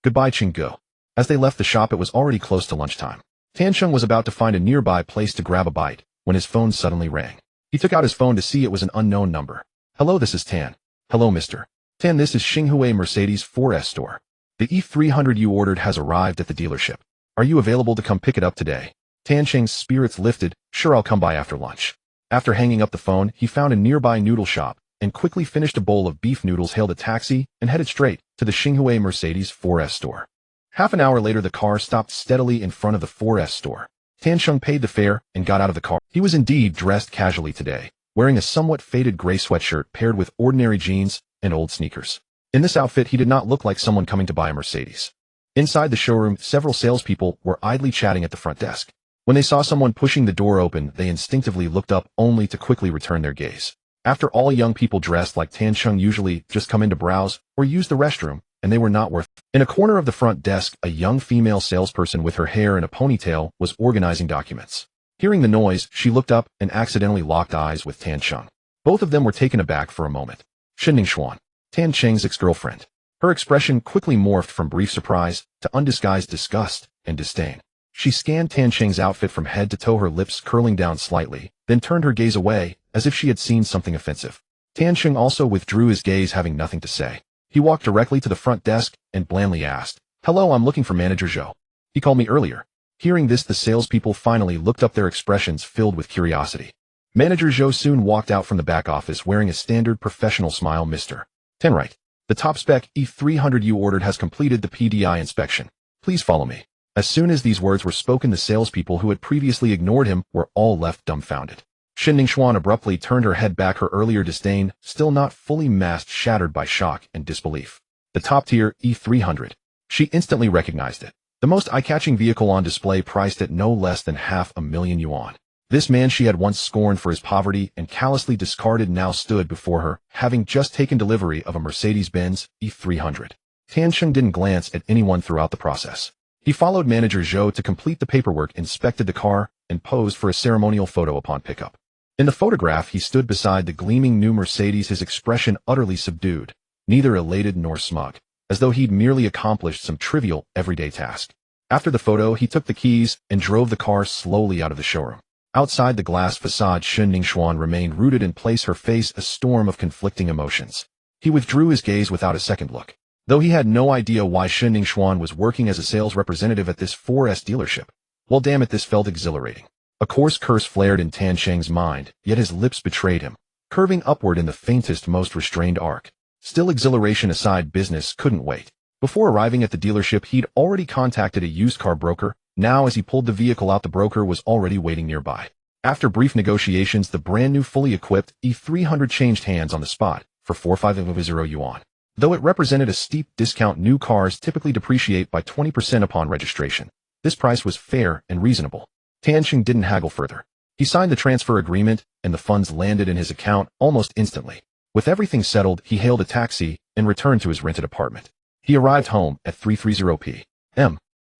Goodbye, Chingo. As they left the shop, it was already close to lunchtime. Tansheng was about to find a nearby place to grab a bite, when his phone suddenly rang. He took out his phone to see it was an unknown number. Hello, this is Tan. Hello, Mr. Tan, this is Xinhui Mercedes 4S store. The E300 you ordered has arrived at the dealership. Are you available to come pick it up today? Tansheng's spirits lifted. Sure, I'll come by after lunch. After hanging up the phone, he found a nearby noodle shop and quickly finished a bowl of beef noodles, hailed a taxi, and headed straight to the Xinhui Mercedes 4S store. Half an hour later, the car stopped steadily in front of the 4S store. Tansheng paid the fare and got out of the car. He was indeed dressed casually today, wearing a somewhat faded gray sweatshirt paired with ordinary jeans and old sneakers. In this outfit, he did not look like someone coming to buy a Mercedes. Inside the showroom, several salespeople were idly chatting at the front desk. When they saw someone pushing the door open, they instinctively looked up only to quickly return their gaze. After all, young people dressed like Tansheng usually just come in to browse or use the restroom, and they were not worth it. In a corner of the front desk, a young female salesperson with her hair in a ponytail was organizing documents. Hearing the noise, she looked up and accidentally locked eyes with Tansheng. Both of them were taken aback for a moment. Shinning Xuan, Tansheng's ex-girlfriend. Her expression quickly morphed from brief surprise to undisguised disgust and disdain. She scanned Tansheng's outfit from head to toe, her lips curling down slightly, then turned her gaze away, as if she had seen something offensive. Tansheng also withdrew his gaze, having nothing to say. He walked directly to the front desk and blandly asked, "Hello, I'm looking for Manager Zhou. He called me earlier." Hearing this, the salespeople finally looked up, their expressions filled with curiosity. Manager Zhou soon walked out from the back office wearing a standard professional smile. Mr. Tenright, the top spec E300 you ordered has completed the PDI inspection. Please follow me. As soon as these words were spoken, the salespeople who had previously ignored him were all left dumbfounded. Shinning Xuan abruptly turned her head back, her earlier disdain still not fully masked, shattered by shock and disbelief. The top-tier E300. She instantly recognized it. The most eye-catching vehicle on display, priced at no less than $500,000 yuan. This man she had once scorned for his poverty and callously discarded now stood before her, having just taken delivery of a Mercedes-Benz E300. Tansheng didn't glance at anyone throughout the process. He followed Manager Zhou to complete the paperwork, inspected the car, and posed for a ceremonial photo upon pickup. In the photograph, he stood beside the gleaming new Mercedes, his expression utterly subdued, neither elated nor smug, as though he'd merely accomplished some trivial, everyday task. After the photo, he took the keys and drove the car slowly out of the showroom. Outside the glass facade, Shinning Xuan remained rooted in place, her face a storm of conflicting emotions. He withdrew his gaze without a second look. Though he had no idea why Shinning Xuan was working as a sales representative at this 4S dealership. Well, damn it, this felt exhilarating. A coarse curse flared in Tansheng's mind, yet his lips betrayed him, curving upward in the faintest, most restrained arc. Still, exhilaration aside, business couldn't wait. Before arriving at the dealership, he'd already contacted a used car broker. Now, as he pulled the vehicle out, the broker was already waiting nearby. After brief negotiations, the brand new fully equipped E300 changed hands on the spot for 4,500 yuan. Though it represented a steep discount, new cars typically depreciate by 20% upon registration. This price was fair and reasonable. Tansheng didn't haggle further. He signed the transfer agreement, and the funds landed in his account almost instantly. With everything settled, he hailed a taxi and returned to his rented apartment. He arrived home at 3:30 p.m.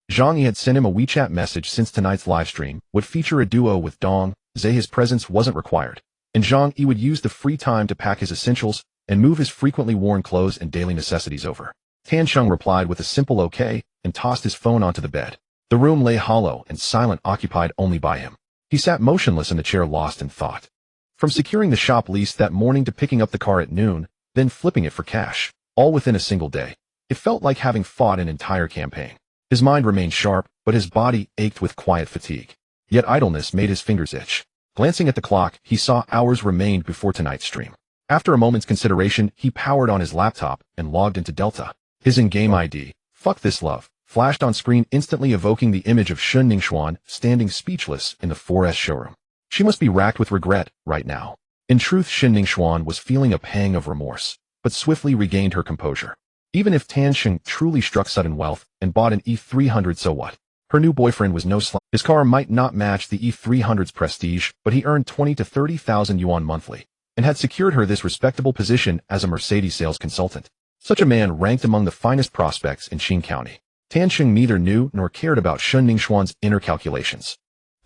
Zhang Yi had sent him a WeChat message since tonight's livestream would feature a duo with Dong Zhe. His presence wasn't required, and Zhang Yi would use the free time to pack his essentials and move his frequently worn clothes and daily necessities over. Tansheng replied with a simple okay and tossed his phone onto the bed. The room lay hollow and silent, occupied only by him. He sat motionless in the chair, lost in thought. From securing the shop lease that morning to picking up the car at noon, then flipping it for cash, all within a single day, it felt like having fought an entire campaign. His mind remained sharp, but his body ached with quiet fatigue. Yet idleness made his fingers itch. Glancing at the clock, he saw hours remained before tonight's stream. After a moment's consideration, he powered on his laptop and logged into Delta. His in-game ID, "Fuck This Love," flashed on screen, instantly evoking the image of Shinning Xuan standing speechless in the 4S showroom. She must be racked with regret right now. In truth, Shinning Xuan was feeling a pang of remorse, but swiftly regained her composure. Even if Tansheng truly struck sudden wealth and bought an E300, so what? Her new boyfriend was no slouch. His car might not match the E300's prestige, but he earned 20 to 30,000 yuan monthly, and had secured her this respectable position as a Mercedes sales consultant. Such a man ranked among the finest prospects in Qing County. Tansheng neither knew nor cared about Shinning Xuan's inner calculations.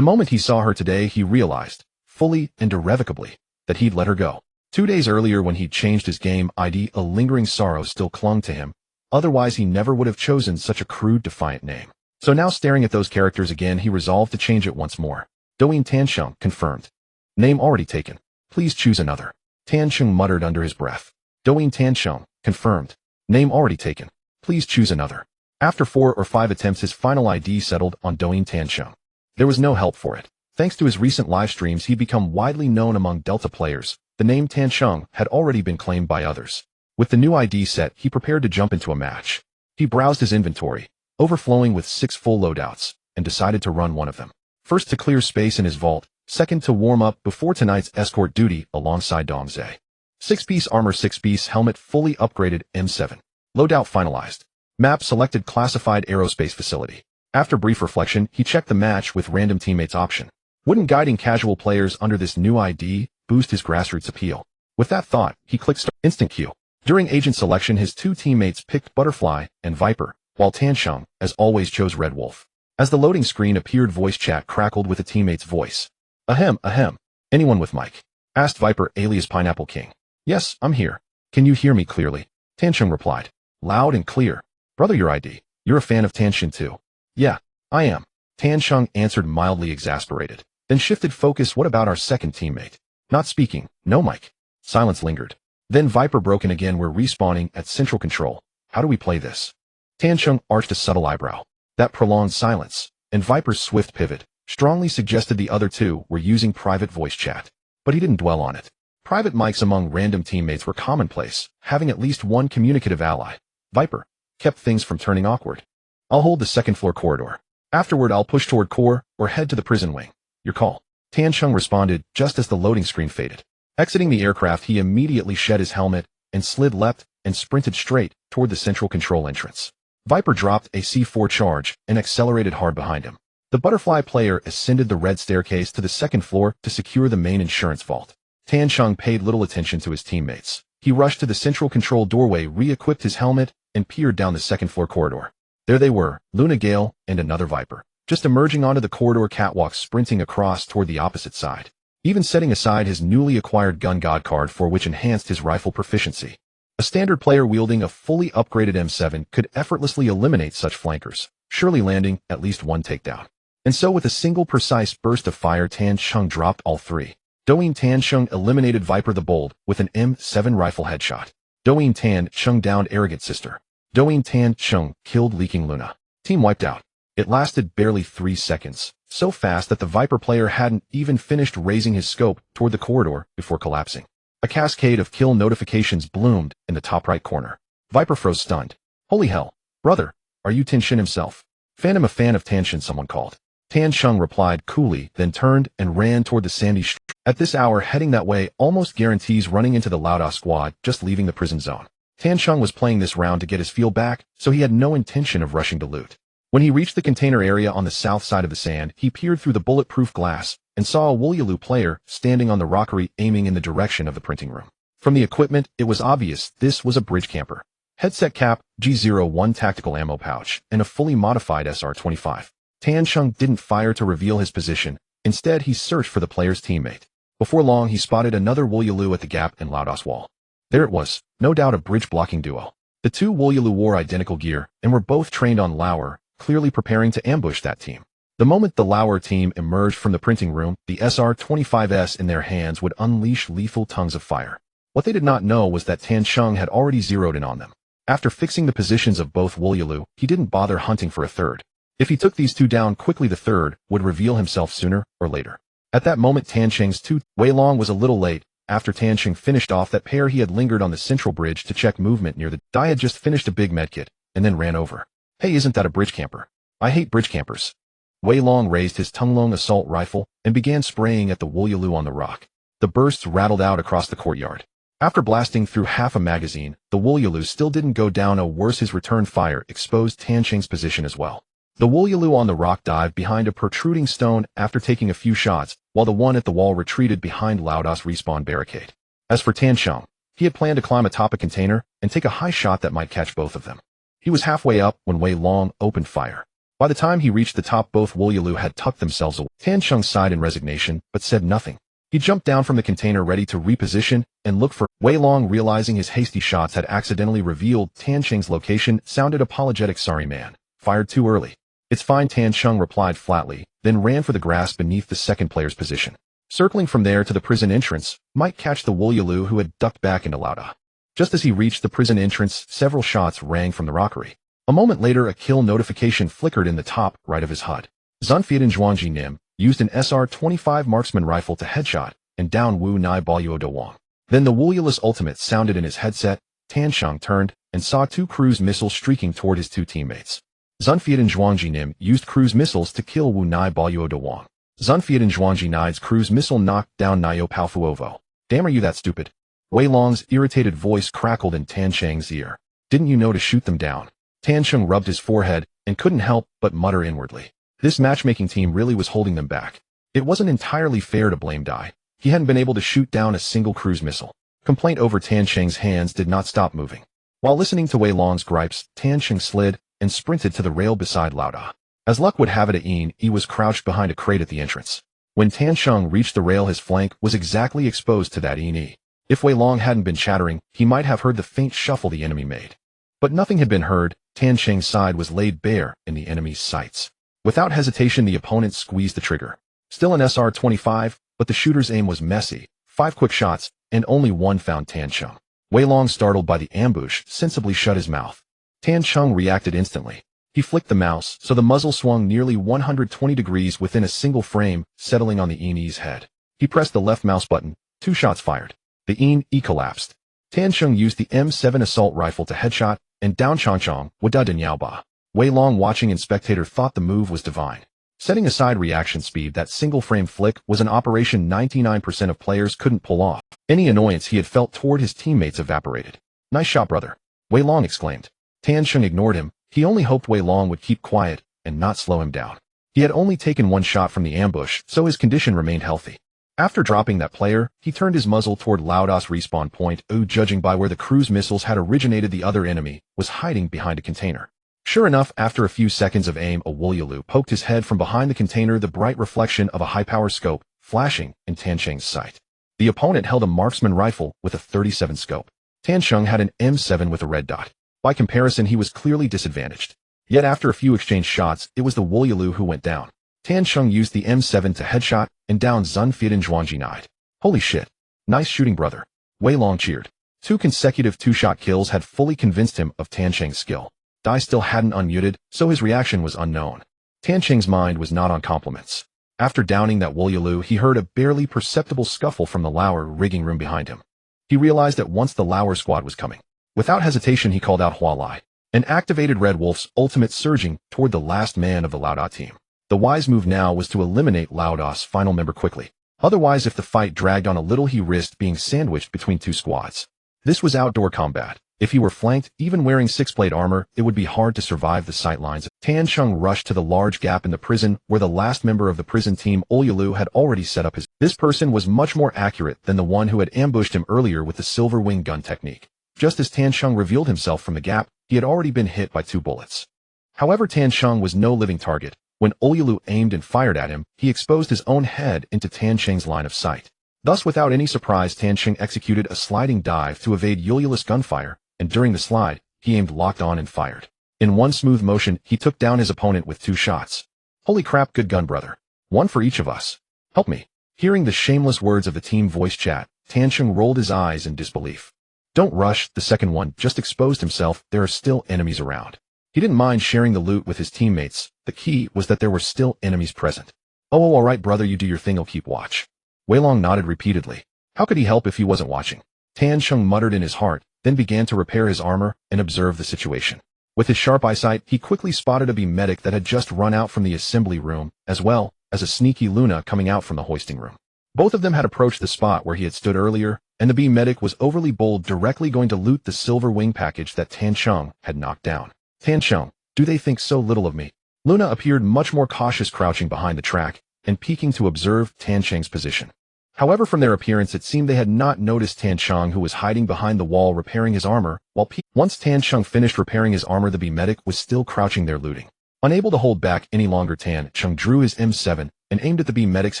The moment he saw her today, he realized, fully and irrevocably, that he'd let her go. 2 days earlier when he'd changed his game ID, a lingering sorrow still clung to him. Otherwise, he never would have chosen such a crude, defiant name. So now, staring at those characters again, he resolved to change it once more. Douyin Tansheng, confirmed. Name already taken. Please choose another. Tansheng muttered under his breath. Douyin Tansheng, confirmed. Name already taken. Please choose another. After 4 or 5 attempts, his final ID settled on Douyin Tansheng. There was no help for it. Thanks to his recent live streams, he'd become widely known among Delta players. The name Tansheng had already been claimed by others. With the new ID set, he prepared to jump into a match. He browsed his inventory, overflowing with 6 full loadouts, and decided to run one of them. First to clear space in his vault, second to warm up before tonight's escort duty alongside Dongzhe. 6-piece armor, 6-piece helmet, fully upgraded M7. Loadout finalized. Map selected, classified aerospace facility. After brief reflection, he checked the match with random teammates option. Wouldn't guiding casual players under this new ID boost his grassroots appeal? With that thought, he clicked start. Instant queue. During agent selection, his 2 teammates picked Butterfly and Viper, while Tansheng, as always, chose Red Wolf. As the loading screen appeared, voice chat crackled with a teammate's voice. Ahem, ahem. Anyone with mic? Asked Viper, alias Pineapple King. Yes, I'm here. Can you hear me clearly? Tansheng replied. Loud and clear. Brother, your ID. You're a fan of Tansheng too. Yeah, I am. Tansheng answered, mildly exasperated. Then shifted focus. What about our second teammate? Not speaking. No mic. Silence lingered. Then Viper broke in again. We're respawning at central control. How do we play this? Tansheng arched a subtle eyebrow. That prolonged silence, and Viper's swift pivot, strongly suggested the other two were using private voice chat. But he didn't dwell on it. Private mics among random teammates were commonplace. Having at least one communicative ally, Viper, kept things from turning awkward. I'll hold the second floor corridor. Afterward, I'll push toward core or head to the prison wing. Your call. Tansheng responded just as the loading screen faded. Exiting the aircraft, he immediately shed his helmet and slid left and sprinted straight toward the central control entrance. Viper dropped a C4 charge and accelerated hard behind him. The Butterfly player ascended the red staircase to the second floor to secure the main insurance vault. Tansheng paid little attention to his teammates. He rushed to the central control doorway, re-equipped his helmet, and peered down the second floor corridor. There they were, Luna Gale and another Viper, just emerging onto the corridor catwalk, sprinting across toward the opposite side. Even setting aside his newly acquired gun god card, for which enhanced his rifle proficiency. A standard player wielding a fully upgraded M7 could effortlessly eliminate such flankers, surely landing at least one takedown. And so with a single precise burst of fire, Tansheng dropped all 3. Douyin Tansheng eliminated Viper the Bold with an M7 rifle headshot. Douyin Tansheng downed Arrogant Sister. Douyin Tansheng killed Leaking Luna. Team wiped out. It lasted barely 3 seconds, so fast that the Viper player hadn't even finished raising his scope toward the corridor before collapsing. A cascade of kill notifications bloomed in the top right corner. Viper froze stunned. Holy hell, brother, are you Tansheng himself? Phantom, a fan of Tansheng, someone called. Tansheng replied coolly, then turned and ran toward the sandy street. At this hour, heading that way almost guarantees running into the Lauda squad just leaving the prison zone. Tansheng was playing this round to get his feel back, so he had no intention of rushing to loot. When he reached the container area on the south side of the sand, he peered through the bulletproof glass and saw a Woolyalu player standing on the rockery, aiming in the direction of the printing room. From the equipment, it was obvious this was a bridge camper. Headset cap, G01 tactical ammo pouch, and a fully modified SR-25. Tansheng didn't fire to reveal his position. Instead, he searched for the player's teammate. Before long, he spotted another Woolyalu at the gap in Lauda's wall. There it was, no doubt a bridge-blocking duo. The 2 Woolyalu wore identical gear and were both trained on Lauer, clearly preparing to ambush that team. The moment the Lauer team emerged from the printing room, the SR-25s in their hands would unleash lethal tongues of fire. What they did not know was that Tansheng had already zeroed in on them. After fixing the positions of both Woolyalu, he didn't bother hunting for a third. If he took these 2 down quickly, the third would reveal himself sooner or later. At that moment, Tansheng's 2 Wei Long was a little late. After Tansheng finished off that pair, he had lingered on the central bridge to check movement near the Dai had just finished a big medkit, and then ran over. Hey, isn't that a bridge camper? I hate bridge campers. Wei Long raised his Tunglong assault rifle and began spraying at the Woolyalu on the rock. The bursts rattled out across the courtyard. After blasting through half a magazine, the Woolyalu still didn't go down. Worse, his return fire exposed Tansheng's position as well. The Woolyalu on the rock dived behind a protruding stone after taking a few shots, while the one at the wall retreated behind Lauda's respawn barricade. As for Tansheng, he had planned to climb atop a container and take a high shot that might catch both of them. He was halfway up when Wei Long opened fire. By the time he reached the top, both Wolyulu had tucked themselves away. Tan Cheng sighed in resignation, but said nothing. He jumped down from the container ready to reposition and look for Wei Long, realizing his hasty shots had accidentally revealed Tan Cheng's location, sounded apologetic. Sorry man, fired too early. It's fine, Tan Cheng replied flatly, then ran for the grass beneath the second player's position. Circling from there to the prison entrance, might catch the Wolyulu who had ducked back into Lauda. Just as he reached the prison entrance, several shots rang from the rockery. A moment later, a kill notification flickered in the top right of his HUD. Zunfiatan Zhuangji Nim used an SR-25 marksman rifle to headshot and down Wu Nai Baoyuo De Wang. Then the Wolyulu's ultimate sounded in his headset. Tan Cheng turned and saw two cruise missiles streaking toward his two teammates. Zunfiatan Zhuangji Nim used cruise missiles to kill Wu Nai Baoyuo De Wang. Zunfiatan Zhuangji Ni's cruise missile knocked down Nayo Palfuovo. Damn, are you that stupid? Wei Long's irritated voice crackled in Tan Cheng's ear. Didn't you know to shoot them down? Tan Cheng rubbed his forehead and couldn't help but mutter inwardly. This matchmaking team really was holding them back. It wasn't entirely fair to blame Dai. He hadn't been able to shoot down a single cruise missile. Complaint over Tan Cheng's hands did not stop moving. While listening to Wei Long's gripes, Tan Cheng slid and sprinted to the rail beside Lauda. As luck would have it, He was crouched behind a crate at the entrance. When Tan Cheng reached the rail, his flank was exactly exposed to that Yi. If Wei Long hadn't been chattering, he might have heard the faint shuffle the enemy made. But nothing had been heard. Tan Cheng's side was laid bare in the enemy's sights. Without hesitation, the opponent squeezed the trigger. Still an SR-25, but the shooter's aim was messy. 5 quick shots, and only one found Tan Cheng. Wei Long, startled by the ambush, sensibly shut his mouth. Tan Cheng reacted instantly. He flicked the mouse, so the muzzle swung nearly 120 degrees within a single frame, settling on the Yi's head. He pressed the left mouse button. 2 shots fired. The Yi collapsed. Tan Cheng used the M7 assault rifle to headshot and down Changchong, Wada Danyaoba. Wei Long, watching in spectator, thought the move was divine. Setting aside reaction speed, that single-frame flick was an operation 99% of players couldn't pull off. Any annoyance he had felt toward his teammates evaporated. Nice shot, brother, Wei Long exclaimed. Tan Cheng ignored him. He only hoped Wei Long would keep quiet and not slow him down. He had only taken 1 shot from the ambush, so his condition remained healthy. After dropping that player, he turned his muzzle toward Lauda's respawn point. Judging by where the cruise missiles had originated, the other enemy was hiding behind a container. Sure enough, after a few seconds of aim, a Wolyulu poked his head from behind the container, the bright reflection of a high-power scope flashing in Tan Cheng's sight. The opponent held a marksman rifle with a 37 scope. Tan Cheng had an M7 with a red dot. By comparison, he was clearly disadvantaged. Yet after a few exchanged shots, it was the Wolyulu who went down. Tan Cheng used the M7 to headshot and down Zunfiatan Zhuangji Nai. Holy shit. Nice shooting, brother, Wei Long cheered. 2 consecutive 2-shot kills had fully convinced him of Tan Cheng's skill. Dai still hadn't unmuted, so his reaction was unknown. Tan Cheng's mind was not on compliments. After downing that Wolyulu, he heard a barely perceptible scuffle from the Lauer rigging room behind him. He realized at once the Lauer squad was coming. Without hesitation, he called out Hua Lai and activated Red Wolf's ultimate, surging toward the last man of the Lauda team. The wise move now was to eliminate Lauda's final member quickly. Otherwise, if the fight dragged on a little, he risked being sandwiched between 2 squads. This was outdoor combat. If he were flanked, even wearing 6-plate armor, it would be hard to survive the sight lines. Tan Cheng rushed to the large gap in the prison where the last member of the prison team, Wolyulu, had already set up his. This person was much more accurate than the one who had ambushed him earlier with the silver wing gun technique. Just as Tan Cheng revealed himself from the gap, he had already been hit by 2 bullets. However, Tan Cheng was no living target. When Wolyulu aimed and fired at him, he exposed his own head into Tan Cheng's line of sight. Thus, without any surprise, Tan Cheng executed a sliding dive to evade Wolyulu's gunfire, and during the slide, he aimed locked on and fired. In one smooth motion, he took down his opponent with 2 shots. Holy crap, good gun, brother. 1 for each of us. Help me. Hearing the shameless words of the team voice chat, Tan Cheng rolled his eyes in disbelief. Don't rush, the second one just exposed himself. There are still enemies around. He didn't mind sharing the loot with his teammates. The key was that there were still enemies present. Oh, all right, brother, you do your thing, I'll keep watch. Wei Long nodded repeatedly. How could he help if he wasn't watching? Tan Cheng muttered in his heart, then began to repair his armor and observe the situation. With his sharp eyesight, he quickly spotted a B medic that had just run out from the assembly room, as well as a sneaky Luna coming out from the hoisting room. Both of them had approached the spot where he had stood earlier, and the B medic was overly bold, directly going to loot the silver wing package that Tan Cheng had knocked down. Tan Cheng, do they think so little of me? Luna appeared much more cautious, crouching behind the track and peeking to observe Tan Cheng's position. However, from their appearance, it seemed they had not noticed Tan Cheng, who was hiding behind the wall repairing his armor, while once Tan Cheng finished repairing his armor, the B medic was still crouching there looting. Unable to hold back any longer, Tan Chung drew his M7 and aimed at the B medic's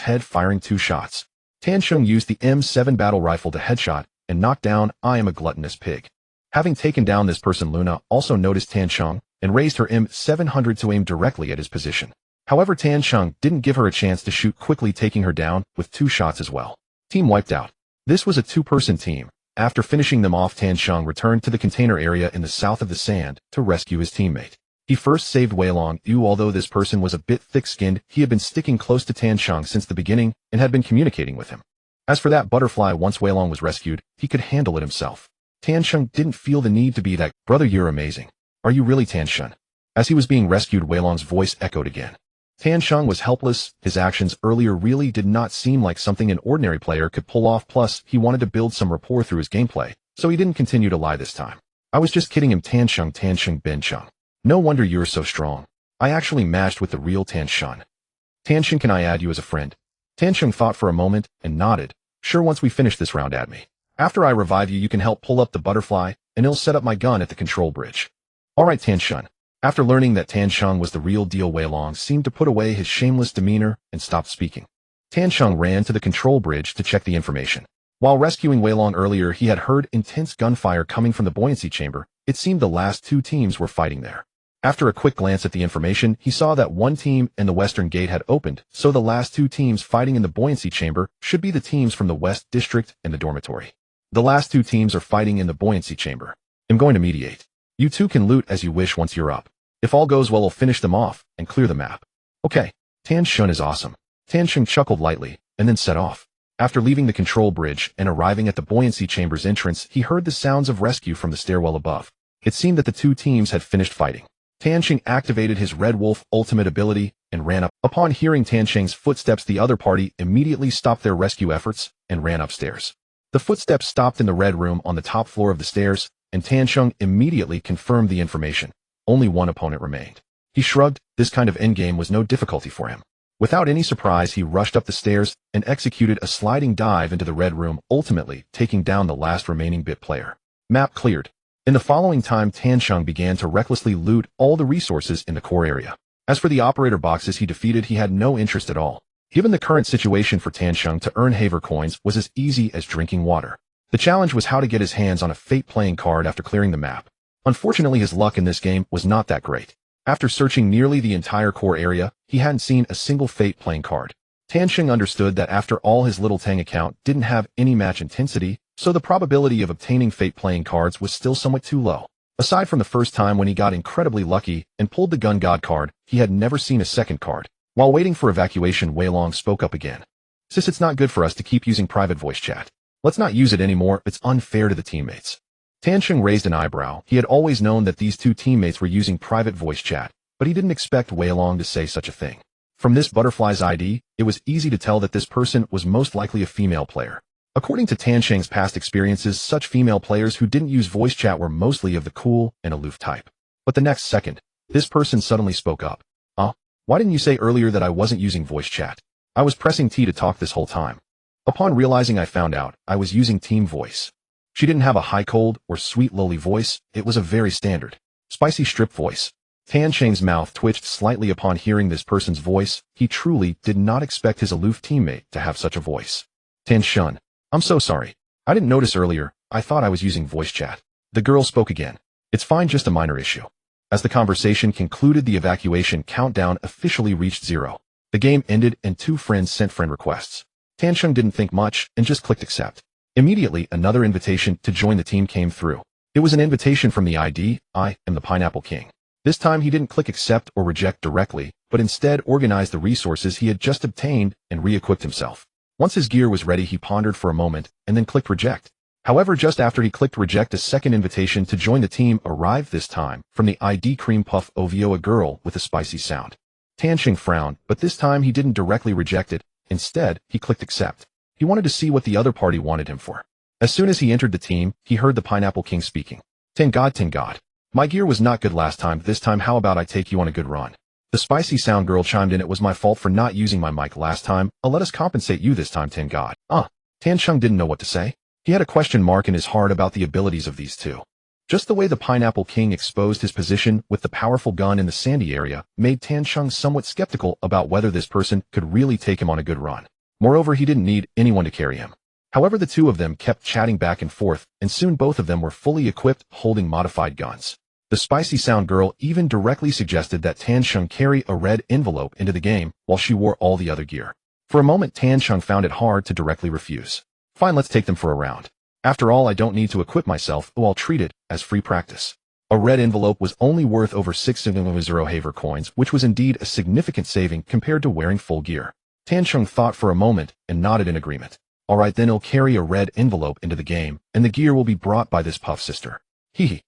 head, firing 2 shots. Tan Chung used the M7 battle rifle to headshot and knock down I am a gluttonous pig. Having taken down this person, Luna also noticed Tan Chung and raised her M700 to aim directly at his position. However, Tan Chung didn't give her a chance to shoot, quickly taking her down with 2 shots as well. Team wiped out. This was a 2-person team. After finishing them off, Tan Chung returned to the container area in the south of the sand to rescue his teammate. He first saved Wei Long Yu. Although this person was a bit thick-skinned, he had been sticking close to Tan Chung since the beginning and had been communicating with him. As for that butterfly, once Wei Long was rescued, he could handle it himself. Tan Chung didn't feel the need to be that. Brother, you're amazing. Are you really, Tan Chung? As he was being rescued, Wei Long's voice echoed again. Tan Chung was helpless. His actions earlier really did not seem like something an ordinary player could pull off, plus he wanted to build some rapport through his gameplay, so he didn't continue to lie this time. I was just kidding him, Tan Chung Ben Chung. No wonder you're so strong. I actually matched with the real Tan Chung. Tan Chung, can I add you as a friend? Tan Chung thought for a moment and nodded. Sure, once we finish this round, add me. After I revive you, you can help pull up the butterfly, and it'll set up my gun at the control bridge. Alright, Tan Chung. After learning that Tan Chung was the real deal, Wei Long seemed to put away his shameless demeanor and stopped speaking. Tan Chung ran to the control bridge to check the information. While rescuing Wei Long earlier, he had heard intense gunfire coming from the buoyancy chamber. It seemed the last 2 teams were fighting there. After a quick glance at the information, he saw that one team in the western gate had opened, so the last 2 teams fighting in the buoyancy chamber should be the teams from the west district and the dormitory. The last 2 teams are fighting in the buoyancy chamber. I'm going to mediate. You 2 can loot as you wish once you're up. If all goes well, I'll finish them off and clear the map. Okay. Tan Chung is awesome. Tan Chung chuckled lightly and then set off. After leaving the control bridge and arriving at the buoyancy chamber's entrance, he heard the sounds of rescue from the stairwell above. It seemed that the 2 teams had finished fighting. Tan Chung activated his Red Wolf ultimate ability and ran up. Upon hearing Tan Chung's footsteps, the other party immediately stopped their rescue efforts and ran upstairs. The footsteps stopped in the red room on the top floor of the stairs, and Tan Chung immediately confirmed the information. Only one opponent remained. He shrugged. This kind of endgame was no difficulty for him. Without any surprise, he rushed up the stairs and executed a sliding dive into the red room, ultimately taking down the last remaining bit player. Map cleared. In the following time, Tan Chung began to recklessly loot all the resources in the core area. As for the operator boxes he defeated, he had no interest at all. Given the current situation for Tan Chung, to earn Haver coins was as easy as drinking water. The challenge was how to get his hands on a fate playing card after clearing the map. Unfortunately, his luck in this game was not that great. After searching nearly the entire core area, he hadn't seen a single fate playing card. Tan Chung understood that after all, his little Tang account didn't have any match intensity, so the probability of obtaining fate playing cards was still somewhat too low. Aside from the first time when he got incredibly lucky and pulled the Gun God card, he had never seen a second card. While waiting for evacuation, Wei Long spoke up again. Sis, it's not good for us to keep using private voice chat. Let's not use it anymore. It's unfair to the teammates. Tan Chung raised an eyebrow. He had always known that these 2 teammates were using private voice chat, but he didn't expect Wei Long to say such a thing. From this butterfly's ID, it was easy to tell that this person was most likely a female player. According to Tan Chung's past experiences, such female players who didn't use voice chat were mostly of the cool and aloof type. But the next second, this person suddenly spoke up. Why didn't you say earlier that I wasn't using voice chat? I was pressing T to talk this whole time. Upon realizing, I found out I was using team voice. She didn't have a high cold or sweet lowly voice. It was a very standard, spicy strip voice. Tan Chung's mouth twitched slightly upon hearing this person's voice. He truly did not expect his aloof teammate to have such a voice. Tan Chung, I'm so sorry. I didn't notice earlier. I thought I was using voice chat. The girl spoke again. It's fine, just a minor issue. As the conversation concluded, the evacuation countdown officially reached 0. The game ended and 2 friends sent friend requests. Tan Chung didn't think much and just clicked accept. Immediately, another invitation to join the team came through. It was an invitation from the ID, I am the Pineapple King. This time he didn't click accept or reject directly, but instead organized the resources he had just obtained and re-equipped himself. Once his gear was ready, he pondered for a moment and then clicked reject. However, just after he clicked reject, a second invitation to join the team arrived, this time from the ID Cream Puff OVO, a girl with a spicy sound. Tan Chung frowned, but this time he didn't directly reject it. Instead, he clicked accept. He wanted to see what the other party wanted him for. As soon as he entered the team, he heard the Pineapple King speaking. Thank God. My gear was not good last time. This time, how about I take you on a good run? The spicy sound girl chimed in. It was my fault for not using my mic last time. Let us compensate you this time, thank God. Tan Chung didn't know what to say. He had a question mark in his heart about the abilities of these 2. Just the way the Pineapple King exposed his position with the powerful gun in the sandy area made Tan Cheng somewhat skeptical about whether this person could really take him on a good run. Moreover, he didn't need anyone to carry him. However, the two of them kept chatting back and forth, and soon both of them were fully equipped, holding modified guns. The Spicy Sound Girl even directly suggested that Tan Cheng carry a red envelope into the game while she wore all the other gear. For a moment, Tan Cheng found it hard to directly refuse. Fine, let's take them for a round. After all, I don't need to equip myself, so I'll treat it as free practice. A red envelope was only worth over 600 Haver coins, which was indeed a significant saving compared to wearing full gear. Tan Cheng thought for a moment and nodded in agreement. Alright, then he'll carry a red envelope into the game, and the gear will be brought by this puff sister. Hee hee.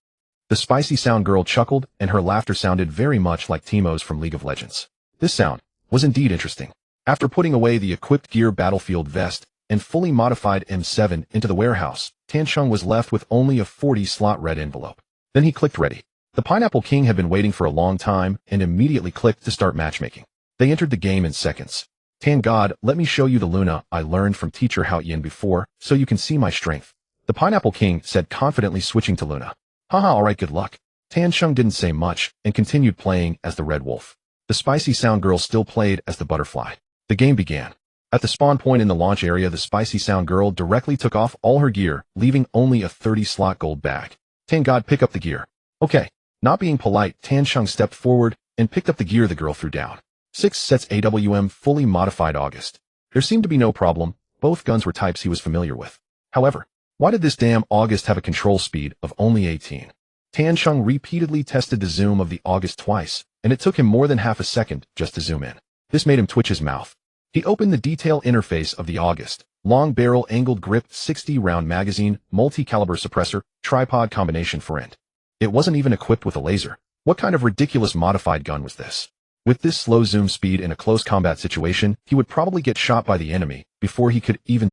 The Spicy Sound Girl chuckled, and her laughter sounded very much like Teemo's from League of Legends. This sound was indeed interesting. After putting away the equipped gear battlefield vest and fully modified M7 into the warehouse, Tan Cheng was left with only a 40-slot red envelope. Then he clicked ready. The Pineapple King had been waiting for a long time and immediately clicked to start matchmaking. They entered the game in seconds. Tan God, let me show you the Luna I learned from teacher Hao Yin before, so you can see my strength. The Pineapple King said confidently, switching to Luna. Haha, alright, good luck. Tan Cheng didn't say much and continued playing as the Red Wolf. The Spicy Sound Girl still played as the Butterfly. The game began. At the spawn point in the launch area, the Spicy Sound Girl directly took off all her gear, leaving only a 30-slot gold bag. Tan God, pick up the gear. Okay. Not being polite, Tan Cheng stepped forward and picked up the gear the girl threw down. 6 sets AWM fully modified August. There seemed to be no problem. Both guns were types he was familiar with. However, why did this damn August have a control speed of only 18? Tan Cheng repeatedly tested the zoom of the August twice, and it took him more than half a second just to zoom in. This made him twitch his mouth. He opened the detail interface of the August. Long barrel angled grip, 60-round magazine, multi-caliber suppressor, tripod combination for int. It wasn't even equipped with a laser. What kind of ridiculous modified gun was this? With this slow zoom speed in a close combat situation, he would probably get shot by the enemy before he could even,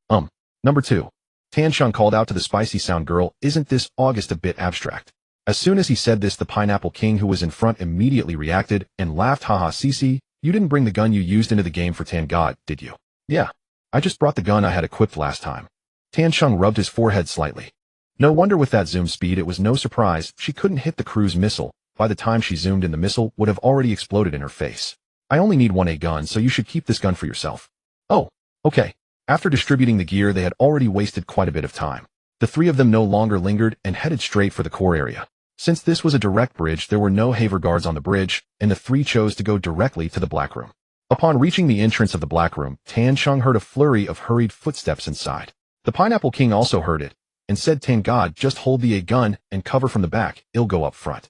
Number 2. Tan Cheng called out to the Spicy Sound Girl, isn't this August a bit abstract? As soon as he said this, the Pineapple King, who was in front, immediately reacted and laughed. Haha, CC, you didn't bring the gun you used into the game for Tan God, did you? Yeah. I just brought the gun I had equipped last time. Tan Cheng rubbed his forehead slightly. No wonder with that zoom speed it was no surprise she couldn't hit the cruise missile. By the time she zoomed in, the missile would have already exploded in her face. I only need 1A gun, so you should keep this gun for yourself. Oh, okay. After distributing the gear, they had already wasted quite a bit of time. The three of them no longer lingered and headed straight for the core area. Since this was a direct bridge, there were no Haver guards on the bridge, and the three chose to go directly to the Black Room. Upon reaching the entrance of the Black Room, Tan Cheng heard a flurry of hurried footsteps inside. The Pineapple King also heard it, and said, Tan God, just hold the A gun and cover from the back, it'll go up front.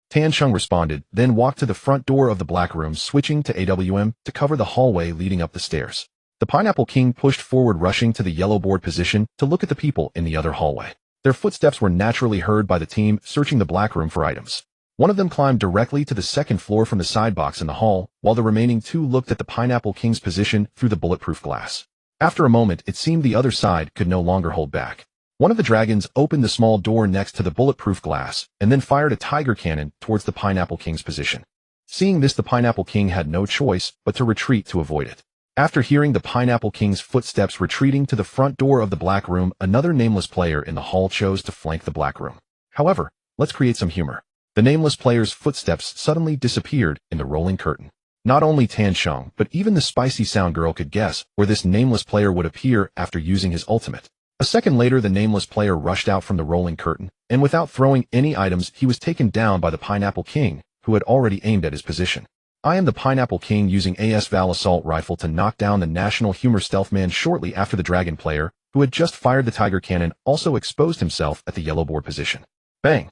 Tan Cheng responded, then walked to the front door of the Black Room, switching to AWM to cover the hallway leading up the stairs. The Pineapple King pushed forward, rushing to the yellow board position to look at the people in the other hallway. Their footsteps were naturally heard by the team searching the Black Room for items. One of them climbed directly to the second floor from the side box in the hall, while the remaining two looked at the Pineapple King's position through the bulletproof glass. After a moment, it seemed the other side could no longer hold back. One of the dragons opened the small door next to the bulletproof glass and then fired a tiger cannon towards the Pineapple King's position. Seeing this, the Pineapple King had no choice but to retreat to avoid it. After hearing the Pineapple King's footsteps retreating to the front door of the Black Room, another nameless player in the hall chose to flank the Black Room. However, let's create some humor. The nameless player's footsteps suddenly disappeared in the rolling curtain. Not only Tan Cheng, but even the Spicy Sound Girl could guess where this nameless player would appear after using his ultimate. A second later, the nameless player rushed out from the rolling curtain, and without throwing any items, he was taken down by the Pineapple King, who had already aimed at his position. I am the Pineapple King, using AS Val assault rifle to knock down the National Humor Stealth Man shortly after the dragon player, who had just fired the tiger cannon, also exposed himself at the yellow board position. Bang!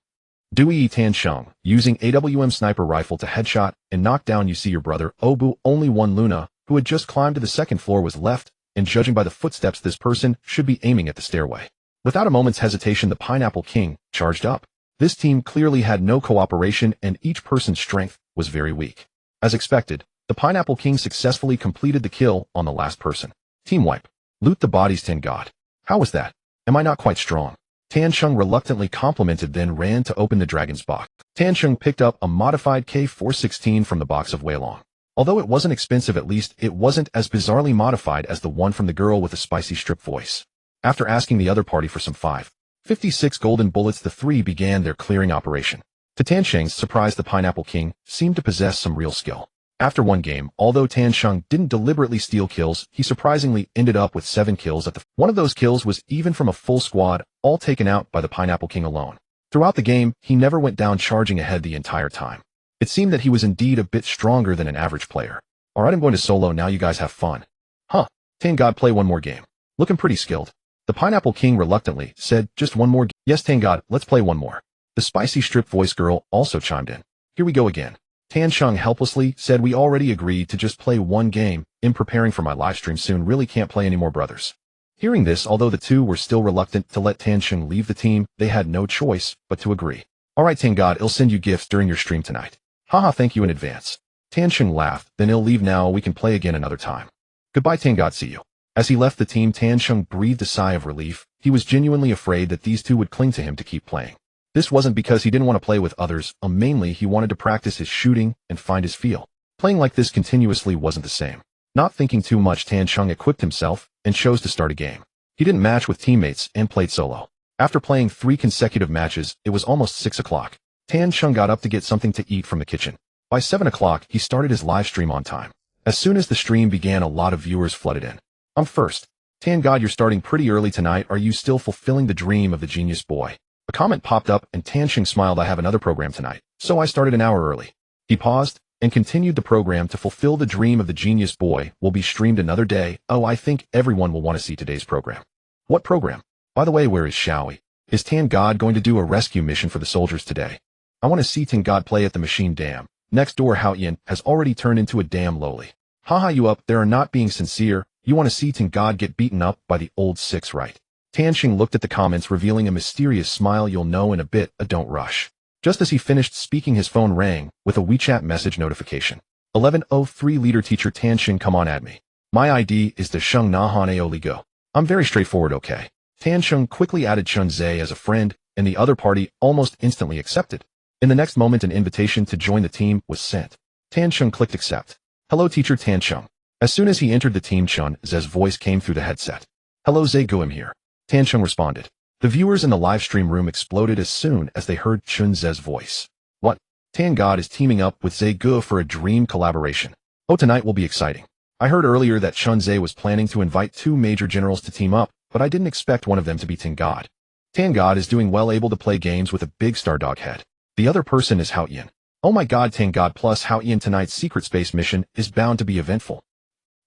Dewey Tan Cheng, using AWM sniper rifle to headshot and knock down You See Your Brother, Obu. Only one Luna, who had just climbed to the second floor, was left, and judging by the footsteps, this person should be aiming at the stairway. Without a moment's hesitation, the Pineapple King charged up. This team clearly had no cooperation, and each person's strength was very weak. As expected, the Pineapple King successfully completed the kill on the last person. Team wipe. Loot the bodies, Tan God. How was that? Am I not quite strong? Tan Cheng reluctantly complimented, then ran to open the dragon's box. Tan Cheng picked up a modified K416 from the box of Weilong. Although it wasn't expensive, at least it wasn't as bizarrely modified as the one from the girl with the spicy strip voice. After asking the other party for some 5 56 golden bullets. The three began their clearing operation. To Tan Sheng's surprise, the Pineapple King seemed to possess some real skill. After one game, although Tan Sheng didn't deliberately steal kills, he surprisingly ended up with 7 kills at the one of those kills was even from a full squad, all taken out by the Pineapple King alone. Throughout the game, he never went down charging ahead the entire time. It seemed that he was indeed a bit stronger than an average player. Alright, I'm going to solo now, you guys have fun. Huh, Tan God, play one more game. Looking pretty skilled. The Pineapple King reluctantly said, just one more. Yes, Tan God, let's play one more. The spicy strip voice girl also chimed in. Here we go again. Tan Sheng helplessly said, we already agreed to just play one game. In preparing for my livestream soon, really can't play anymore, brothers. Hearing this, although the two were still reluctant to let Tan Sheng leave the team, they had no choice but to agree. Alright, Tan God, I'll send you gifts during your stream tonight. Haha, thank you in advance. Tan Sheng laughed, then I'll leave now, we can play again another time. Goodbye, Tan God, see you. As he left the team, Tan Sheng breathed a sigh of relief. He was genuinely afraid that these two would cling to him to keep playing. This wasn't because he didn't want to play with others, mainly he wanted to practice his shooting and find his feel. Playing like this continuously wasn't the same. Not thinking too much, Tan Sheng equipped himself and chose to start a game. He didn't match with teammates and played solo. After playing 3 consecutive matches, it was almost 6 o'clock. Tan Sheng got up to get something to eat from the kitchen. By 7 o'clock, he started his live stream on time. As soon as the stream began, a lot of viewers flooded in. I'm first. Tan God, you're starting pretty early tonight. Are you still fulfilling the dream of the genius boy? A comment popped up and Tan Sheng smiled. I have another program tonight, so I started an hour early. He paused and continued the program to fulfill the dream of the genius boy will be streamed another day. Oh, I think everyone will want to see today's program. What program? By the way, where is Xiaoi? Is Tan God going to do a rescue mission for the soldiers today? I want to see Tan God play at the machine dam. Next door, Hao Yin has already turned into a dam lowly. Haha, you up there are not being sincere. You want to see Tan God get beaten up by the old 6, right? Tan Sheng looked at the comments, revealing a mysterious smile. You'll know in a bit, don't rush. Just as he finished speaking, his phone rang with a WeChat message notification. 1103 Leader Teacher Tan Sheng, come on, add me. My ID is the Sheng Nahan Aoligo. I'm very straightforward, okay? Tan Sheng quickly added Chun Zhe as a friend, and the other party almost instantly accepted. In the next moment, an invitation to join the team was sent. Tan Sheng clicked accept. Hello, Teacher Tan Sheng. As soon as he entered the team, Chun Zhe's voice came through the headset. Hello, Zhe Guim here. Tan Sheng responded. The viewers in the live stream room exploded as soon as they heard Chun Zhe's voice. What? Tan God is teaming up with Zhe Gu for a dream collaboration. Oh, tonight will be exciting. I heard earlier that Chun Zhe was planning to invite 2 major generals to team up, but I didn't expect one of them to be Tan God. Tan God is doing well, able to play games with a big star dog head. The other person is Hao Yin. Oh my God, Tan God plus Hao Yin, tonight's secret space mission is bound to be eventful.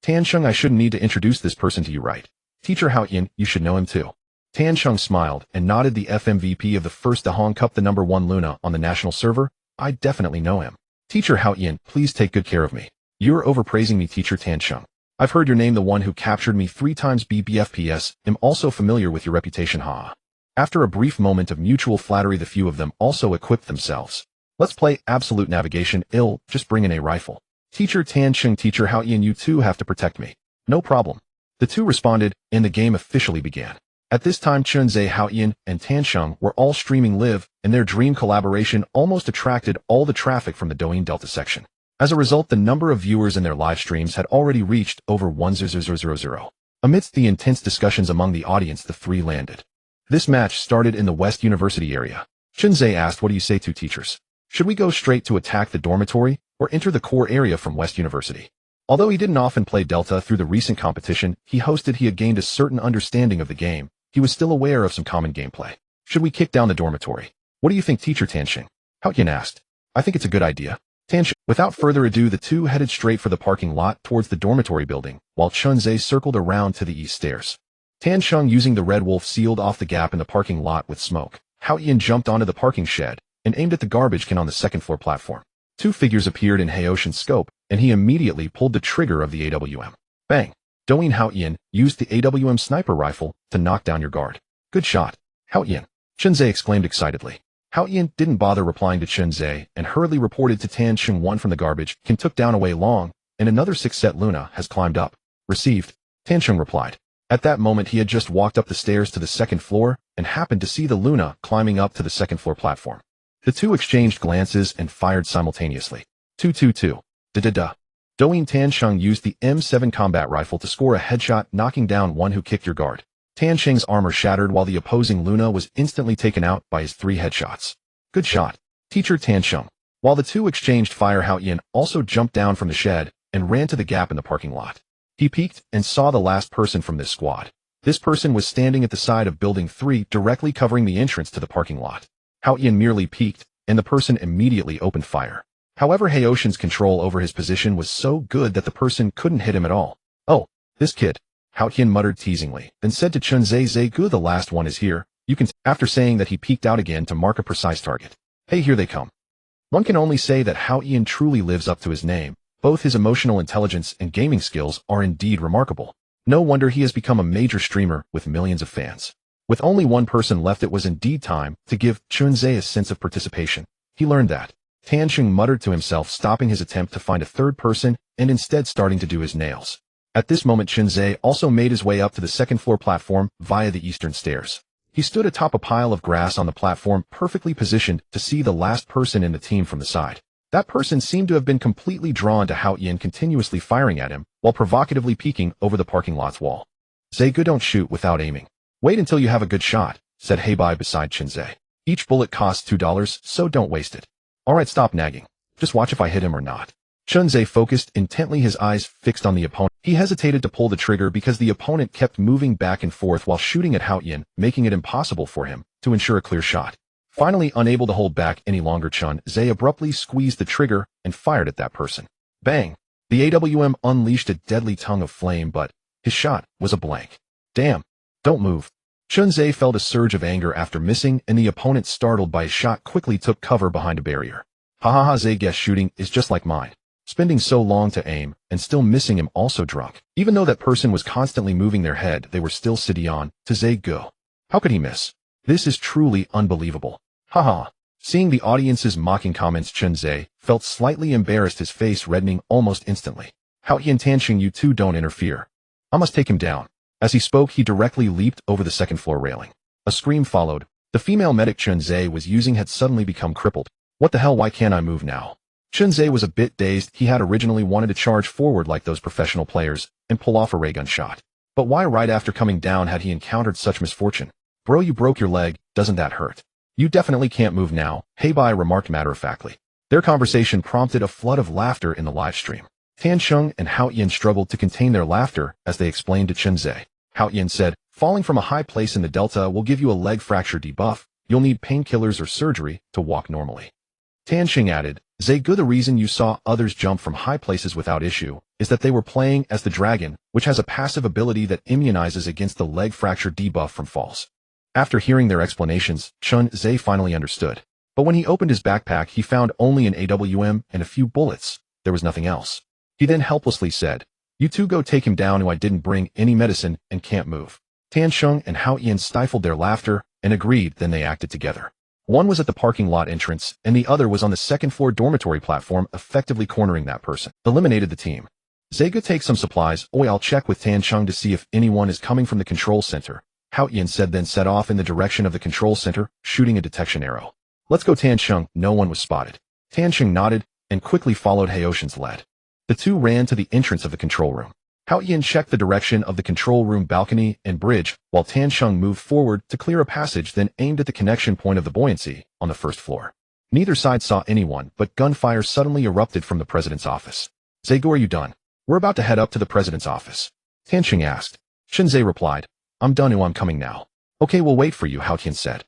Tan Sheng, I shouldn't need to introduce this person to you, right? Teacher Hao Yin, you should know him too. Tan Sheng smiled and nodded. The FMVP of the first Dahong Cup, the #1 Luna on the national server. I definitely know him. Teacher Hao Yin, please take good care of me. You're overpraising me, Teacher Tan Sheng. I've heard your name, the one who captured me 3 times BBFPS. Am also familiar with your reputation, ha. After a brief moment of mutual flattery, the few of them also equipped themselves. Let's play absolute navigation. Just bring in a rifle. Teacher Tan Sheng, Teacher Hao Yin, you two have to protect me. No problem. The two responded, and the game officially began. At this time, Chun Zhe, Hao Yin, and Tan Sheng were all streaming live, and their dream collaboration almost attracted all the traffic from the Douyin Delta section. As a result, the number of viewers in their live streams had already reached over 1,000. Amidst the intense discussions among the audience, the 3 landed. This match started in the West University area. Chun Zhe asked, what do you say to teachers? Should we go straight to attack the dormitory, or enter the core area from West University? Although he didn't often play Delta through the recent competition he hosted, he had gained a certain understanding of the game. He was still aware of some common gameplay. Should we kick down the dormitory? What do you think, Teacher Tan Sheng? Hao Yin asked. I think it's a good idea. Tan Sheng. Without further ado, the two headed straight for the parking lot towards the dormitory building, while Chun Zhe circled around to the east stairs. Tan Sheng, using the Red Wolf, sealed off the gap in the parking lot with smoke. Hao Yin jumped onto the parking shed and aimed at the garbage can on the second-floor platform. 2 figures appeared in Haoshin's scope, and he immediately pulled the trigger of the AWM. Bang! Douyin Hao Yin used the AWM sniper rifle to knock down your guard. Good shot, Hao Yin. Chun Zhe exclaimed excitedly. Hao Yin didn't bother replying to Chun Zhe and hurriedly reported to Tan Sheng, 1 from the garbage can took down away long, and another 6 set Luna has climbed up. Received, Tan Sheng replied. At that moment, he had just walked up the stairs to the 2nd floor and happened to see the Luna climbing up to the 2nd floor platform. The two exchanged glances and fired simultaneously. 222. Da-da-da. Douyin Tan Sheng used the M7 combat rifle to score a headshot, knocking down one who kicked your guard. Tan Sheng's armor shattered while the opposing Luna was instantly taken out by his 3 headshots. Good shot, teacher Tan Sheng. While the two exchanged fire, Hao Yin also jumped down from the shed and ran to the gap in the parking lot. He peeked and saw the last person from this squad. This person was standing at the side of Building 3, directly covering the entrance to the parking lot. Hao Yin merely peeked, and the person immediately opened fire. However, Haoshin's control over his position was so good that the person couldn't hit him at all. "Oh, this kid," Hao Yin muttered teasingly, then said to Chunzhe Zegu, "The last one is here. You can," after saying that he peeked out again to mark a precise target. "Hey, here they come." One can only say that Hao Yin truly lives up to his name. Both his emotional intelligence and gaming skills are indeed remarkable. No wonder he has become a major streamer with millions of fans. With only one person left, it was indeed time to give Chunzhe a sense of participation. He learned that. Tan Sheng muttered to himself, stopping his attempt to find a third person and instead starting to do his nails. At this moment, Chunzhe also made his way up to the second-floor platform via the eastern stairs. He stood atop a pile of grass on the platform, perfectly positioned to see the last person in the team from the side. That person seemed to have been completely drawn to Hao Yin, continuously firing at him while provocatively peeking over the parking lot's wall. "Zegu, don't shoot without aiming. Wait until you have a good shot," said Heibai beside Chunzhe. "Each bullet costs $2, so don't waste it." "Alright, stop nagging. Just watch if I hit him or not." Chunzhe focused intently, his eyes fixed on the opponent. He hesitated to pull the trigger because the opponent kept moving back and forth while shooting at Hao Yin, making it impossible for him to ensure a clear shot. Finally, unable to hold back any longer, Chunzhe abruptly squeezed the trigger and fired at that person. Bang! The AWM unleashed a deadly tongue of flame, but his shot was a blank. "Damn! Don't move." Chunzhe felt a surge of anger after missing, and the opponent, startled by his shot, quickly took cover behind a barrier. "Ha, Zegu's shooting is just like mine. Spending so long to aim and still missing him, also drunk." Even though that person was constantly moving their head, they were still sitting on to Zegu. How could he miss? This is truly unbelievable. Haha. Seeing the audience's mocking comments, Chunzhe felt slightly embarrassed, his face reddening almost instantly. "Hao Yin, Tansheng, you two don't interfere. I must take him down." As he spoke, he directly leaped over the second-floor railing. A scream followed. The female medic Chunzhe was using had suddenly become crippled. "What the hell, why can't I move now?" Chunzhe was a bit dazed. He had originally wanted to charge forward like those professional players and pull off a ray gun shot. But why right after coming down had he encountered such misfortune? "Bro, you broke your leg, doesn't that hurt?" "You definitely can't move now," Heibai remarked matter-of-factly. Their conversation prompted a flood of laughter in the live stream. Tan Sheng and Hao Yin struggled to contain their laughter as they explained to Chunzhe. Hao Yin said, "Falling from a high place in the Delta will give you a leg fracture debuff. You'll need painkillers or surgery to walk normally." Tan Sheng added, "Zegu, the reason you saw others jump from high places without issue is that they were playing as the dragon, which has a passive ability that immunizes against the leg fracture debuff from falls." After hearing their explanations, Chunzhe finally understood. But when he opened his backpack, he found only an AWM and a few bullets. There was nothing else. He then helplessly said, "You two go take him down, who I didn't bring any medicine and can't move." Tan Sheng and Hao Yin stifled their laughter and agreed, then they acted together. One was at the parking lot entrance, and the other was on the second-floor dormitory platform, effectively cornering that person. Eliminated the team. "Zegu, take some supplies. I'll check with Tan Sheng to see if anyone is coming from the control center," Hao Yin said, then set off in the direction of the control center, shooting a detection arrow. "Let's go, Tan Sheng." No one was spotted. Tan Sheng nodded and quickly followed Haoshin's lead. The two ran to the entrance of the control room. Hao Yin checked the direction of the control room balcony and bridge, while Tan Sheng moved forward to clear a passage, then aimed at the connection point of the buoyancy on the first floor. Neither side saw anyone, but gunfire suddenly erupted from the president's office. "Zegu, are you done?" "We're about to head up to the president's office," Tan Sheng asked. Chunzhe replied, "I'm done, I'm coming now." "Okay, we'll wait for you," Hao Yin said.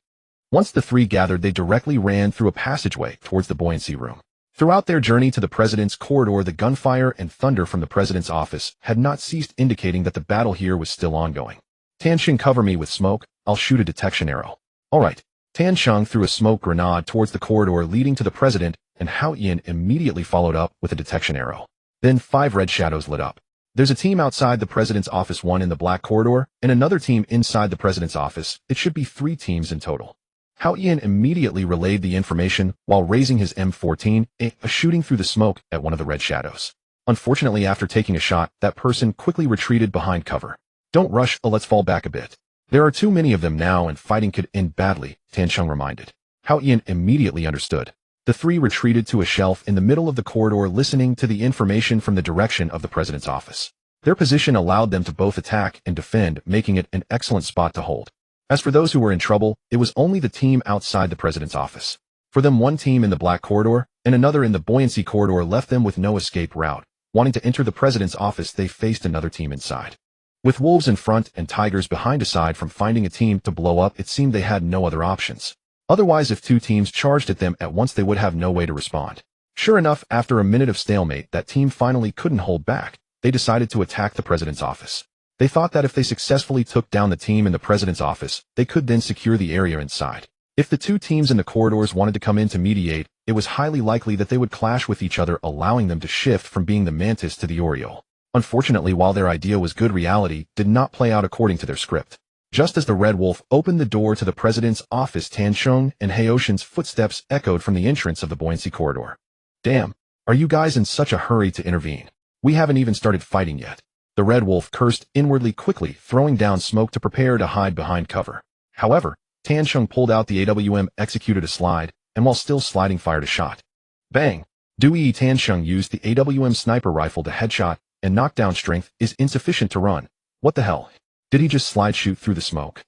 Once the three gathered, they directly ran through a passageway towards the buoyancy room. Throughout their journey to the president's corridor, the gunfire and thunder from the president's office had not ceased, indicating that the battle here was still ongoing. "Tan Sheng, cover me with smoke. I'll shoot a detection arrow." "Alright." Tan Sheng threw a smoke grenade towards the corridor leading to the president, and Hao Yin immediately followed up with a detection arrow. Then 5 red shadows lit up. "There's a team outside the president's office, one in the black corridor, and another team inside the president's office. It should be 3 teams in total." Hao Yin immediately relayed the information while raising his M14, shooting through the smoke at one of the red shadows. Unfortunately, after taking a shot, that person quickly retreated behind cover. "Don't rush, let's fall back a bit. There are too many of them now and fighting could end badly," Tan Sheng reminded. Hao Yin immediately understood. The 3 retreated to a shelf in the middle of the corridor, listening to the information from the direction of the president's office. Their position allowed them to both attack and defend, making it an excellent spot to hold. As for those who were in trouble, it was only the team outside the president's office. For them, one team in the black corridor and another in the buoyancy corridor left them with no escape route. Wanting to enter the president's office, they faced another team inside. With wolves in front and tigers behind, aside from finding a team to blow up, it seemed they had no other options. Otherwise, if two teams charged at them at once, they would have no way to respond. Sure enough, after a minute of stalemate, that team finally couldn't hold back. They decided to attack the president's office. They thought that if they successfully took down the team in the president's office, they could then secure the area inside. If the two teams in the corridors wanted to come in to mediate, it was highly likely that they would clash with each other, allowing them to shift from being the mantis to the oriole. Unfortunately, while their idea was good, reality did not play out according to their script. Just as the Red Wolf opened the door to the president's office, Tansheng and Haoshin's footsteps echoed from the entrance of the buoyancy corridor. "Damn, are you guys in such a hurry to intervene? We haven't even started fighting yet." The Red Wolf cursed inwardly, quickly throwing down smoke to prepare to hide behind cover. However, Tansheng pulled out the AWM, executed a slide, and while still sliding, fired a shot. Bang! Dui Tansheng used the AWM sniper rifle to headshot, and knockdown strength is insufficient to run. What the hell? Did he just slide shoot through the smoke?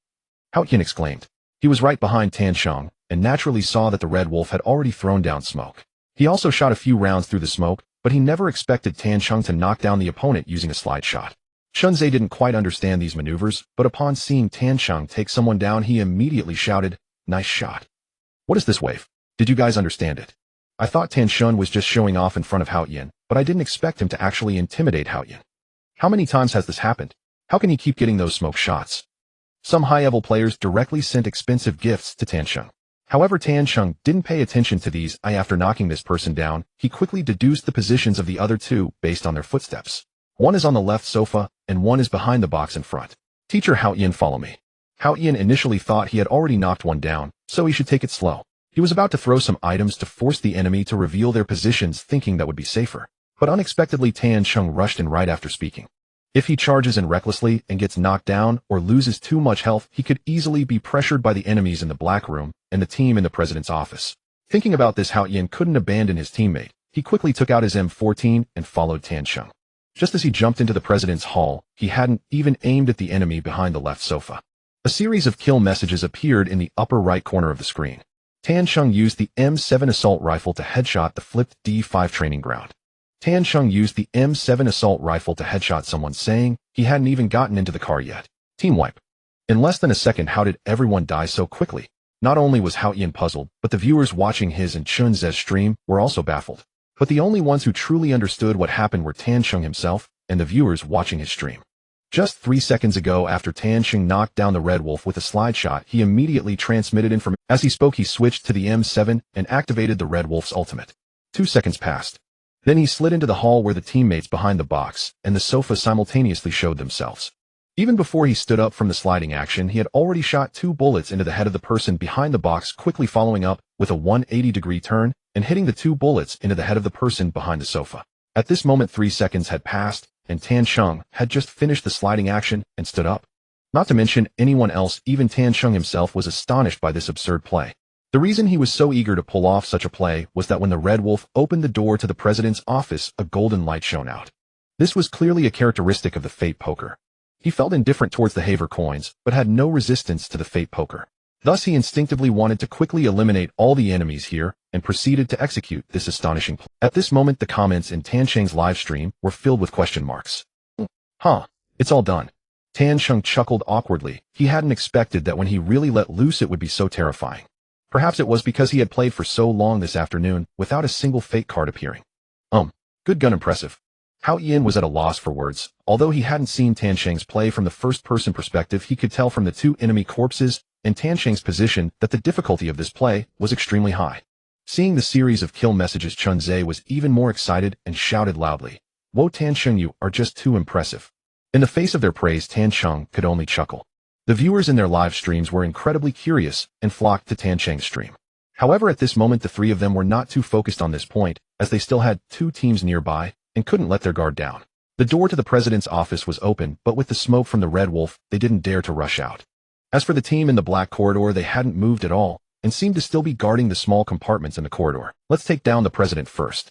Haoyin exclaimed. He was right behind Tansheng, and naturally saw that the Red Wolf had already thrown down smoke. He also shot a few rounds through the smoke, but he never expected Tansheng to knock down the opponent using a slide shot. Shunzai didn't quite understand these maneuvers, but upon seeing Tansheng take someone down, he immediately shouted, "Nice shot." "What is this wave? Did you guys understand it?" I thought Tansheng was just showing off in front of Haoyin, but I didn't expect him to actually intimidate Haoyin. How many times has this happened? How can he keep getting those smoke shots? Some high-level players directly sent expensive gifts to Tansheng. However, Tansheng didn't pay attention to these. After knocking this person down, he quickly deduced the positions of the other two based on their footsteps. One is on the left sofa, and one is behind the box in front. "Teacher Haoyin, follow me." Haoyin initially thought he had already knocked one down, so he should take it slow. He was about to throw some items to force the enemy to reveal their positions, thinking that would be safer. But unexpectedly, Tansheng rushed in right after speaking. If he charges in recklessly and gets knocked down or loses too much health, he could easily be pressured by the enemies in the black room and the team in the president's office. Thinking about this, Haoyin couldn't abandon his teammate. He quickly took out his M14 and followed Tansheng. Just as he jumped into the president's hall, he hadn't even aimed at the enemy behind the left sofa. A series of kill messages appeared in the upper right corner of the screen. Tansheng used the M7 assault rifle to headshot the flipped D5 training ground. Tansheng used the M7 assault rifle to headshot someone, saying he hadn't even gotten into the car yet. Team wipe. In less than a second, how did everyone die so quickly? Not only was Haoyin puzzled, but the viewers watching his and Chunze's stream were also baffled. But the only ones who truly understood what happened were Tansheng himself and the viewers watching his stream. Just 3 seconds ago, after Tansheng knocked down the Red Wolf with a slide shot, he immediately transmitted information. As he spoke, he switched to the M7 and activated the Red Wolf's ultimate. 2 seconds passed. Then he slid into the hall where the teammates behind the box and the sofa simultaneously showed themselves. Even before he stood up from the sliding action, he had already shot 2 bullets into the head of the person behind the box, quickly following up with a 180-degree turn and hitting the 2 bullets into the head of the person behind the sofa. At this moment, 3 seconds had passed, and Tansheng had just finished the sliding action and stood up. Not to mention anyone else, even Tansheng himself was astonished by this absurd play. The reason he was so eager to pull off such a play was that when the Red Wolf opened the door to the president's office, a golden light shone out. This was clearly a characteristic of the Fate Poker. He felt indifferent towards the Haver coins, but had no resistance to the Fate Poker. Thus, he instinctively wanted to quickly eliminate all the enemies here and proceeded to execute this astonishing play. At this moment, the comments in Tansheng's live stream were filled with question marks. Huh, it's all done. Tansheng chuckled awkwardly. He hadn't expected that when he really let loose it would be so terrifying. Perhaps it was because he had played for so long this afternoon without a single fate card appearing. Good gun, impressive. Haoyin was at a loss for words. Although he hadn't seen Tansheng's play from the first-person perspective, he could tell from the 2 enemy corpses and Tansheng's position that the difficulty of this play was extremely high. Seeing the series of kill messages, Chunzai was even more excited and shouted loudly, "Whoa, Tansheng, you are just too impressive." In the face of their praise, Tansheng could only chuckle. The viewers in their live streams were incredibly curious and flocked to Tansheng's stream. However, at this moment, the 3 of them were not too focused on this point, as they still had 2 teams nearby and couldn't let their guard down. The door to the president's office was open, but with the smoke from the Red Wolf, they didn't dare to rush out. As for the team in the black corridor, they hadn't moved at all and seemed to still be guarding the small compartments in the corridor. "Let's take down the president first."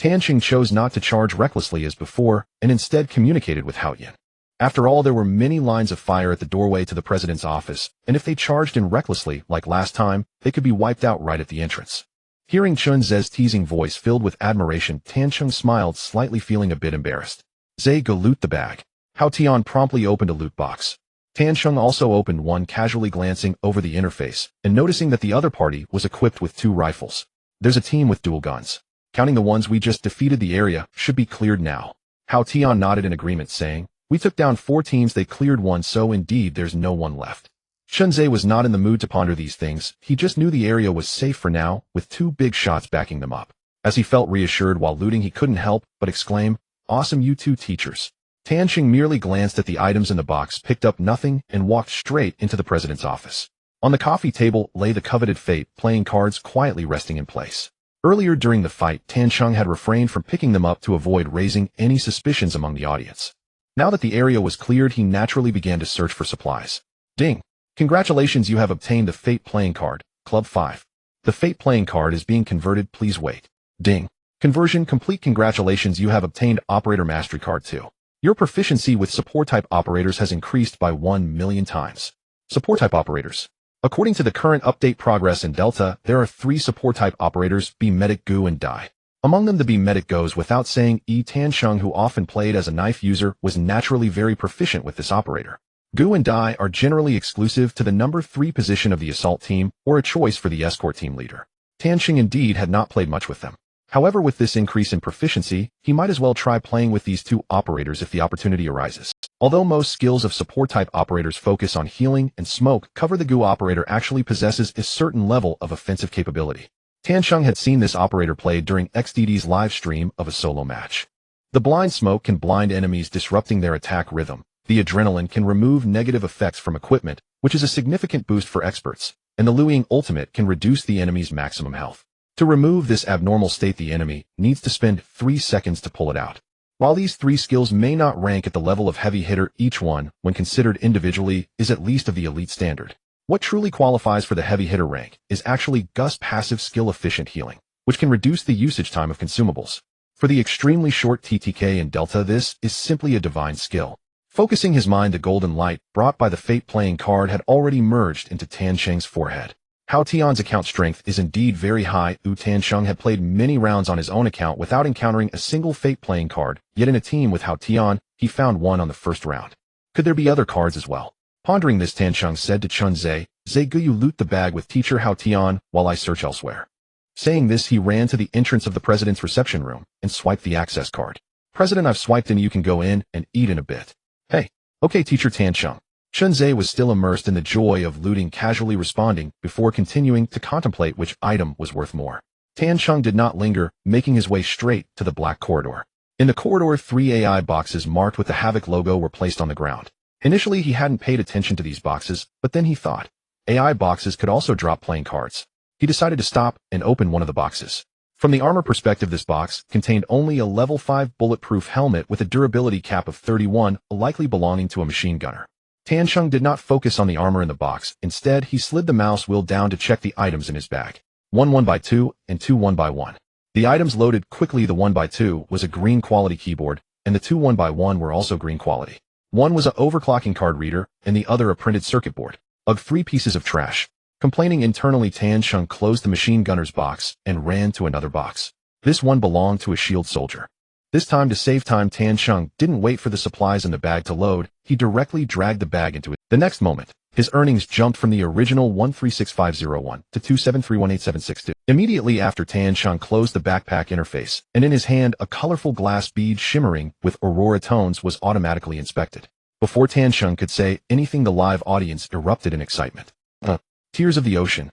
Tanqing chose not to charge recklessly as before, and instead communicated with Haoyan. After all, there were many lines of fire at the doorway to the president's office, and if they charged in recklessly, like last time, they could be wiped out right at the entrance. Hearing Chun Ze's teasing voice filled with admiration, Tanqing smiled, slightly feeling a bit embarrassed. Ze, go loot the bag. Hao Tian promptly opened a loot box. Tanqing also opened one, casually glancing over the interface, and noticing that the other party was equipped with 2 rifles. There's a team with dual guns. Counting the ones we just defeated, the area should be cleared now. Hao Tian nodded in agreement, saying, we took down 4 teams, they cleared 1, so indeed there's no one left. Chun Ze was not in the mood to ponder these things, he just knew the area was safe for now, with 2 big shots backing them up. As he felt reassured while looting, he couldn't help but exclaim, awesome, you 2 teachers. Tanqing merely glanced at the items in the box, picked up nothing, and walked straight into the president's office. On the coffee table lay the coveted Fate playing cards, quietly resting in place. Earlier during the fight, Tanqing had refrained from picking them up to avoid raising any suspicions among the audience. Now that the area was cleared, he naturally began to search for supplies. Ding! Congratulations, you have obtained the Fate playing card, Club 5. The Fate playing card is being converted, please wait. Ding! Conversion complete. Congratulations, you have obtained Operator Mastery Card 2. Your proficiency with support-type operators has increased by 1,000,000 times. Support-type operators. According to the current update progress in Delta, there are 3 support-type operators, Be Medic, Gu, and Dai. Among them, the Be Medic goes without saying. Tanqing, who often played as a knife user, was naturally very proficient with this operator. Gu and Dai are generally exclusive to the number 3 position of the assault team, or a choice for the escort team leader. Tanqing indeed had not played much with them. However, with this increase in proficiency, he might as well try playing with these 2 operators if the opportunity arises. Although most skills of support-type operators focus on healing and smoke cover, the Gu operator actually possesses a certain level of offensive capability. Tanqing had seen this operator played during XDD's live stream of a solo match. The blind smoke can blind enemies, disrupting their attack rhythm. The adrenaline can remove negative effects from equipment, which is a significant boost for experts, and the Luing ultimate can reduce the enemy's maximum health. To remove this abnormal state, the enemy needs to spend 3 seconds to pull it out. While these 3 skills may not rank at the level of heavy hitter, each one, when considered individually, is at least of the elite standard. What truly qualifies for the heavy hitter rank is actually Gust's passive skill-efficient healing, which can reduce the usage time of consumables. For the extremely short TTK in Delta, this is simply a divine skill. Focusing his mind, the golden light brought by the Fate playing card had already merged into Tanqing's forehead. Hao Tian's account strength is indeed very high. Tanqing had played many rounds on his own account without encountering a single Fate playing card, yet in a team with Hao Tian, he found one on the first round. Could there be other cards as well? Pondering this, Tanqing said to Chun Ze, Ze, go you loot the bag with teacher Hao Tian while I search elsewhere. Saying this, he ran to the entrance of the president's reception room and swiped the access card. President, I've swiped and you can go in and eat in a bit. Hey. Okay, teacher Tanqing. Chun Ze was still immersed in the joy of looting, casually responding before continuing to contemplate which item was worth more. Tanqing did not linger, making his way straight to the black corridor. In the corridor, 3 AI boxes marked with the Havoc logo were placed on the ground. Initially, he hadn't paid attention to these boxes, but then he thought, AI boxes could also drop playing cards. He decided to stop and open one of the boxes. From the armor perspective, this box contained only a level 5 bulletproof helmet with a durability cap of 31, likely belonging to a machine gunner. Tanqing did not focus on the armor in the box. Instead, he slid the mouse wheel down to check the items in his bag. 1 1x2 and 2 1x1. The items loaded quickly. The 1x2 was a green quality keyboard, and the 2 1x1 were also green quality. One was an overclocking card reader, and the other a printed circuit board. Ugh, 3 pieces of trash. Complaining internally, Tanqing closed the machine gunner's box and ran to another box. This one belonged to a shield soldier. This time, to save time, Tanqing didn't wait for the supplies in the bag to load. He directly dragged the bag into it. The next moment, his earnings jumped from the original 136501 to 2731876. Immediately after, Tanqing closed the backpack interface, and in his hand, a colorful glass bead shimmering with aurora tones was automatically inspected. Before Tanqing could say anything, the live audience erupted in excitement. Tears of the Ocean.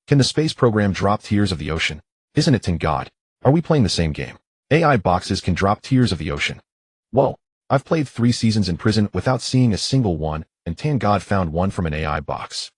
Can the space program drop Tears of the Ocean? Isn't it, thank God? Are we playing the same game? AI boxes can drop Tears of the Ocean. Whoa, I've played 3 seasons in prison without seeing a single one, and thank God found one from an AI box.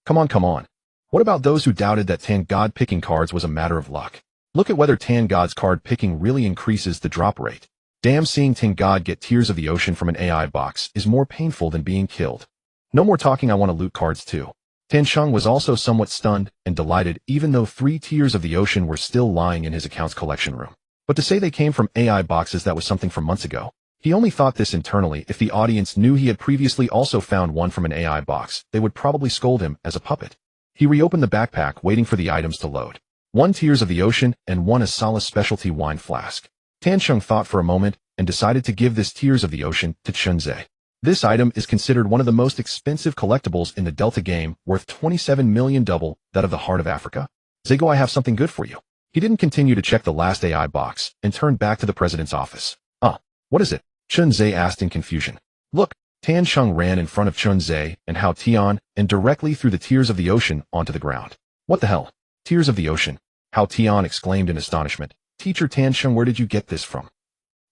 Come on. What about those who doubted that thank God picking cards was a matter of luck? Look at whether thank God's card picking really increases the drop rate. Damn, seeing thank God get Tears of the Ocean from an AI box is more painful than being killed. No more talking, I want to loot cards too. Tanqing was also somewhat stunned and delighted, even though 3 Tears of the Ocean were still lying in his account's collection room. But to say they came from AI boxes, that was something from months ago. He only thought this internally. If the audience knew he had previously also found one from an AI box, they would probably scold him as a puppet. He reopened the backpack, waiting for the items to load. 1 Tears of the Ocean and 1 Asala specialty wine flask. Tansheng thought for a moment and decided to give this Tears of the Ocean to Chunze. This item is considered one of the most expensive collectibles in the Delta game, worth 27 million, double that of the Heart of Africa. Zego, I have something good for you. He didn't continue to check the last AI box and turned back to the president's office. What is it? Chunze asked in confusion. Look, Tansheng ran in front of Chunze and Hao Tian and directly threw the Tears of the Ocean onto the ground. What the hell? Tears of the Ocean? Hao Tian exclaimed in astonishment. Teacher Tansheng, where did you get this from?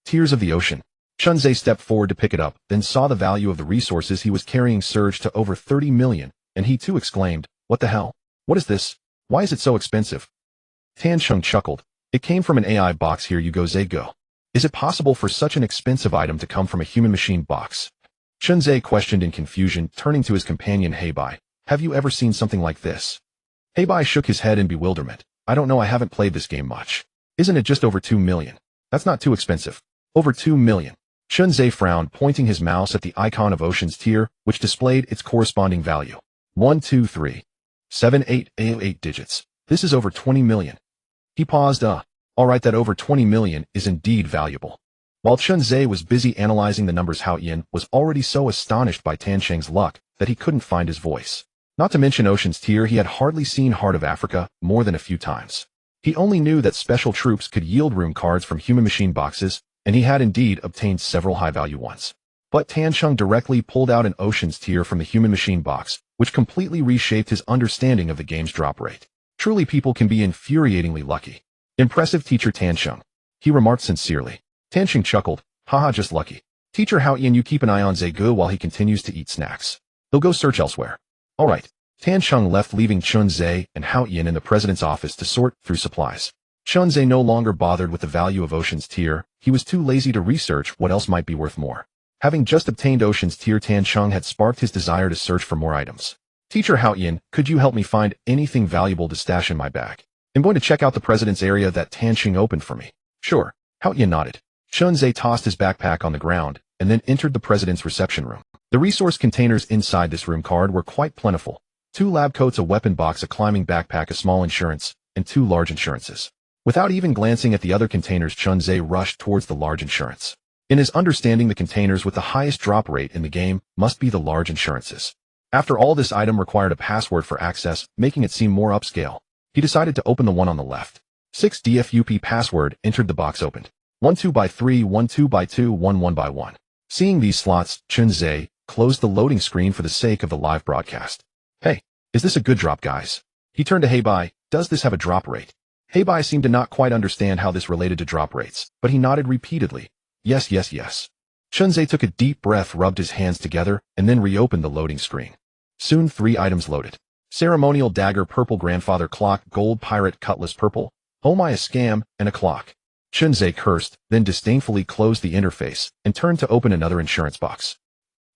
Tears of the Ocean. Chunze stepped forward to pick it up, then saw the value of the resources he was carrying surge to over 30 million, and he too exclaimed, what the hell? What is this? Why is it so expensive? Tansheng chuckled. It came from an AI box. Here you go, Zego. Is it possible for such an expensive item to come from a human-machine box? Chunze questioned in confusion, turning to his companion Heibai. Have you ever seen something like this? Heibai shook his head in bewilderment. I don't know, I haven't played this game much. Isn't it just over 2 million? That's not too expensive. Over 2 million. Chunze frowned, pointing his mouse at the icon of Ocean's Tier, which displayed its corresponding value. 1, 2, 3. 7, 8, 8 digits. This is over 20 million. He paused. Alright, that over 20 million is indeed valuable. While Chunze was busy analyzing the numbers, Hao Yin was already so astonished by Tansheng's luck that he couldn't find his voice. Not to mention Ocean's Tier, he had hardly seen Heart of Africa more than a few times. He only knew that special troops could yield room cards from human-machine boxes, and he had indeed obtained several high-value ones. But Tansheng directly pulled out an Ocean's Tier from the human-machine box, which completely reshaped his understanding of the game's drop rate. Truly, people can be infuriatingly lucky. Impressive, Teacher Tansheng. He remarked sincerely. Tansheng chuckled. Haha, just lucky. Teacher Hao Yin, you keep an eye on Zegu while he continues to eat snacks. He'll go search elsewhere. Alright. Tansheng left, leaving Chunze and Hao Yin in the president's office to sort through supplies. Chunze no longer bothered with the value of Ocean's Tier. He was too lazy to research what else might be worth more. Having just obtained Ocean's Tier, Tansheng had sparked his desire to search for more items. Teacher Hao Yin, could you help me find anything valuable to stash in my bag? I'm going to check out the president's area that Tansheng opened for me. Sure. Hao Yin nodded. Chunze tossed his backpack on the ground and then entered the president's reception room. The resource containers inside this room card were quite plentiful. 2 lab coats, a weapon box, a climbing backpack, a small insurance, and 2 large insurances. Without even glancing at the other containers, Chunze rushed towards the large insurance. In his understanding, the containers with the highest drop rate in the game must be the large insurances. After all, this item required a password for access, making it seem more upscale. He decided to open the one on the left. 6 DFUP password, entered, the box opened. 1 2 by 3, 1 2 by 2, 1 1 by 1. Seeing these slots, Chunze closed the loading screen for the sake of the live broadcast. Hey, is this a good drop, guys? He turned to Heibai. Does this have a drop rate? Heibai seemed to not quite understand how this related to drop rates, but he nodded repeatedly. Yes, yes, yes. Chunze took a deep breath, rubbed his hands together, and then reopened the loading screen. Soon 3 items loaded. Ceremonial dagger, purple, grandfather clock, gold pirate cutlass, purple, oh my, a scam, and a clock. Chunze cursed, then disdainfully closed the interface and turned to open another insurance box.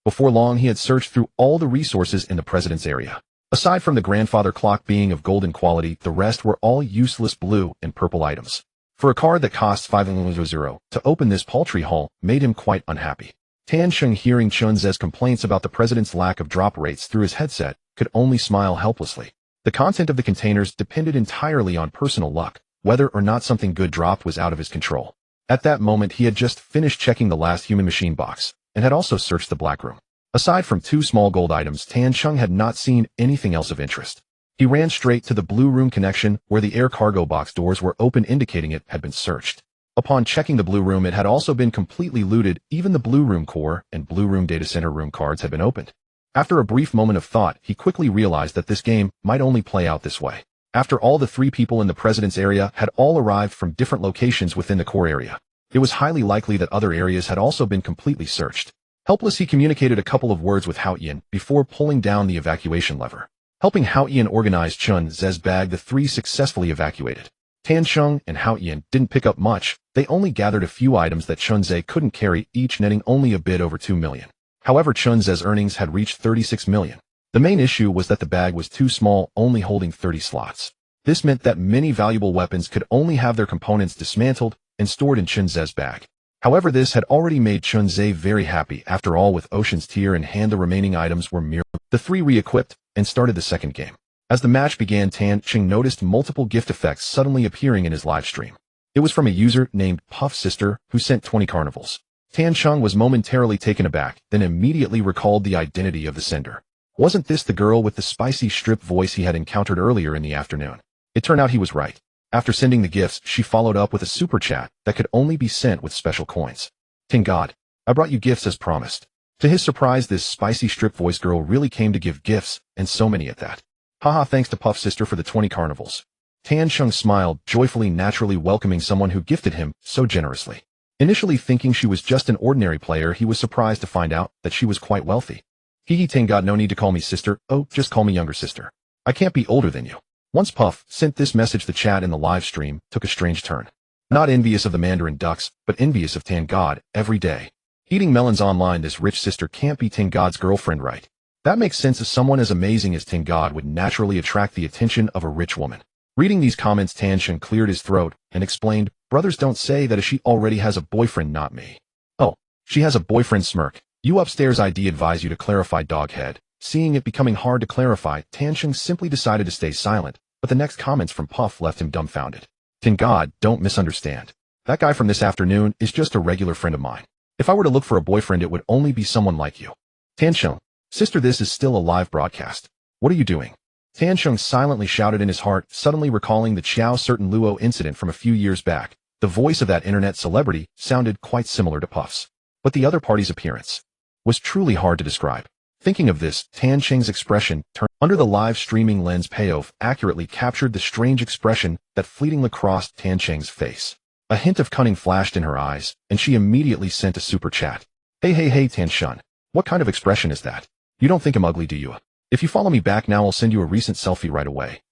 Before long, he had searched through all the resources in the president's area. Aside from the grandfather clock being of golden quality, the rest were all useless blue and purple items. For a card that costs 500, to open this paltry haul made him quite unhappy. Tansheng, hearing Chunze's complaints about the president's lack of drop rates through his headset, could only smile helplessly. The content of the containers depended entirely on personal luck. Whether or not something good dropped was out of his control. At that moment, he had just finished checking the last human machine box, and had also searched the black room. Aside from 2 small gold items, Tansheng had not seen anything else of interest. He ran straight to the blue room connection, where the air cargo box doors were open, indicating it had been searched. Upon checking the blue room, it had also been completely looted. Even the blue room core and blue room data center room cards had been opened. After a brief moment of thought, he quickly realized that this game might only play out this way. After all, the 3 people in the president's area had all arrived from different locations within the core area. It was highly likely that other areas had also been completely searched. Helpless, he communicated a couple of words with Hao Yin before pulling down the evacuation lever. Helping Hao Yin organize Chunze's bag, the 3 successfully evacuated. Tansheng and Hao Yin didn't pick up much. They only gathered a few items that Chunze couldn't carry, each netting only a bit over 2 million. However, Chunze's earnings had reached 36 million. The main issue was that the bag was too small, only holding 30 slots. This meant that many valuable weapons could only have their components dismantled, and stored in Chunze's bag. However, this had already made Chunze very happy. After all, with Ocean's Tear in hand, the remaining items were mere. The three re-equipped and started the second game. As the match began, Tan Cheng noticed multiple gift effects suddenly appearing in his live stream. It was from a user named Puff Sister who sent 20 carnivals. Tan Cheng was momentarily taken aback, then immediately recalled the identity of the sender. Wasn't this the girl with the spicy strip voice he had encountered earlier in the afternoon? It turned out he was right. After sending the gifts, she followed up with a super chat that could only be sent with special coins. Thank God, I brought you gifts as promised. To his surprise, this spicy strip voice girl really came to give gifts, and so many at that. Haha, thanks to Puff Sister for the 20 carnivals. Tan Cheng smiled, joyfully, naturally welcoming someone who gifted him so generously. Initially thinking she was just an ordinary player, he was surprised to find out that she was quite wealthy. Hee thank God, no need to call me sister, oh, just call me younger sister. I can't be older than you. Once Puff sent this message, the chat in the live stream took a strange turn. Not envious of the Mandarin ducks, but envious of Tan God every day. Eating melons online, this rich sister can't be Tan God's girlfriend, right? That makes sense, as someone as amazing as Tan God would naturally attract the attention of a rich woman. Reading these comments, Tan Cheng cleared his throat and explained, brothers don't say that, as she already has a boyfriend, not me. Oh, she has a boyfriend, smirk. You upstairs, I'd advise you to clarify, doghead. Seeing it becoming hard to clarify, Tan Cheng simply decided to stay silent, but the next comments from Puff left him dumbfounded. Tan God, don't misunderstand. That guy from this afternoon is just a regular friend of mine. If I were to look for a boyfriend, it would only be someone like you. Tan Cheng, sister, this is still a live broadcast. What are you doing? Tan Cheng silently shouted in his heart, suddenly recalling the Chao Certain Luo incident from a few years back. The voice of that internet celebrity sounded quite similar to Puff's. But the other party's appearance was truly hard to describe. Thinking of this, Tan Cheng's expression turned under the live streaming lens. Payoff accurately captured the strange expression that fleetingly crossed Tan Cheng's face. A hint of cunning flashed in her eyes, and she immediately sent a super chat. Hey Tan Cheng, what kind of expression is that? You don't think I'm ugly, do you? If you follow me back now, I'll send you a recent selfie right away.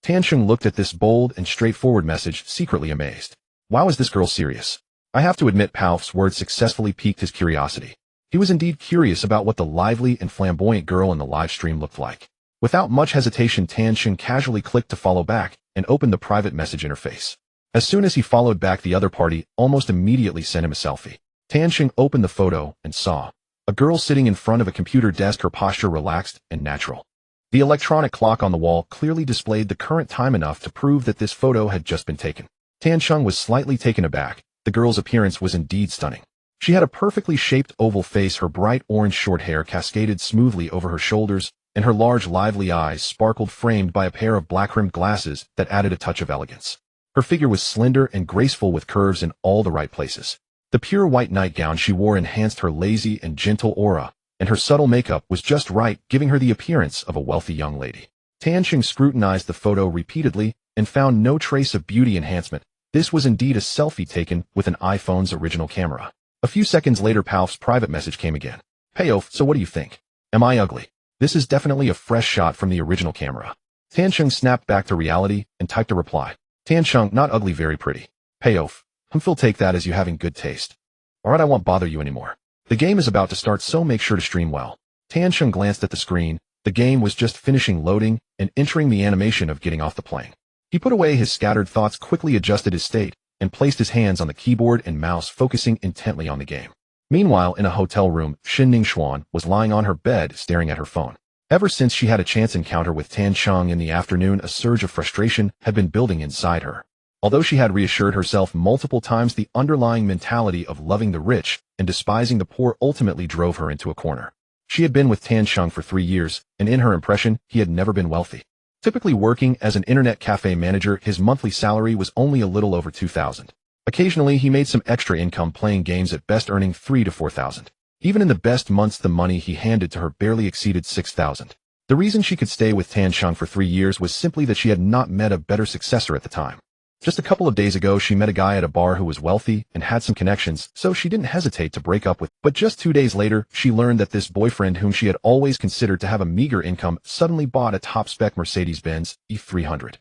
Tan Cheng looked at this bold and straightforward message, secretly amazed. Wow, is this girl serious? I have to admit, Puff's words successfully piqued his curiosity. He was indeed curious about what the lively and flamboyant girl in the live stream looked like. Without much hesitation, Tan Cheng casually clicked to follow back and opened the private message interface. As soon as he followed back, the other party almost immediately sent him a selfie. Tan Cheng opened the photo and saw a girl sitting in front of a computer desk, her posture relaxed and natural. The electronic clock on the wall clearly displayed the current time, enough to prove that this photo had just been taken. Tan Cheng was slightly taken aback. The girl's appearance was indeed stunning. She had a perfectly shaped oval face, her bright orange short hair cascaded smoothly over her shoulders, and her large lively eyes sparkled, framed by a pair of black-rimmed glasses that added a touch of elegance. Her figure was slender and graceful, with curves in all the right places. The pure white nightgown she wore enhanced her lazy and gentle aura, and her subtle makeup was just right, giving her the appearance of a wealthy young lady. Tan Cheng scrutinized the photo repeatedly and found no trace of beauty enhancement. This was indeed a selfie taken with an iPhone's original camera. A few seconds later, Puff's private message came again. Payoff, so what do you think? Am I ugly? This is definitely a fresh shot from the original camera. Tan Cheng snapped back to reality and typed a reply. Tan Cheng, not ugly, very pretty. Payoff, Phil, take that as you having good taste. Alright, I won't bother you anymore. The game is about to start, so make sure to stream well. Tan Cheng glanced at the screen. The game was just finishing loading and entering the animation of getting off the plane. He put away his scattered thoughts, quickly adjusted his state, and placed his hands on the keyboard and mouse, focusing intently on the game. Meanwhile, in a hotel room, Xin Ningxuan was lying on her bed, staring at her phone. Ever since she had a chance encounter with Tan Cheng in the afternoon, a surge of frustration had been building inside her. Although she had reassured herself multiple times, the underlying mentality of loving the rich and despising the poor ultimately drove her into a corner. She had been with Tan Cheng for 3 years, and in her impression, he had never been wealthy. Typically working as an internet cafe manager, his monthly salary was only a little over 2,000. Occasionally, he made some extra income playing games, at best earning 3,000 to 4,000. Even in the best months, the money he handed to her barely exceeded 6,000. The reason she could stay with Tan Cheng for 3 years was simply that she had not met a better successor at the time. Just a couple of days ago, she met a guy at a bar who was wealthy and had some connections, so she didn't hesitate to break up with. But just 2 days later, she learned that this boyfriend, whom she had always considered to have a meager income, suddenly bought a top-spec Mercedes-Benz E300.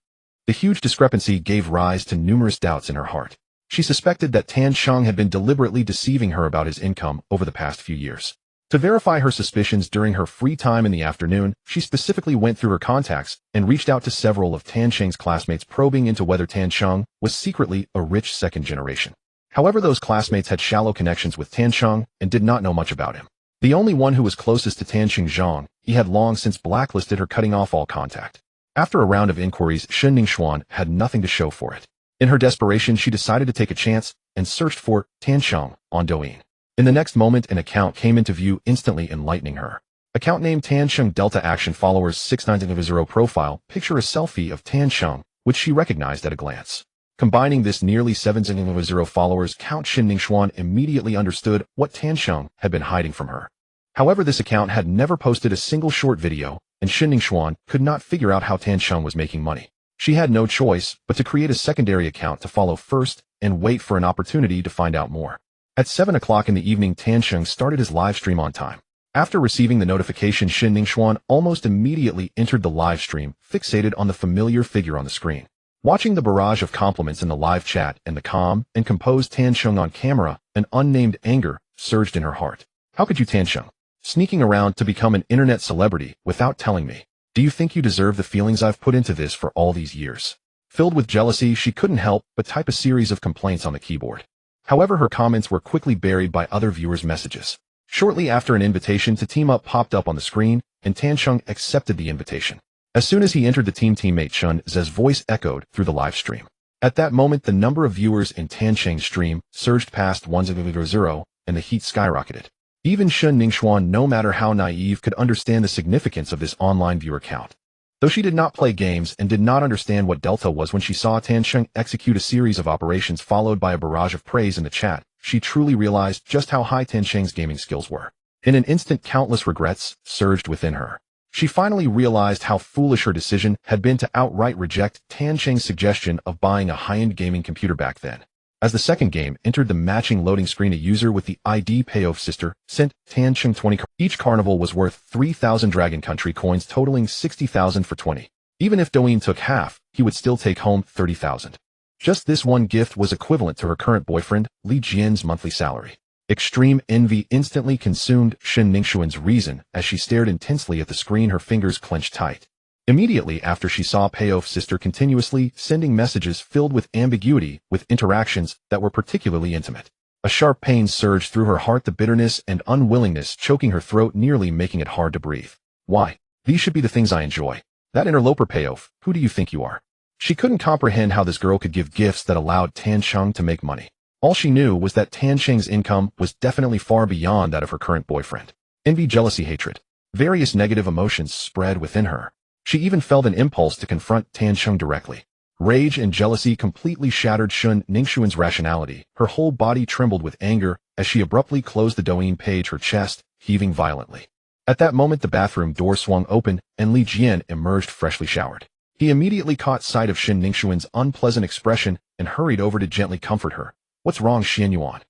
The huge discrepancy gave rise to numerous doubts in her heart. She suspected that Tan Cheng had been deliberately deceiving her about his income over the past few years. To verify her suspicions, during her free time in the afternoon, she specifically went through her contacts and reached out to several of Tan Cheng's classmates, probing into whether Tan Cheng was secretly a rich second generation. However, those classmates had shallow connections with Tancheng and did not know much about him. The only one who was closest to Tancheng Zhang, he had long since blacklisted her, cutting off all contact. After a round of inquiries, Shen Ningxuan had nothing to show for it. In her desperation, she decided to take a chance and searched for Tancheng on Douyin. In the next moment, an account came into view, instantly enlightening her. Account name Tancheng Delta Action Followers 690 profile, picture a selfie of Tancheng, which she recognized at a glance. Combining this nearly 790 followers count, Shen Ningxuan immediately understood what Tancheng had been hiding from her. However, this account had never posted a single short video, and Shen Ningxuan could not figure out how Tancheng was making money. She had no choice but to create a secondary account to follow first and wait for an opportunity to find out more. At 7 o'clock in the evening, Tancheng started his live stream on time. After receiving the notification, Shen Ningxuan almost immediately entered the live stream, fixated on the familiar figure on the screen. Watching the barrage of compliments in the live chat and the calm and composed Tancheng on camera, an unnamed anger surged in her heart. How could you, Tancheng, sneaking around to become an internet celebrity without telling me? Do you think you deserve the feelings I've put into this for all these years? Filled with jealousy, she couldn't help but type a series of complaints on the keyboard. However, her comments were quickly buried by other viewers' messages. Shortly after, an invitation to team up popped up on the screen, and Tancheng accepted the invitation. As soon as he entered the teammate Chun Ze's voice echoed through the live stream. At that moment, the number of viewers in Tancheng's stream surged past 100, and the heat skyrocketed. Even Shen Ningxuan, no matter how naive, could understand the significance of this online viewer count. Though she did not play games and did not understand what Delta was, when she saw Tancheng execute a series of operations followed by a barrage of praise in the chat, she truly realized just how high Tancheng's gaming skills were. In an instant, countless regrets surged within her. She finally realized how foolish her decision had been to outright reject Tancheng's suggestion of buying a high-end gaming computer back then. As the second game entered the matching loading screen, a user with the ID Payoff Sister sent Tancheng 20. Each carnival was worth 3,000 Dragon Country coins, totaling 60,000 for 20. Even if Douyin took half, he would still take home 30,000. Just this one gift was equivalent to her current boyfriend, Li Jian's monthly salary. Extreme envy instantly consumed Shen Ningxuan's reason as she stared intensely at the screen, her fingers clenched tight. Immediately after, she saw Payoff Sister continuously sending messages filled with ambiguity, with interactions that were particularly intimate. A sharp pain surged through her heart, the bitterness and unwillingness choking her throat, nearly making it hard to breathe. Why? These should be the things I enjoy. That interloper Payoff, who do you think you are? She couldn't comprehend how this girl could give gifts that allowed Tancheng to make money. All she knew was that Tancheng's income was definitely far beyond that of her current boyfriend. Envy, jealousy, hatred. Various negative emotions spread within her. She even felt an impulse to confront Tancheng directly. Rage and jealousy completely shattered Shen Ningxuan's rationality. Her whole body trembled with anger as she abruptly closed the Douyin page, her chest heaving violently. At that moment, the bathroom door swung open and Li Jian emerged freshly showered. He immediately caught sight of Shen Ningxuan's unpleasant expression and hurried over to gently comfort her. What's wrong, Xian Yuan?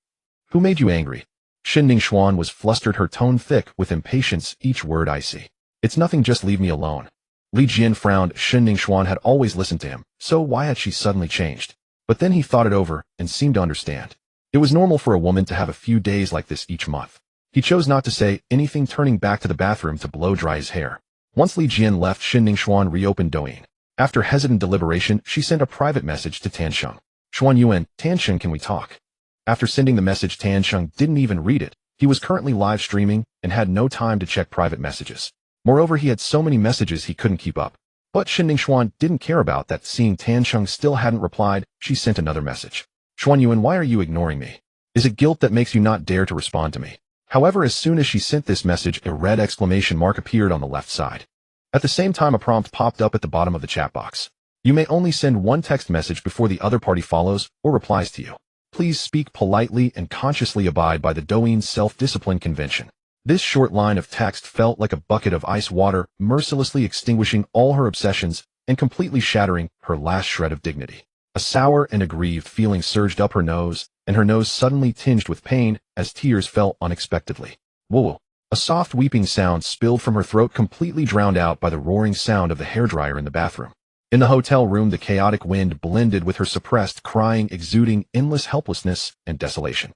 Who made you angry? Shen Ningxuan was flustered, her tone thick with impatience, each word icy. It's nothing, just leave me alone. Li Jian frowned. Shen Ningxuan had always listened to him, so why had she suddenly changed? But then he thought it over and seemed to understand. It was normal for a woman to have a few days like this each month. He chose not to say anything, turning back to the bathroom to blow dry his hair. Once Li Jian left, Shen Ningxuan reopened Douyin. After hesitant deliberation, she sent a private message to Tancheng. Xuan Yuan, Tancheng, can we talk? After sending the message, Tancheng didn't even read it. He was currently live streaming and had no time to check private messages. Moreover, he had so many messages he couldn't keep up. But Shen Ningxuan didn't care about that. Seeing Tancheng still hadn't replied, she sent another message. Xuan Yuan, why are you ignoring me? Is it guilt that makes you not dare to respond to me? However, as soon as she sent this message, a red exclamation mark appeared on the left side. At the same time, a prompt popped up at the bottom of the chat box. You may only send one text message before the other party follows or replies to you. Please speak politely and consciously abide by the Douyin self-discipline convention. This short line of text felt like a bucket of ice water, mercilessly extinguishing all her obsessions and completely shattering her last shred of dignity. A sour and aggrieved feeling surged up her nose, and her nose suddenly tinged with pain as tears fell unexpectedly. Whoa! A soft weeping sound spilled from her throat, completely drowned out by the roaring sound of the hairdryer in the bathroom. In the hotel room, the chaotic wind blended with her suppressed crying, exuding endless helplessness and desolation.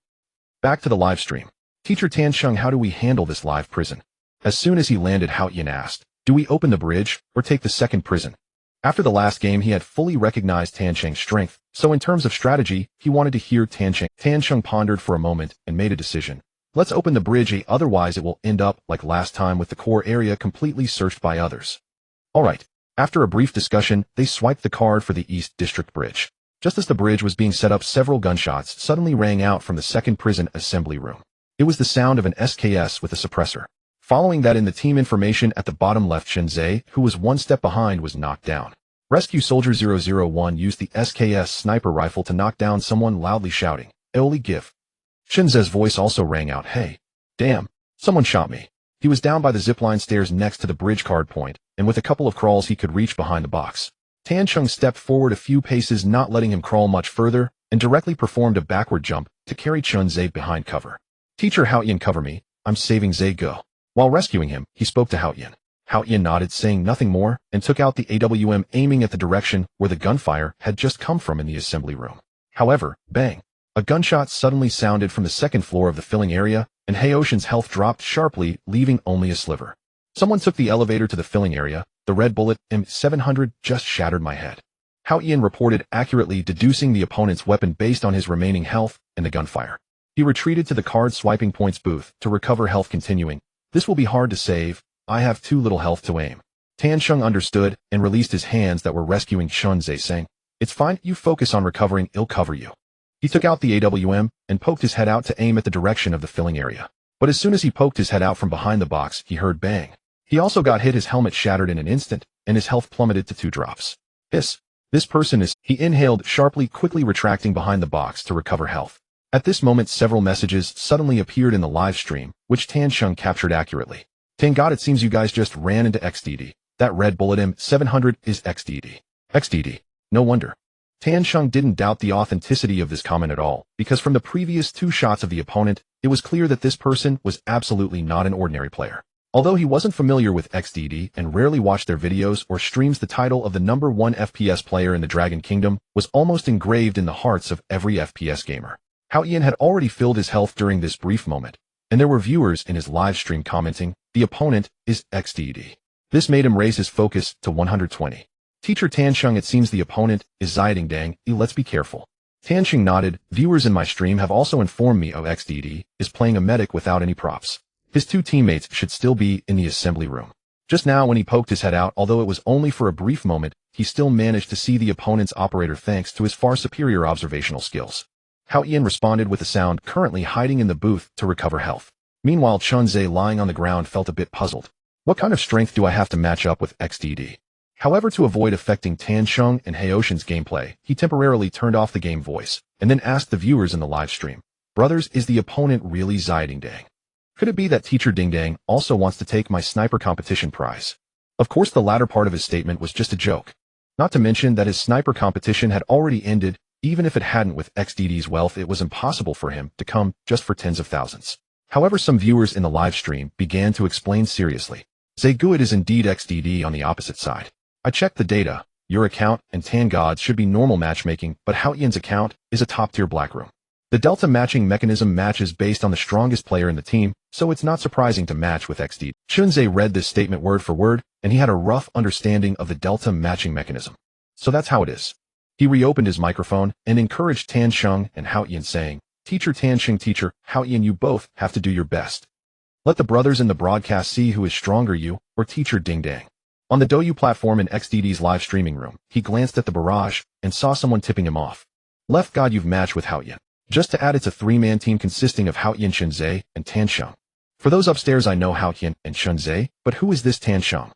Back to the live stream. Teacher Tancheng, how do we handle this live prison? As soon as he landed, Hao Yin asked, do we open the bridge or take the second prison? After the last game, he had fully recognized Tancheng's strength, So in terms of strategy, he wanted to hear Tansheng. Tansheng pondered for a moment and made a decision. Let's open the bridge A, otherwise it will end up like last time with the core area completely searched by others. Alright. After a brief discussion, they swiped the card for the East District Bridge. Just as the bridge was being set up, several gunshots suddenly rang out from the second prison assembly room. It was the sound of an SKS with a suppressor. Following that, in the team information at the bottom left, Shinzei, who was one step behind, was knocked down. Rescue Soldier 001 used the SKS sniper rifle to knock down someone, loudly shouting, "Eoli GIF." Shinzei's voice also rang out, "Hey, damn, someone shot me." He was down by the zipline stairs next to the bridge card point, and with a couple of crawls he could reach behind the box. Tansheng stepped forward a few paces, not letting him crawl much further, and directly performed a backward jump to carry Chunzei behind cover. "Teacher Haoyan, cover me. I'm saving Zai, go." While rescuing him, he spoke to Haoyan. Haoyan nodded, saying nothing more, and took out the AWM, aiming at the direction where the gunfire had just come from in the assembly room. However, bang! A gunshot suddenly sounded from the second floor of the filling area, and Haoshin's health dropped sharply, leaving only a sliver. Someone took the elevator to the filling area. The red bullet, M700, just shattered my head. Haoyan reported, accurately deducing the opponent's weapon based on his remaining health and the gunfire. He retreated to the card swiping points booth to recover health, continuing, "This will be hard to save. I have too little health to aim." Tansheng understood and released his hands that were rescuing Chunzei, saying, "It's fine, you focus on recovering, I'll cover you." He took out the AWM and poked his head out to aim at the direction of the filling area. But as soon as he poked his head out from behind the box, he heard bang. He also got hit, his helmet shattered in an instant, and his health plummeted to 2 drops. Hiss. This person is... He inhaled sharply, quickly retracting behind the box to recover health. At this moment, several messages suddenly appeared in the live stream, which Tansheng captured accurately. "Thank God, it seems you guys just ran into XDD. That red bullet M700 is XDD. XDD. No wonder." Tansheng didn't doubt the authenticity of this comment at all, because from the previous 2 shots of the opponent, it was clear that this person was absolutely not an ordinary player. Although he wasn't familiar with XDD and rarely watched their videos or streams, the title of the #1 FPS player in the Dragon Kingdom was almost engraved in the hearts of every FPS gamer. Haoyan had already filled his health during this brief moment, and there were viewers in his live stream commenting, "The opponent is XDD." This made him raise his focus to 120. "Teacher Tansheng, it seems the opponent is Ziding Dang, let's be careful." Tansheng nodded. "Viewers in my stream have also informed me of XDD is playing a medic without any props. His 2 teammates should still be in the assembly room." Just now, when he poked his head out, although it was only for a brief moment, he still managed to see the opponent's operator thanks to his far superior observational skills. Haoyan responded with a sound, currently hiding in the booth to recover health. Meanwhile, Chunzei, lying on the ground, felt a bit puzzled. What kind of strength do I have to match up with XDD? However, to avoid affecting Tansheng and Haoshin's gameplay, he temporarily turned off the game voice, and then asked the viewers in the live stream, "Brothers, is the opponent really Ziding Dang? Could it be that Teacher Ding Dang also wants to take my sniper competition prize?" Of course, the latter part of his statement was just a joke. Not to mention that his sniper competition had already ended. Even if it hadn't, with XDD's wealth, it was impossible for him to come just for tens of thousands. However, some viewers in the live stream began to explain seriously. "Zaiguid is indeed XDD on the opposite side. I checked the data. Your account and Tan God's should be normal matchmaking, but Haoyan's account is a top-tier black room. The Delta matching mechanism matches based on the strongest player in the team, so it's not surprising to match with XD." Chunzei read this statement word for word, and he had a rough understanding of the Delta matching mechanism. So that's how it is. He reopened his microphone and encouraged Tansheng and Haoyan, saying, "Teacher Tansheng, Teacher Haoyan, you both have to do your best. Let the brothers in the broadcast see who is stronger, you or Teacher Ding Dang." On the Douyu platform in XDD's live streaming room, he glanced at the barrage and saw someone tipping him off. "Left God, you've matched with Haoyan." Just to add, it's a 3-man team consisting of Haoyan, Chunzei, and Tansheng. For those upstairs, I know Haoyan and Chunzei, but who is this Tansheng?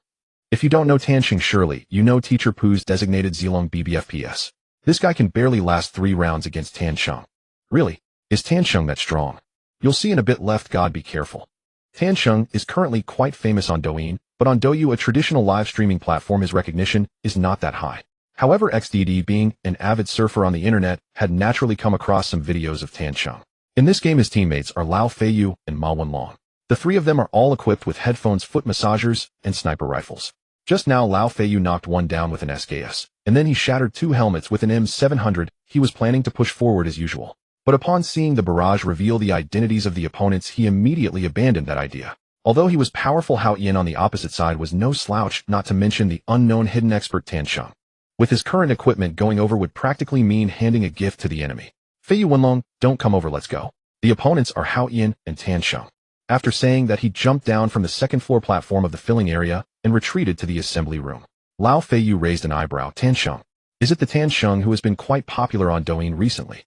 If you don't know Tansheng, surely you know Teacher Poo's designated Zilong BBFPS. This guy can barely last 3 rounds against Tansheng. Really? Is Tansheng that strong? You'll see in a bit. Left God, be careful. Tansheng is currently quite famous on Douyin, but on Douyu, a traditional live streaming platform, his recognition is not that high. However, XDD, being an avid surfer on the internet, had naturally come across some videos of Tansheng. In this game, his teammates are Lao Feiyu and Ma Wenlong. The 3 of them are all equipped with headphones, foot massagers, and sniper rifles. Just now, Lao Feiyu knocked one down with an SKS, and then he shattered 2 helmets with an M700. He was planning to push forward as usual. But upon seeing the barrage reveal the identities of the opponents, he immediately abandoned that idea. Although he was powerful, Haoyan on the opposite side was no slouch, not to mention the unknown hidden expert Tansheng. With his current equipment, going over would practically mean handing a gift to the enemy. Fei Yu Wenlong, don't come over, let's go. The opponents are Hao Yin and Tan Sheng. After saying that, he jumped down from the second floor platform of the filling area and retreated to the assembly room. Lao Fei Yu raised an eyebrow. Tan Sheng. Is it the Tan Sheng who has been quite popular on Douyin recently?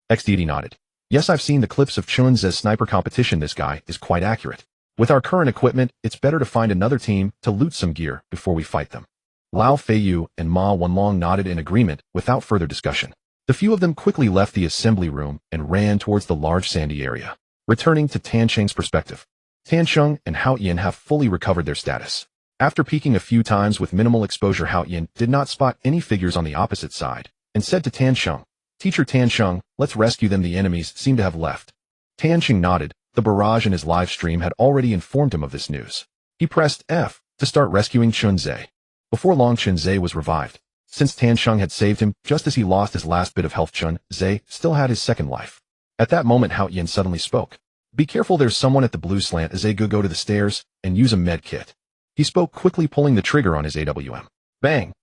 XDD nodded. Yes, I've seen the clips of Chun Ze's sniper competition. This guy is quite accurate. With our current equipment, it's better to find another team to loot some gear before we fight them. Lao Fei Yu and Ma Wenlong nodded in agreement without further discussion. The few of them quickly left the assembly room and ran towards the large sandy area. Returning to Tan Sheng's perspective, Tan Sheng and Hao Yin have fully recovered their status. After peeking a few times with minimal exposure, Hao Yin did not spot any figures on the opposite side and said to Tan Sheng, Teacher Tan Sheng, let's rescue them. The enemies seem to have left. Tan Sheng nodded. The barrage in his live stream had already informed him of this news. He pressed F to start rescuing Chun Ze. Before long, Chun Ze was revived. Since Tan Sheng had saved him just as he lost his last bit of health, Chun Ze still had his second life. At that moment, Hao Yin suddenly spoke. Be careful, there's someone at the blue slant. Ze go to the stairs and use a med kit. He spoke quickly, pulling the trigger on his AWM. Bang!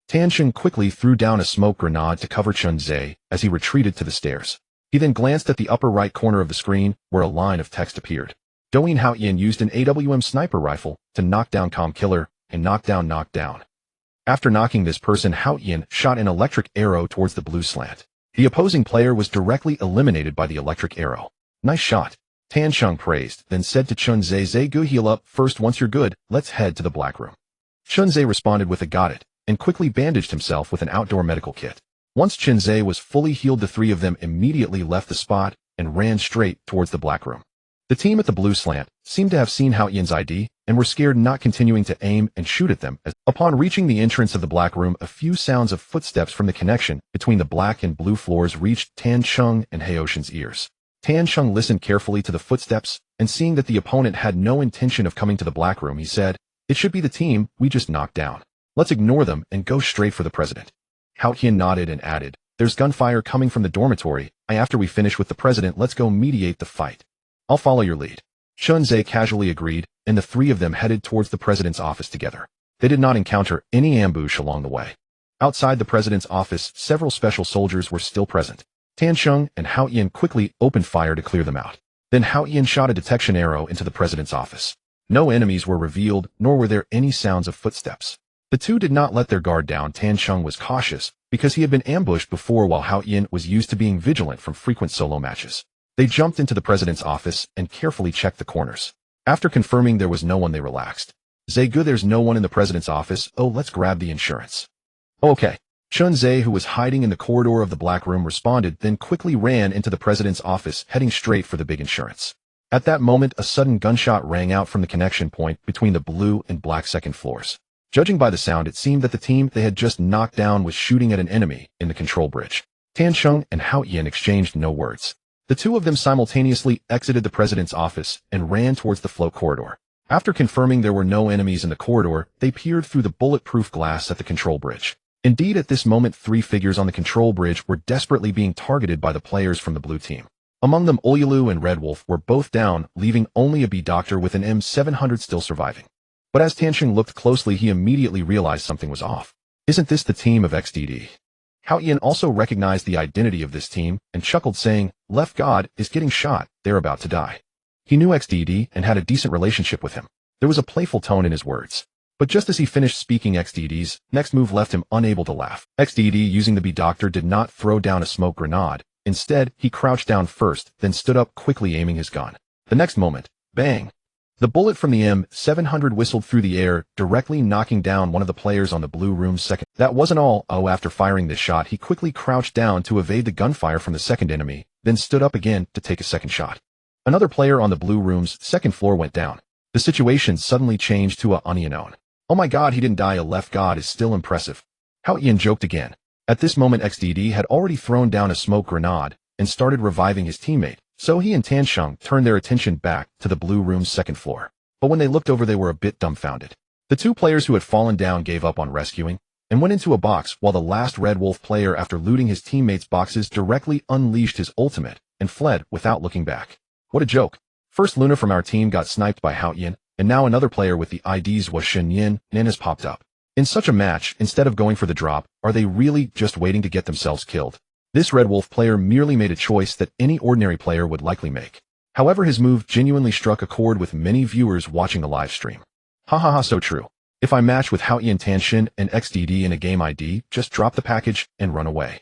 Tan Sheng quickly threw down a smoke grenade to cover Chun Ze as he retreated to the stairs. He then glanced at the upper right corner of the screen where a line of text appeared. Douyin Hao Yin used an AWM sniper rifle to knock down Com Killer and knock down. After knocking this person, Hao Yin shot an electric arrow towards the blue slant. The opposing player was directly eliminated by the electric arrow. Nice shot, Tan Sheng praised, then said to Chun Ze, go heal up first. Once you're good, let's head to the black room. Chun Ze responded with a got it, and quickly bandaged himself with an outdoor medical kit. Once Chun Ze was fully healed, the three of them immediately left the spot and ran straight towards the black room. The team at the blue slant seemed to have seen Hao Yin's ID and were scared, not continuing to aim and shoot at them. Upon reaching the entrance of the black room, a few sounds of footsteps from the connection between the black and blue floors reached Tan Sheng and Haoshin's ears. Tan Sheng listened carefully to the footsteps, and seeing that the opponent had no intention of coming to the black room, he said, it should be the team we just knocked down. Let's ignore them and go straight for the president. Hao Yin nodded and added, there's gunfire coming from the dormitory. After we finish with the president, let's go mediate the fight. I'll follow your lead. Chun Ze casually agreed, and the three of them headed towards the president's office together. They did not encounter any ambush along the way. Outside the president's office, several special soldiers were still present. Tan Sheng and Hao Yin quickly opened fire to clear them out. Then Hao Yin shot a detection arrow into the president's office. No enemies were revealed, nor were there any sounds of footsteps. The two did not let their guard down. Tan Sheng was cautious because he had been ambushed before, while Hao Yin was used to being vigilant from frequent solo matches. They jumped into the president's office and carefully checked the corners. After confirming there was no one, they relaxed. Zegu, there's no one in the president's office. Oh, let's grab the insurance. Okay. Chun Ze, who was hiding in the corridor of the black room, responded, then quickly ran into the president's office, heading straight for the big insurance. At that moment, a sudden gunshot rang out from the connection point between the blue and black second floors. Judging by the sound, it seemed that the team they had just knocked down was shooting at an enemy in the control bridge. Tan Sheng and Hao Yin exchanged no words. The two of them simultaneously exited the president's office and ran towards the float corridor. After confirming there were no enemies in the corridor, they peered through the bulletproof glass at the control bridge. Indeed, at this moment, 3 figures on the control bridge were desperately being targeted by the players from the blue team. Among them, Oyalu and Red Wolf were both down, leaving only a B doctor with an M700 still surviving. But as Tan Sheng looked closely, he immediately realized something was off. Isn't this the team of XDD? Hao Yin also recognized the identity of this team and chuckled, saying, Left God is getting shot, they're about to die. He knew XDD and had a decent relationship with him. There was a playful tone in his words. But just as he finished speaking, XDD's next move left him unable to laugh. XDD, using the B doctor, did not throw down a smoke grenade. Instead, he crouched down first, then stood up, quickly aiming his gun. The next moment, bang! The bullet from the M700 whistled through the air, directly knocking down one of the players on the blue room's second. That wasn't all. After firing this shot, he quickly crouched down to evade the gunfire from the second enemy, then stood up again to take a second shot. Another player on the blue room's second floor went down. The situation suddenly changed to a unknown. Oh my god, he didn't die. A left god is still impressive. Hao Yin joked again. At this moment, XDD had already thrown down a smoke grenade and started reviving his teammate, so he and Tan Sheng turned their attention back to the blue room's second floor. But when they looked over, they were a bit dumbfounded. The 2 players who had fallen down gave up on rescuing and went into a box, while the last Red Wolf player, after looting his teammates' boxes, directly unleashed his ultimate and fled without looking back. What a joke. First, Luna from our team got sniped by Hao Yin, and now another player with the IDs was Shen Yin Nin has popped up. In such a match, instead of going for the drop, are they really just waiting to get themselves killed? This Red Wolf player merely made a choice that any ordinary player would likely make. However, his move genuinely struck a chord with many viewers watching the live stream. Hahaha, so true. If I match with Haoyan Tanshin and XDD in a game ID, just drop the package and run away.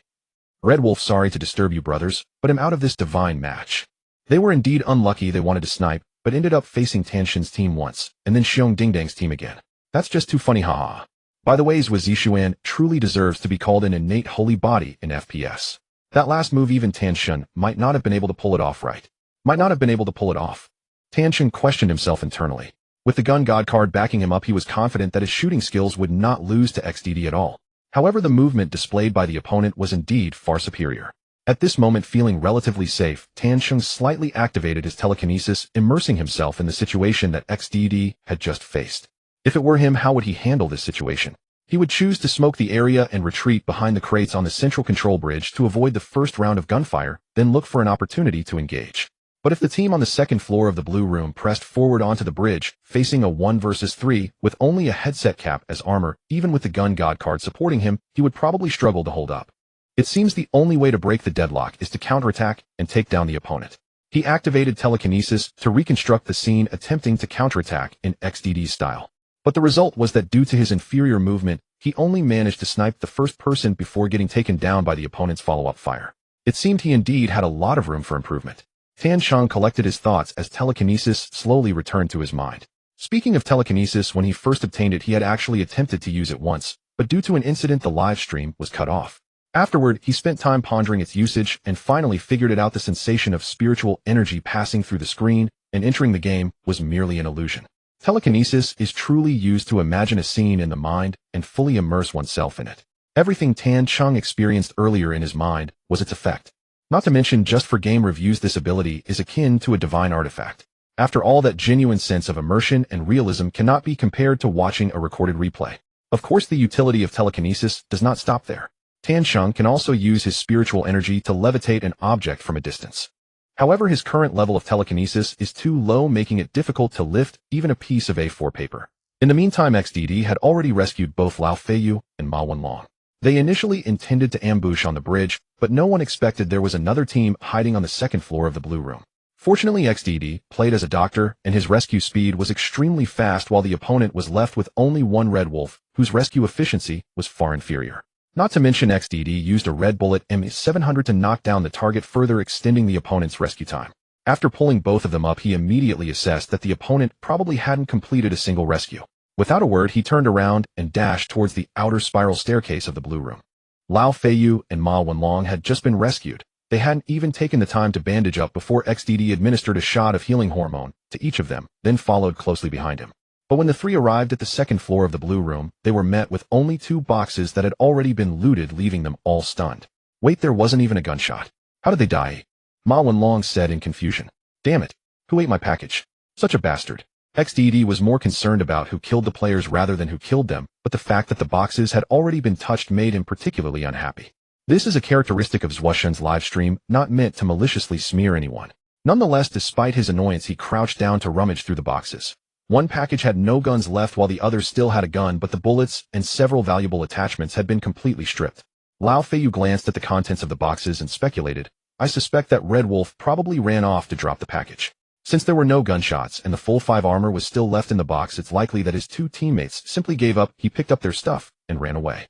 Red Wolf, sorry to disturb you brothers, but I'm out of this divine match. They were indeed unlucky they wanted to snipe, but ended up facing Tanshin's team once, and then Xiong Dingdang's team again. That's just too funny, haha. By the way, Zhuan truly deserves to be called an innate holy body in FPS. That last move even Tanshin might not have been able to pull it off right. Tanshin questioned himself internally. With the gun god card backing him up, he was confident that his shooting skills would not lose to XDD at all. However, the movement displayed by the opponent was indeed far superior. At this moment, feeling relatively safe, Tanshin slightly activated his telekinesis, immersing himself in the situation that XDD had just faced. If it were him, how would he handle this situation? He would choose to smoke the area and retreat behind the crates on the central control bridge to avoid the first round of gunfire, then look for an opportunity to engage. But if the team on the second floor of the blue room pressed forward onto the bridge, facing a 1 versus 3, with only a headset cap as armor, even with the gun god card supporting him, he would probably struggle to hold up. It seems the only way to break the deadlock is to counterattack and take down the opponent. He activated telekinesis to reconstruct the scene, attempting to counterattack in XDD style. But the result was that due to his inferior movement, he only managed to snipe the first person before getting taken down by the opponent's follow-up fire. It seemed he indeed had a lot of room for improvement. Tanshin collected his thoughts as telekinesis slowly returned to his mind. Speaking of telekinesis, when he first obtained it, he had actually attempted to use it once, but due to an incident, the live stream was cut off. Afterward, he spent time pondering its usage and finally figured it out. The sensation of spiritual energy passing through the screen and entering the game was merely an illusion. Telekinesis is truly used to imagine a scene in the mind and fully immerse oneself in it. Everything Tanshin experienced earlier in his mind was its effect. Not to mention, just for game reviews, this ability is akin to a divine artifact. After all, that genuine sense of immersion and realism cannot be compared to watching a recorded replay. Of course, the utility of telekinesis does not stop there. Tanshin can also use his spiritual energy to levitate an object from a distance. However, his current level of telekinesis is too low, making it difficult to lift even a piece of A4 paper. In the meantime, XDD had already rescued both Lao Feiyu and Ma Wenlong. They initially intended to ambush on the bridge, but no one expected there was another team hiding on the second floor of the blue room. Fortunately, XDD played as a doctor, and his rescue speed was extremely fast, while the opponent was left with only one Red Wolf, whose rescue efficiency was far inferior. Not to mention, XDD used a red bullet M700 to knock down the target, further extending the opponent's rescue time. After pulling both of them up, he immediately assessed that the opponent probably hadn't completed a single rescue. Without a word, he turned around and dashed towards the outer spiral staircase of the blue room. Lao Feiyu and Ma Wenlong had just been rescued. They hadn't even taken the time to bandage up before XDD administered a shot of healing hormone to each of them, then followed closely behind him. But when the three arrived at the second floor of the blue room, they were met with only 2 boxes that had already been looted, leaving them all stunned. Wait, there wasn't even a gunshot. How did they die? Ma Wenlong said in confusion. Damn it. Who ate my package? Such a bastard. XDD was more concerned about who killed the players rather than who killed them, but the fact that the boxes had already been touched made him particularly unhappy. This is a characteristic of Zhuashen's livestream, not meant to maliciously smear anyone. Nonetheless, despite his annoyance, he crouched down to rummage through the boxes. One package had no guns left, while the others still had a gun, but the bullets and several valuable attachments had been completely stripped. Lao Feiyu glanced at the contents of the boxes and speculated, I suspect that Red Wolf probably ran off to drop the package. Since there were no gunshots and the full 5 armor was still left in the box, it's likely that his 2 teammates simply gave up. He picked up their stuff and ran away.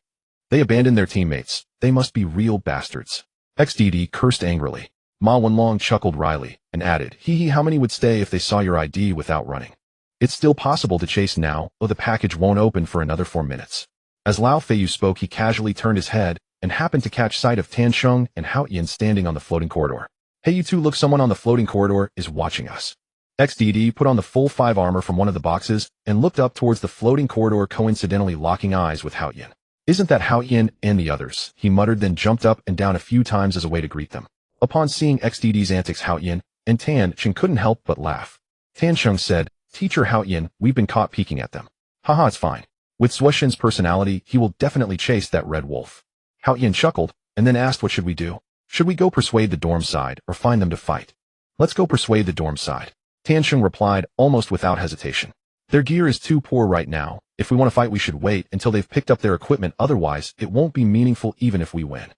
They abandoned their teammates. They must be real bastards. XDD cursed angrily. Ma Wenlong chuckled wryly and added, hee, how many would stay if they saw your ID without running? It's still possible to chase now, though the package won't open for another 4 minutes. As Lao Feiyu spoke, he casually turned his head and happened to catch sight of Tanshin and Haoyan standing on the floating corridor. Hey, you two, look, someone on the floating corridor is watching us. XDD put on the full 5 armor from one of the boxes and looked up towards the floating corridor, coincidentally locking eyes with Haoyan. Isn't that Haoyan and the others? He muttered, then jumped up and down a few times as a way to greet them. Upon seeing XDD's antics, Haoyan and Tanshin couldn't help but laugh. Tanshin said, Teacher Haoyan, we've been caught peeking at them. Haha, it's fine. With Zhuashen's personality, he will definitely chase that Red Wolf. Haoyan chuckled and then asked, what should we do? Should we go persuade the dorm side or find them to fight? Let's go persuade the dorm side. Tanshin replied almost without hesitation. Their gear is too poor right now. If we want to fight, we should wait until they've picked up their equipment, otherwise it won't be meaningful even if we win.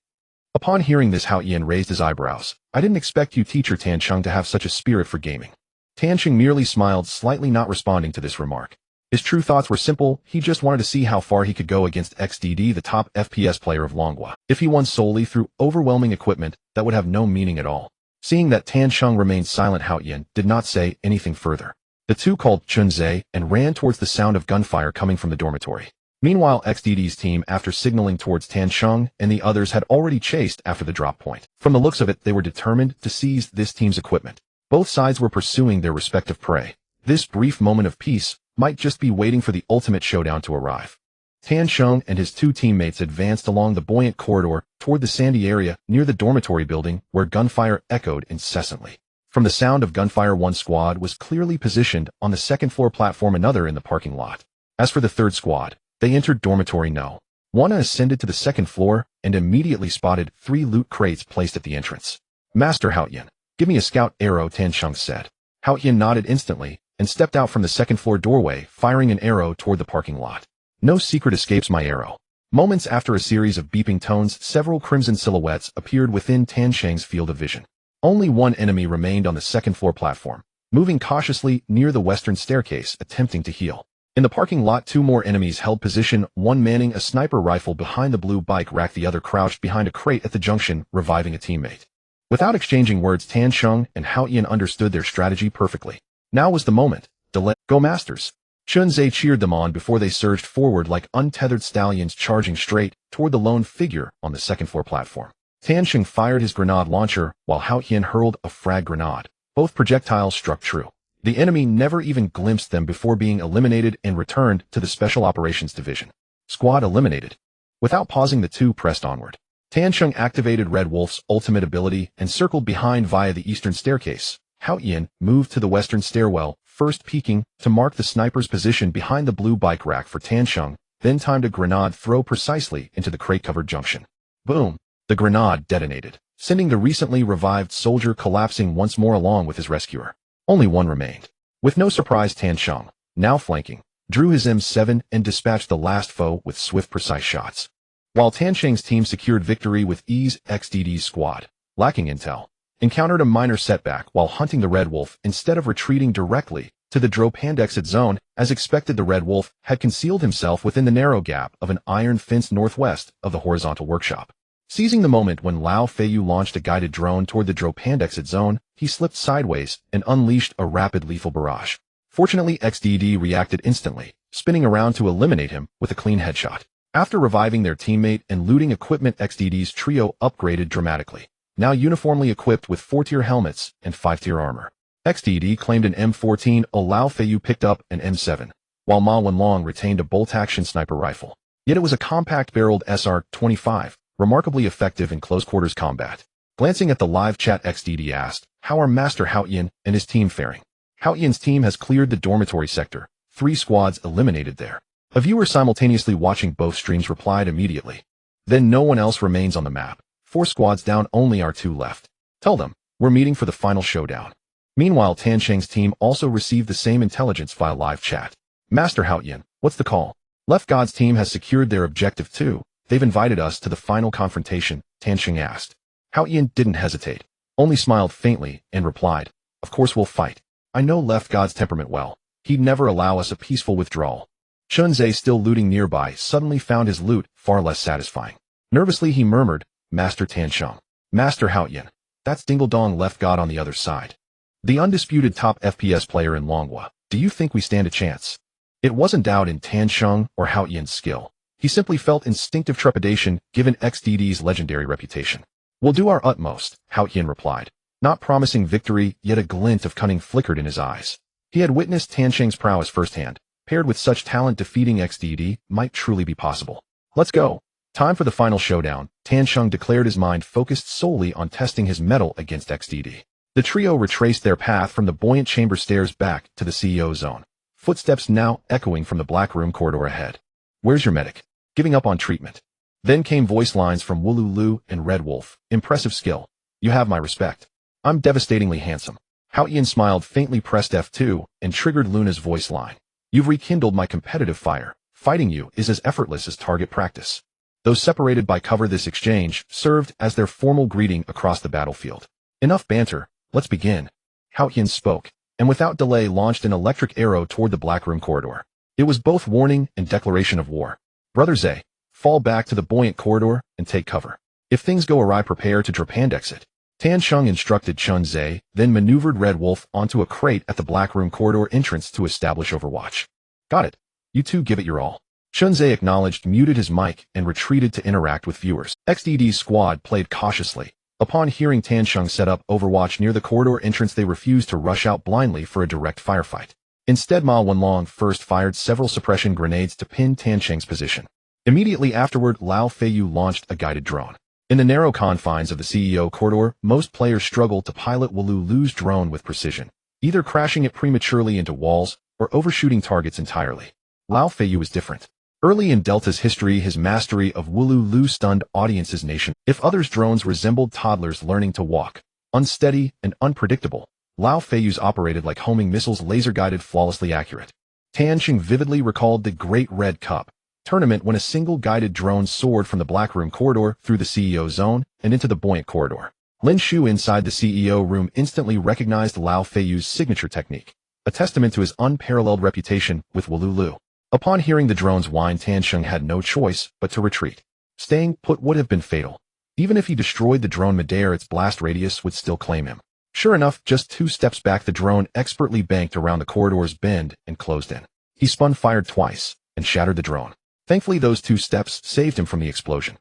Upon hearing this, Hao Yin raised his eyebrows. I didn't expect you, teacher Tancheng, to have such a spirit for gaming. Tancheng merely smiled, slightly not responding to this remark. His true thoughts were simple. He just wanted to see how far he could go against XDD, the top FPS player of Longhua. If he won solely through overwhelming equipment, that would have no meaning at all. Seeing that Tancheng remained silent, Hao Yin did not say anything further. The two called Chunzhe and ran towards the sound of gunfire coming from the dormitory. Meanwhile, XDD's team, after signaling towards Tancheng and the others, had already chased after the drop point. From the looks of it, they were determined to seize this team's equipment. Both sides were pursuing their respective prey. This brief moment of peace might just be waiting for the ultimate showdown to arrive. Tancheng and his two teammates advanced along the buoyant corridor toward the sandy area near the dormitory building where gunfire echoed incessantly. From the sound of gunfire, one squad was clearly positioned on the second-floor platform, another in the parking lot. As for the third squad, they entered dormitory No. 1 and ascended to the second floor and immediately spotted 3 loot crates placed at the entrance. Master Hao Yin, give me a scout arrow, Tancheng said. Hao Yin nodded instantly and stepped out from the second-floor doorway, firing an arrow toward the parking lot. No secret escapes my arrow. Moments after a series of beeping tones, several crimson silhouettes appeared within Tancheng's field of vision. Only one enemy remained on the second-floor platform, moving cautiously near the western staircase, attempting to heal. In the parking lot, 2 more enemies held position, one manning a sniper rifle behind the blue bike rack, the other crouched behind a crate at the junction, reviving a teammate. Without exchanging words, Tancheng and Hao Yin understood their strategy perfectly. Now was the moment. Go Masters! Chunzhe cheered them on before they surged forward like untethered stallions, charging straight toward the lone figure on the second-floor platform. Tancheng fired his grenade launcher while Hao Yin hurled a frag grenade. Both projectiles struck true. The enemy never even glimpsed them before being eliminated and returned to the Special Operations Division. Squad eliminated. Without pausing, the two pressed onward. Tancheng activated Red Wolf's ultimate ability and circled behind via the eastern staircase. Hao Yin moved to the western stairwell, first peeking to mark the sniper's position behind the blue bike rack for Tancheng, then timed a grenade throw precisely into the crate-covered junction. Boom! The grenade detonated, sending the recently revived soldier collapsing once more along with his rescuer. Only one remained. With no surprise, Tancheng, now flanking, drew his M7 and dispatched the last foe with swift, precise shots. While Tancheng's team secured victory with ease, XDD's squad, lacking intel, encountered a minor setback while hunting the Red Wolf. Instead of retreating directly to the Dropand exit zone, as expected, the Red Wolf had concealed himself within the narrow gap of an iron fence northwest of the horizontal workshop. Seizing the moment when Lao Feiyu launched a guided drone toward the Dropand exit zone, he slipped sideways and unleashed a rapid lethal barrage. Fortunately, XDD reacted instantly, spinning around to eliminate him with a clean headshot. After reviving their teammate and looting equipment, XDD's trio upgraded dramatically, now uniformly equipped with 4-tier helmets and 5-tier armor. XDD claimed an M14, Lao Feiyu picked up an M7, while Ma Wenlong retained a bolt-action sniper rifle. Yet it was a compact-barreled SR-25, remarkably effective in close-quarters combat. Glancing at the live chat, XDD asked, "How are Master Hao Yin and his team faring?" Hao Yin's team has cleared the dormitory sector, 3 squads eliminated there. A viewer simultaneously watching both streams replied immediately. Then no one else remains on the map. 4 squads down, only our 2 left. Tell them, we're meeting for the final showdown. Meanwhile, Tancheng's team also received the same intelligence via live chat. Master Hao Yin, what's the call? Left God's team has secured their objective too. They've invited us to the final confrontation, Tancheng asked. Hao Yin didn't hesitate, only smiled faintly and replied, "Of course we'll fight. I know Left God's temperament well. He'd never allow us a peaceful withdrawal." Chunzhe, still looting nearby, suddenly found his loot far less satisfying. Nervously he murmured, "Master Tancheng. Master Hao Yin. That's Dingledong Left God on the other side. The undisputed top FPS player in Longhua. Do you think we stand a chance?" It wasn't doubt in Tancheng or Hao Yin's skill. He simply felt instinctive trepidation given XDD's legendary reputation. "We'll do our utmost," Hao Yin replied, not promising victory, yet a glint of cunning flickered in his eyes. He had witnessed Tancheng's prowess firsthand. Paired with such talent, defeating XDD might truly be possible. "Let's go." Time for the final showdown. Tancheng declared, his mind focused solely on testing his mettle against XDD. The trio retraced their path from the buoyant chamber stairs back to the CEO zone, footsteps now echoing from the black room corridor ahead. "Where's your medic? Giving up on treatment." Then came voice lines from Wulu Lu and Red Wolf. "Impressive skill. You have my respect. I'm devastatingly handsome." Hao Yin smiled faintly, pressed F2, and triggered Luna's voice line. You've rekindled my competitive fire. Fighting you is as effortless as target practice. Though separated by cover, this exchange served as their formal greeting across the battlefield. Enough banter, let's begin. Hao Yin spoke, and without delay launched an electric arrow toward the Black Room corridor. It was both warning and declaration of war. Brother Zhe, fall back to the buoyant corridor and take cover. If things go awry, prepare to trepand exit. Tan Sheng instructed Chun Zhe, then maneuvered Red Wolf onto a crate at the Black Room corridor entrance to establish overwatch. Got it. You two give it your all. Chun Zhe acknowledged, muted his mic, and retreated to interact with viewers. XDD's squad played cautiously. Upon hearing Tan Sheng set up overwatch near the corridor entrance, they refused to rush out blindly for a direct firefight. Instead, Ma Wenlong first fired several suppression grenades to pin Tan Sheng's position. Immediately afterward, Lao Feiyu launched a guided drone. In the narrow confines of the CEO corridor, most players struggled to pilot Wulu Lu's drone with precision, either crashing it prematurely into walls or overshooting targets entirely. Lao Feiyu was different. Early in Delta's history, his mastery of Wulu Lu stunned audiences nation. If others' drones resembled toddlers learning to walk, unsteady and unpredictable, Lao Feiyu's operated like homing missiles, laser-guided, flawlessly accurate. Tan Sheng vividly recalled the Great Red Cup tournament when a single guided drone soared from the Black Room corridor through the CEO zone and into the buoyant corridor. Lin Shu inside the CEO room instantly recognized Lao Feiyu's signature technique, a testament to his unparalleled reputation with Wulu Lu. Upon hearing the drone's whine, Tan Sheng had no choice but to retreat. Staying put would have been fatal. Even if he destroyed the drone midair, its blast radius would still claim him. Sure enough, just 2 steps back, the drone expertly banked around the corridor's bend and closed in. He spun, fired twice, and shattered the drone. Thankfully, those 2 steps saved him from the explosion.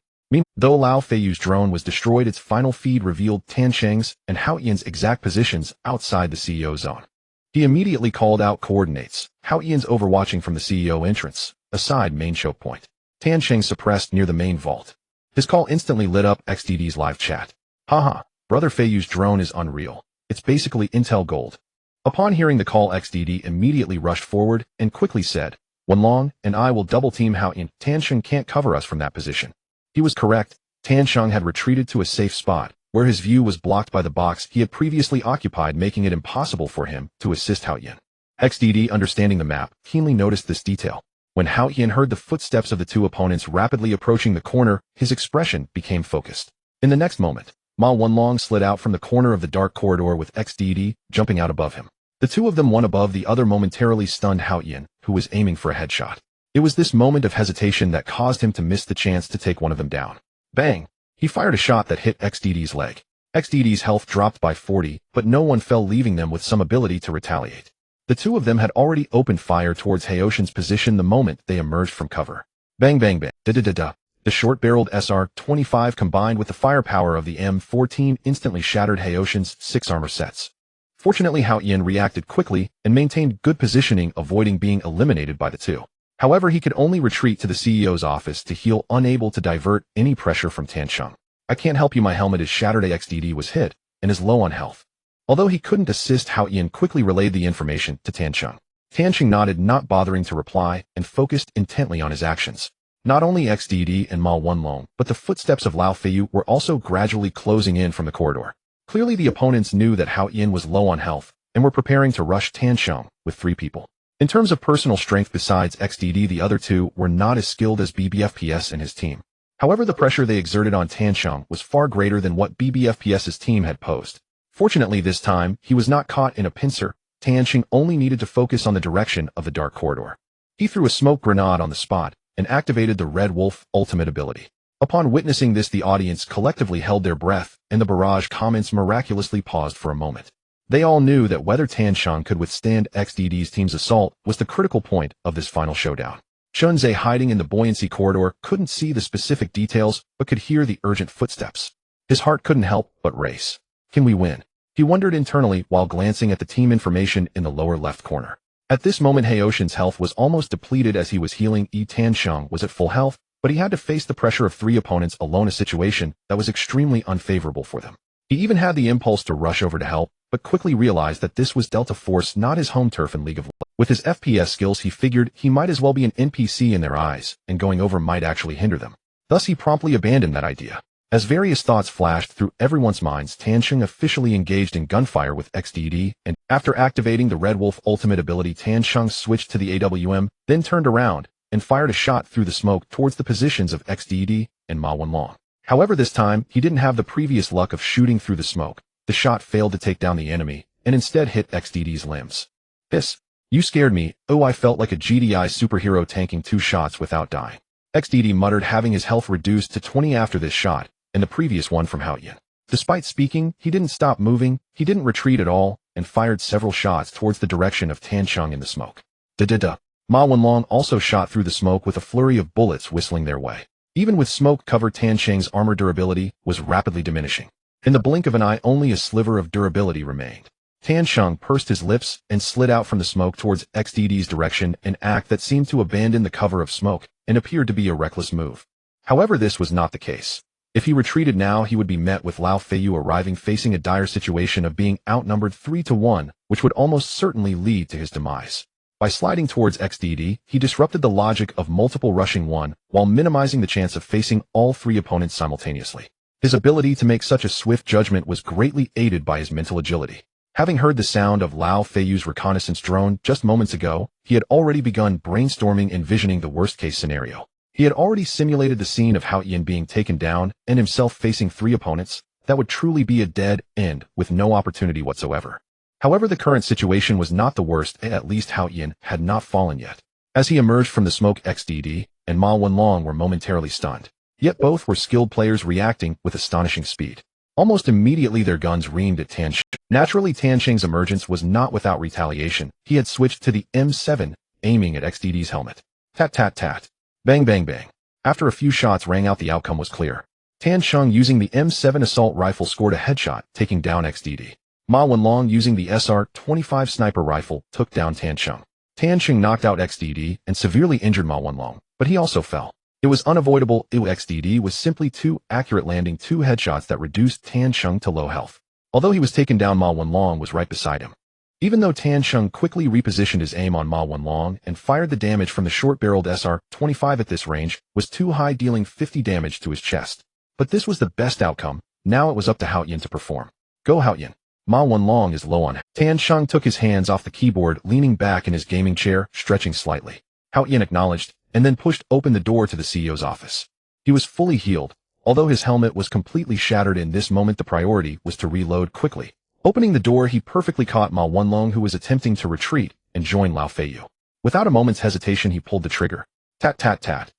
Though Lao Feiyu's drone was destroyed, its final feed revealed Tan Sheng's and Hao Yin's exact positions outside the CEO zone. He immediately called out coordinates. Hao Yin's overwatching from the CEO entrance, a side main choke point. Tan Sheng suppressed near the main vault. His call instantly lit up XDD's live chat. Haha, Brother Feiyu's drone is unreal. It's basically Intel gold. Upon hearing the call, XDD immediately rushed forward and quickly said, Wenlong and I will double team Hao Yin. Tan Sheng can't cover us from that position. He was correct. Tan Sheng had retreated to a safe spot, where his view was blocked by the box he had previously occupied, making it impossible for him to assist Hao Yin. XDD, understanding the map, keenly noticed this detail. When Hao Yin heard the footsteps of the 2 opponents rapidly approaching the corner, his expression became focused. In the next moment, Ma Wenlong slid out from the corner of the dark corridor with XDD jumping out above him. The 2 of them, one above the other, momentarily stunned Hao Yin, who was aiming for a headshot. It was this moment of hesitation that caused him to miss the chance to take one of them down. Bang! He fired a shot that hit XDD's leg. XDD's health dropped by 40, but no one fell, leaving them with some ability to retaliate. The 2 of them had already opened fire towards Haoshin's position the moment they emerged from cover. Bang bang bang, da-da-da-da. The short-barreled SR-25 combined with the firepower of the M14 instantly shattered Haoshin's 6 armor sets. Fortunately, Hao Yin reacted quickly and maintained good positioning, avoiding being eliminated by the 2. However, he could only retreat to the CEO's office to heal, unable to divert any pressure from Tan Sheng. I can't help you, my helmet is shattered. XDD was hit and is low on health. Although he couldn't assist, Hao Yin quickly relayed the information to Tan Sheng. Tan Sheng nodded, not bothering to reply, and focused intently on his actions. Not only XDD and Ma Wenlong, but the footsteps of Lao Feiyu were also gradually closing in from the corridor. Clearly, the opponents knew that Hao Yin was low on health and were preparing to rush Tan Sheng with 3 people. In terms of personal strength, besides XDD, the other 2 were not as skilled as BBFPS and his team. However, the pressure they exerted on Tan Sheng was far greater than what BBFPS's team had posed. Fortunately, this time, he was not caught in a pincer. Tan Sheng only needed to focus on the direction of the dark corridor. He threw a smoke grenade on the spot and activated the Red Wolf ultimate ability. Upon witnessing this, the audience collectively held their breath, and the barrage comments miraculously paused for a moment. They all knew that whether Tan Sheng could withstand XDD's team's assault was the critical point of this final showdown. Chun Zhe, hiding in the buoyancy corridor, couldn't see the specific details but could hear the urgent footsteps. His heart couldn't help but race. Can we win? He wondered internally while glancing at the team information in the lower left corner. At this moment, Haoshin's health was almost depleted as he was healing. Tan Sheng was at full health, but he had to face the pressure of 3 opponents alone, a situation that was extremely unfavorable for them. He even had the impulse to rush over to help, but quickly realized that this was Delta Force, not his home turf in League of Legends. With his FPS skills, he figured he might as well be an NPC in their eyes, and going over might actually hinder them. Thus, he promptly abandoned that idea. As various thoughts flashed through everyone's minds, Tansheng officially engaged in gunfire with XDD, and after activating the Red Wolf ultimate ability, Tansheng switched to the AWM, then turned around and fired a shot through the smoke towards the positions of XDD and Ma Wenlong. However, this time, he didn't have the previous luck of shooting through the smoke. The shot failed to take down the enemy, and instead hit XDD's limbs. You scared me. Oh, I felt like a GDI superhero tanking 2 shots without dying. XDD muttered, having his health reduced to 20 after this shot, and the previous one from Haoyan. Despite speaking, he didn't stop moving, he didn't retreat at all, and fired several shots towards the direction of Tansheng in the smoke. Ma Wenlong also shot through the smoke with a flurry of bullets whistling their way. Even with smoke cover, Tansheng's armor durability was rapidly diminishing. In the blink of an eye, only a sliver of durability remained. Tansheng pursed his lips and slid out from the smoke towards XDD's direction, an act that seemed to abandon the cover of smoke and appeared to be a reckless move. However, this was not the case. If he retreated now, he would be met with Lao Feiyu arriving, facing a dire situation of being outnumbered 3-1, which would almost certainly lead to his demise. By sliding towards XDD, he disrupted the logic of multiple rushing one, while minimizing the chance of facing all 3 opponents simultaneously. His ability to make such a swift judgment was greatly aided by his mental agility. Having heard the sound of Lao Feiyu's reconnaissance drone just moments ago, he had already begun brainstorming, envisioning the worst-case scenario. He had already simulated the scene of Haoyan being taken down and himself facing 3 opponents. That would truly be a dead end with no opportunity whatsoever. However, the current situation was not the worst, and at least Haoyan had not fallen yet. As he emerged from the smoke, XDD and Ma Wenlong were momentarily stunned. Yet both were skilled players reacting with astonishing speed. Almost immediately their guns reamed at Tansheng. Naturally, Tansheng's emergence was not without retaliation. He had switched to the M7, aiming at XDD's helmet. Tat tat tat. Bang bang bang. After a few shots rang out, the outcome was clear. Tansheng, using the M7 assault rifle, scored a headshot, taking down XDD. Ma Wenlong, using the SR-25 sniper rifle, took down Tansheng. Tansheng knocked out XDD and severely injured Ma Wenlong, but he also fell. It was unavoidable. XDD was simply too accurate, landing 2 headshots that reduced Tansheng to low health. Although he was taken down, Ma Wenlong was right beside him. Even though Tansheng quickly repositioned his aim on Ma Wenlong and fired, the damage from the short-barreled SR-25 at this range was too high, dealing 50 damage to his chest. But this was the best outcome. Now it was up to Haoyan to perform. Go Haoyan. Ma Wenlong is low on. Tansheng took his hands off the keyboard, leaning back in his gaming chair, stretching slightly. Haoyan acknowledged, and then pushed open the door to the CEO's office. He was fully healed. Although his helmet was completely shattered in this moment, the priority was to reload quickly. Opening the door, he perfectly caught Ma Wenlong, who was attempting to retreat and join Lao Feiyu. Without a moment's hesitation, he pulled the trigger. Tat tat tat.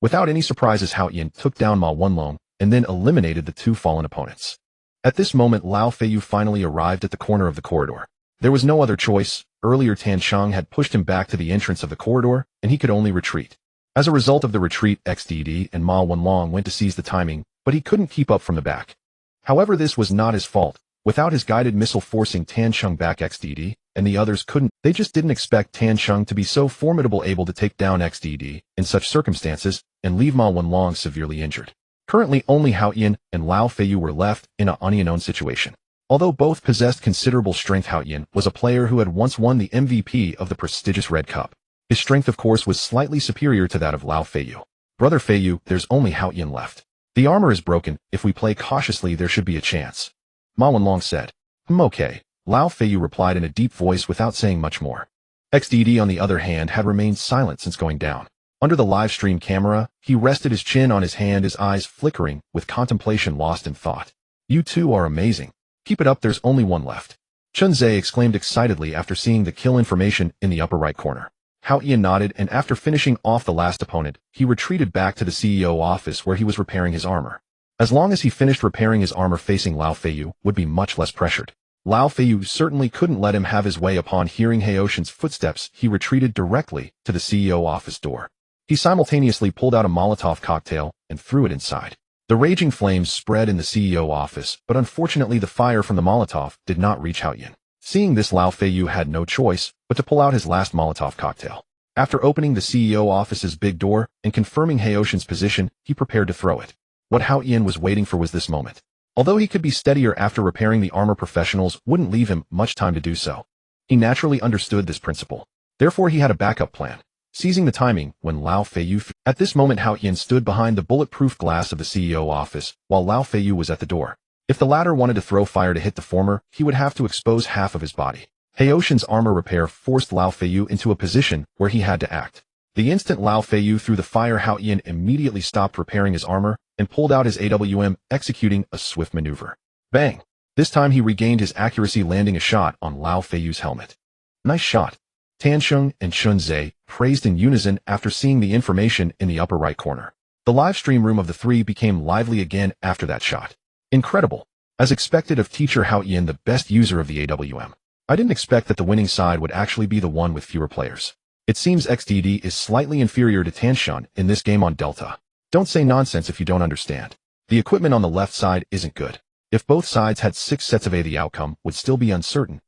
Without any surprises, Haoyan took down Ma Wenlong and then eliminated the 2 fallen opponents. At this moment, Lao Feiyu finally arrived at the corner of the corridor. There was no other choice. Earlier, Tansheng had pushed him back to the entrance of the corridor, and he could only retreat. As a result of the retreat, XDD and Ma Wenlong went to seize the timing, but he couldn't keep up from the back. However, this was not his fault. Without his guided missile forcing Tansheng back, XDD and the others couldn't. They just didn't expect Tansheng to be so formidable, able to take down XDD in such circumstances and leave Ma Wenlong severely injured. Currently, only Haoyan and Lao Feiyu were left in an unknown situation. Although both possessed considerable strength, Haoyan was a player who had once won the MVP of the prestigious Red Cup. His strength, of course, was slightly superior to that of Lao Feiyu. Brother Feiyu, there's only Haoyan left. The armor is broken. If we play cautiously, there should be a chance. Ma Wenlong said. Okay. Lao Feiyu replied in a deep voice without saying much more. XDD, on the other hand, had remained silent since going down. Under the live stream camera, he rested his chin on his hand, his eyes flickering with contemplation, lost in thought. You two are amazing. Keep it up, there's only one left. Chunze exclaimed excitedly after seeing the kill information in the upper right corner. Haoyan nodded, and after finishing off the last opponent, he retreated back to the CEO office where he was repairing his armor. As long as he finished repairing his armor, facing Lao Feiyu would be much less pressured. Lao Feiyu certainly couldn't let him have his way. Upon hearing Haoshin's footsteps, he retreated directly to the CEO office door. He simultaneously pulled out a Molotov cocktail and threw it inside. The raging flames spread in the CEO office, but unfortunately the fire from the Molotov did not reach Haoyan. Seeing this, Lao Feiyu had no choice but to pull out his last Molotov cocktail. After opening the CEO office's big door and confirming Haoshin's position, he prepared to throw it. What Haoyan was waiting for was this moment. Although he could be steadier after repairing the armor, professionals wouldn't leave him much time to do so. He naturally understood this principle. Therefore, he had a backup plan. seizing the timing when Lao Feiyu. At this moment, Hao Yin stood behind the bulletproof glass of the CEO office, while Lao Feiyu was at the door. If the latter wanted to throw fire to hit the former, he would have to expose half of his body. Haoshin's armor repair forced Lao Feiyu into a position where he had to act. The instant Lao Feiyu threw the fire, Hao Yin immediately stopped repairing his armor and pulled out his AWM, executing a swift maneuver. Bang! This time he regained his accuracy, landing a shot on Lao Feiyu's helmet. Nice shot. Tansheng and Chunzhe praised in unison after seeing the information in the upper right corner. The live stream room of the three became lively again after that shot. Incredible. As expected of teacher Hao Yin, the best user of the AWM. I didn't expect that the winning side would actually be the one with fewer players. It seems XDD is slightly inferior to Tansheng in this game on Delta. Don't say nonsense if you don't understand. The equipment on the left side isn't good. If both sides had 6 sets of A, the outcome would still be uncertain.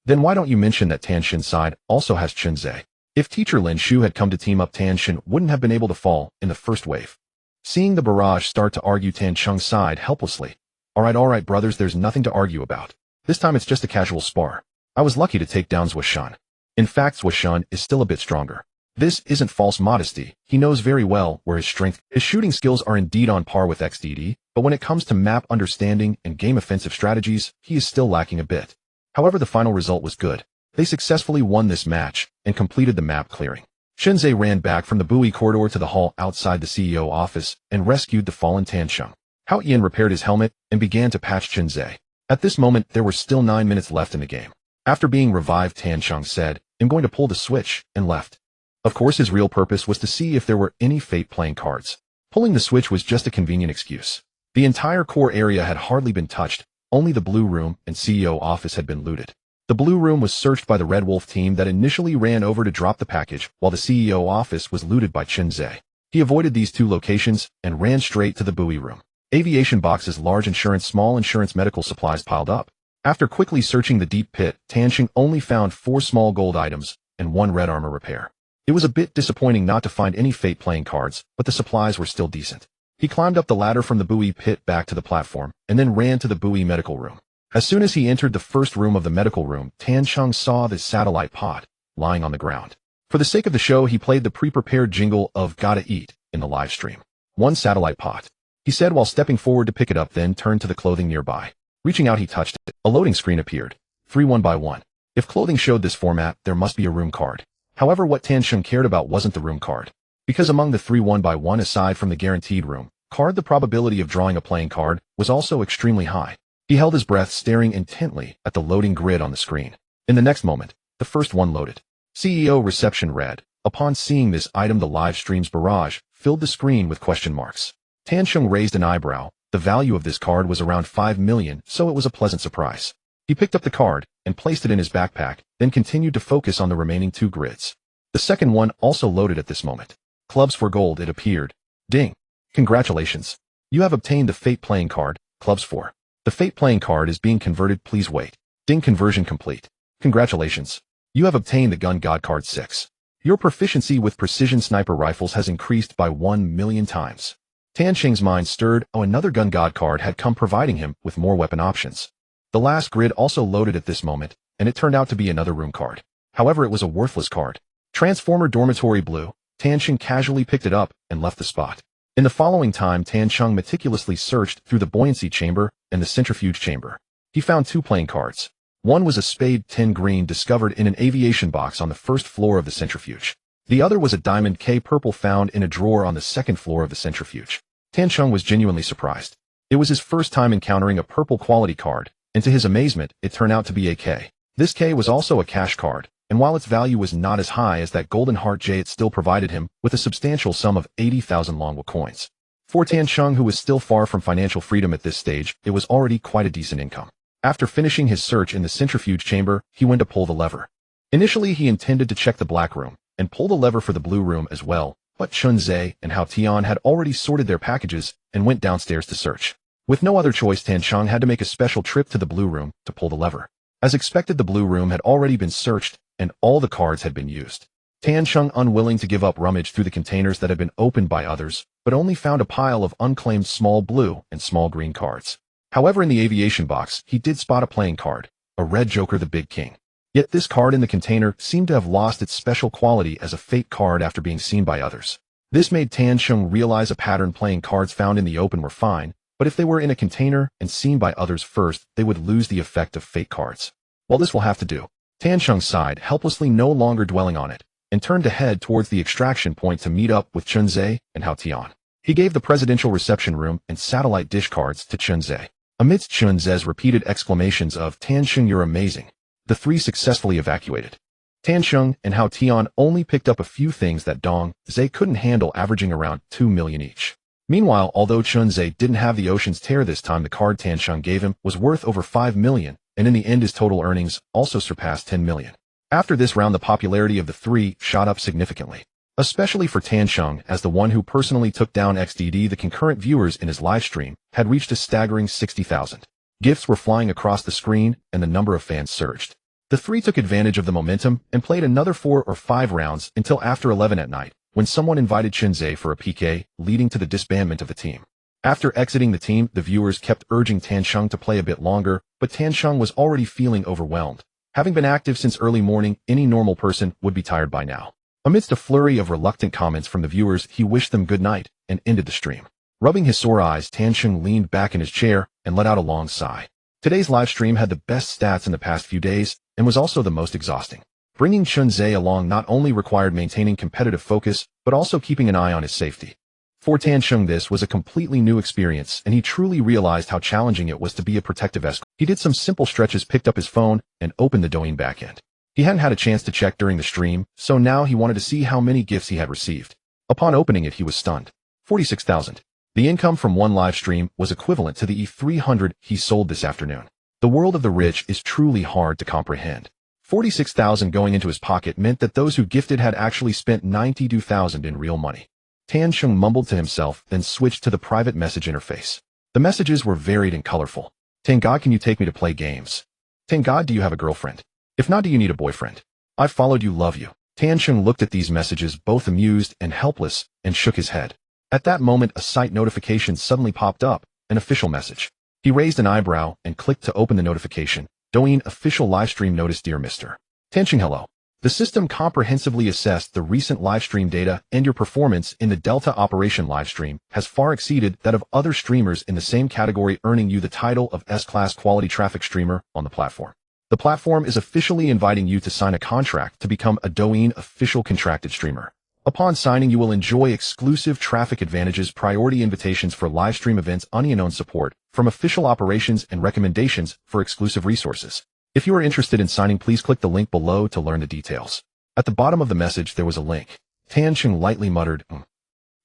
Then why don't you mention that Tanshin's side also has Chunzhe? If teacher Lin Shu had come to team up, Tanshin wouldn't have been able to fall in the first wave. Seeing the barrage start to argue Tansheng's side helplessly. Alright brothers, there's nothing to argue about. This time it's just a casual spar. I was lucky to take down Zhuoshan. In fact, Zhuoshan is still a bit stronger. This isn't false modesty. He knows very well where his strength. His shooting skills are indeed on par with XDD, but when it comes to map understanding and game offensive strategies, he is still lacking a bit. However, the final result was good. They successfully won this match and completed the map clearing. Chunzhe ran back from the buoy corridor to the hall outside the CEO office and rescued the fallen Tansheng. Hao Yin repaired his helmet and began to patch Chunzhe. At this moment, there were still 9 minutes left in the game. After being revived, Tansheng said, "I'm going to pull the switch," and left. Of course, his real purpose was to see if there were any fate playing cards. Pulling the switch was just a convenient excuse. The entire core area had hardly been touched, only the blue room and CEO office had been looted. The blue room was searched by the Red Wolf team that initially ran over to drop the package, while the CEO office was looted by Chunzhe. He avoided these 2 locations and ran straight to the buoy room. Aviation boxes, large insurance, small insurance, medical supplies piled up. After quickly searching the deep pit, Tansheng only found 4 small gold items and 1 red armor repair. It was a bit disappointing not to find any fate playing cards, but the supplies were still decent. He climbed up the ladder from the buoy pit back to the platform, and then ran to the buoy medical room. As soon as he entered the first room of the medical room, Tansheng saw the satellite pod lying on the ground. For the sake of the show, he played the pre-prepared jingle of "Gotta Eat" in the live stream. "1 satellite pod," he said while stepping forward to pick it up, then turned to the clothing nearby. Reaching out, he touched it. A loading screen appeared. 3 1 by 1. If clothing showed this format, there must be a room card. However, what Tansheng cared about wasn't the room card. Because among the 3 1 by 1, aside from the guaranteed room card, the probability of drawing a playing card was also extremely high. He held his breath, staring intently at the loading grid on the screen. In the next moment, the first one loaded. CEO reception read. Upon seeing this item, the live stream's barrage filled the screen with question marks. Tansheng raised an eyebrow. The value of this card was around 5 million, so it was a pleasant surprise. He picked up the card and placed it in his backpack, then continued to focus on the remaining 2 grids. The second one also loaded at this moment. Clubs for gold, it appeared. Ding. Congratulations. You have obtained the fate playing card, clubs for. The fate playing card is being converted, please wait. Ding, conversion complete. Congratulations. You have obtained the gun god card 6. Your proficiency with precision sniper rifles has increased by 1 million times. Tansheng's mind stirred. Oh, another gun god card had come, providing him with more weapon options. The last grid also loaded at this moment, and it turned out to be another room card. However, it was a worthless card. Transformer Dormitory Blue. Tansheng casually picked it up and left the spot. In the following time, Tansheng meticulously searched through the buoyancy chamber and the centrifuge chamber. He found 2 playing cards. One was a spade 10 green discovered in an aviation box on the first floor of the centrifuge. The other was a diamond K purple found in a drawer on the second floor of the centrifuge. Tansheng was genuinely surprised. It was his first time encountering a purple quality card, and to his amazement, it turned out to be a K. This K was also a cash card, and while its value was not as high as that golden heart J, it still provided him with a substantial sum of 80,000 Longwa coins. For Tansheng, who was still far from financial freedom at this stage, it was already quite a decent income. After finishing his search in the centrifuge chamber, he went to pull the lever. Initially, he intended to check the black room and pull the lever for the blue room as well, but Chunzhe and Hao Tian had already sorted their packages and went downstairs to search. With no other choice, Tansheng had to make a special trip to the blue room to pull the lever. As expected, the blue room had already been searched and all the cards had been used. Tansheng, unwilling to give up, rummaged through the containers that had been opened by others, but only found a pile of unclaimed small blue and small green cards. However, in the aviation box, he did spot a playing card, a red joker, the Big King. Yet this card in the container seemed to have lost its special quality as a fake card after being seen by others. This made Tan Sheng realize a pattern. Playing cards found in the open were fine, but if they were in a container and seen by others first, they would lose the effect of fake cards. Well, this will have to do. Tan Sheng sighed, helplessly, no longer dwelling on it, and turned to head towards the extraction point to meet up with Chunze and Hao Tian. He gave the presidential reception room and satellite dish cards to Chunze. Amidst Chunze's repeated exclamations of "Tan Sheng, you're amazing," the three successfully evacuated. Tan Sheng and Hao Tian only picked up a few things that Dong Zhe couldn't handle, averaging around 2 million each. Meanwhile, although Chunze didn't have the Ocean's Tear this time, the card Tan Sheng gave him was worth over 5 million, and in the end his total earnings also surpassed 10 million. After this round, the popularity of the three shot up significantly, especially for Tan Sheng, as the one who personally took down XDD. The concurrent viewers in his livestream had reached a staggering 60,000. Gifts were flying across the screen, and the number of fans surged. The three took advantage of the momentum and played another 4 or 5 rounds until after 11 at night, when someone invited Chunze for a PK, leading to the disbandment of the team. After exiting the team, the viewers kept urging Tan Sheng to play a bit longer, but Tan Sheng was already feeling overwhelmed. Having been active since early morning, any normal person would be tired by now. Amidst a flurry of reluctant comments from the viewers, he wished them good night and ended the stream. Rubbing his sore eyes, Tan Sheng leaned back in his chair and let out a long sigh. Today's live stream had the best stats in the past few days and was also the most exhausting. Bringing Chunze along not only required maintaining competitive focus, but also keeping an eye on his safety. For Tan Sheng, this was a completely new experience, and he truly realized how challenging it was to be a protective escort. He did some simple stretches, picked up his phone, and opened the Douyin backend. He hadn't had a chance to check during the stream, so now he wanted to see how many gifts he had received. Upon opening it, he was stunned. 46,000. The income from one live stream was equivalent to the E300 he sold this afternoon. The world of the rich is truly hard to comprehend. 46,000 going into his pocket meant that those who gifted had actually spent 92,000 in real money. Tan Sheng mumbled to himself, then switched to the private message interface. The messages were varied and colorful. "Thank God, can you take me to play games? Thank God, do you have a girlfriend? If not, do you need a boyfriend? I followed you, love you." Tan Sheng looked at these messages, both amused and helpless, and shook his head. At that moment, a site notification suddenly popped up, an official message. He raised an eyebrow and clicked to open the notification. Douyin official livestream notice: Dear Mr. Tan Sheng, hello. The system comprehensively assessed the recent livestream data, and your performance in the Delta Operation livestream has far exceeded that of other streamers in the same category, earning you the title of S-Class Quality Traffic Streamer on the platform. The platform is officially inviting you to sign a contract to become a Douyin official contracted streamer. Upon signing, you will enjoy exclusive traffic advantages, priority invitations for livestream events, unknown support from official operations, and recommendations for exclusive resources. If you are interested in signing, please click the link below to learn the details. At the bottom of the message, there was a link. Tan Sheng lightly muttered,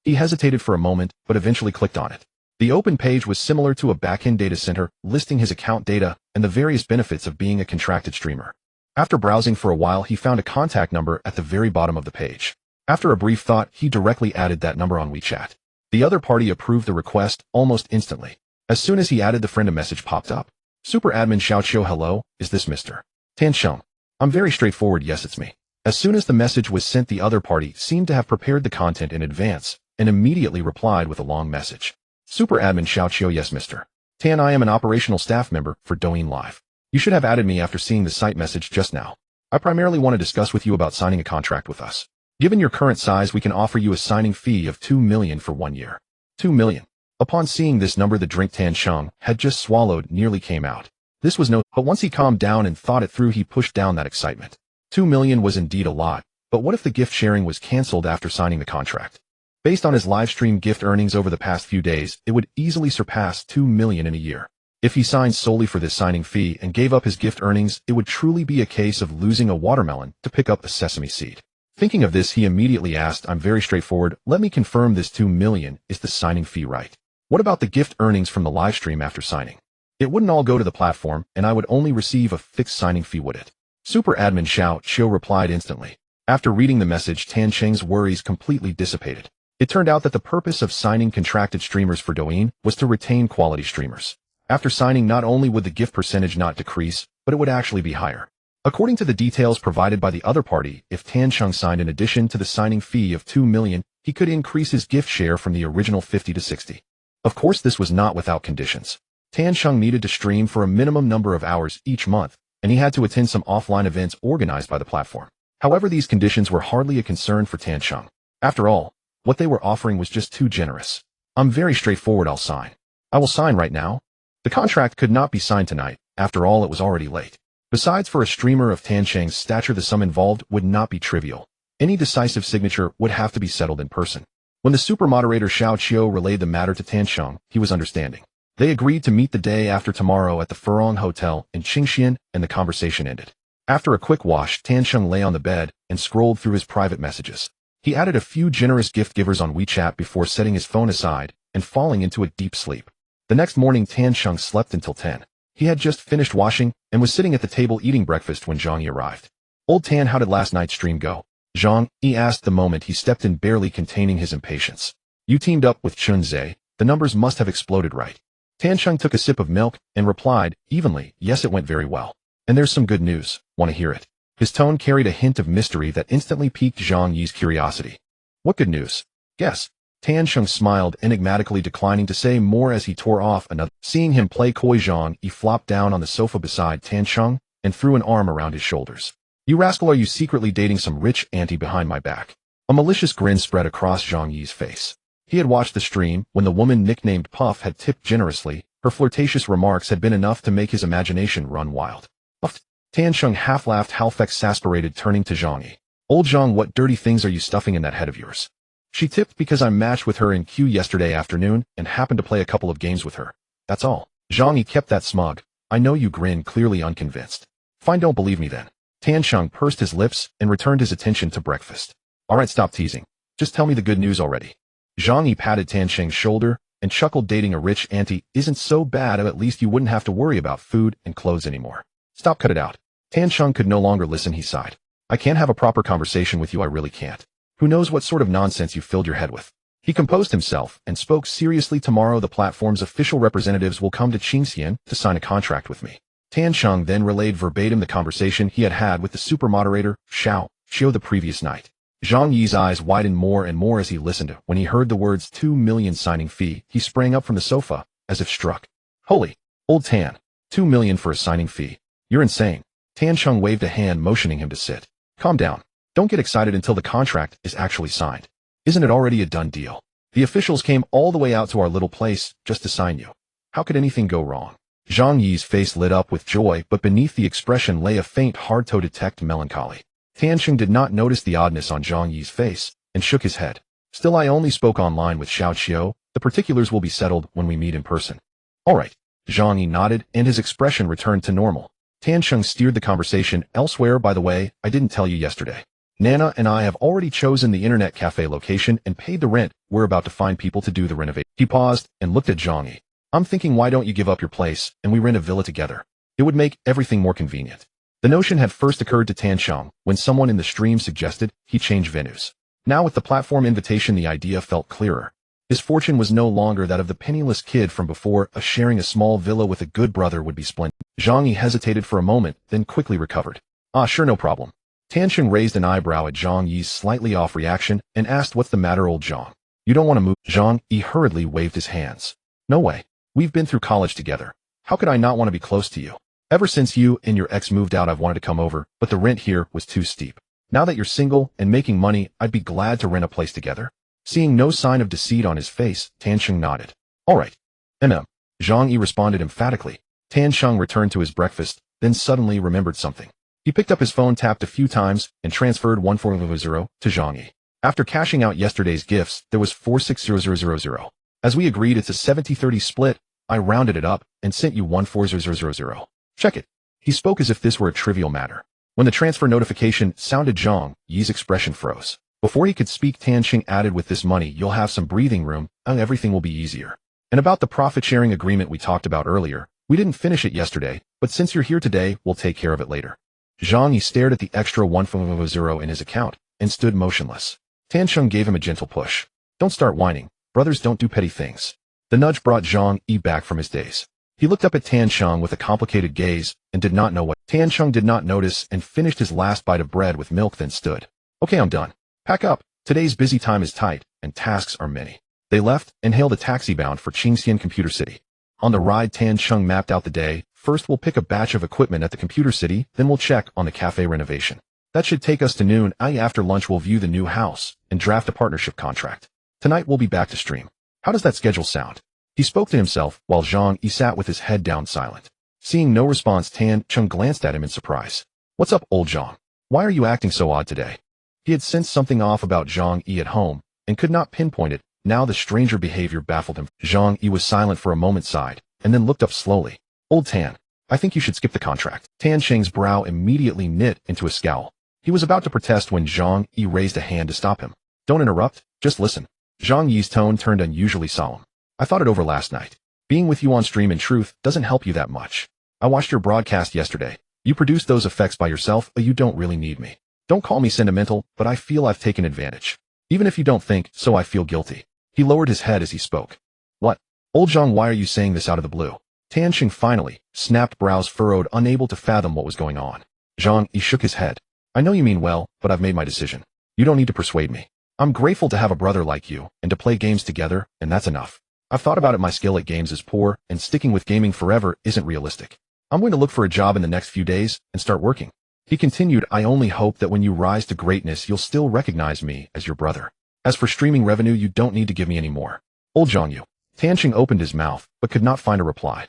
He hesitated for a moment, but eventually clicked on it. The open page was similar to a backend data center, listing his account data and the various benefits of being a contracted streamer. After browsing for a while, he found a contact number at the very bottom of the page. After a brief thought, he directly added that number on WeChat. The other party approved the request almost instantly. As soon as he added the friend, a message popped up. Super admin Xiao, hello, is this Mr. Tan Sheng? I'm very straightforward, yes, it's me. As soon as the message was sent, the other party seemed to have prepared the content in advance and immediately replied with a long message. Super admin Xiao, yes, Mr. Tan, I am an operational staff member for Douyin Live. You should have added me after seeing the site message just now. I primarily want to discuss with you about signing a contract with us. Given your current size, we can offer you a signing fee of 2 million for 1 year. 2 million. Upon seeing this number, the drink Tan Sheng had just swallowed nearly came out. This was no, but once he calmed down and thought it through, he pushed down that excitement. 2 million was indeed a lot, but what if the gift sharing was cancelled after signing the contract? Based on his livestream gift earnings over the past few days, it would easily surpass 2 million in a year. If he signed solely for this signing fee and gave up his gift earnings, it would truly be a case of losing a watermelon to pick up a sesame seed. Thinking of this, he immediately asked, I'm very straightforward, let me confirm this 2 million is the signing fee, right? What about the gift earnings from the livestream after signing? It wouldn't all go to the platform, and I would only receive a fixed signing fee, would it? Super admin Xiao replied instantly. After reading the message, Tan Sheng's worries completely dissipated. It turned out that the purpose of signing contracted streamers for Douyin was to retain quality streamers. After signing, not only would the gift percentage not decrease, but it would actually be higher. According to the details provided by the other party, if Tan Sheng signed in addition to the signing fee of 2 million, he could increase his gift share from the original 50 to 60. Of course, this was not without conditions. Tan Sheng needed to stream for a minimum number of hours each month, and he had to attend some offline events organized by the platform. However, these conditions were hardly a concern for Tan Cheng. After all, what they were offering was just too generous. I'm very straightforward, I'll sign. I will sign right now. The contract could not be signed tonight, after all it was already late. Besides, for a streamer of Tan Cheng's stature, the sum involved would not be trivial. Any decisive signature would have to be settled in person. When the super moderator Xiao Qiu relayed the matter to Tan Cheng, he was understanding. They agreed to meet the day after tomorrow at the Furong Hotel in Qingxian, and the conversation ended. After a quick wash, Tan Cheng lay on the bed and scrolled through his private messages. He added a few generous gift givers on WeChat before setting his phone aside and falling into a deep sleep. The next morning, Tan Cheng slept until 10. He had just finished washing and was sitting at the table eating breakfast when Zhang Yi arrived. "Old Tan, how did last night's stream go?" Zhang Yi asked the moment he stepped in, barely containing his impatience. "You teamed up with Chun Zhe. The numbers must have exploded, right?" Tan Cheng took a sip of milk and replied, evenly, "Yes, it went very well. And there's some good news. Want to hear it?" His tone carried a hint of mystery that instantly piqued Zhang Yi's curiosity. "What good news?" "Guess." Tan Cheng smiled, enigmatically declining to say more as he tore off another. Seeing him play coy, Zhang Yi flopped down on the sofa beside Tan Cheng and threw an arm around his shoulders. "You rascal, are you secretly dating some rich auntie behind my back?" A malicious grin spread across Zhang Yi's face. He had watched the stream when the woman nicknamed Puff had tipped generously. Her flirtatious remarks had been enough to make his imagination run wild. "Puff." Tan Cheng half laughed, half exasperated, turning to Zhang Yi. "Old Zhang, what dirty things are you stuffing in that head of yours?" "She tipped because I matched with her in Q yesterday afternoon and happened to play a couple of games with her. That's all." Zhang Yi kept that smug, "I know you" grin, clearly unconvinced. "Fine, don't believe me then." Tan Cheng pursed his lips and returned his attention to breakfast. "Alright, stop teasing. Just tell me the good news already." Zhang Yi patted Tan Cheng's shoulder and chuckled. "Dating a rich auntie isn't so bad. At least you wouldn't have to worry about food and clothes anymore." "Stop, cut it out." Tan Cheng could no longer listen. He sighed. "I can't have a proper conversation with you, I really can't. Who knows what sort of nonsense you filled your head with." He composed himself and spoke seriously. "Tomorrow the platform's official representatives will come to Qingxian to sign a contract with me." Tan Cheng then relayed verbatim the conversation he had had with the super moderator, Xiao Qiu, the previous night. Zhang Yi's eyes widened more and more as he listened. When he heard the words 2 million signing fee, he sprang up from the sofa, as if struck. "Holy, old Tan, 2 million for a signing fee? You're insane." Tan Cheng waved a hand, motioning him to sit. "Calm down. Don't get excited until the contract is actually signed. Isn't it already a done deal? The officials came all the way out to our little place just to sign you. How could anything go wrong?" Zhang Yi's face lit up with joy, but beneath the expression lay a faint, hard-to-detect melancholy. Tan Cheng did not notice the oddness on Zhang Yi's face and shook his head. "Still, I only spoke online with Xiao Qiu. The particulars will be settled when we meet in person." "All right." Zhang Yi nodded, and his expression returned to normal. Tan Cheng steered the conversation elsewhere. "By the way, I didn't tell you yesterday. Nana and I have already chosen the internet cafe location and paid the rent. We're about to find people to do the renovation." He paused and looked at Zhang Yi. "I'm thinking, why don't you give up your place and we rent a villa together? It would make everything more convenient." The notion had first occurred to Tan Cheng when someone in the stream suggested he change venues. Now with the platform invitation, the idea felt clearer. His fortune was no longer that of the penniless kid from before. Sharing a small villa with a good brother would be splendid. Zhang Yi hesitated for a moment, then quickly recovered. "Ah, sure, no problem." Tan Cheng raised an eyebrow at Zhang Yi's slightly off reaction and asked, "What's the matter, old Zhang? You don't want to move?" Zhang Yi hurriedly waved his hands. "No way. We've been through college together. How could I not want to be close to you? Ever since you and your ex moved out, I've wanted to come over, but the rent here was too steep. Now that you're single and making money, I'd be glad to rent a place together." Seeing no sign of deceit on his face, Tan Cheng nodded. "All right. Zhang Yi responded emphatically. Tan Cheng returned to his breakfast, then suddenly remembered something. He picked up his phone, tapped a few times, and transferred 1400 to Zhang Yi. "After cashing out yesterday's gifts, there was 460000. As we agreed, it's a 70-30 split. I rounded it up and sent you 14000. Check it." He spoke as if this were a trivial matter. When the transfer notification sounded, Zhang Yi's expression froze. Before he could speak, Tan Cheng added, "With this money, you'll have some breathing room, and everything will be easier. And about the profit-sharing agreement we talked about earlier, we didn't finish it yesterday, but since you're here today, we'll take care of it later." Zhang Yi stared at the extra 140 in his account and stood motionless. Tan Cheng gave him a gentle push. "Don't start whining. Brothers don't do petty things." The nudge brought Zhang Yi back from his daze. He looked up at Tan Cheng with a complicated gaze and did not know what. Tan Cheng did not notice and finished his last bite of bread with milk, then stood. "Okay, I'm done. Pack up. Today's busy time is tight, and tasks are many." They left and hailed a taxi bound for Qingxian Computer City. On the ride, Tan Cheng mapped out the day, First we'll pick a batch of equipment at the computer city, then we'll check on the cafe renovation. That should take us to noon. After lunch we'll view the new house and draft a partnership contract. Tonight we'll be back to stream. How does that schedule sound? He spoke to himself while Zhang Yi sat with his head down silent. Seeing no response, Tan Chung glanced at him in surprise. What's up, old Zhang? Why are you acting so odd today? He had sensed something off about Zhang Yi at home and could not pinpoint it. Now the stranger behavior baffled him. Zhang Yi was silent for a moment, sighed, and then looked up slowly. Old Tan, I think you should skip the contract. Tan Cheng's brow immediately knit into a scowl. He was about to protest when Zhang Yi raised a hand to stop him. Don't interrupt, just listen. Zhang Yi's tone turned unusually solemn. I thought it over last night. Being with you on stream in truth doesn't help you that much. I watched your broadcast yesterday. You produced those effects by yourself, but you don't really need me. Don't call me sentimental, but I feel I've taken advantage. Even if you don't think so, I feel guilty. He lowered his head as he spoke. What? Old Zhang, why are you saying this out of the blue? Tan Cheng finally, snapped, brows furrowed, unable to fathom what was going on. Zhang Yi shook his head. I know you mean well, but I've made my decision. You don't need to persuade me. I'm grateful to have a brother like you and to play games together, and that's enough. I've thought about it. My skill at games is poor, and sticking with gaming forever isn't realistic. I'm going to look for a job in the next few days and start working. He continued, I only hope that when you rise to greatness, you'll still recognize me as your brother. As for streaming revenue, you don't need to give me any more. Old Zhang Yu. Tan Cheng opened his mouth, but could not find a reply.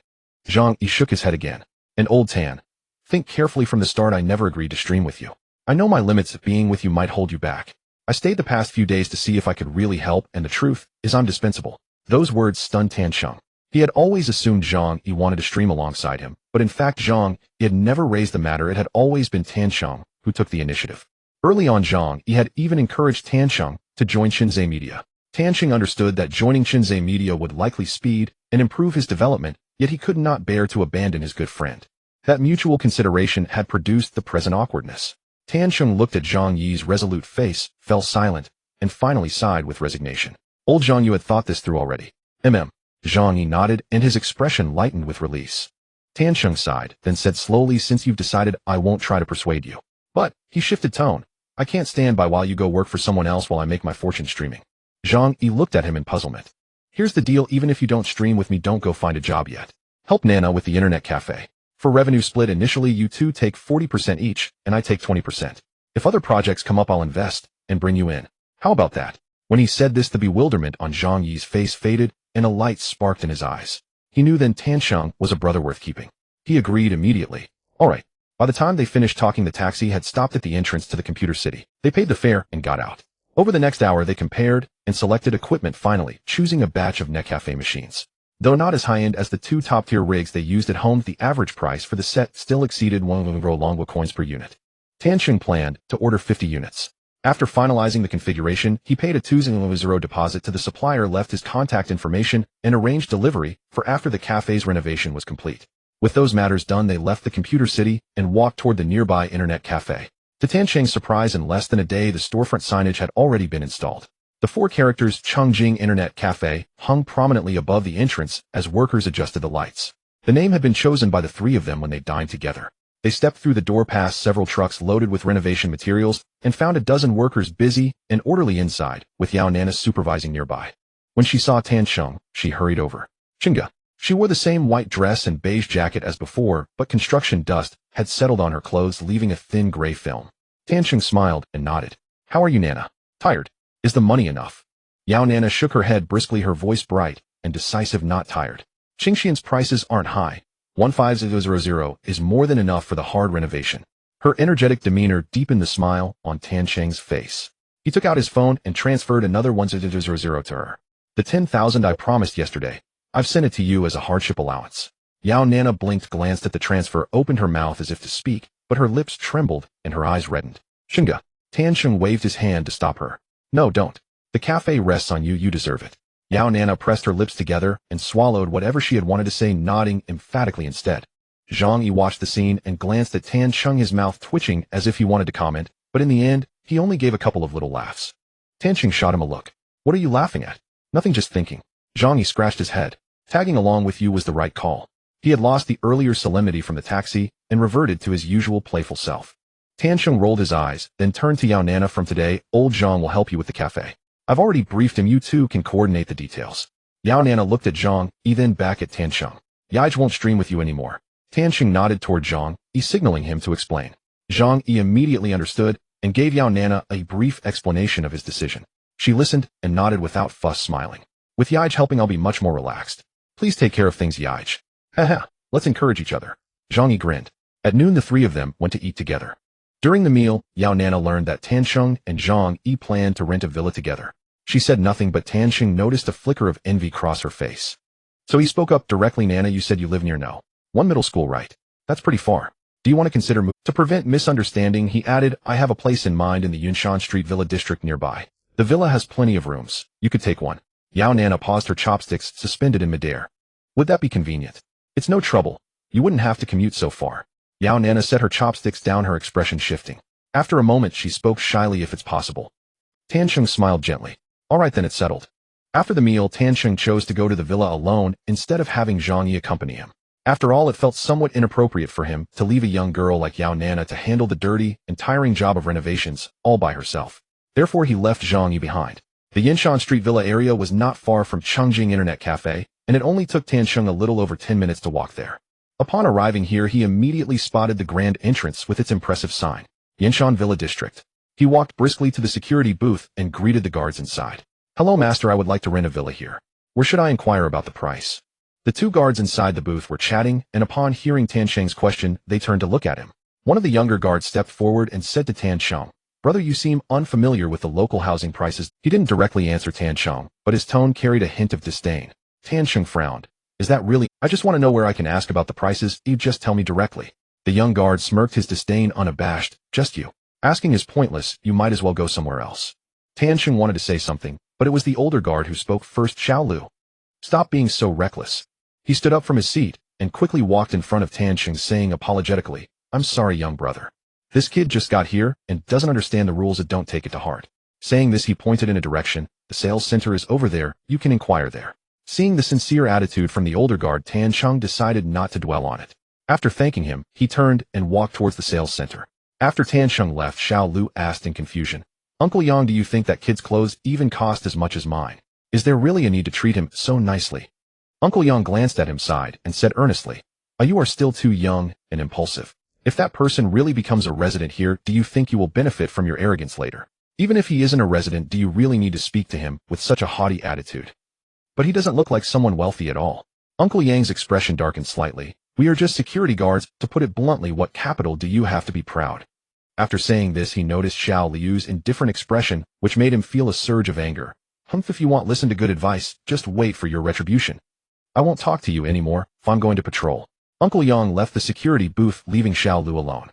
Zhang Yi shook his head again. And old Tan, think carefully. From the start, I never agreed to stream with you. I know my limits. Being with you might hold you back. I stayed the past few days to see if I could really help, and the truth is I'm dispensable. Those words stunned Tan Cheng. He had always assumed Zhang Yi wanted to stream alongside him, but in fact Zhang Yi had never raised the matter. It had always been Tan Cheng who took the initiative. Early on, Zhang Yi had even encouraged Tan Cheng to join Shinzei Media. Tan Cheng understood that joining Shinzei Media would likely speed and improve his development, yet he could not bear to abandon his good friend. That mutual consideration had produced the present awkwardness. Tan Cheng looked at Zhang Yi's resolute face, fell silent, and finally sighed with resignation. Old Zhang Yu had thought this through already. Zhang Yi nodded, and his expression lightened with release. Tan Cheng sighed, then said slowly, since you've decided, I won't try to persuade you. But, he shifted tone, I can't stand by while you go work for someone else while I make my fortune streaming. Zhang Yi looked at him in puzzlement. Here's the deal, even if you don't stream with me, don't go find a job yet. Help Nana with the internet cafe. For revenue split, initially you two take 40% each, and I take 20%. If other projects come up, I'll invest and bring you in. How about that? When he said this, the bewilderment on Zhang Yi's face faded, and a light sparked in his eyes. He knew then Tan Cheng was a brother worth keeping. He agreed immediately. All right. By the time they finished talking, the taxi had stopped at the entrance to the computer city. They paid the fare and got out. Over the next hour, they compared and selected equipment, finally choosing a batch of netcafe machines. Though not as high-end as the two top-tier rigs they used at home, the average price for the set still exceeded 1 Longwa coins per unit. Tan Cheng planned to order 50 units. After finalizing the configuration, he paid a 2,000 deposit to the supplier, left his contact information, and arranged delivery for after the cafe's renovation was complete. With those matters done, they left the computer city and walked toward the nearby internet cafe. To Tan Cheng's surprise, in less than a day, the storefront signage had already been installed. The 4 characters Chongjing Internet Cafe hung prominently above the entrance as workers adjusted the lights. The name had been chosen by the 3 of them when they dined together. They stepped through the door, past several trucks loaded with renovation materials, and found a dozen workers busy and orderly inside, with Yao Nana supervising nearby. When she saw Tan Cheng, she hurried over. Chinga. She wore the same white dress and beige jacket as before, but construction dust had settled on her clothes, leaving a thin gray film. Tan Cheng smiled and nodded. How are you, Nana? Tired. Is the money enough? Yao Nana shook her head briskly, her voice bright and decisive. Not tired. Qingxian's prices aren't high. 15000 is more than enough for the hard renovation. Her energetic demeanor deepened the smile on Tan Cheng's face. He took out his phone and transferred another 100 to her. The 10,000 I promised yesterday. I've sent it to you as a hardship allowance. Yao Nana blinked, glanced at the transfer, opened her mouth as if to speak, but her lips trembled and her eyes reddened. Shinga. Tan Cheng waved his hand to stop her. No, don't. The cafe rests on you. You deserve it. Yao Nana pressed her lips together and swallowed whatever she had wanted to say, nodding emphatically instead. Zhang Yi watched the scene and glanced at Tan Cheng, his mouth twitching as if he wanted to comment, but in the end, he only gave a couple of little laughs. Tan Cheng shot him a look. What are you laughing at? Nothing, just thinking. Zhang Yi scratched his head. Tagging along with you was the right call. He had lost the earlier solemnity from the taxi and reverted to his usual playful self. Tan Cheng rolled his eyes, then turned to Yao Nana. From today, old Zhang will help you with the cafe. I've already briefed him. You two can coordinate the details. Yao Nana looked at Zhang Yi, then back at Tan Cheng. Yaij won't stream with you anymore. Tanxing nodded toward Zhang Yi, signaling him to explain. Zhang Yi immediately understood and gave Yao Nana a brief explanation of his decision. She listened and nodded without fuss, smiling. With Yaij helping, I'll be much more relaxed. Please take care of things, Yaij. Haha, let's encourage each other. Zhang Yi grinned. At noon, the three of them went to eat together. During the meal, Yao Nana learned that Tanxing and Zhang Yi planned to rent a villa together. She said nothing, but Tanxing noticed a flicker of envy cross her face. So he spoke up directly. Nana, you said you live near one middle school, right? That's pretty far. Do you want to consider moving? To prevent misunderstanding, he added, I have a place in mind in the Yunshan Street Villa district nearby. The villa has plenty of rooms. You could take one. Yao Nana paused, her chopsticks suspended in midair. Would that be convenient? It's no trouble. You wouldn't have to commute so far. Yao Nana set her chopsticks down, her expression shifting. After a moment, she spoke shyly, if it's possible. Tanxing smiled gently. All right, then, it's settled. After the meal, Tanxing chose to go to the villa alone instead of having Zhang Yi accompany him. After all, it felt somewhat inappropriate for him to leave a young girl like Yao Nana to handle the dirty and tiring job of renovations all by herself. Therefore, he left Zhang Yi behind. The Yinshan Street Villa area was not far from Chongjing Internet Cafe, and it only took Tanxing a little over 10 minutes to walk there. Upon arriving here, he immediately spotted the grand entrance with its impressive sign, Yinshan Villa District. He walked briskly to the security booth and greeted the guards inside. Hello, master, I would like to rent a villa here. Where should I inquire about the price? The two guards inside the booth were chatting, and upon hearing Tanxing's question, they turned to look at him. One of the younger guards stepped forward and said to Tanxing, Brother, you seem unfamiliar with the local housing prices. He didn't directly answer Tanxing, but his tone carried a hint of disdain. Tanxing frowned. Is that really? I just want to know where I can ask about the prices. You just tell me directly. The young guard smirked, his disdain unabashed. Just you. Asking is pointless. You might as well go somewhere else. Tanxing wanted to say something, but it was the older guard who spoke first. Xiao Lu. Stop being so reckless. He stood up from his seat and quickly walked in front of Tanxing, saying apologetically, I'm sorry, young brother. This kid just got here and doesn't understand the rules, and don't take it to heart. Saying this, he pointed in a direction. The sales center is over there. You can inquire there. Seeing the sincere attitude from the older guard, Tanxing decided not to dwell on it. After thanking him, he turned and walked towards the sales center. After Tanxing left, Xiao Lu asked in confusion, Uncle Yang, do you think that kid's clothes even cost as much as mine? Is there really a need to treat him so nicely? Uncle Yang glanced at him, sighed, and said earnestly, You are still too young and impulsive. If that person really becomes a resident here, do you think you will benefit from your arrogance later? Even if he isn't a resident, do you really need to speak to him with such a haughty attitude? But he doesn't look like someone wealthy at all. Uncle Yang's expression darkened slightly. We are just security guards. To put it bluntly, what capital do you have to be proud? After saying this, he noticed Xiao Liu's indifferent expression, which made him feel a surge of anger. If you want listen to good advice, just wait for your retribution. I won't talk to you anymore, if I'm going to patrol. Uncle Yang left the security booth, leaving Xiao Lu alone.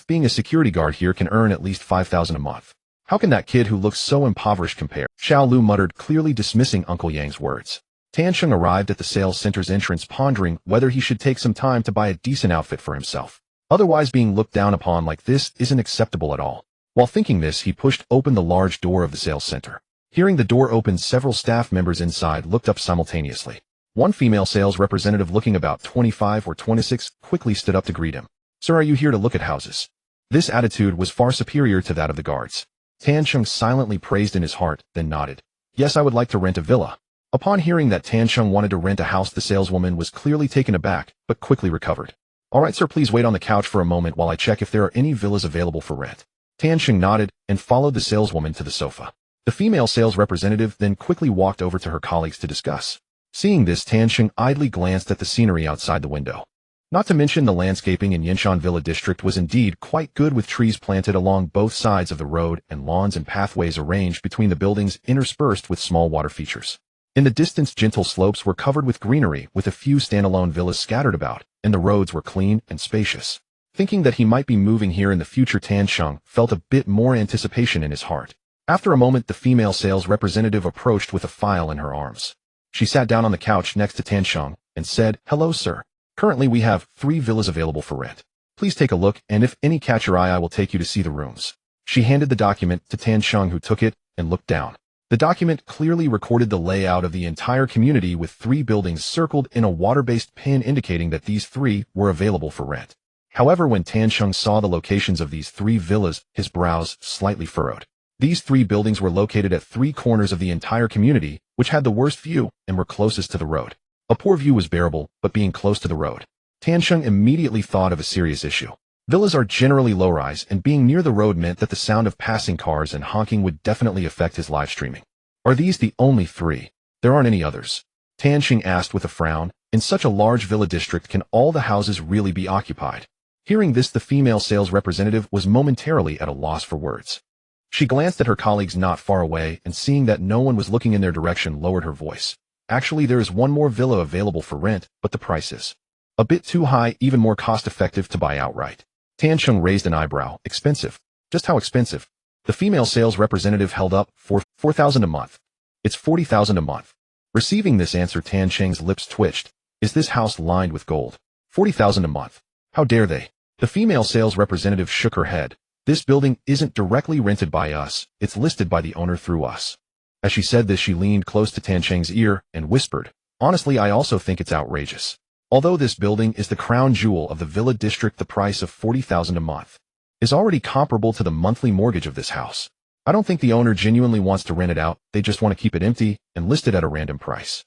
Being a security guard here can earn at least 5,000 a month. How can that kid who looks so impoverished compare? Xiao Lu muttered, clearly dismissing Uncle Yang's words. Tanxing arrived at the sales center's entrance, pondering whether he should take some time to buy a decent outfit for himself. Otherwise, being looked down upon like this isn't acceptable at all. While thinking this, he pushed open the large door of the sales center. Hearing the door open, several staff members inside looked up simultaneously. One female sales representative, looking about 25 or 26, quickly stood up to greet him. Sir, are you here to look at houses? This attitude was far superior to that of the guards. Tanxing silently praised in his heart, then nodded. Yes, I would like to rent a villa. Upon hearing that Tanxing wanted to rent a house, the saleswoman was clearly taken aback, but quickly recovered. All right, sir, please wait on the couch for a moment while I check if there are any villas available for rent. Tanxing nodded and followed the saleswoman to the sofa. The female sales representative then quickly walked over to her colleagues to discuss. Seeing this, Tanxing idly glanced at the scenery outside the window. Not to mention the landscaping in Yinshan Villa District was indeed quite good, with trees planted along both sides of the road and lawns and pathways arranged between the buildings, interspersed with small water features. In the distance, gentle slopes were covered with greenery, with a few standalone villas scattered about, and the roads were clean and spacious. Thinking that he might be moving here in the future, Tanxing felt a bit more anticipation in his heart. After a moment, the female sales representative approached with a file in her arms. She sat down on the couch next to Tanxing and said, Hello, sir. Currently, we have 3 villas available for rent. Please take a look, and if any catch your eye, I will take you to see the rooms. She handed the document to Tanxing, who took it and looked down. The document clearly recorded the layout of the entire community, with 3 buildings circled in a water-based pin indicating that these 3 were available for rent. However, when Tanxing saw the locations of these 3 villas, his brows slightly furrowed. These 3 buildings were located at 3 corners of the entire community, which had the worst view and were closest to the road. A poor view was bearable, but being close to the road, Tansheng immediately thought of a serious issue. Villas are generally low-rise, and being near the road meant that the sound of passing cars and honking would definitely affect his live streaming. Are these the only 3? There aren't any others? Tansheng asked with a frown. In such a large villa district, can all the houses really be occupied? Hearing this, the female sales representative was momentarily at a loss for words. She glanced at her colleagues not far away, and seeing that no one was looking in their direction, lowered her voice. Actually, there is one more villa available for rent, but the price is a bit too high, even more cost-effective to buy outright. Tansheng raised an eyebrow. Expensive? Just how expensive? The female sales representative held up. $4,000 a month. It's $40,000 a month. Receiving this answer, Tansheng's lips twitched. Is this house lined with gold? $40,000 a month. How dare they? The female sales representative shook her head. This building isn't directly rented by us. It's listed by the owner through us. As she said this, she leaned close to Tansheng's ear and whispered, honestly, I also think it's outrageous. Although this building is the crown jewel of the villa district, the price of $40,000 a month is already comparable to the monthly mortgage of this house. I don't think the owner genuinely wants to rent it out. They just want to keep it empty and list it at a random price.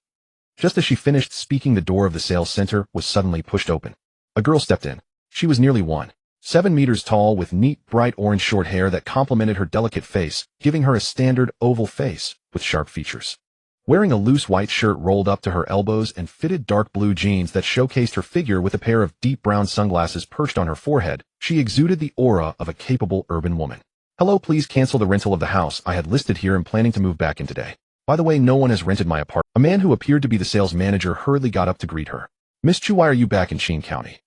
Just as she finished speaking, the door of the sales center was suddenly pushed open. A girl stepped in. She was nearly 1.7 meters tall, with neat, bright orange short hair that complemented her delicate face, giving her a standard oval face with sharp features. Wearing a loose white shirt rolled up to her elbows and fitted dark blue jeans that showcased her figure with a pair of deep brown sunglasses perched on her forehead, she exuded the aura of a capable urban woman. Hello, please cancel the rental of the house I had listed here. I'm planning to move back in today. By the way, no one has rented my apartment. A man who appeared to be the sales manager hurriedly got up to greet her. Miss Chu, why are you back in Qing County?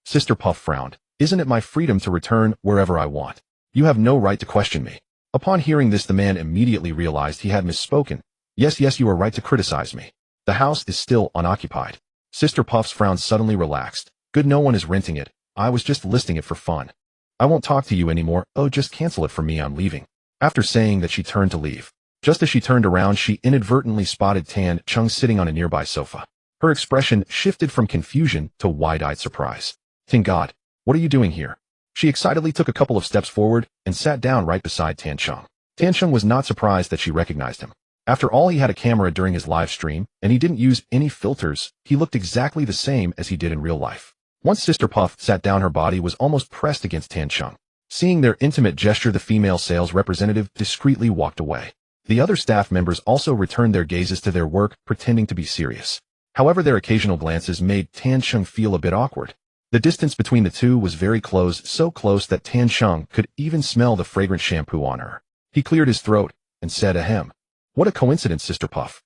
Sister Puff frowned. Isn't it my freedom to return wherever I want? You have no right to question me. Upon hearing this, the man immediately realized he had misspoken. Yes, you are right to criticize me. The house is still unoccupied. Sister Puff's frown suddenly relaxed. Good, no one is renting it. I was just listing it for fun. I won't talk to you anymore. Oh, just cancel it for me. I'm leaving. After saying that, she turned to leave. Just as she turned around, she inadvertently spotted Tansheng sitting on a nearby sofa. Her expression shifted from confusion to wide-eyed surprise. Thank God, what are you doing here? She excitedly took a couple of steps forward and sat down right beside Tansheng. Tansheng was not surprised that she recognized him. After all, he had a camera during his live stream, and he didn't use any filters. He looked exactly the same as he did in real life. Once Sister Puff sat down, her body was almost pressed against Tansheng. Seeing their intimate gesture, the female sales representative discreetly walked away. The other staff members also returned their gazes to their work, pretending to be serious. However, their occasional glances made Tansheng feel a bit awkward. The distance between the two was very close, so close that Tansheng could even smell the fragrant shampoo on her. He cleared his throat and said, ahem. What a coincidence, Sister Puff.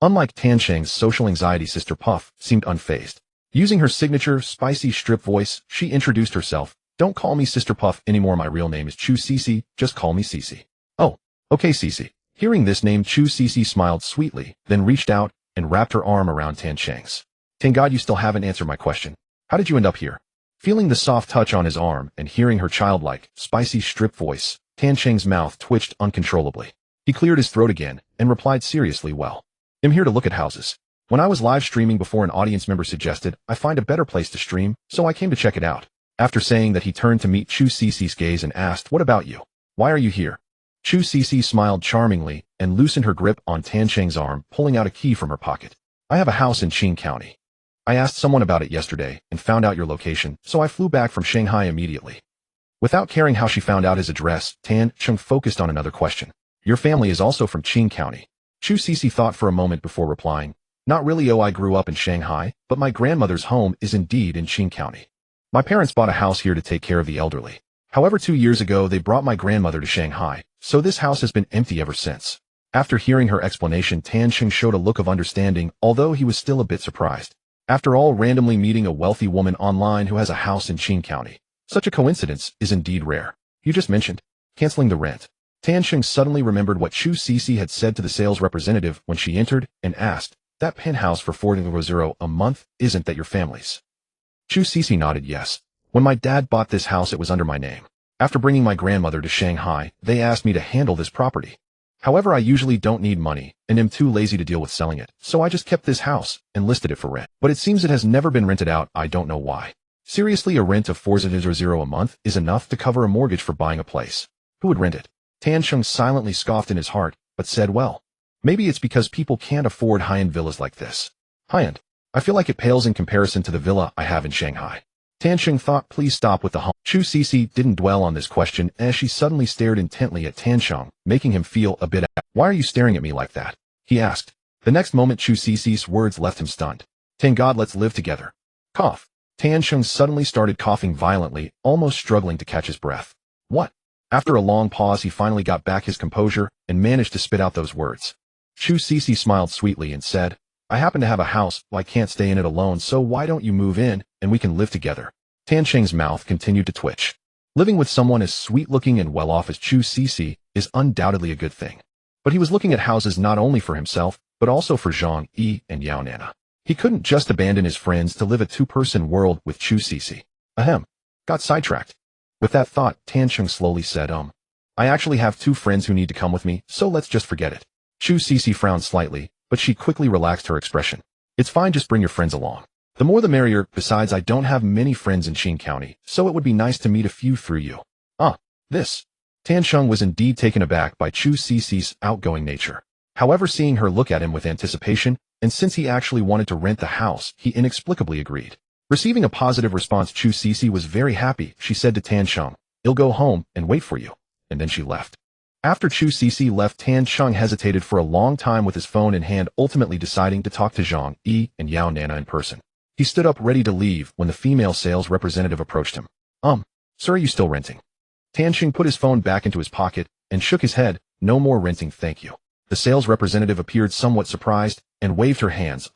Unlike Tansheng's social anxiety, Sister Puff seemed unfazed. Using her signature, spicy strip voice, she introduced herself. Don't call me Sister Puff anymore. My real name is Chu Cece. Just call me Cece. Oh, okay, Cece. Hearing this name, Chu Cece smiled sweetly, then reached out and wrapped her arm around Tansheng's. Thank God you still haven't answered my question. How did you end up here? Feeling the soft touch on his arm and hearing her childlike, spicy strip voice, Tansheng's mouth twitched uncontrollably. He cleared his throat again and replied seriously, well, I'm here to look at houses. When I was live streaming before, an audience member suggested I find a better place to stream, so I came to check it out. After saying that, he turned to meet Chu Cece's gaze and asked, what about you? Why are you here? Chu Cece smiled charmingly and loosened her grip on Tansheng's arm, pulling out a key from her pocket. I have a house in Qing County. I asked someone about it yesterday and found out your location, so I flew back from Shanghai immediately. Without caring how she found out his address, Tansheng focused on another question. Your family is also from Qing County. Chu Cece thought for a moment before replying. Not really. Oh, I grew up in Shanghai, but my grandmother's home is indeed in Qing County. My parents bought a house here to take care of the elderly. However, 2 years ago, they brought my grandmother to Shanghai, so this house has been empty ever since. After hearing her explanation, Tansheng showed a look of understanding, although he was still a bit surprised. After all, randomly meeting a wealthy woman online who has a house in Qing County. Such a coincidence is indeed rare. You just mentioned canceling the rent. Tansheng suddenly remembered what Chu Cece had said to the sales representative when she entered and asked, that penthouse for $40,000 a month, isn't that your family's? Chu Cece nodded yes. When my dad bought this house, it was under my name. After bringing my grandmother to Shanghai, they asked me to handle this property. However, I usually don't need money and am too lazy to deal with selling it, so I just kept this house and listed it for rent. But it seems it has never been rented out. I don't know why. Seriously, a rent of $40,000 a month is enough to cover a mortgage for buying a place. Who would rent it? Tansheng silently scoffed in his heart, but said, well, maybe it's because people can't afford high-end villas like this. High-end? I feel like it pales in comparison to the villa I have in Shanghai. Tansheng thought, please stop with the home. Chu Cece didn't dwell on this question as she suddenly stared intently at Tansheng, making him feel a bit. Why are you staring at me like that? He asked. The next moment Chu Cece's words left him stunned. Thank God, let's live together. Cough. Tansheng suddenly started coughing violently, almost struggling to catch his breath. What? After a long pause he finally got back his composure and managed to spit out those words. Chu Cece smiled sweetly and said, I happen to have a house, I can't stay in it alone, so why don't you move in, and we can live together. Tansheng's mouth continued to twitch. Living with someone as sweet-looking and well-off as Chu Cece is undoubtedly a good thing. But he was looking at houses not only for himself, but also for Zhang Yi and Yao Nana. He couldn't just abandon his friends to live a two-person world with Chu Cece. Ahem. Got sidetracked. With that thought, Tansheng slowly said, I actually have 2 friends who need to come with me, so let's just forget it. Chu Cece frowned slightly, but she quickly relaxed her expression. It's fine, just bring your friends along. The more the merrier, besides I don't have many friends in Qing County, so it would be nice to meet a few through you. This. Tansheng was indeed taken aback by Chu Cece's outgoing nature. However, seeing her look at him with anticipation, and since he actually wanted to rent the house, he inexplicably agreed. Receiving a positive response, Chu Cece was very happy. She said to Tansheng, I'll go home and wait for you. And then she left. After Chu Cece left, Tansheng hesitated for a long time with his phone in hand, ultimately deciding to talk to Zhang Yi and Yao Nana in person. He stood up ready to leave when the female sales representative approached him. Sir, are you still renting? Tansheng put his phone back into his pocket and shook his head. No more renting, thank you. The sales representative appeared somewhat surprised and waved her hands.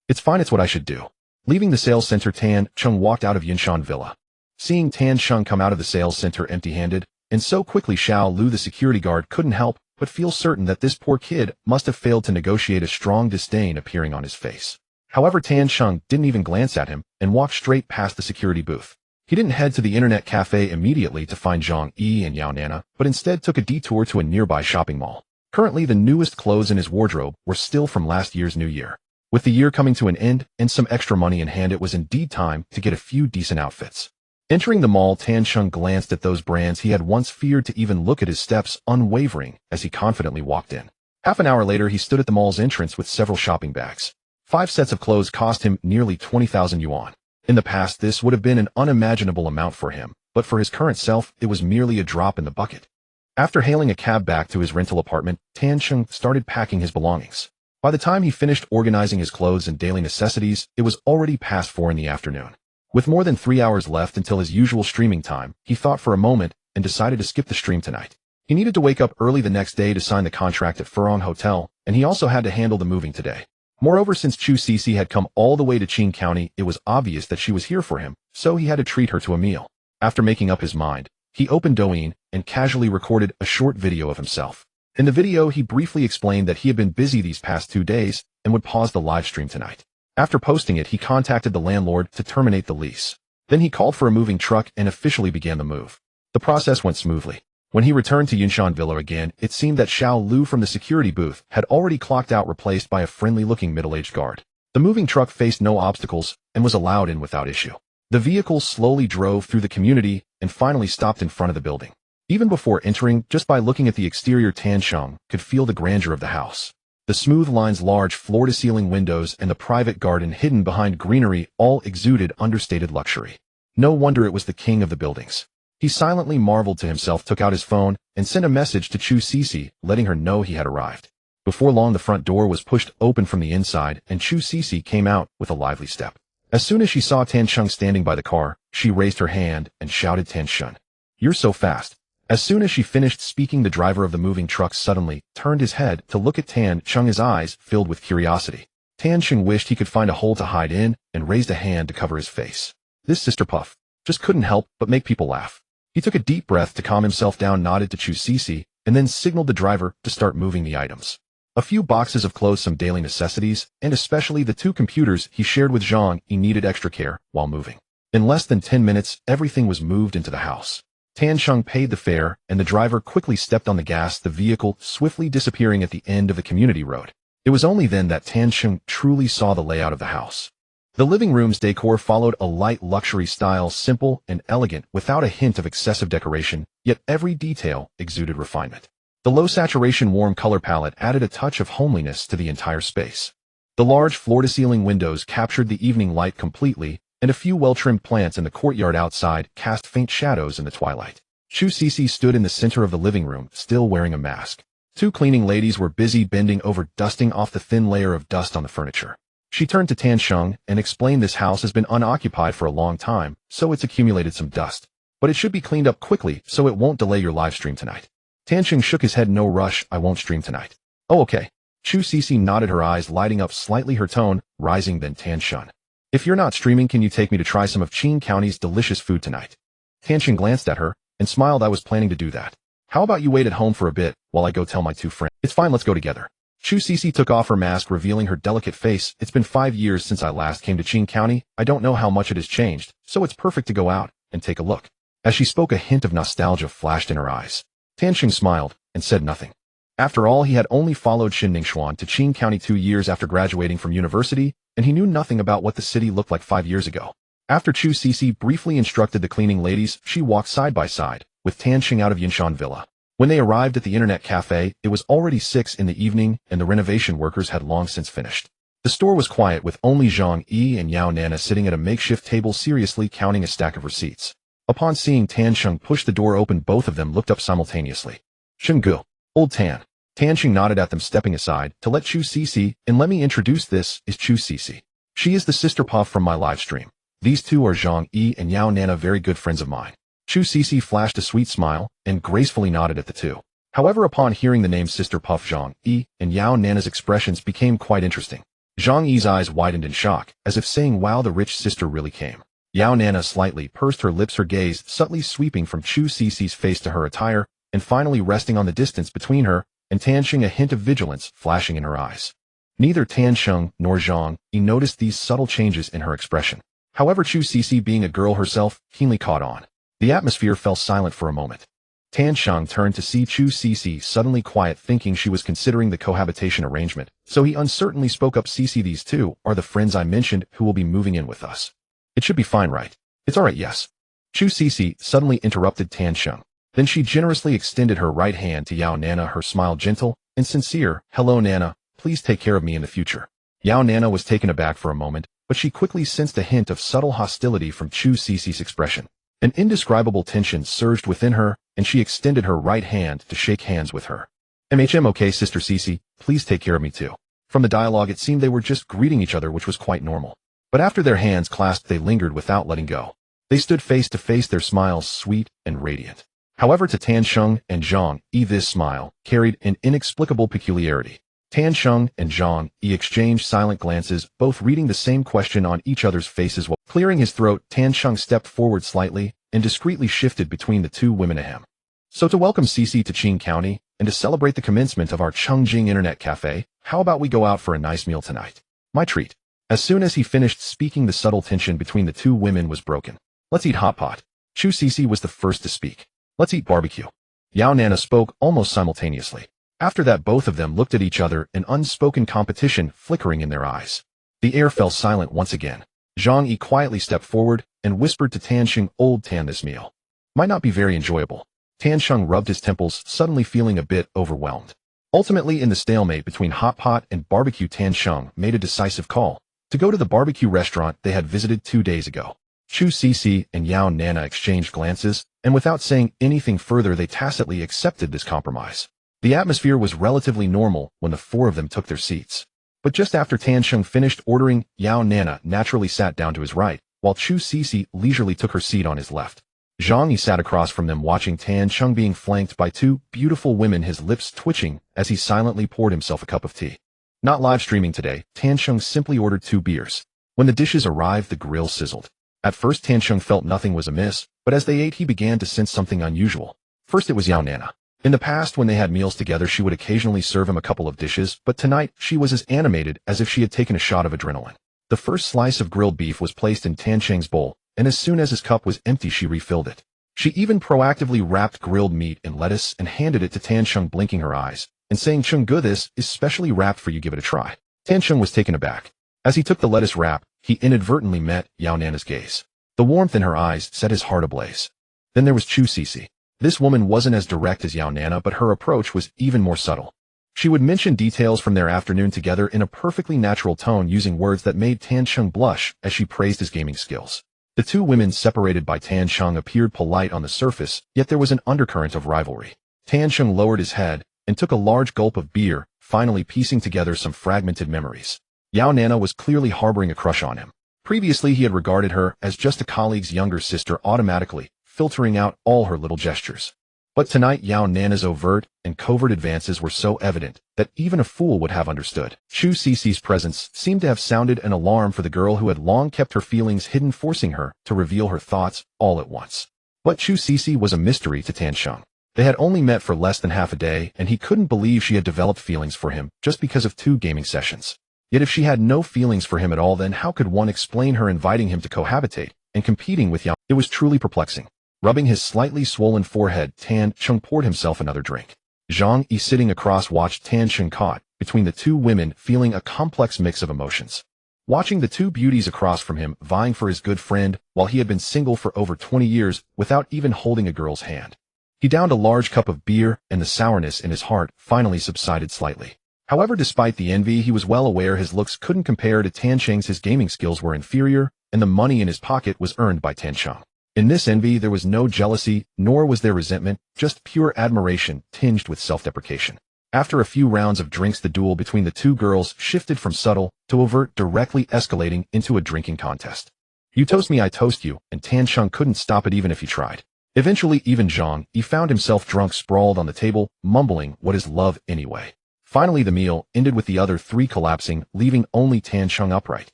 It's fine, it's what I should do. Leaving the sales center, Tansheng walked out of Yinshan Villa. Seeing Tansheng come out of the sales center empty-handed, and so quickly, Xiao Lu, the security guard, couldn't help but feel certain that this poor kid must have failed to negotiate, a strong disdain appearing on his face. However, Tansheng didn't even glance at him and walked straight past the security booth. He didn't head to the internet cafe immediately to find Zhang Yi and Yao Nana, but instead took a detour to a nearby shopping mall. Currently, the newest clothes in his wardrobe were still from last year's New Year. With the year coming to an end and some extra money in hand, it was indeed time to get a few decent outfits. Entering the mall, Tansheng glanced at those brands he had once feared to even look at, his steps unwavering as he confidently walked in. Half an hour later, he stood at the mall's entrance with several shopping bags. 5 sets of clothes cost him nearly 20,000 yuan. In the past, this would have been an unimaginable amount for him, but for his current self, it was merely a drop in the bucket. After hailing a cab back to his rental apartment, Tansheng started packing his belongings. By the time he finished organizing his clothes and daily necessities, it was already past 4 in the afternoon. With more than 3 hours left until his usual streaming time, he thought for a moment and decided to skip the stream tonight. He needed to wake up early the next day to sign the contract at Furong Hotel, and he also had to handle the moving today. Moreover, since Chu Cece had come all the way to Qing County, it was obvious that she was here for him, so he had to treat her to a meal. After making up his mind, he opened Douyin and casually recorded a short video of himself. In the video, he briefly explained that he had been busy these past 2 days and would pause the live stream tonight. After posting it, he contacted the landlord to terminate the lease. Then he called for a moving truck and officially began the move. The process went smoothly. When he returned to Yinshan Villa again, it seemed that Xiao Lu from the security booth had already clocked out, replaced by a friendly-looking middle-aged guard. The moving truck faced no obstacles and was allowed in without issue. The vehicle slowly drove through the community and finally stopped in front of the building. Even before entering, just by looking at the exterior, Tansheng could feel the grandeur of the house. The smooth lines, large floor-to-ceiling windows, and the private garden hidden behind greenery all exuded understated luxury. No wonder it was the king of the buildings. He silently marveled to himself, took out his phone, and sent a message to Chu Cece, letting her know he had arrived. Before long, the front door was pushed open from the inside, and Chu Cece came out with a lively step. As soon as she saw Tansheng standing by the car, she raised her hand and shouted, "Tansheng, you're so fast." As soon as she finished speaking, the driver of the moving truck suddenly turned his head to look at Tansheng, his eyes filled with curiosity. Tansheng wished he could find a hole to hide in and raised a hand to cover his face. This sister puff just couldn't help but make people laugh. He took a deep breath to calm himself down, nodded to Chu Cece, and then signaled the driver to start moving the items. A few boxes of clothes, some daily necessities, and especially the 2 computers he shared with Zhang. He needed extra care while moving. In less than 10 minutes, everything was moved into the house. Tansheng paid the fare, and the driver quickly stepped on the gas, the vehicle swiftly disappearing at the end of the community road. It was only then that Tansheng truly saw the layout of the house. The living room's decor followed a light luxury style, simple and elegant, without a hint of excessive decoration, yet every detail exuded refinement. The low-saturation warm color palette added a touch of homeliness to the entire space. The large floor-to-ceiling windows captured the evening light completely, and a few well-trimmed plants in the courtyard outside cast faint shadows in the twilight. Chu Cece stood in the center of the living room, still wearing a mask. Two cleaning ladies were busy bending over dusting off the thin layer of dust on the furniture. She turned to Tan Sheng and explained this house has been unoccupied for a long time, so it's accumulated some dust. But it should be cleaned up quickly so it won't delay your live stream tonight. Tan Sheng shook his head. No rush, I won't stream tonight. Oh okay. Chu Cece nodded, her eyes lighting up slightly, her tone rising. Then Tan Sheng, if you're not streaming, can you take me to try some of Qing County's delicious food tonight? Tan Sheng glanced at her and smiled. I was planning to do that. How about you wait at home for a bit while I go tell my two friends? It's fine, let's go together. Chu Cece took off her mask, revealing her delicate face. It's been 5 years since I last came to Qing County. I don't know how much it has changed, so it's perfect to go out and take a look. As she spoke, a hint of nostalgia flashed in her eyes. Tan Sheng smiled and said nothing. After all, he had only followed Xin Ningxuan to Qing County 2 years after graduating from university, and he knew nothing about what the city looked like 5 years ago. After Chu Cece briefly instructed the cleaning ladies, she walked side by side with Tan Sheng out of Yinshan Villa. When they arrived at the internet cafe, it was already 6 in the evening, and the renovation workers had long since finished. The store was quiet, with only Zhang Yi and Yao Nana sitting at a makeshift table seriously counting a stack of receipts. Upon seeing Tan Sheng push the door open, both of them looked up simultaneously. Shenggu, old Tan. Tan Sheng nodded at them, stepping aside to let Chu Cece, and let me introduce, this is Chu Cece. She is the sister puff from my live stream. These two are Zhang Yi and Yao Nana, very good friends of mine. Chu Cece flashed a sweet smile and gracefully nodded at the two. However, upon hearing the name Sister Puff, Zhang Yi and Yao Nana's expressions became quite interesting. Zhang Yi's eyes widened in shock, as if saying, wow, the rich sister really came. Yao Nana slightly pursed her lips, her gaze subtly sweeping from Chu Cece's face to her attire, and finally resting on the distance between her and Tan Sheng, a hint of vigilance flashing in her eyes. Neither Tan Sheng nor Zhang Yi noticed these subtle changes in her expression. However, Chu Cece, being a girl herself, keenly caught on. The atmosphere fell silent for a moment. Tan Sheng turned to see Chu Cece suddenly quiet, thinking she was considering the cohabitation arrangement, so he uncertainly spoke up. Cece, these two are the friends I mentioned who will be moving in with us. It should be fine, right? It's alright, yes. Chu Cece suddenly interrupted Tan Sheng. Then she generously extended her right hand to Yao Nana, her smile gentle and sincere. Hello Nana, please take care of me in the future. Yao Nana was taken aback for a moment, but she quickly sensed a hint of subtle hostility from Chu Cece's expression. An indescribable tension surged within her, and she extended her right hand to shake hands with her. Okay, Sister Cece, please take care of me too. From the dialogue, it seemed they were just greeting each other, which was quite normal. But after their hands clasped, they lingered without letting go. They stood face to face, their smiles sweet and radiant. However, to Tan Sheng and Zhang Yi, this smile carried an inexplicable peculiarity. Tan Sheng and Zhang Yi exchanged silent glances, both reading the same question on each other's faces. While clearing his throat, Tan Sheng stepped forward slightly and discreetly shifted between the two women ahem. So to welcome Cece to Qing County, and to celebrate the commencement of our Chungjing Internet Cafe, how about we go out for a nice meal tonight? My treat. As soon as he finished speaking, the subtle tension between the two women was broken. Let's eat hot pot. Chu Cece was the first to speak. Let's eat barbecue. Yao Nana spoke almost simultaneously. After that, both of them looked at each other, an unspoken competition flickering in their eyes. The air fell silent once again. Zhang Yi quietly stepped forward and whispered to Tan Sheng, old Tan, this meal might not be very enjoyable. Tan Sheng rubbed his temples, suddenly feeling a bit overwhelmed. Ultimately, in the stalemate between hot pot and barbecue, Tan Sheng made a decisive call to go to the barbecue restaurant they had visited 2 days ago. Chu Cece and Yao Nana exchanged glances, and without saying anything further, they tacitly accepted this compromise. The atmosphere was relatively normal when the four of them took their seats. But just after Tan Sheng finished ordering, Yao Nana naturally sat down to his right, while Chu Cece leisurely took her seat on his left. Zhang Yi sat across from them, watching Tan Sheng being flanked by two beautiful women, his lips twitching as he silently poured himself a cup of tea. Not live streaming today, Tan Sheng simply ordered 2 beers. When the dishes arrived, the grill sizzled. At first, Tan Sheng felt nothing was amiss, but as they ate, he began to sense something unusual. First, it was Yao Nana. In the past, when they had meals together, she would occasionally serve him a couple of dishes, but tonight, she was as animated as if she had taken a shot of adrenaline. The first slice of grilled beef was placed in Tan Sheng's bowl, and as soon as his cup was empty, she refilled it. She even proactively wrapped grilled meat in lettuce and handed it to Tan Sheng, blinking her eyes and saying, "Chenggu, this is specially wrapped for you, give it a try." Tan Sheng was taken aback. As he took the lettuce wrap, he inadvertently met Yao Nana's gaze. The warmth in her eyes set his heart ablaze. Then there was Chu Cece. This woman wasn't as direct as Yao Nana, but her approach was even more subtle. She would mention details from their afternoon together in a perfectly natural tone using words that made Tan Cheng blush as she praised his gaming skills. The two women separated by Tan Cheng appeared polite on the surface, yet there was an undercurrent of rivalry. Tan Cheng lowered his head and took a large gulp of beer, finally piecing together some fragmented memories. Yao Nana was clearly harboring a crush on him. Previously he had regarded her as just a colleague's younger sister, automatically filtering out all her little gestures. But tonight Yao Nana's overt and covert advances were so evident that even a fool would have understood. Chu Cici's presence seemed to have sounded an alarm for the girl who had long kept her feelings hidden, forcing her to reveal her thoughts all at once. But Chu Cici was a mystery to Tan Cheng. They had only met for less than half a day, and he couldn't believe she had developed feelings for him just because of 2 gaming sessions. Yet if she had no feelings for him at all, then how could one explain her inviting him to cohabitate and competing with Yao? It was truly perplexing. Rubbing his slightly swollen forehead, Tan Cheng poured himself another drink. Zhang Yi, sitting across, watched Tan Cheng caught between the 2 women, feeling a complex mix of emotions. Watching the 2 beauties across from him vying for his good friend while he had been single for over 20 years without even holding a girl's hand. He downed a large cup of beer, and the sourness in his heart finally subsided slightly. However, despite the envy, he was well aware his looks couldn't compare to Tan Cheng's. His gaming skills were inferior, and the money in his pocket was earned by Tan Cheng. In this envy there was no jealousy, nor was there resentment, just pure admiration tinged with self-deprecation. After a few rounds of drinks, the duel between the 2 girls shifted from subtle to overt, directly escalating into a drinking contest. You toast me, I toast you, and Tan Cheng couldn't stop it even if he tried. Eventually, even Zhang Yi found himself drunk, sprawled on the table, mumbling, "What is love anyway?" Finally, the meal ended with the other 3 collapsing, leaving only Tan Cheng upright.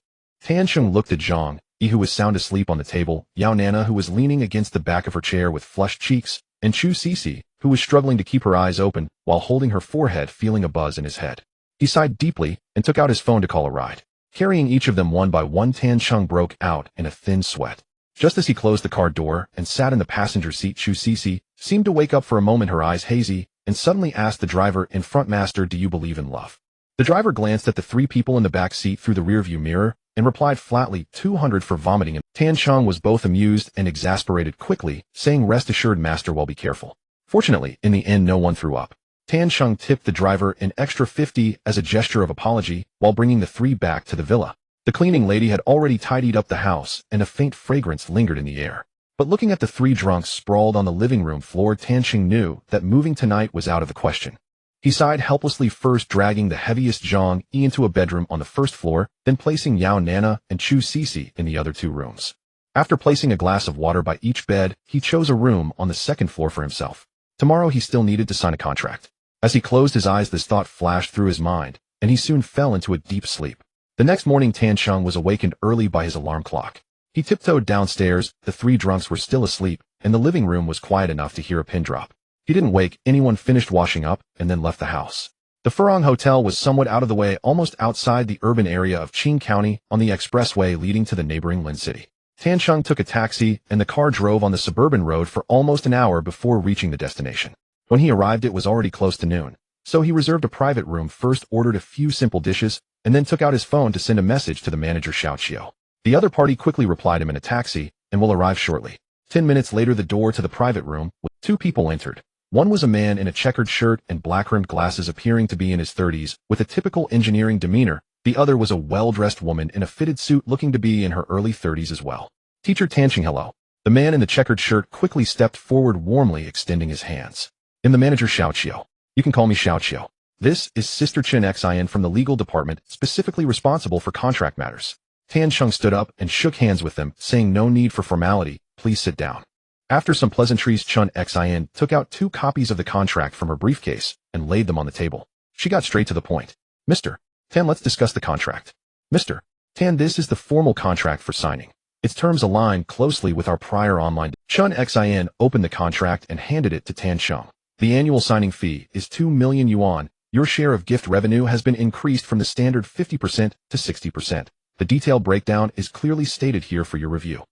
Tan Cheng looked at Zhang Yi, who was sound asleep on the table, Yao Nana, who was leaning against the back of her chair with flushed cheeks, and Chu Cici, who was struggling to keep her eyes open while holding her forehead, feeling a buzz in his head. He sighed deeply and took out his phone to call a ride. Carrying each of them one by one, Tan Cheng broke out in a thin sweat. Just as he closed the car door and sat in the passenger seat, Chu Cici seemed to wake up for a moment, her eyes hazy, and suddenly asked the driver in front, "Master, do you believe in love?" The driver glanced at the 3 people in the back seat through the rearview mirror and replied flatly, 200 for vomiting. Tan Cheng was both amused and exasperated, quickly saying, "Rest assured, Master, well, be careful." Fortunately, in the end, no one threw up. Tan Cheng tipped the driver an extra 50 as a gesture of apology while bringing the 3 back to the villa. The cleaning lady had already tidied up the house, and a faint fragrance lingered in the air. But looking at the 3 drunks sprawled on the living room floor, Tan Cheng knew that moving tonight was out of the question. He sighed helplessly, first dragging the heaviest Zhang Yi into a bedroom on the 1st floor, then placing Yao Nana and Chu Cici in the other 2 rooms. After placing a glass of water by each bed, he chose a room on the 2nd floor for himself. Tomorrow he still needed to sign a contract. As he closed his eyes, this thought flashed through his mind, and he soon fell into a deep sleep. The next morning, Tan Cheng was awakened early by his alarm clock. He tiptoed downstairs, the 3 drunks were still asleep, and the living room was quiet enough to hear a pin drop. He didn't wake anyone, finished washing up, and then left the house. The Furong Hotel was somewhat out of the way, almost outside the urban area of Qing County on the expressway leading to the neighboring Lin City. Tan Cheng took a taxi, and the car drove on the suburban road for almost an hour before reaching the destination. When he arrived, it was already close to noon, so he reserved a private room, first ordered a few simple dishes, and then took out his phone to send a message to the manager, Xiao Qiu. The other party quickly replied him in a taxi and will arrive shortly. 10 minutes later, the door to the private room with 2 people entered. One was a man in a checkered shirt and black-rimmed glasses, appearing to be in his 30s, with a typical engineering demeanor. The other was a well-dressed woman in a fitted suit, looking to be in her early 30s as well. "Teacher Tan Cheng, hello." The man in the checkered shirt quickly stepped forward, warmly extending his hands. "I'm the manager, Xiao Qiu. You can call me Xiao Qiu. This is Sister Chen Xin from the legal department, specifically responsible for contract matters." Tan Cheng stood up and shook hands with them, saying, "No need for formality, please sit down." After some pleasantries, Chen Xin took out 2 copies of the contract from her briefcase and laid them on the table. She got straight to the point. "Mr. Tan, let's discuss the contract." "Mr. Tan, this is the formal contract for signing. Its terms align closely with our prior online." Chen Xin opened the contract and handed it to Tan Cheng. "The annual signing fee is 2 million yuan. Your share of gift revenue has been increased from the standard 50% to 60%. The detailed breakdown is clearly stated here for your review."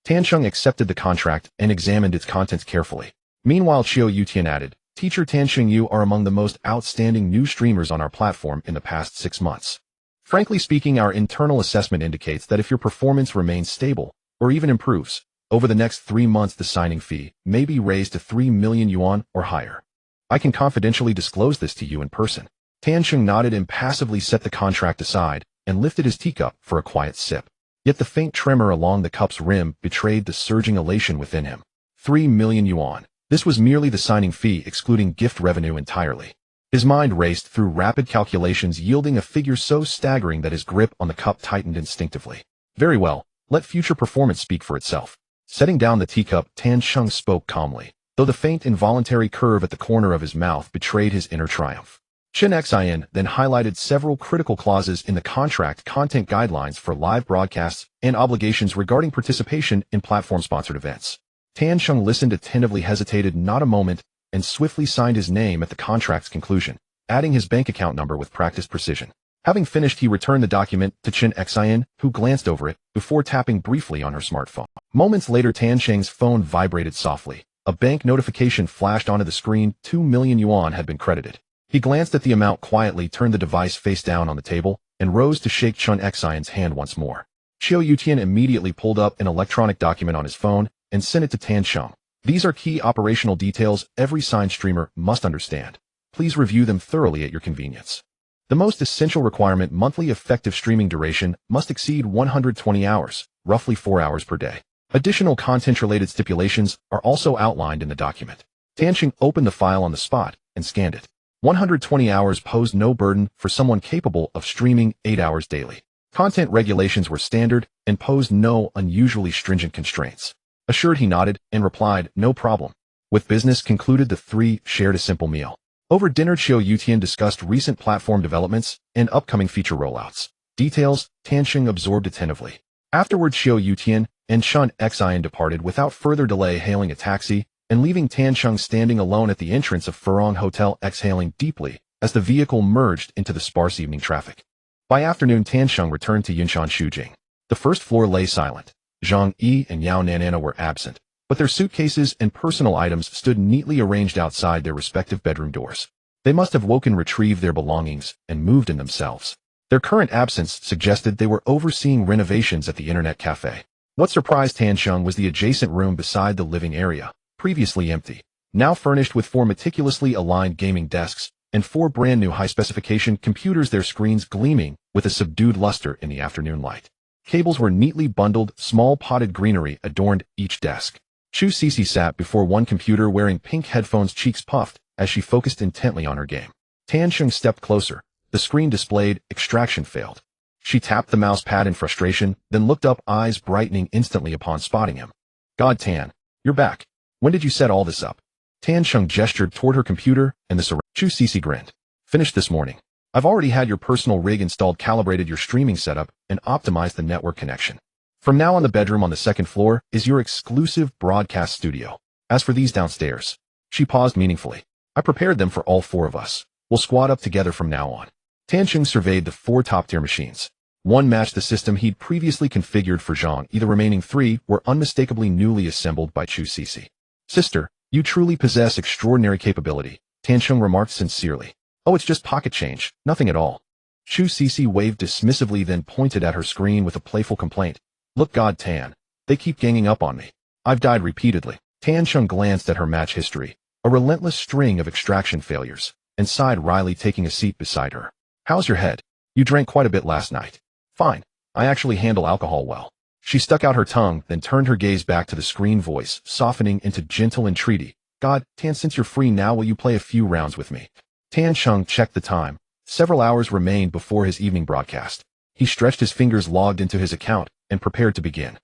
Tan Cheng accepted the contract and examined its contents carefully. Meanwhile, Qiu Yutian added, "Teacher Tan Cheng, you are among the most outstanding new streamers on our platform in the past 6 months. Frankly speaking, our internal assessment indicates that if your performance remains stable, or even improves, over the next 3 months the signing fee may be raised to 3 million yuan or higher. I can confidentially disclose this to you in person." Tan Sheng nodded and passively set the contract aside and lifted his teacup for a quiet sip. Yet the faint tremor along the cup's rim betrayed the surging elation within him. 3 million yuan. This was merely the signing fee, excluding gift revenue entirely. His mind raced through rapid calculations, yielding a figure so staggering that his grip on the cup tightened instinctively. Very well, let future performance speak for itself. Setting down the teacup, Tan Sheng spoke calmly, though the faint involuntary curve at the corner of his mouth betrayed his inner triumph. Chen Xin then highlighted several critical clauses in the contract content guidelines for live broadcasts and obligations regarding participation in platform-sponsored events. Tan Sheng listened attentively, hesitated not a moment, and swiftly signed his name at the contract's conclusion, adding his bank account number with practiced precision. Having finished, he returned the document to Chen Xin, who glanced over it before tapping briefly on her smartphone. Moments later, Tan Sheng's phone vibrated softly. A bank notification flashed onto the screen. 2 million yuan had been credited. He glanced at the amount quietly, turned the device face down on the table, and rose to shake Chen Xion's hand once more. Qiu Yutian immediately pulled up an electronic document on his phone and sent it to Tan Sheng. These are key operational details every signed streamer must understand. Please review them thoroughly at your convenience. The most essential requirement: monthly effective streaming duration must exceed 120 hours, roughly 4 hours per day. Additional content-related stipulations are also outlined in the document. Tan Sheng opened the file on the spot and scanned it. 120 hours posed no burden for someone capable of streaming 8 hours daily. Content regulations were standard and posed no unusually stringent constraints. Assured, he nodded and replied, "No problem." With business concluded, the three shared a simple meal. Over dinner, Qiu Yutian discussed recent platform developments and upcoming feature rollouts. Details Tan Sheng absorbed attentively. Afterward, Qiu Yutian and Chen Xian departed without further delay, hailing a taxi and leaving Tan Sheng standing alone at the entrance of Furong Hotel, exhaling deeply as the vehicle merged into the sparse evening traffic. By afternoon, Tan Sheng returned to Yunshan Shujing. The first floor lay silent. Zhang Yi and Yao Nanana were absent, but their suitcases and personal items stood neatly arranged outside their respective bedroom doors. They must have woken, retrieved their belongings, and moved in themselves. Their current absence suggested they were overseeing renovations at the internet cafe. What surprised Tan Sheng was the adjacent room beside the living area, previously empty, now furnished with 4 meticulously aligned gaming desks and 4 brand new high-specification computers, their screens gleaming with a subdued luster in the afternoon light. Cables were neatly bundled, small potted greenery adorned each desk. Chu Cece sat before one computer wearing pink headphones, cheeks puffed as she focused intently on her game. Tan Sheng stepped closer. The screen displayed extraction failed. She tapped the mouse pad in frustration, then looked up, eyes brightening instantly upon spotting him. "God, Tan, you're back. When did you set all this up?" Tan Sheng gestured toward her computer and the surrounding. Chu Cece grinned. "Finished this morning. I've already had your personal rig installed, calibrated your streaming setup, and optimized the network connection. From now on, the bedroom on the second floor is your exclusive broadcast studio. As for these downstairs," she paused meaningfully, "I prepared them for all 4 of us. We'll squad up together from now on." Tan Sheng surveyed the 4 top-tier machines. One matched the system he'd previously configured for Zhang. The remaining 3 were unmistakably newly assembled by Chu Cece. "Sister, you truly possess extraordinary capability," Tan Sheng remarked sincerely. "Oh, it's just pocket change, nothing at all." Chu Cece waved dismissively, then pointed at her screen with a playful complaint. "Look, God, Tan, they keep ganging up on me. I've died repeatedly." Tan Sheng glanced at her match history, a relentless string of extraction failures, and sighed wryly, taking a seat beside her. "How's your head? You drank quite a bit last night." "Fine. I actually handle alcohol well." She stuck out her tongue, then turned her gaze back to the screen, voice softening into gentle entreaty. "God, Tan, since you're free now, will you play a few rounds with me?" Tan Sheng checked the time. Several hours remained before his evening broadcast. He stretched his fingers, logged into his account, and prepared to begin.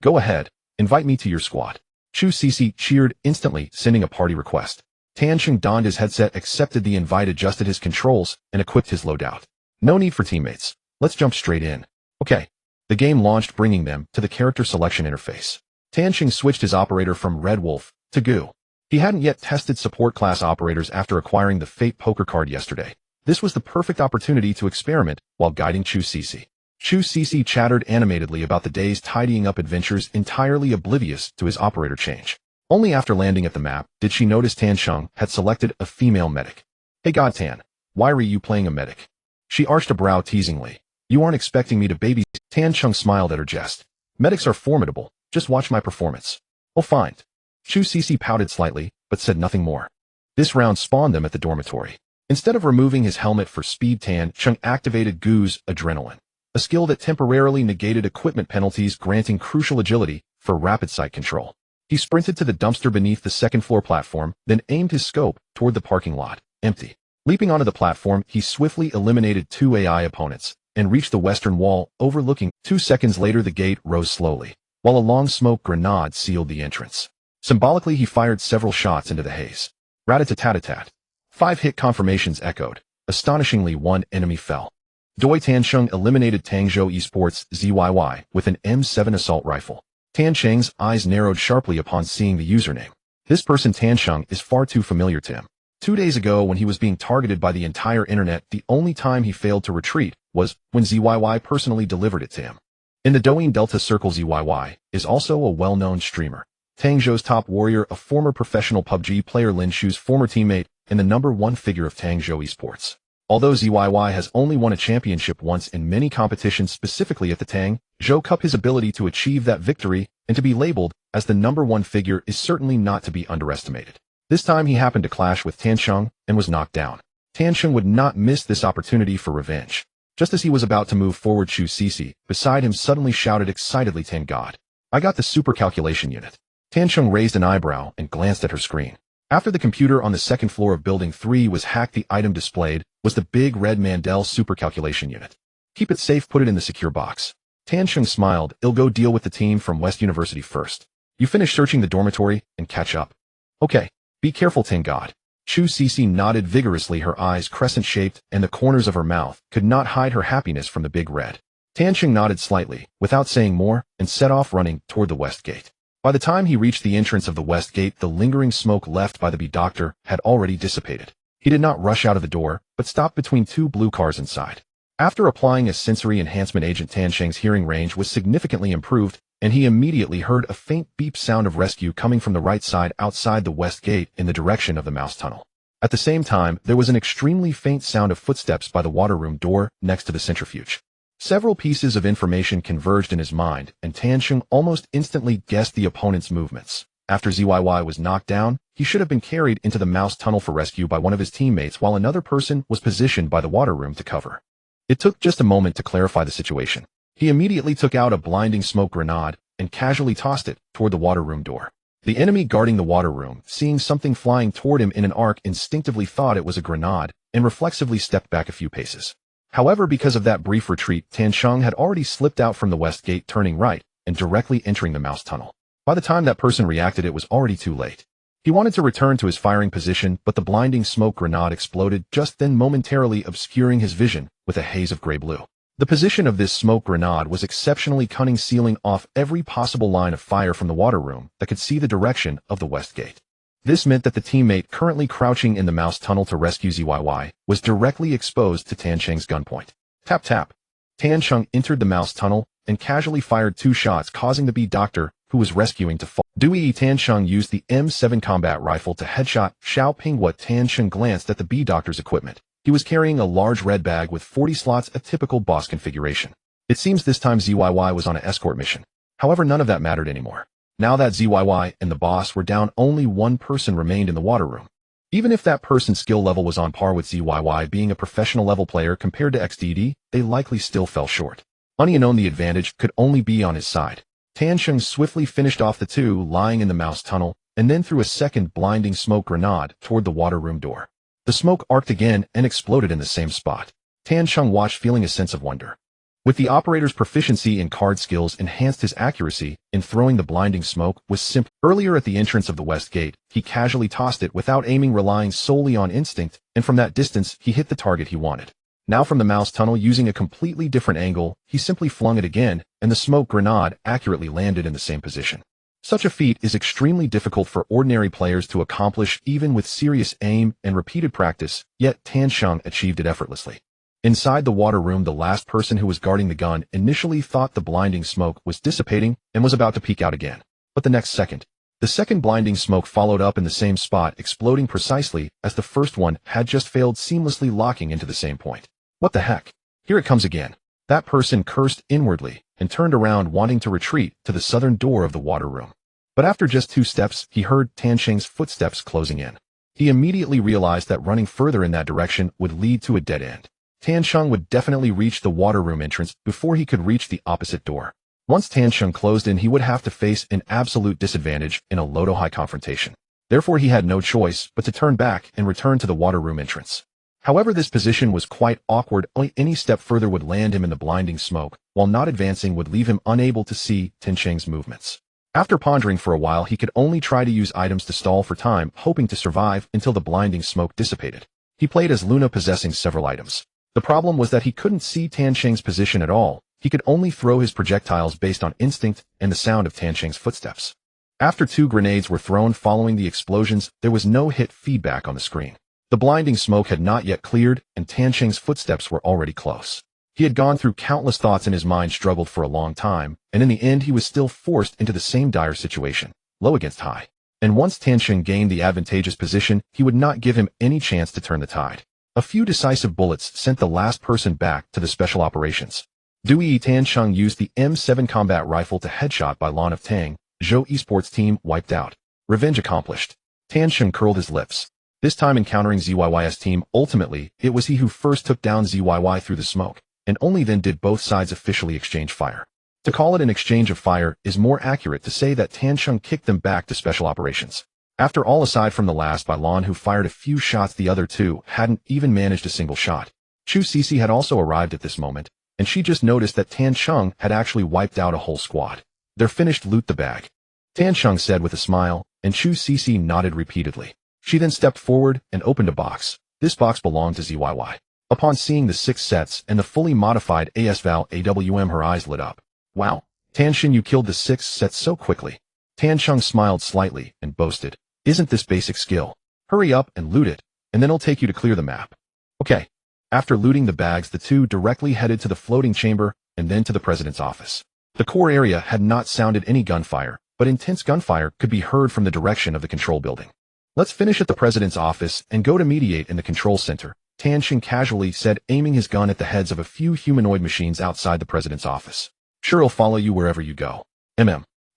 "Go ahead. Invite me to your squad." Chu Cece cheered instantly, sending a party request. Tan Sheng donned his headset, accepted the invite, adjusted his controls, and equipped his loadout. No need for teammates. Let's jump straight in. Okay. The game launched, bringing them to the character selection interface. Tan Sheng switched his operator from Red Wolf to Gu. He hadn't yet tested support class operators after acquiring the Fate poker card yesterday. This was the perfect opportunity to experiment while guiding Chu Cece. Chu Cece chattered animatedly about the day's tidying up adventures, entirely oblivious to his operator change. Only after landing at the map did she notice Tan Sheng had selected a female medic. "Hey God, Tan, why are you playing a medic?" She arched a brow teasingly. "You aren't expecting me to baby?" Tan Sheng smiled at her jest. "Medics are formidable. Just watch my performance." "Oh, fine." Chu Cece pouted slightly, but said nothing more. This round spawned them at the dormitory. Instead of removing his helmet for speed, Tan Chung activated Gu's adrenaline, a skill that temporarily negated equipment penalties, granting crucial agility for rapid sight control. He sprinted to the dumpster beneath the second-floor platform, then aimed his scope toward the parking lot, empty. Leaping onto the platform, he swiftly eliminated 2 AI opponents and reached the western wall, overlooking. 2 seconds later, the gate rose slowly, while a long smoke grenade sealed the entrance. Symbolically, he fired several shots into the haze. Rat-a-tat-tat-tat. 5 hit confirmations echoed. Astonishingly, 1 enemy fell. Doi Tansheng eliminated Tangzhou Esports ZYY with an M7 assault rifle. Tansheng's eyes narrowed sharply upon seeing the username. This person Tansheng is far too familiar to him. 2 days ago, when he was being targeted by the entire internet, the only time he failed to retreat was when ZYY personally delivered it to him. In the Douyin Delta Circle, ZYY is also a well-known streamer. Tangzhou's top warrior, a former professional PUBG player, Lin Shu's former teammate, and the #1 figure of Tangzhou Esports. Although ZYY has only won a championship once in many competitions, specifically at the Tangzhou Cup, his ability to achieve that victory and to be labeled as the #1 figure is certainly not to be underestimated. This time he happened to clash with Tansheng and was knocked down. Tansheng would not miss this opportunity for revenge. Just as he was about to move forward, Chu Cece, beside him, suddenly shouted excitedly, "Tan God, I got the super calculation unit." Tansheng raised an eyebrow and glanced at her screen. After the computer on the second floor of Building 3 was hacked, the item displayed was the big red Mandel super calculation unit. "Keep it safe, put it in the secure box." Tansheng smiled. "I'll go deal with the team from West University first. You finish searching the dormitory and catch up." "Okay. Be careful, Tan God." Chu Cece nodded vigorously, her eyes crescent-shaped, and the corners of her mouth could not hide her happiness from the big red. Tansheng nodded slightly, without saying more, and set off running toward the west gate. By the time he reached the entrance of the west gate, the lingering smoke left by the bee doctor had already dissipated. He did not rush out of the door, but stopped between 2 blue cars inside. After applying a sensory enhancement agent, Tansheng's hearing range was significantly improved, and he immediately heard a faint beep sound of rescue coming from the right side outside the west gate in the direction of the mouse tunnel. At the same time, there was an extremely faint sound of footsteps by the water room door next to the centrifuge. Several pieces of information converged in his mind, and Tansheng almost instantly guessed the opponent's movements. After ZYY was knocked down, he should have been carried into the mouse tunnel for rescue by one of his teammates, while another person was positioned by the water room to cover. It took just a moment to clarify the situation. He immediately took out a blinding smoke grenade and casually tossed it toward the water room door. The enemy guarding the water room, seeing something flying toward him in an arc, instinctively thought it was a grenade and reflexively stepped back a few paces. However, because of that brief retreat, Tansheng had already slipped out from the west gate, turning right and directly entering the mouse tunnel. By the time that person reacted, it was already too late. He wanted to return to his firing position, but the blinding smoke grenade exploded just then, momentarily obscuring his vision with a haze of gray-blue. The position of this smoke grenade was exceptionally cunning, sealing off every possible line of fire from the water room that could see the direction of the west gate. This meant that the teammate currently crouching in the mouse tunnel to rescue ZYY was directly exposed to Tansheng's gunpoint. Tap tap. Tansheng entered the mouse tunnel and casually fired 2 shots, causing the bee doctor, who was rescuing, to fall. Dui Tansheng used the M7 combat rifle to headshot Xiao Pingwa. Tansheng glanced at the bee doctor's equipment. He was carrying a large red bag with 40 slots, a typical boss configuration. It seems this time ZYY was on an escort mission. However, none of that mattered anymore. Now that ZYY and the boss were down, only 1 person remained in the water room. Even if that person's skill level was on par with ZYY, being a professional level player compared to XDD, they likely still fell short. Unknown, the advantage could only be on his side. Tansheng swiftly finished off the 2 lying in the mouse tunnel, and then threw a second blinding smoke grenade toward the water room door. The smoke arced again and exploded in the same spot. Tansheng watched, feeling a sense of wonder. With the operator's proficiency in card skills enhanced, his accuracy in throwing the blinding smoke was simple. Earlier at the entrance of the west gate, he casually tossed it without aiming, relying solely on instinct, and from that distance he hit the target he wanted. Now from the mouse tunnel, using a completely different angle, he simply flung it again, and the smoke grenade accurately landed in the same position. Such a feat is extremely difficult for ordinary players to accomplish, even with serious aim and repeated practice, yet Tansheng achieved it effortlessly. Inside the water room, the last person who was guarding the gun initially thought the blinding smoke was dissipating and was about to peek out again. But the next second, the second blinding smoke followed up in the same spot, exploding precisely as the first one had just failed, seamlessly locking into the same point. What the heck? Here it comes again. That person cursed inwardly and turned around, wanting to retreat to the southern door of the water room. But after just 2 steps, he heard Tansheng's footsteps closing in. He immediately realized that running further in that direction would lead to a dead end. Tansheng would definitely reach the water room entrance before he could reach the opposite door. Once Tansheng closed in, he would have to face an absolute disadvantage in a low-to-high confrontation. Therefore, he had no choice but to turn back and return to the water room entrance. However, this position was quite awkward. Only any step further would land him in the blinding smoke, while not advancing would leave him unable to see Tansheng's movements. After pondering for a while, he could only try to use items to stall for time, hoping to survive until the blinding smoke dissipated. He played as Luna, possessing several items. The problem was that he couldn't see Tansheng's position at all. He could only throw his projectiles based on instinct and the sound of Tansheng's footsteps. After 2 grenades were thrown following the explosions, there was no hit feedback on the screen. The blinding smoke had not yet cleared, and Tansheng's footsteps were already close. He had gone through countless thoughts in his mind, struggled for a long time, and in the end he was still forced into the same dire situation, low against high. And once Tansheng gained the advantageous position, he would not give him any chance to turn the tide. A few decisive bullets sent the last person back to the special operations. Dui Tansheng used the M7 combat rifle to headshot by Lon of Tang. Zhou Esports team wiped out. Revenge accomplished. Tansheng curled his lips. This time encountering ZYY's team, ultimately, it was he who first took down ZYY through the smoke, and only then did both sides officially exchange fire. To call it an exchange of fire is more accurate to say that Tansheng kicked them back to special operations. After all, aside from the last by Lon, who fired a few shots, the other 2 hadn't even managed a single shot. Chu Cece had also arrived at this moment, and she just noticed that Tansheng had actually wiped out a whole squad. They're finished, loot the bag, Tansheng said with a smile, and Chu Cece nodded repeatedly. She then stepped forward and opened a box. This box belonged to ZYY. Upon seeing the 6 sets and the fully modified ASVAL AWM, her eyes lit up. Wow, Tansheng, you killed the 6 sets so quickly. Tansheng smiled slightly and boasted, isn't this basic skill? Hurry up and loot it, and then it'll take you to clear the map. Okay. After looting the bags, the 2 directly headed to the floating chamber and then to the president's office. The core area had not sounded any gunfire, but intense gunfire could be heard from the direction of the control building. Let's finish at the president's office and go to mediate in the control center, Tansheng casually said, aiming his gun at the heads of a few humanoid machines outside the president's office. Sure, I'll follow you wherever you go.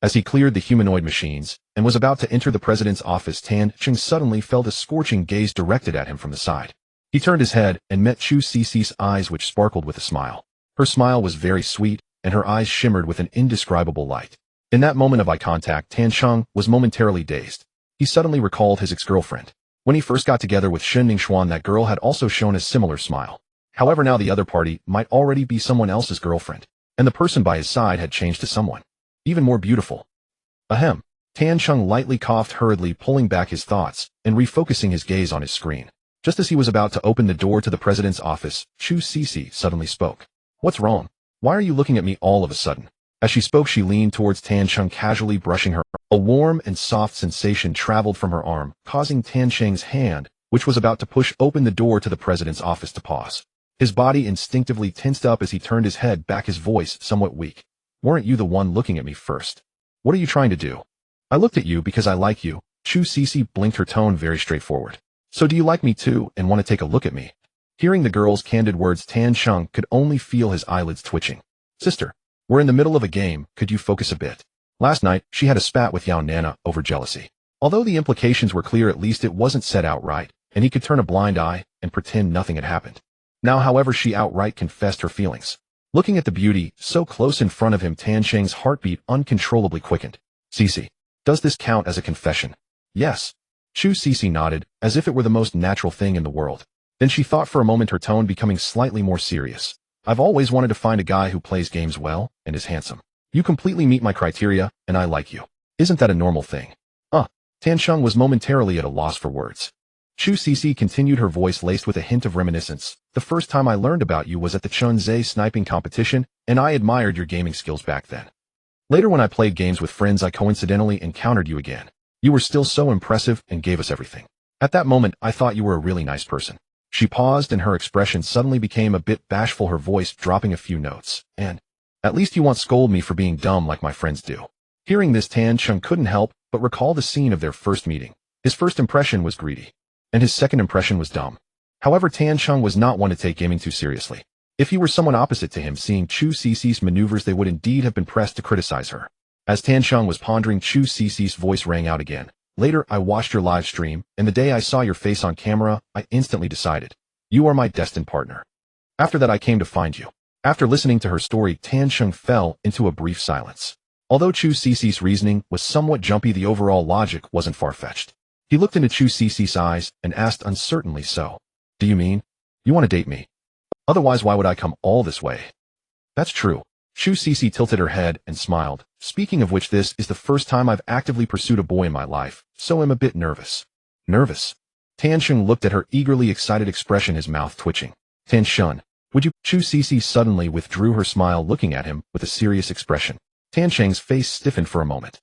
As he cleared the humanoid machines and was about to enter the president's office, Tansheng suddenly felt a scorching gaze directed at him from the side. He turned his head and met Chu Cece's eyes, which sparkled with a smile. Her smile was very sweet, and her eyes shimmered with an indescribable light. In that moment of eye contact, Tansheng was momentarily dazed. He suddenly recalled his ex-girlfriend. When he first got together with Shen Ningxuan, that girl had also shown a similar smile. However, now the other party might already be someone else's girlfriend, and the person by his side had changed to someone even more beautiful. Ahem. Tansheng lightly coughed hurriedly, pulling back his thoughts and refocusing his gaze on his screen. Just as he was about to open the door to the president's office, Chu Cece suddenly spoke. What's wrong? Why are you looking at me all of a sudden? As she spoke, she leaned towards Tansheng, casually brushing her. A warm and soft sensation traveled from her arm, causing Tansheng's hand, which was about to push open the door to the president's office, to pause. His body instinctively tensed up as he turned his head back, his voice somewhat weak. Weren't you the one looking at me first? What are you trying to do? I looked at you because I like you. Chu Cece blinked, her tone very straightforward. So do you like me too and want to take a look at me? Hearing the girl's candid words, Tansheng could only feel his eyelids twitching. Sister, we're in the middle of a game, could you focus a bit? Last night, she had a spat with Yao Nana over jealousy. Although the implications were clear, at least it wasn't said outright, and he could turn a blind eye and pretend nothing had happened. Now, however, she outright confessed her feelings. Looking at the beauty so close in front of him, Tansheng's heartbeat uncontrollably quickened. Cece, does this count as a confession? Yes. Chu Cece nodded, as if it were the most natural thing in the world. Then she thought for a moment, her tone becoming slightly more serious. I've always wanted to find a guy who plays games well and is handsome. You completely meet my criteria, and I like you. Isn't that a normal thing? Tansheng was momentarily at a loss for words. Chu Cece continued, her voice laced with a hint of reminiscence. The first time I learned about you was at the Chunzhe sniping competition, and I admired your gaming skills back then. Later, when I played games with friends, I coincidentally encountered you again. You were still so impressive and gave us everything. At that moment, I thought you were a really nice person. She paused, and her expression suddenly became a bit bashful, her voice dropping a few notes. And at least you won't scold me for being dumb like my friends do. Hearing this, Tansheng couldn't help but recall the scene of their first meeting. His first impression was greedy, and his second impression was dumb. However, Tansheng was not one to take gaming too seriously. If he were someone opposite to him, seeing Chu Cece's maneuvers, they would indeed have been pressed to criticize her. As Tansheng was pondering, Chu Cece's voice rang out again. Later, I watched your live stream, and the day I saw your face on camera, I instantly decided, you are my destined partner. After that, I came to find you. After listening to her story, Tan Cheng fell into a brief silence. Although Chu Cici's reasoning was somewhat jumpy, the overall logic wasn't far-fetched. He looked into Chu Cici's eyes and asked uncertainly, so, do you mean, you want to date me? Otherwise, why would I come all this way? That's true. Chu Cici tilted her head and smiled. Speaking of which, this is the first time I've actively pursued a boy in my life, so I'm a bit nervous. Nervous? Tan Cheng looked at her eagerly excited expression, his mouth twitching. Tan Cheng, would you? Chu Cici suddenly withdrew her smile, looking at him with a serious expression. Tan Cheng's face stiffened for a moment.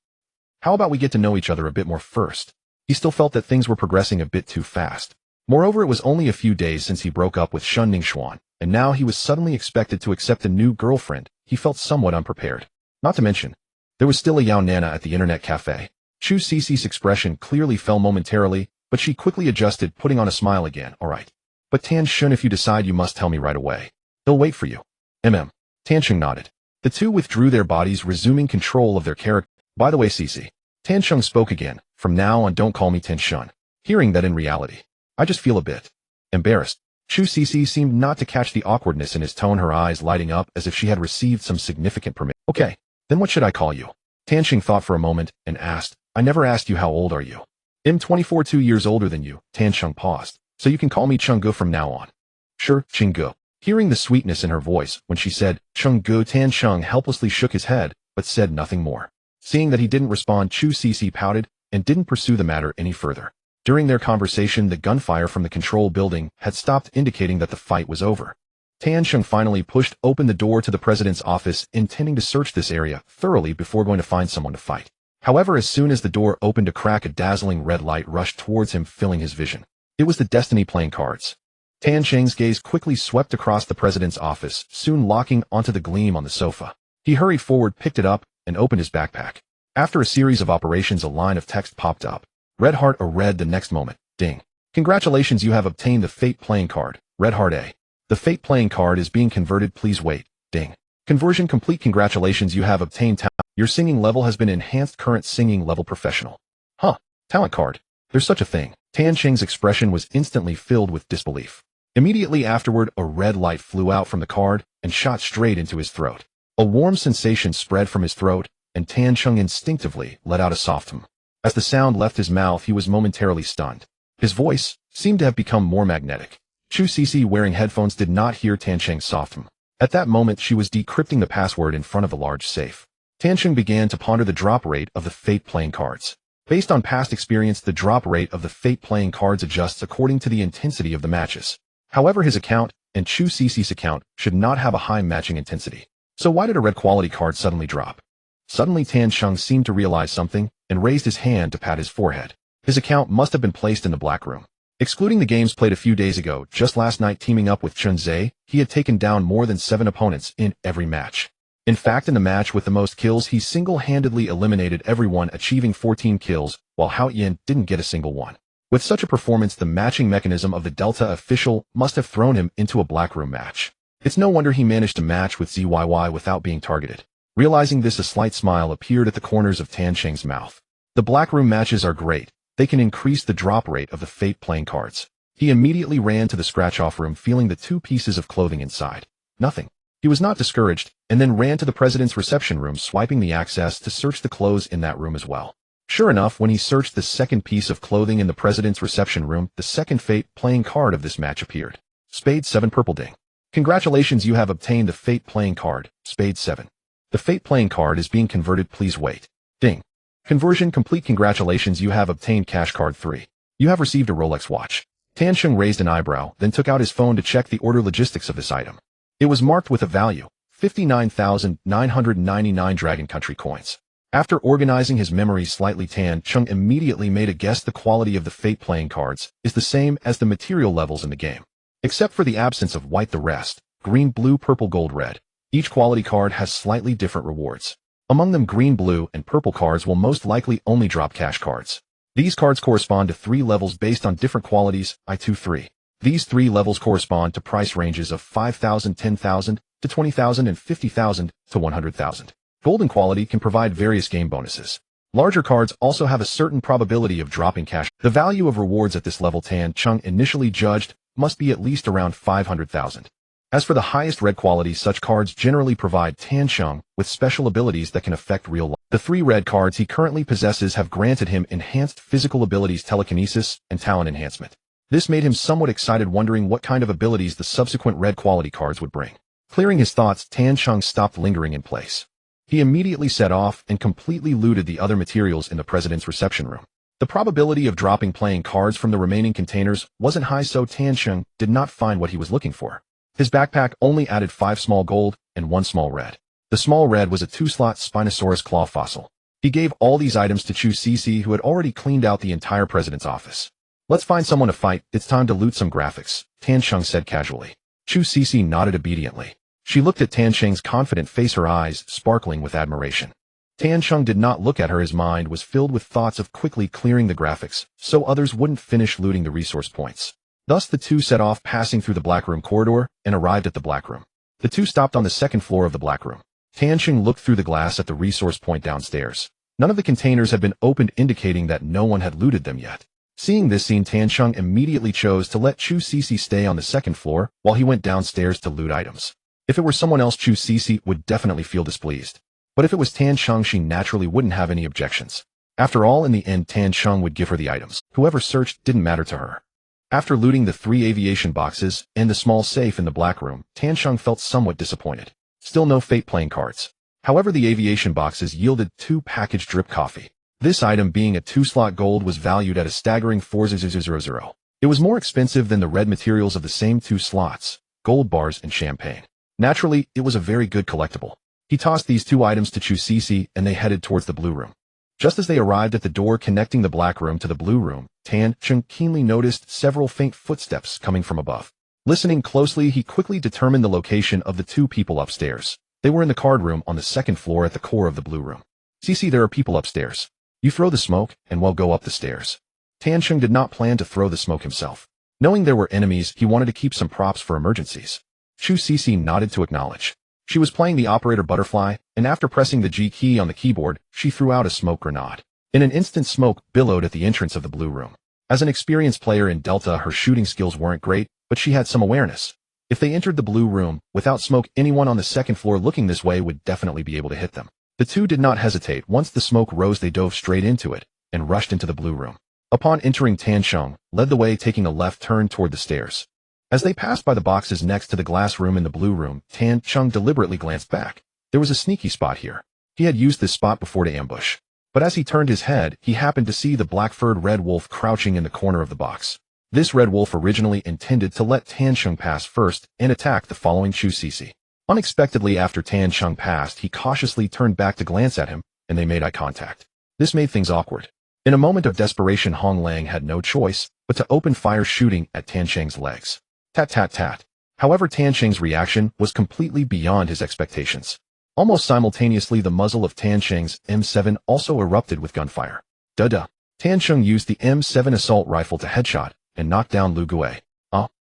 How about we get to know each other a bit more first? He still felt that things were progressing a bit too fast. Moreover, it was only a few days since he broke up with Shun Ningxuan, and now he was suddenly expected to accept a new girlfriend. He felt somewhat unprepared. Not to mention, there was still a Yao Nana at the internet cafe. Chu Cici's expression clearly fell momentarily, but she quickly adjusted, putting on a smile again. All right. But Tan Cheng, if you decide, you must tell me right away. He'll wait for you. Tan Cheng nodded. The two withdrew their bodies, resuming control of their character. By the way, Cici. Tan Cheng spoke again. From now on, don't call me Tan Cheng. Hearing that in reality, I just feel a bit embarrassed. Chu Cici seemed not to catch the awkwardness in his tone, her eyes lighting up as if she had received some significant permission. Okay, then what should I call you? Tan Cheng thought for a moment and asked, I never asked you how old are you? I'm 24, 2 years older than you. Tan Cheng paused. So you can call me Chenggu from now on. Sure, Chenggu. Hearing the sweetness in her voice when she said Chenggu, Tan Cheng helplessly shook his head, but said nothing more. Seeing that he didn't respond, Chu Cici pouted and didn't pursue the matter any further. During their conversation, the gunfire from the control building had stopped, indicating that the fight was over. Tan Cheng finally pushed open the door to the president's office, intending to search this area thoroughly before going to find someone to fight. However, as soon as the door opened a crack, a dazzling red light rushed towards him, filling his vision. It was the Destiny playing cards. Tan Cheng's gaze quickly swept across the president's office, soon locking onto the gleam on the sofa. He hurried forward, picked it up, and opened his backpack. After a series of operations, a line of text popped up. Red Heart A. Read the next moment. Ding. Congratulations, you have obtained the Fate playing card. Red Heart A. The Fate playing card is being converted. Please wait. Ding. Conversion complete. Congratulations, you have obtained talent. Your singing level has been enhanced. Current singing level professional. Huh. Talent card. There's such a thing. Tan Cheng's expression was instantly filled with disbelief. Immediately afterward, a red light flew out from the card and shot straight into his throat. A warm sensation spread from his throat, and Tan Cheng instinctively let out a soft hum. As the sound left his mouth, he was momentarily stunned. His voice seemed to have become more magnetic. Chu Cici, wearing headphones, did not hear Tan Cheng's soft hum. At that moment, she was decrypting the password in front of a large safe. Tan Cheng began to ponder the drop rate of the Fate playing cards. Based on past experience, the drop rate of the Fate playing cards adjusts according to the intensity of the matches. However, his account and Chu Cici's account should not have a high matching intensity. So why did a red quality card suddenly drop? Suddenly, Tan Cheng seemed to realize something and raised his hand to pat his forehead. His account must have been placed in the black room. Excluding the games played a few days ago, just last night teaming up with Chun Zhe, he had taken down more than 7 opponents in every match. In fact, in the match with the most kills, he single-handedly eliminated everyone, achieving 14 kills, while Hao Yin didn't get a single one. With such a performance, the matching mechanism of the Delta official must have thrown him into a black room match. It's no wonder he managed to match with ZYY without being targeted. Realizing this, a slight smile appeared at the corners of Tan Cheng's mouth. The black room matches are great. They can increase the drop rate of the Fate playing cards. He immediately ran to the scratch-off room, feeling the 2 pieces of clothing inside. Nothing. He was not discouraged, and then ran to the president's reception room, swiping the access to search the clothes in that room as well. Sure enough, when he searched the second piece of clothing in the president's reception room, the second Fate playing card of this match appeared. Spade 7 purple. Ding. Congratulations, you have obtained the Fate playing card. Spade 7. The Fate playing card is being converted. Please wait. Ding. Conversion complete. Congratulations, you have obtained cash card 3. You have received a Rolex watch. Tan Cheng raised an eyebrow, then took out his phone to check the order logistics of this item. It was marked with a value, 59,999 Dragon Country coins. After organizing his memory slightly, Tan Cheng immediately made a guess. The quality of the Fate playing cards is the same as the material levels in the game. Except for the absence of white, the rest, green, blue, purple, gold, red. Each quality card has slightly different rewards. Among them, green, blue, and purple cards will most likely only drop cash cards. These cards correspond to 3 levels based on different qualities, I2, 3. These 3 levels correspond to price ranges of 5,000, 10,000, to 20,000 and 50,000 to 100,000. Golden quality can provide various game bonuses. Larger cards also have a certain probability of dropping cash. The value of rewards at this level Tan Chung initially judged must be at least around 500,000. As for the highest red quality, such cards generally provide Tan Chung with special abilities that can affect real life. The 3 red cards he currently possesses have granted him enhanced physical abilities, telekinesis, and talent enhancement. This made him somewhat excited, wondering what kind of abilities the subsequent red quality cards would bring. Clearing his thoughts, Tan Chung stopped lingering in place. He immediately set off and completely looted the other materials in the president's reception room. The probability of dropping playing cards from the remaining containers wasn't high, so Tan Chung did not find what he was looking for. His backpack only added 5 small gold and 1 small red. The small red was a 2-slot Spinosaurus claw fossil. He gave all these items to Chu Cece, who had already cleaned out the entire president's office. "Let's find someone to fight. It's time to loot some graphics," Tan Chung said casually. Chu Cece nodded obediently. She looked at Tan Chung's confident face, her eyes sparkling with admiration. Tan Chung did not look at her. His mind was filled with thoughts of quickly clearing the graphics, so others wouldn't finish looting the resource points. Thus the two set off, passing through the Black Room corridor, and arrived at the Black Room. The two stopped on the 2nd floor of the Black Room. Tan Chung looked through the glass at the resource point downstairs. None of the containers had been opened, indicating that no one had looted them yet. Seeing this scene, Tan Chung immediately chose to let Chu Cece stay on the 2nd floor while he went downstairs to loot items. If it were someone else, Chu Cece would definitely feel displeased. But if it was Tan Chung, she naturally wouldn't have any objections. After all, in the end, Tan Chung would give her the items. Whoever searched didn't matter to her. After looting the 3 aviation boxes and the small safe in the Black Room, Tan Chung felt somewhat disappointed. Still no fate playing cards. However, the aviation boxes yielded 2 packaged drip coffee. This item, being a 2-slot gold, was valued at a staggering 4,000. It was more expensive than the red materials of the same 2 slots, gold bars and champagne. Naturally, it was a very good collectible. He tossed these 2 items to Chu Cece, and they headed towards the Blue Room. Just as they arrived at the door connecting the Black Room to the Blue Room, Tan Chung keenly noticed several faint footsteps coming from above. Listening closely, he quickly determined the location of the 2 people upstairs. They were in the card room on the 2nd floor at the core of the Blue Room. "Cece, there are people upstairs. You throw the smoke, and we'll go up the stairs." Tan Chung did not plan to throw the smoke himself. Knowing there were enemies, he wanted to keep some props for emergencies. Chu Cece nodded to acknowledge. She was playing the operator butterfly, and after pressing the G key on the keyboard, she threw out a smoke grenade. In an instant, smoke billowed at the entrance of the Blue Room. As an experienced player in Delta, her shooting skills weren't great, but she had some awareness. If they entered the Blue Room without smoke, anyone on the 2nd floor looking this way would definitely be able to hit them. The two did not hesitate. Once the smoke rose, they dove straight into it and rushed into the Blue Room. Upon entering, Tan Chung led the way, taking a left turn toward the stairs. As they passed by the boxes next to the glass room in the Blue Room, Tan Chung deliberately glanced back. There was a sneaky spot here. He had used this spot before to ambush. But as he turned his head, he happened to see the black-furred red wolf crouching in the corner of the box. This red wolf originally intended to let Tan Chung pass first and attack the following Chu Cece. Unexpectedly, after Tan Chung passed, he cautiously turned back to glance at him, and they made eye contact. This made things awkward. In a moment of desperation, Hong Lang had no choice but to open fire, shooting at Tan Cheng's legs. Tat tat tat. However, Tan Cheng's reaction was completely beyond his expectations. Almost simultaneously, the muzzle of Tan Cheng's M7 also erupted with gunfire. Duh. Tan Chung used the M7 assault rifle to headshot and knock down Lu Gui.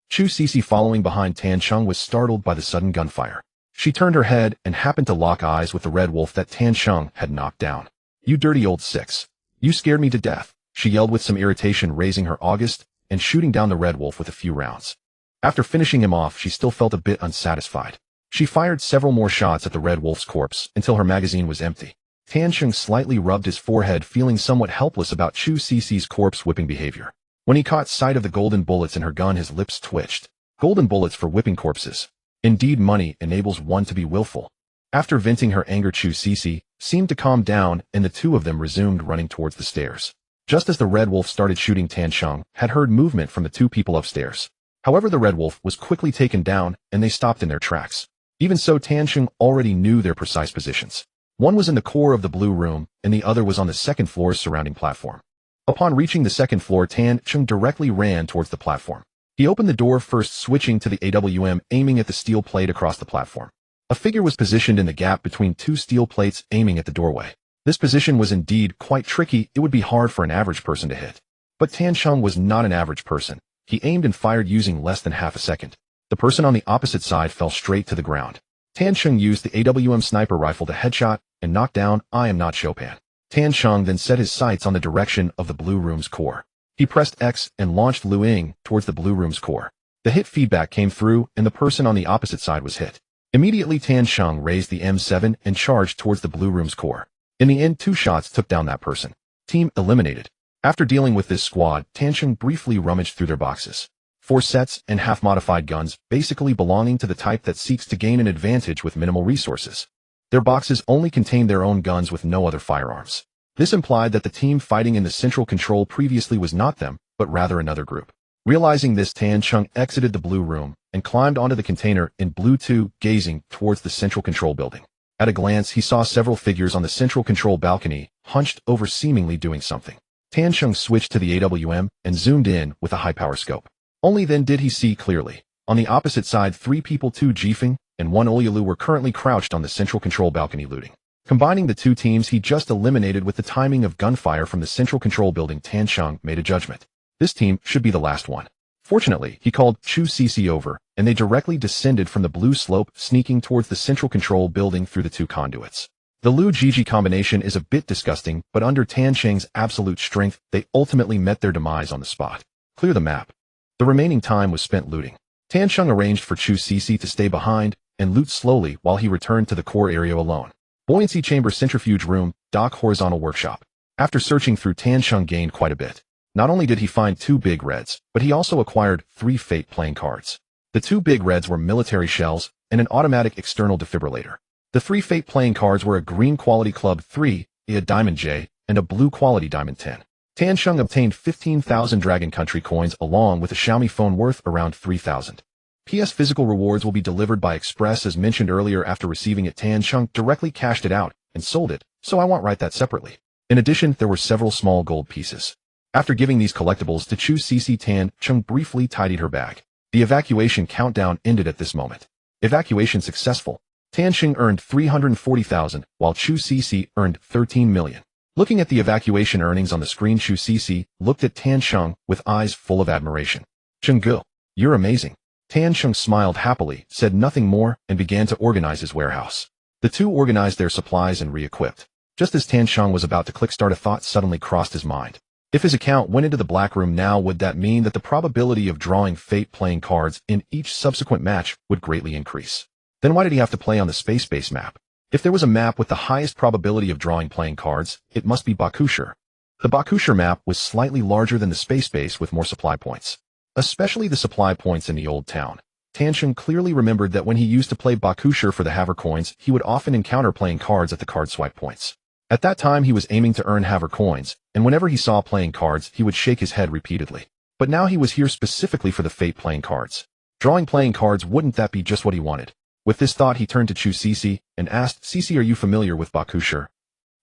Chu Cece, following behind Tan Chung, was startled by the sudden gunfire. She turned her head and happened to lock eyes with the red wolf that Tan Chung had knocked down. "You dirty old 6. You scared me to death," she yelled with some irritation, raising her August and shooting down the red wolf with a few rounds. After finishing him off, she still felt a bit unsatisfied. She fired several more shots at the red wolf's corpse until her magazine was empty. Tan Chung slightly rubbed his forehead, feeling somewhat helpless about Chu Cece's corpse-whipping behavior. When he caught sight of the golden bullets in her gun, his lips twitched. Golden bullets for whipping corpses. Indeed, money enables one to be willful. After venting her anger, Chu Cece seemed to calm down, and the two of them resumed running towards the stairs. Just as the red wolf started shooting, Tan Chung had heard movement from the 2 people upstairs. However, the red wolf was quickly taken down, and they stopped in their tracks. Even so, Tan Chung already knew their precise positions. One was in the core of the Blue Room, and the other was on the 2nd floor's surrounding platform. Upon reaching the 2nd floor, Tan Chung directly ran towards the platform. He opened the door first, switching to the AWM, aiming at the steel plate across the platform. A figure was positioned in the gap between 2 steel plates, aiming at the doorway. This position was indeed quite tricky. It would be hard for an average person to hit. But Tan Chung was not an average person. He aimed and fired using less than half a second. The person on the opposite side fell straight to the ground. Tan Chung used the AWM sniper rifle to headshot and knock down I am not Chopin. Tan Cheng then set his sights on the direction of the Blue Room's core. He pressed X and launched Lu Ying towards the Blue Room's core. The hit feedback came through and the person on the opposite side was hit. Immediately Tan Cheng raised the M7 and charged towards the Blue Room's core. In the end, 2 shots took down that person. Team eliminated. After dealing with this squad, Tan Cheng briefly rummaged through their boxes. 4 sets and half-modified guns, basically belonging to the type that seeks to gain an advantage with minimal resources. Their boxes only contained their own guns with no other firearms. This implied that the team fighting in the central control previously was not them, but rather another group. Realizing this, Tan Cheng exited the Blue Room and climbed onto the container in Blue 2, gazing towards the central control building. At a glance, he saw several figures on the central control balcony, hunched over, seemingly doing something. Tan Cheng switched to the AWM and zoomed in with a high-power scope. Only then did he see clearly. On the opposite side, 3 people, 2 Jifeng and 1 Oyalu, were currently crouched on the central control balcony looting. Combining the 2 teams he just eliminated with the timing of gunfire from the central control building, Tan Cheng made a judgment. This team should be the last one. Fortunately, he called Chu Cece over, and they directly descended from the blue slope, sneaking towards the central control building through the 2 conduits. The Lu Jiji combination is a bit disgusting, but under Tan Cheng's absolute strength, they ultimately met their demise on the spot. Clear the map. The remaining time was spent looting. Tan Cheng arranged for Chu Cece to stay behind and loot slowly while he returned to the core area alone. Buoyancy chamber, centrifuge room, dock, horizontal workshop. After searching through, Tan Cheng gained quite a bit. Not only did he find 2 big reds, but he also acquired 3 fate playing cards. The 2 big reds were military shells and an automatic external defibrillator. The 3 fate playing cards were a green quality club 3, a diamond J, and a blue quality diamond 10. Tan Cheng obtained 15,000 Dragon Country coins along with a Xiaomi phone worth around 3,000. PS physical rewards will be delivered by express as mentioned earlier. After receiving it, Tan Cheng directly cashed it out and sold it, so I won't write that separately. In addition, there were several small gold pieces. After giving these collectibles to Chu Cece, Tan Cheng briefly tidied her bag. The evacuation countdown ended at this moment. Evacuation successful. Tan Cheng earned 340,000, while Chu Cece earned 13 million. Looking at the evacuation earnings on the screen, Chu Cece looked at Tan Cheng with eyes full of admiration. "Chenggu, you're amazing." Tan Cheng smiled happily, said nothing more, and began to organize his warehouse. The 2 organized their supplies and re-equipped. Just as Tan Cheng was about to click start, a thought suddenly crossed his mind. If his account went into the Black Room now, would that mean that the probability of drawing fate playing cards in each subsequent match would greatly increase? Then why did he have to play on the Space Base map? If there was a map with the highest probability of drawing playing cards, it must be Bakushir. The Bakushir map was slightly larger than the Space Base with more supply points. Especially the supply points in the Old Town. Tan Cheng clearly remembered that when he used to play Bakushir for the Haver coins, he would often encounter playing cards at the card swipe points. At that time he was aiming to earn Haver coins, and whenever he saw playing cards, he would shake his head repeatedly. But now he was here specifically for the fate playing cards. Drawing playing cards, wouldn't that be just what he wanted? With this thought, he turned to Chu Cece and asked, "Cece, are you familiar with Bakushir?"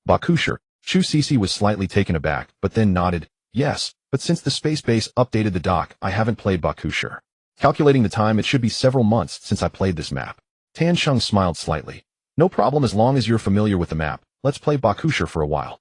Bakushir? Chu Cece was slightly taken aback, but then nodded, "Yes, but since the Space Base updated the dock, I haven't played Bakushir. Calculating the time, it should be several months since I played this map." Tan Cheng smiled slightly. "No problem, as long as you're familiar with the map. Let's play Bakushir for a while."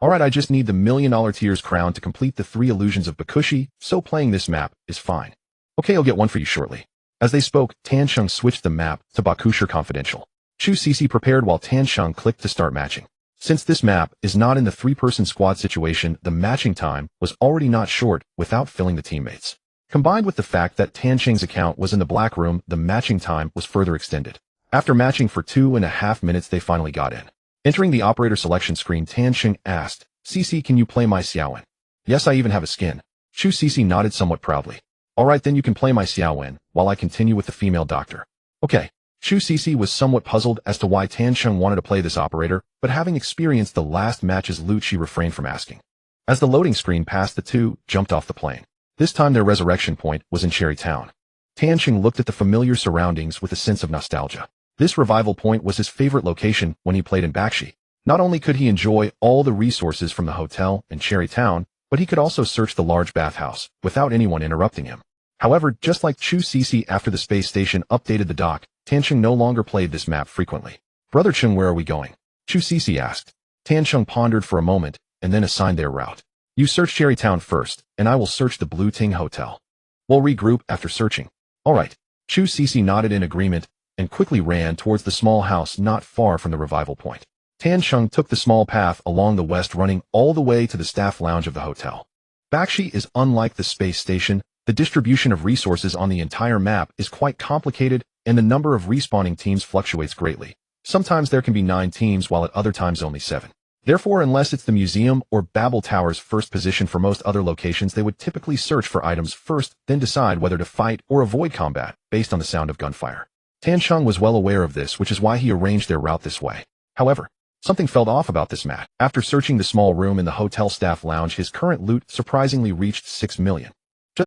"Alright, I just need the $1 million Tears crown to complete the 3 illusions of Bakushi, so playing this map is fine." "Okay, I'll get one for you shortly." As they spoke, Tan Cheng switched the map to Bakushir Confidential. Chu Cece prepared while Tan Cheng clicked to start matching. Since this map is not in the 3-person squad situation, the matching time was already not short without filling the teammates. Combined with the fact that Tan Cheng's account was in the Black Room, the matching time was further extended. After matching for 2.5 minutes, they finally got in. Entering the operator selection screen, Tan Cheng asked, "Cece, can you play my Xiaowen?" "Yes, I even have a skin." Chu Cece nodded somewhat proudly. "Alright, then you can play my Xiaowen, while I continue with the female doctor." "Okay." Chu Cece was somewhat puzzled as to why Tan Cheng wanted to play this operator, but having experienced the last match's loot, she refrained from asking. As the loading screen passed, the 2 jumped off the plane. This time their resurrection point was in Cherry Town. Tan Cheng looked at the familiar surroundings with a sense of nostalgia. This revival point was his favorite location when he played in Bakshi. Not only could he enjoy all the resources from the hotel in Cherry Town, but he could also search the large bathhouse without anyone interrupting him. However, just like Chu Cece after the space station updated the dock, Tan Cheng no longer played this map frequently. "Brother Cheng, where are we going?" Chu Cece asked. Tan Cheng pondered for a moment and then assigned their route. "You search Cherry Town first, and I will search the Blue Ting Hotel. We'll regroup after searching." "Alright." Chu Cece nodded in agreement and quickly ran towards the small house not far from the revival point. Tan Sheng took the small path along the west running all the way to the staff lounge of the hotel. Bakshi is unlike the space station. The distribution of resources on the entire map is quite complicated, and the number of respawning teams fluctuates greatly. Sometimes there can be 9 teams while at other times only 7. Therefore, unless it's the museum or Babel Tower's first position for most other locations, they would typically search for items first, then decide whether to fight or avoid combat based on the sound of gunfire. Tan Sheng was well aware of this, which is why he arranged their route this way. However, something felt off about this map. After searching the small room in the hotel staff lounge, his current loot surprisingly reached 6 million.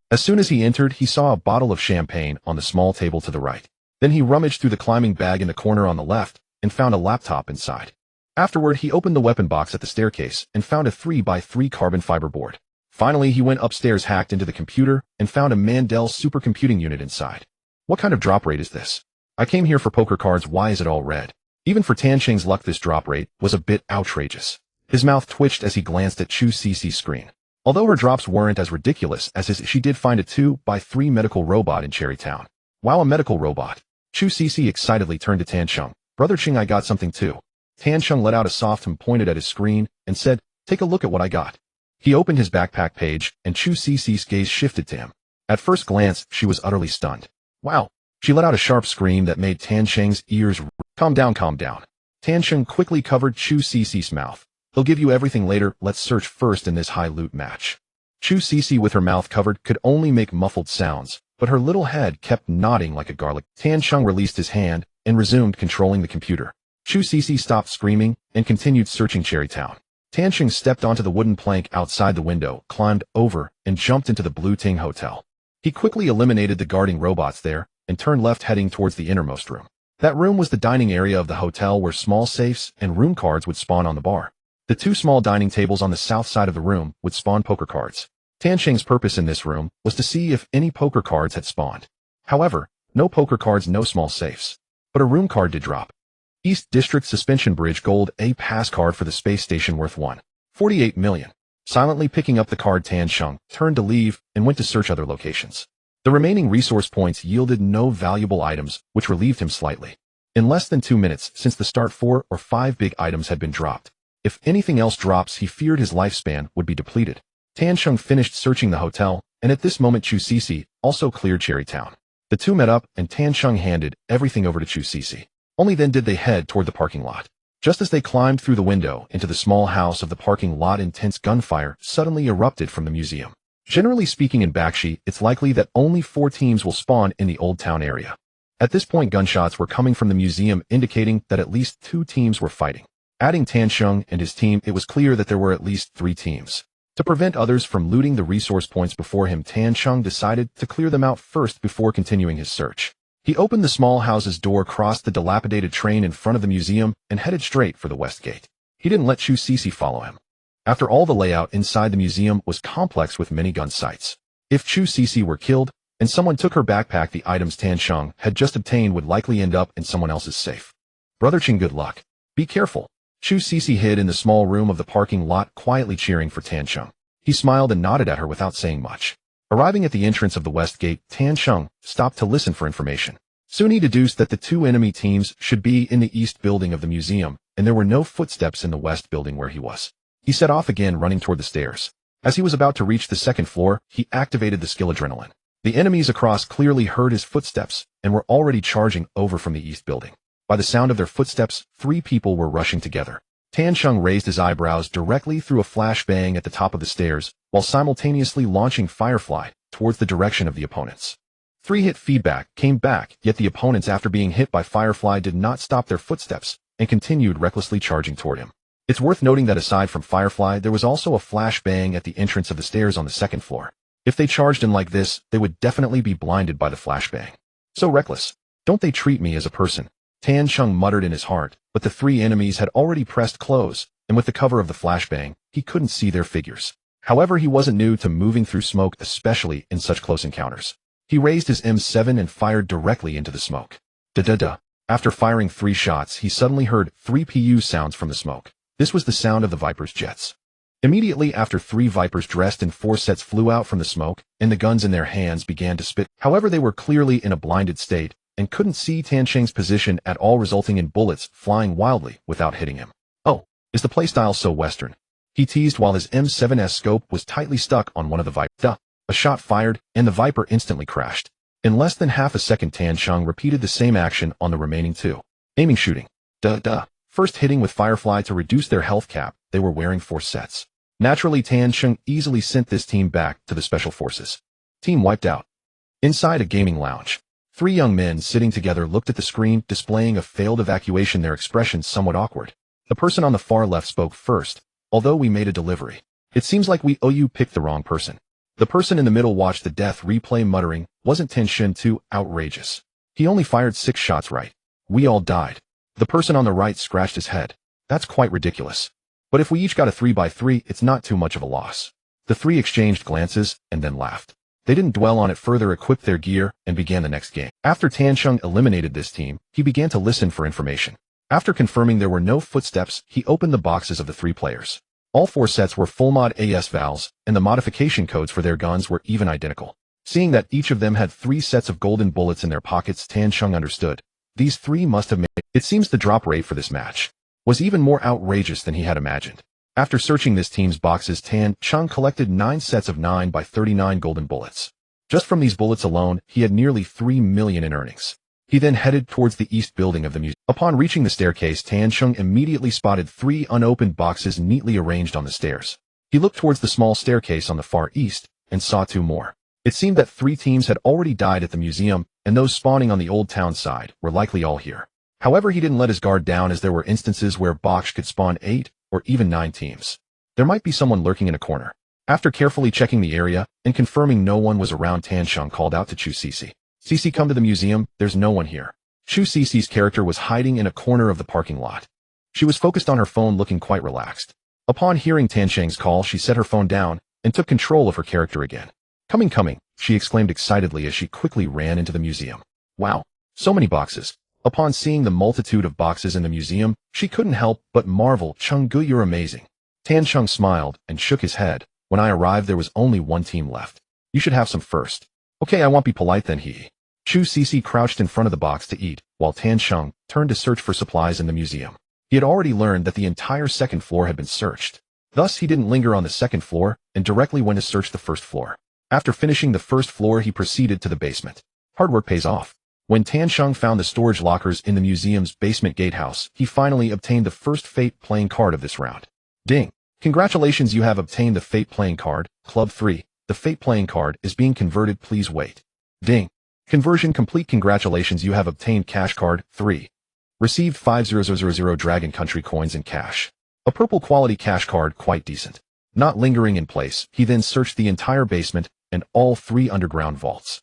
As soon as he entered, he saw a bottle of champagne on the small table to the right. Then he rummaged through the climbing bag in the corner on the left and found a laptop inside. Afterward, he opened the weapon box at the staircase and found a 3x3 carbon fiber board. Finally, he went upstairs, hacked into the computer, and found a Mandel supercomputing unit inside. What kind of drop rate is this? I came here for poker cards, why is it all red? Even for Tan Sheng's luck, this drop rate was a bit outrageous. His mouth twitched as he glanced at Chu Cici's screen. Although her drops weren't as ridiculous as his, she did find a 2x3 medical robot in Cherry Town. Wow, a medical robot. Chu Cici excitedly turned to Tan Sheng. Brother Ching, I got something too. Tan Sheng let out a soft hum, pointed at his screen, and said, take a look at what I got. He opened his backpack page, and Chu Cici's gaze shifted to him. At first glance, she was utterly stunned. Wow. She let out a sharp scream that made Tan Sheng's ears. Calm down, calm down. Tan Sheng quickly covered Chu Cici's mouth. He'll give you everything later, let's search first in this high loot match. Chu Cici, with her mouth covered, could only make muffled sounds, but her little head kept nodding like a garlic. Tan Sheng released his hand and resumed controlling the computer. Chu Cici stopped screaming and continued searching Cherry Town. Tan Sheng stepped onto the wooden plank outside the window, climbed over, and jumped into the Blue Ting Hotel. He quickly eliminated the guarding robots there and turned left, heading towards the innermost room. That room was the dining area of the hotel, where small safes and room cards would spawn on the bar. The 2 small dining tables on the south side of the room would spawn poker cards. Tan Sheng's purpose in this room was to see if any poker cards had spawned. However, no poker cards, no small safes. But a room card did drop. East District Suspension Bridge Gold A pass card for the space station worth 1.48 million. Silently picking up the card, Tan Sheng turned to leave and went to search other locations. The remaining resource points yielded no valuable items, which relieved him slightly. In less than 2 minutes since the start, 4 or 5 big items had been dropped. If anything else drops, he feared his lifespan would be depleted. Tan Sheng finished searching the hotel, and at this moment Chu Cici also cleared Cherry Town. The 2 met up, and Tan Sheng handed everything over to Chu Cici. Only then did they head toward the parking lot. Just as they climbed through the window into the small house of the parking lot, intense gunfire suddenly erupted from the museum. Generally speaking, in Bakshi, it's likely that only 4 teams will spawn in the Old Town area. At this point, gunshots were coming from the museum, indicating that at least 2 teams were fighting. Adding Tan Sheng and his team, it was clear that there were at least 3 teams. To prevent others from looting the resource points before him, Tan Sheng decided to clear them out first before continuing his search. He opened the small house's door, crossed the dilapidated train in front of the museum, and headed straight for the west gate. He didn't let Chu Cici follow him. After all, the layout inside the museum was complex with many gun sites. If Chu Cici were killed, and someone took her backpack, the items Tan Sheng had just obtained would likely end up in someone else's safe. Brother Ching, good luck. Be careful. Chu Cici hid in the small room of the parking lot, quietly cheering for Tan Sheng. He smiled and nodded at her without saying much. Arriving at the entrance of the west gate, Tan Sheng stopped to listen for information. Soon he deduced that the 2 enemy teams should be in the east building of the museum, and there were no footsteps in the west building where he was. He set off again, running toward the stairs. As he was about to reach the 2nd floor, he activated the skill Adrenaline. The enemies across clearly heard his footsteps and were already charging over from the east building. By the sound of their footsteps, 3 people were rushing together. Tan Sheng raised his eyebrows directly through a flashbang at the top of the stairs, while simultaneously launching Firefly towards the direction of the opponents. 3-hit feedback came back, yet the opponents, after being hit by Firefly, did not stop their footsteps and continued recklessly charging toward him. It's worth noting that aside from Firefly, there was also a flashbang at the entrance of the stairs on the 2nd floor. If they charged in like this, they would definitely be blinded by the flashbang. So reckless. Don't they treat me as a person? Tan Sheng muttered in his heart, but the 3 enemies had already pressed close, and with the cover of the flashbang, he couldn't see their figures. However, he wasn't new to moving through smoke, especially in such close encounters. He raised his M7 and fired directly into the smoke. Da-da-da. After firing 3 shots, he suddenly heard 3 PU sounds from the smoke. This was the sound of the Viper's jets. Immediately after, 3 Vipers dressed in 4 sets flew out from the smoke, and the guns in their hands began to spit. However, they were clearly in a blinded state, and couldn't see Tan Sheng's position at all, resulting in bullets flying wildly without hitting him. Is the playstyle so Western? He teased while his M7's scope was tightly stuck on one of the Viper. A shot fired, and the Viper instantly crashed. In less than half a second, Tan Cheng repeated the same action on the remaining two. Aiming, shooting. First hitting with Firefly to reduce their health cap, they were wearing 4 sets. Naturally, Tan Cheng easily sent this team back to the Special Forces. Team wiped out. Inside a gaming lounge, 3 young men sitting together looked at the screen displaying a failed evacuation, their expressions somewhat awkward. The person on the far left spoke first. Although we made a delivery, it seems like we owe you picked the wrong person. The person in the middle watched the death replay muttering, wasn't Tan Cheng too outrageous? He only fired 6 shots right. We all died. The person on the right scratched his head. That's quite ridiculous. But if we each got a 3x3, it's not too much of a loss. The 3 exchanged glances and then laughed. They didn't dwell on it further, equipped their gear, and began the next game. After Tan Cheng eliminated this team, he began to listen for information. After confirming there were no footsteps, he opened the boxes of the 3 players. All 4 sets were full mod AS vals, and the modification codes for their guns were even identical. Seeing that each of them had 3 sets of golden bullets in their pockets, Tan Cheng understood. These 3 must have made it. It seems the drop rate for this match was even more outrageous than he had imagined. After searching this team's boxes, Tan Cheng collected 9 sets of 9x39 golden bullets. Just from these bullets alone, he had nearly 3 million in earnings. He then headed towards the east building of the museum. Upon reaching the staircase, Tan Cheng immediately spotted 3 unopened boxes neatly arranged on the stairs. He looked towards the small staircase on the far east and saw 2 more. It seemed that 3 teams had already died at the museum, and those spawning on the old town side were likely all here. However, he didn't let his guard down, as there were instances where Box could spawn 8 or even 9 teams. There might be someone lurking in a corner. After carefully checking the area and confirming no one was around, Tan Cheng called out to Chu Cece. Cece, come to the museum, there's no one here. Chu Cece's character was hiding in a corner of the parking lot. She was focused on her phone, looking quite relaxed. Upon hearing Tan Cheng's call, she set her phone down and took control of her character again. Coming, she exclaimed excitedly as she quickly ran into the museum. Wow, so many boxes. Upon seeing the multitude of boxes in the museum, she couldn't help but marvel. Cheng-gu, you're amazing. Tan Cheng smiled and shook his head. When I arrived, there was only 1 team left. You should have some first. Okay, I won't be polite then, Chu Cece crouched in front of the box to eat, while Tan Cheng turned to search for supplies in the museum. He had already learned that the entire 2nd floor had been searched. Thus, he didn't linger on the 2nd floor and directly went to search the 1st floor. After finishing the 1st floor, he proceeded to the basement. Hard work pays off. When Tan Cheng found the storage lockers in the museum's basement gatehouse, he finally obtained the first Fate playing card of this round. Ding! Congratulations, you have obtained the Fate playing card, Club 3. The Fate playing card is being converted, please wait. Ding! Conversion complete. Congratulations, you have obtained cash card 3. Received 5,000 Dragon Country coins in cash. A purple quality cash card, quite decent. Not lingering in place, he then searched the entire basement and all 3 underground vaults.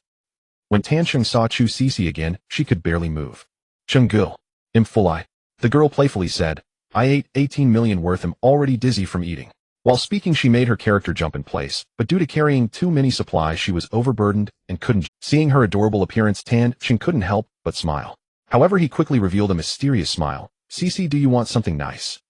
When Tan Cheng saw Chu Cece again, she could barely move. Cheng-gu, I'm full. The girl playfully said. I ate 18 million worth, I'm already dizzy from eating. While speaking, she made her character jump in place, but due to carrying too many supplies, she was overburdened and couldn't. Seeing her adorable appearance, Tan Cheng couldn't help but smile. However, he quickly revealed a mysterious smile. Cece, do you want something nice?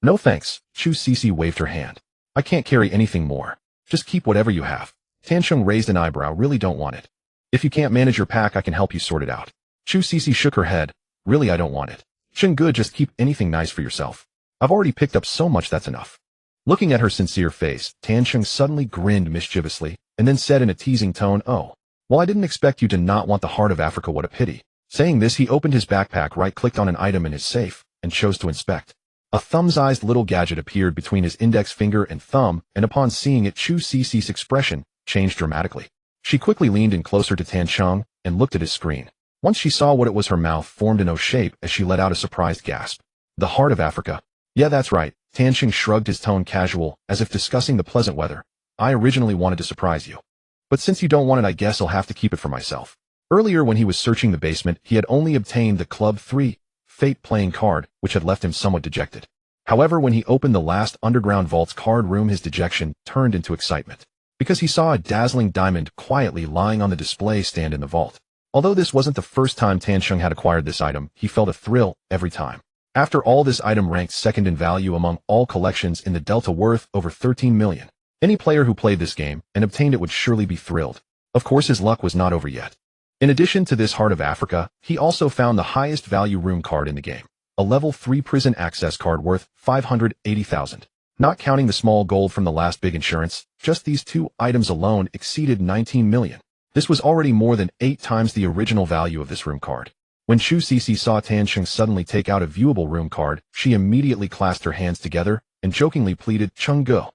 No thanks. Chu Cece waved her hand. I can't carry anything more. Just keep whatever you have. Tan Cheng raised an eyebrow. Really don't want it. If you can't manage your pack, I can help you sort it out. Chu Cece shook her head. Really, I don't want it. Cheng-gu, just keep anything nice for yourself. I've already picked up so much, that's enough. Looking at her sincere face, Tan Cheng suddenly grinned mischievously and then said in a teasing tone, oh, well, I didn't expect you to not want the heart of Africa, what a pity. Saying this, he opened his backpack, right-clicked on an item in his safe, and chose to inspect. A thumb-sized little gadget appeared between his index finger and thumb, and upon seeing it, Chu Cece's expression changed dramatically. She quickly leaned in closer to Tan Cheng and looked at his screen. Once she saw what it was, her mouth formed an O shape as she let out a surprised gasp. The heart of Africa. Yeah, that's right. Tan Cheng shrugged, his tone casual, as if discussing the pleasant weather. I originally wanted to surprise you. But since you don't want it, I guess I'll have to keep it for myself. Earlier, when he was searching the basement, he had only obtained the Club 3 Fate playing card, which had left him somewhat dejected. However, when he opened the last underground vault's card room, his dejection turned into excitement, because he saw a dazzling diamond quietly lying on the display stand in the vault. Although this wasn't the first time Tan Cheng had acquired this item, he felt a thrill every time. After all, this item ranked 2nd in value among all collections in the Delta, worth over 13 million. Any player who played this game and obtained it would surely be thrilled. Of course, his luck was not over yet. In addition to this Heart of Africa, he also found the highest value room card in the game. a level 3 prison access card worth 580,000. Not counting the small gold from the last big insurance, just these 2 items alone exceeded 19 million. This was already more than 8 times the original value of this room card. When Chu Cece saw Tansheng suddenly take out a viewable room card, she immediately clasped her hands together and jokingly pleaded, "Chung Go.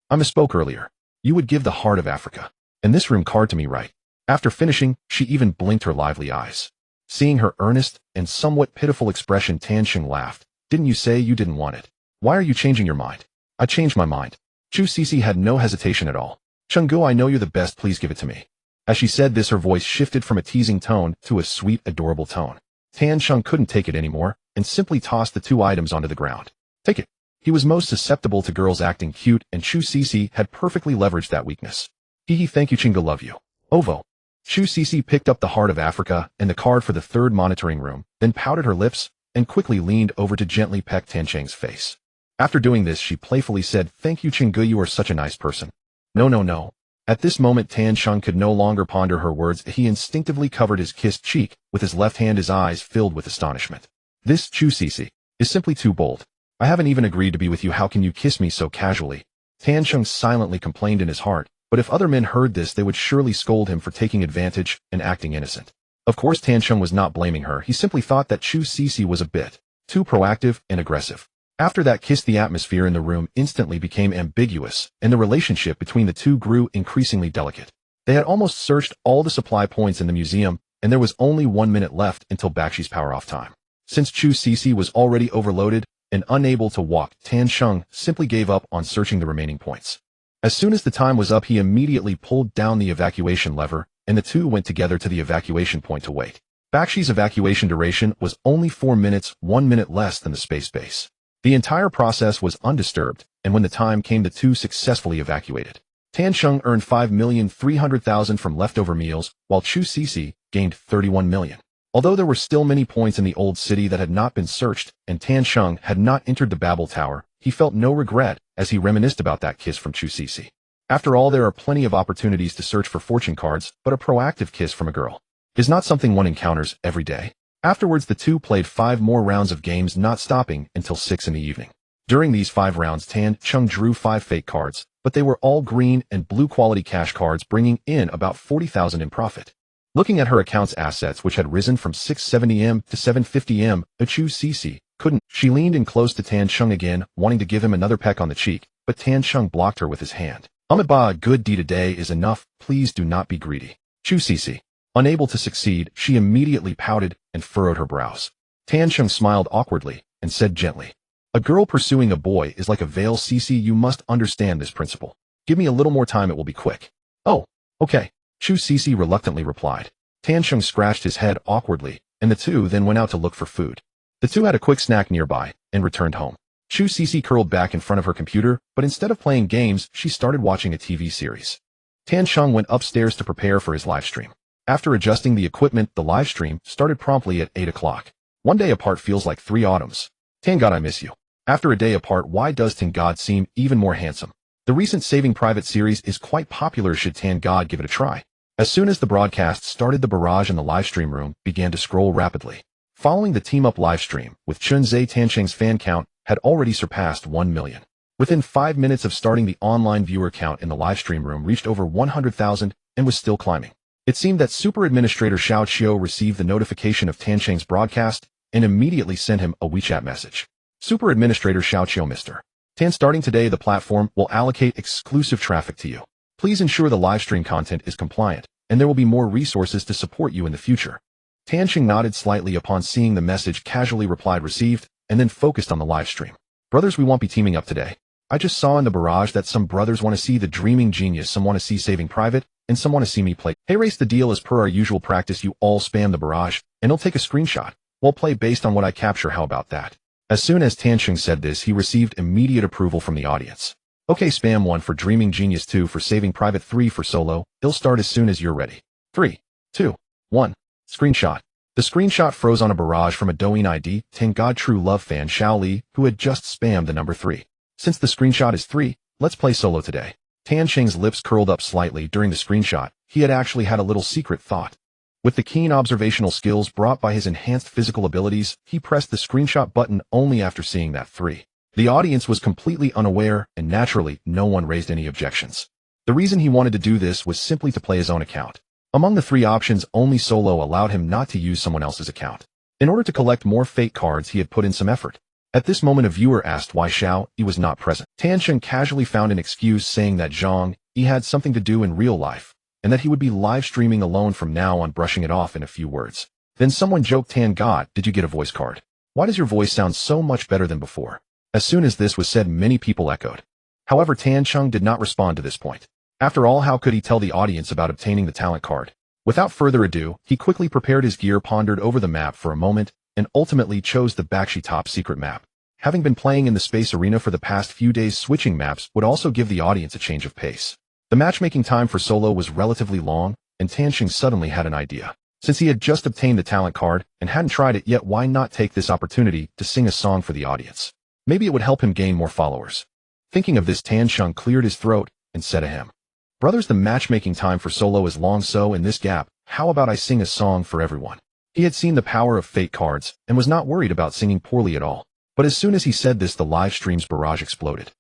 I misspoke earlier. You would give the heart of Africa and this room card to me, right?" After finishing, she even blinked her lively eyes. Seeing her earnest and somewhat pitiful expression, Tansheng laughed. "Didn't you say you didn't want it? Why are you changing your mind?" "I changed my mind." Chu Cece had no hesitation at all. "Chung Go, I know you're the best, please give it to me." As she said this, her voice shifted from a teasing tone to a sweet, adorable tone. Tansheng couldn't take it anymore and simply tossed the 2 items onto the ground. "Take it." He was most susceptible to girls acting cute, and Chu Cece had perfectly leveraged that weakness. "Hee, thank you, Chinga, love you." "Ovo." Chu Cece picked up the heart of Africa and the card for the 3rd monitoring room, then pouted her lips and quickly leaned over to gently peck Tansheng's face. After doing this, she playfully said, "Thank you, Chinga, you are such a nice person." No. At this moment, Tansheng could no longer ponder her words. He instinctively covered his kissed cheek with his left hand, his eyes filled with astonishment. "This, Chu Cece, is simply too bold. I haven't even agreed to be with you. How can you kiss me so casually?" Tansheng silently complained in his heart, but if other men heard this, they would surely scold him for taking advantage and acting innocent. Of course, Tansheng was not blaming her. He simply thought that Chu Cece was a bit too proactive and aggressive. After that kiss, the atmosphere in the room instantly became ambiguous, and the relationship between the 2 grew increasingly delicate. They had almost searched all the supply points in the museum, and there was only 1 minute left until Bakshi's power-off time. Since Chu Cece was already overloaded and unable to walk, Tansheng simply gave up on searching the remaining points. As soon as the time was up, he immediately pulled down the evacuation lever, and the 2 went together to the evacuation point to wait. Bakshi's evacuation duration was only 4 minutes, 1 minute less than the space base. The entire process was undisturbed, and when the time came, the 2 successfully evacuated. Tansheng earned 5,300,000 from leftover meals, while Chu Cece gained 31 million. Although there were still many points in the old city that had not been searched, and Tansheng had not entered the Babel Tower, he felt no regret as he reminisced about that kiss from Chu Cece. After all, there are plenty of opportunities to search for fortune cards, but a proactive kiss from a girl is not something one encounters every day. Afterwards, the 2 played 5 more rounds of games, not stopping until 6 in the evening. During these 5 rounds, Tansheng drew 5 fake cards, but they were all green and blue quality cash cards, bringing in about 40,000 in profit. Looking at her account's assets, which had risen from 670M to 750M, Chu Cece couldn't. She leaned in close to Tansheng again, wanting to give him another peck on the cheek, but Tansheng blocked her with his hand. "Amaba, a good deed a day is enough. Please do not be greedy." Chu Cece, unable to succeed, she immediately pouted and furrowed her brows. Tansheng smiled awkwardly and said gently, "A girl pursuing a boy is like a veil, Cece. You must understand this principle. Give me a little more time, it will be quick." "Oh, okay," Chu Cece reluctantly replied. Tansheng scratched his head awkwardly, and the 2 then went out to look for food. The 2 had a quick snack nearby and returned home. Chu Cece curled back in front of her computer, but instead of playing games, she started watching a TV series. Tansheng went upstairs to prepare for his livestream. After adjusting the equipment, the livestream started promptly at 8 o'clock. "One day apart feels like 3 autumns. Tangod, I miss you." After a day apart, why does Tangod seem even more handsome? The recent Saving Private series is quite popular. Should Tangod give it a try? As soon as the broadcast started, the barrage in the livestream room began to scroll rapidly. Following the team-up livestream with Chunze, Tansheng's fan count had already surpassed 1 million. Within 5 minutes of starting, the online viewer count in the livestream room reached over 100,000 and was still climbing. It seemed that Super Administrator Xiao Qiu received the notification of Tansheng's broadcast and immediately sent him a WeChat message. "Super Administrator Xiao Qiu, Mr. Tan, starting today, the platform will allocate exclusive traffic to you. Please ensure the livestream content is compliant, and there will be more resources to support you in the future." Tansheng nodded slightly upon seeing the message, casually replied received, and then focused on the livestream. "Brothers, we won't be teaming up today. I just saw in the barrage that some brothers want to see the Dreaming Genius, some want to see Saving Private, and some want to see me play. Hey, race, the deal is per our usual practice. You all spam the barrage, and I'll take a screenshot. We'll play based on what I capture. How about that?" As soon as Tansheng said this, he received immediate approval from the audience. "Okay, spam 1 for Dreaming Genius, 2 for Saving Private, 3 for Solo. It'll start as soon as you're ready. 3, 2, 1. Screenshot. The screenshot froze on a barrage from a Douyin ID, Tangod True Love fan Xiao Li, who had just spammed the number 3. Since the screenshot is 3, let's play Solo today. Tansheng's lips curled up slightly during the screenshot. He had actually had a little secret thought. With the keen observational skills brought by his enhanced physical abilities, he pressed the screenshot button only after seeing that 3. The audience was completely unaware, and naturally, no one raised any objections. The reason he wanted to do this was simply to play his own account. Among the 3 options, only Solo allowed him not to use someone else's account. In order to collect more fate cards, he had put in some effort. At this moment, a viewer asked why Xiao Yi was not present. Tan Shen casually found an excuse, saying that Zhang Yi had something to do in real life, and that he would be live streaming alone from now on, brushing it off in a few words. Then someone joked, "Tan God, did you get a voice card? Why does your voice sound so much better than before?" As soon as this was said, many people echoed. However, Tan Cheng did not respond to this point. After all, how could he tell the audience about obtaining the talent card? Without further ado, he quickly prepared his gear, pondered over the map for a moment, and ultimately chose the Bakshi top secret map. Having been playing in the space arena for the past few days, switching maps would also give the audience a change of pace. The matchmaking time for Solo was relatively long, and Tan Xing suddenly had an idea. Since he had just obtained the talent card and hadn't tried it yet, why not take this opportunity to sing a song for the audience? Maybe it would help him gain more followers. Thinking of this, Tan Xing cleared his throat and said to him, "Brothers, the matchmaking time for Solo is long, so in this gap, how about I sing a song for everyone?" He had seen the power of fate cards and was not worried about singing poorly at all. But as soon as he said this, the live stream's barrage exploded.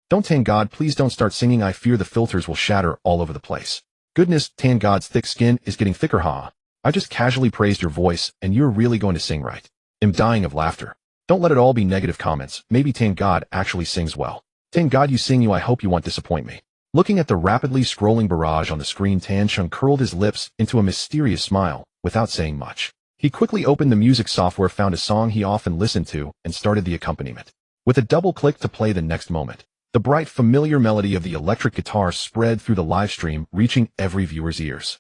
"Don't, Tan God, please don't start singing. I fear the filters will shatter all over the place." "Goodness, Tan God's thick skin is getting thicker, huh? I just casually praised your voice, and you're really going to sing right. I'm dying of laughter." Don't let it all be negative comments. Maybe Tan God actually sings well. "Tan God, you sing, I hope you won't disappoint me." Looking at the rapidly scrolling barrage on the screen, Tan Cheng curled his lips into a mysterious smile without saying much. He quickly opened the music software, found a song he often listened to, and started the accompaniment. With a double click to play the next moment, the bright, familiar melody of the electric guitar spread through the live stream, reaching every viewer's ears.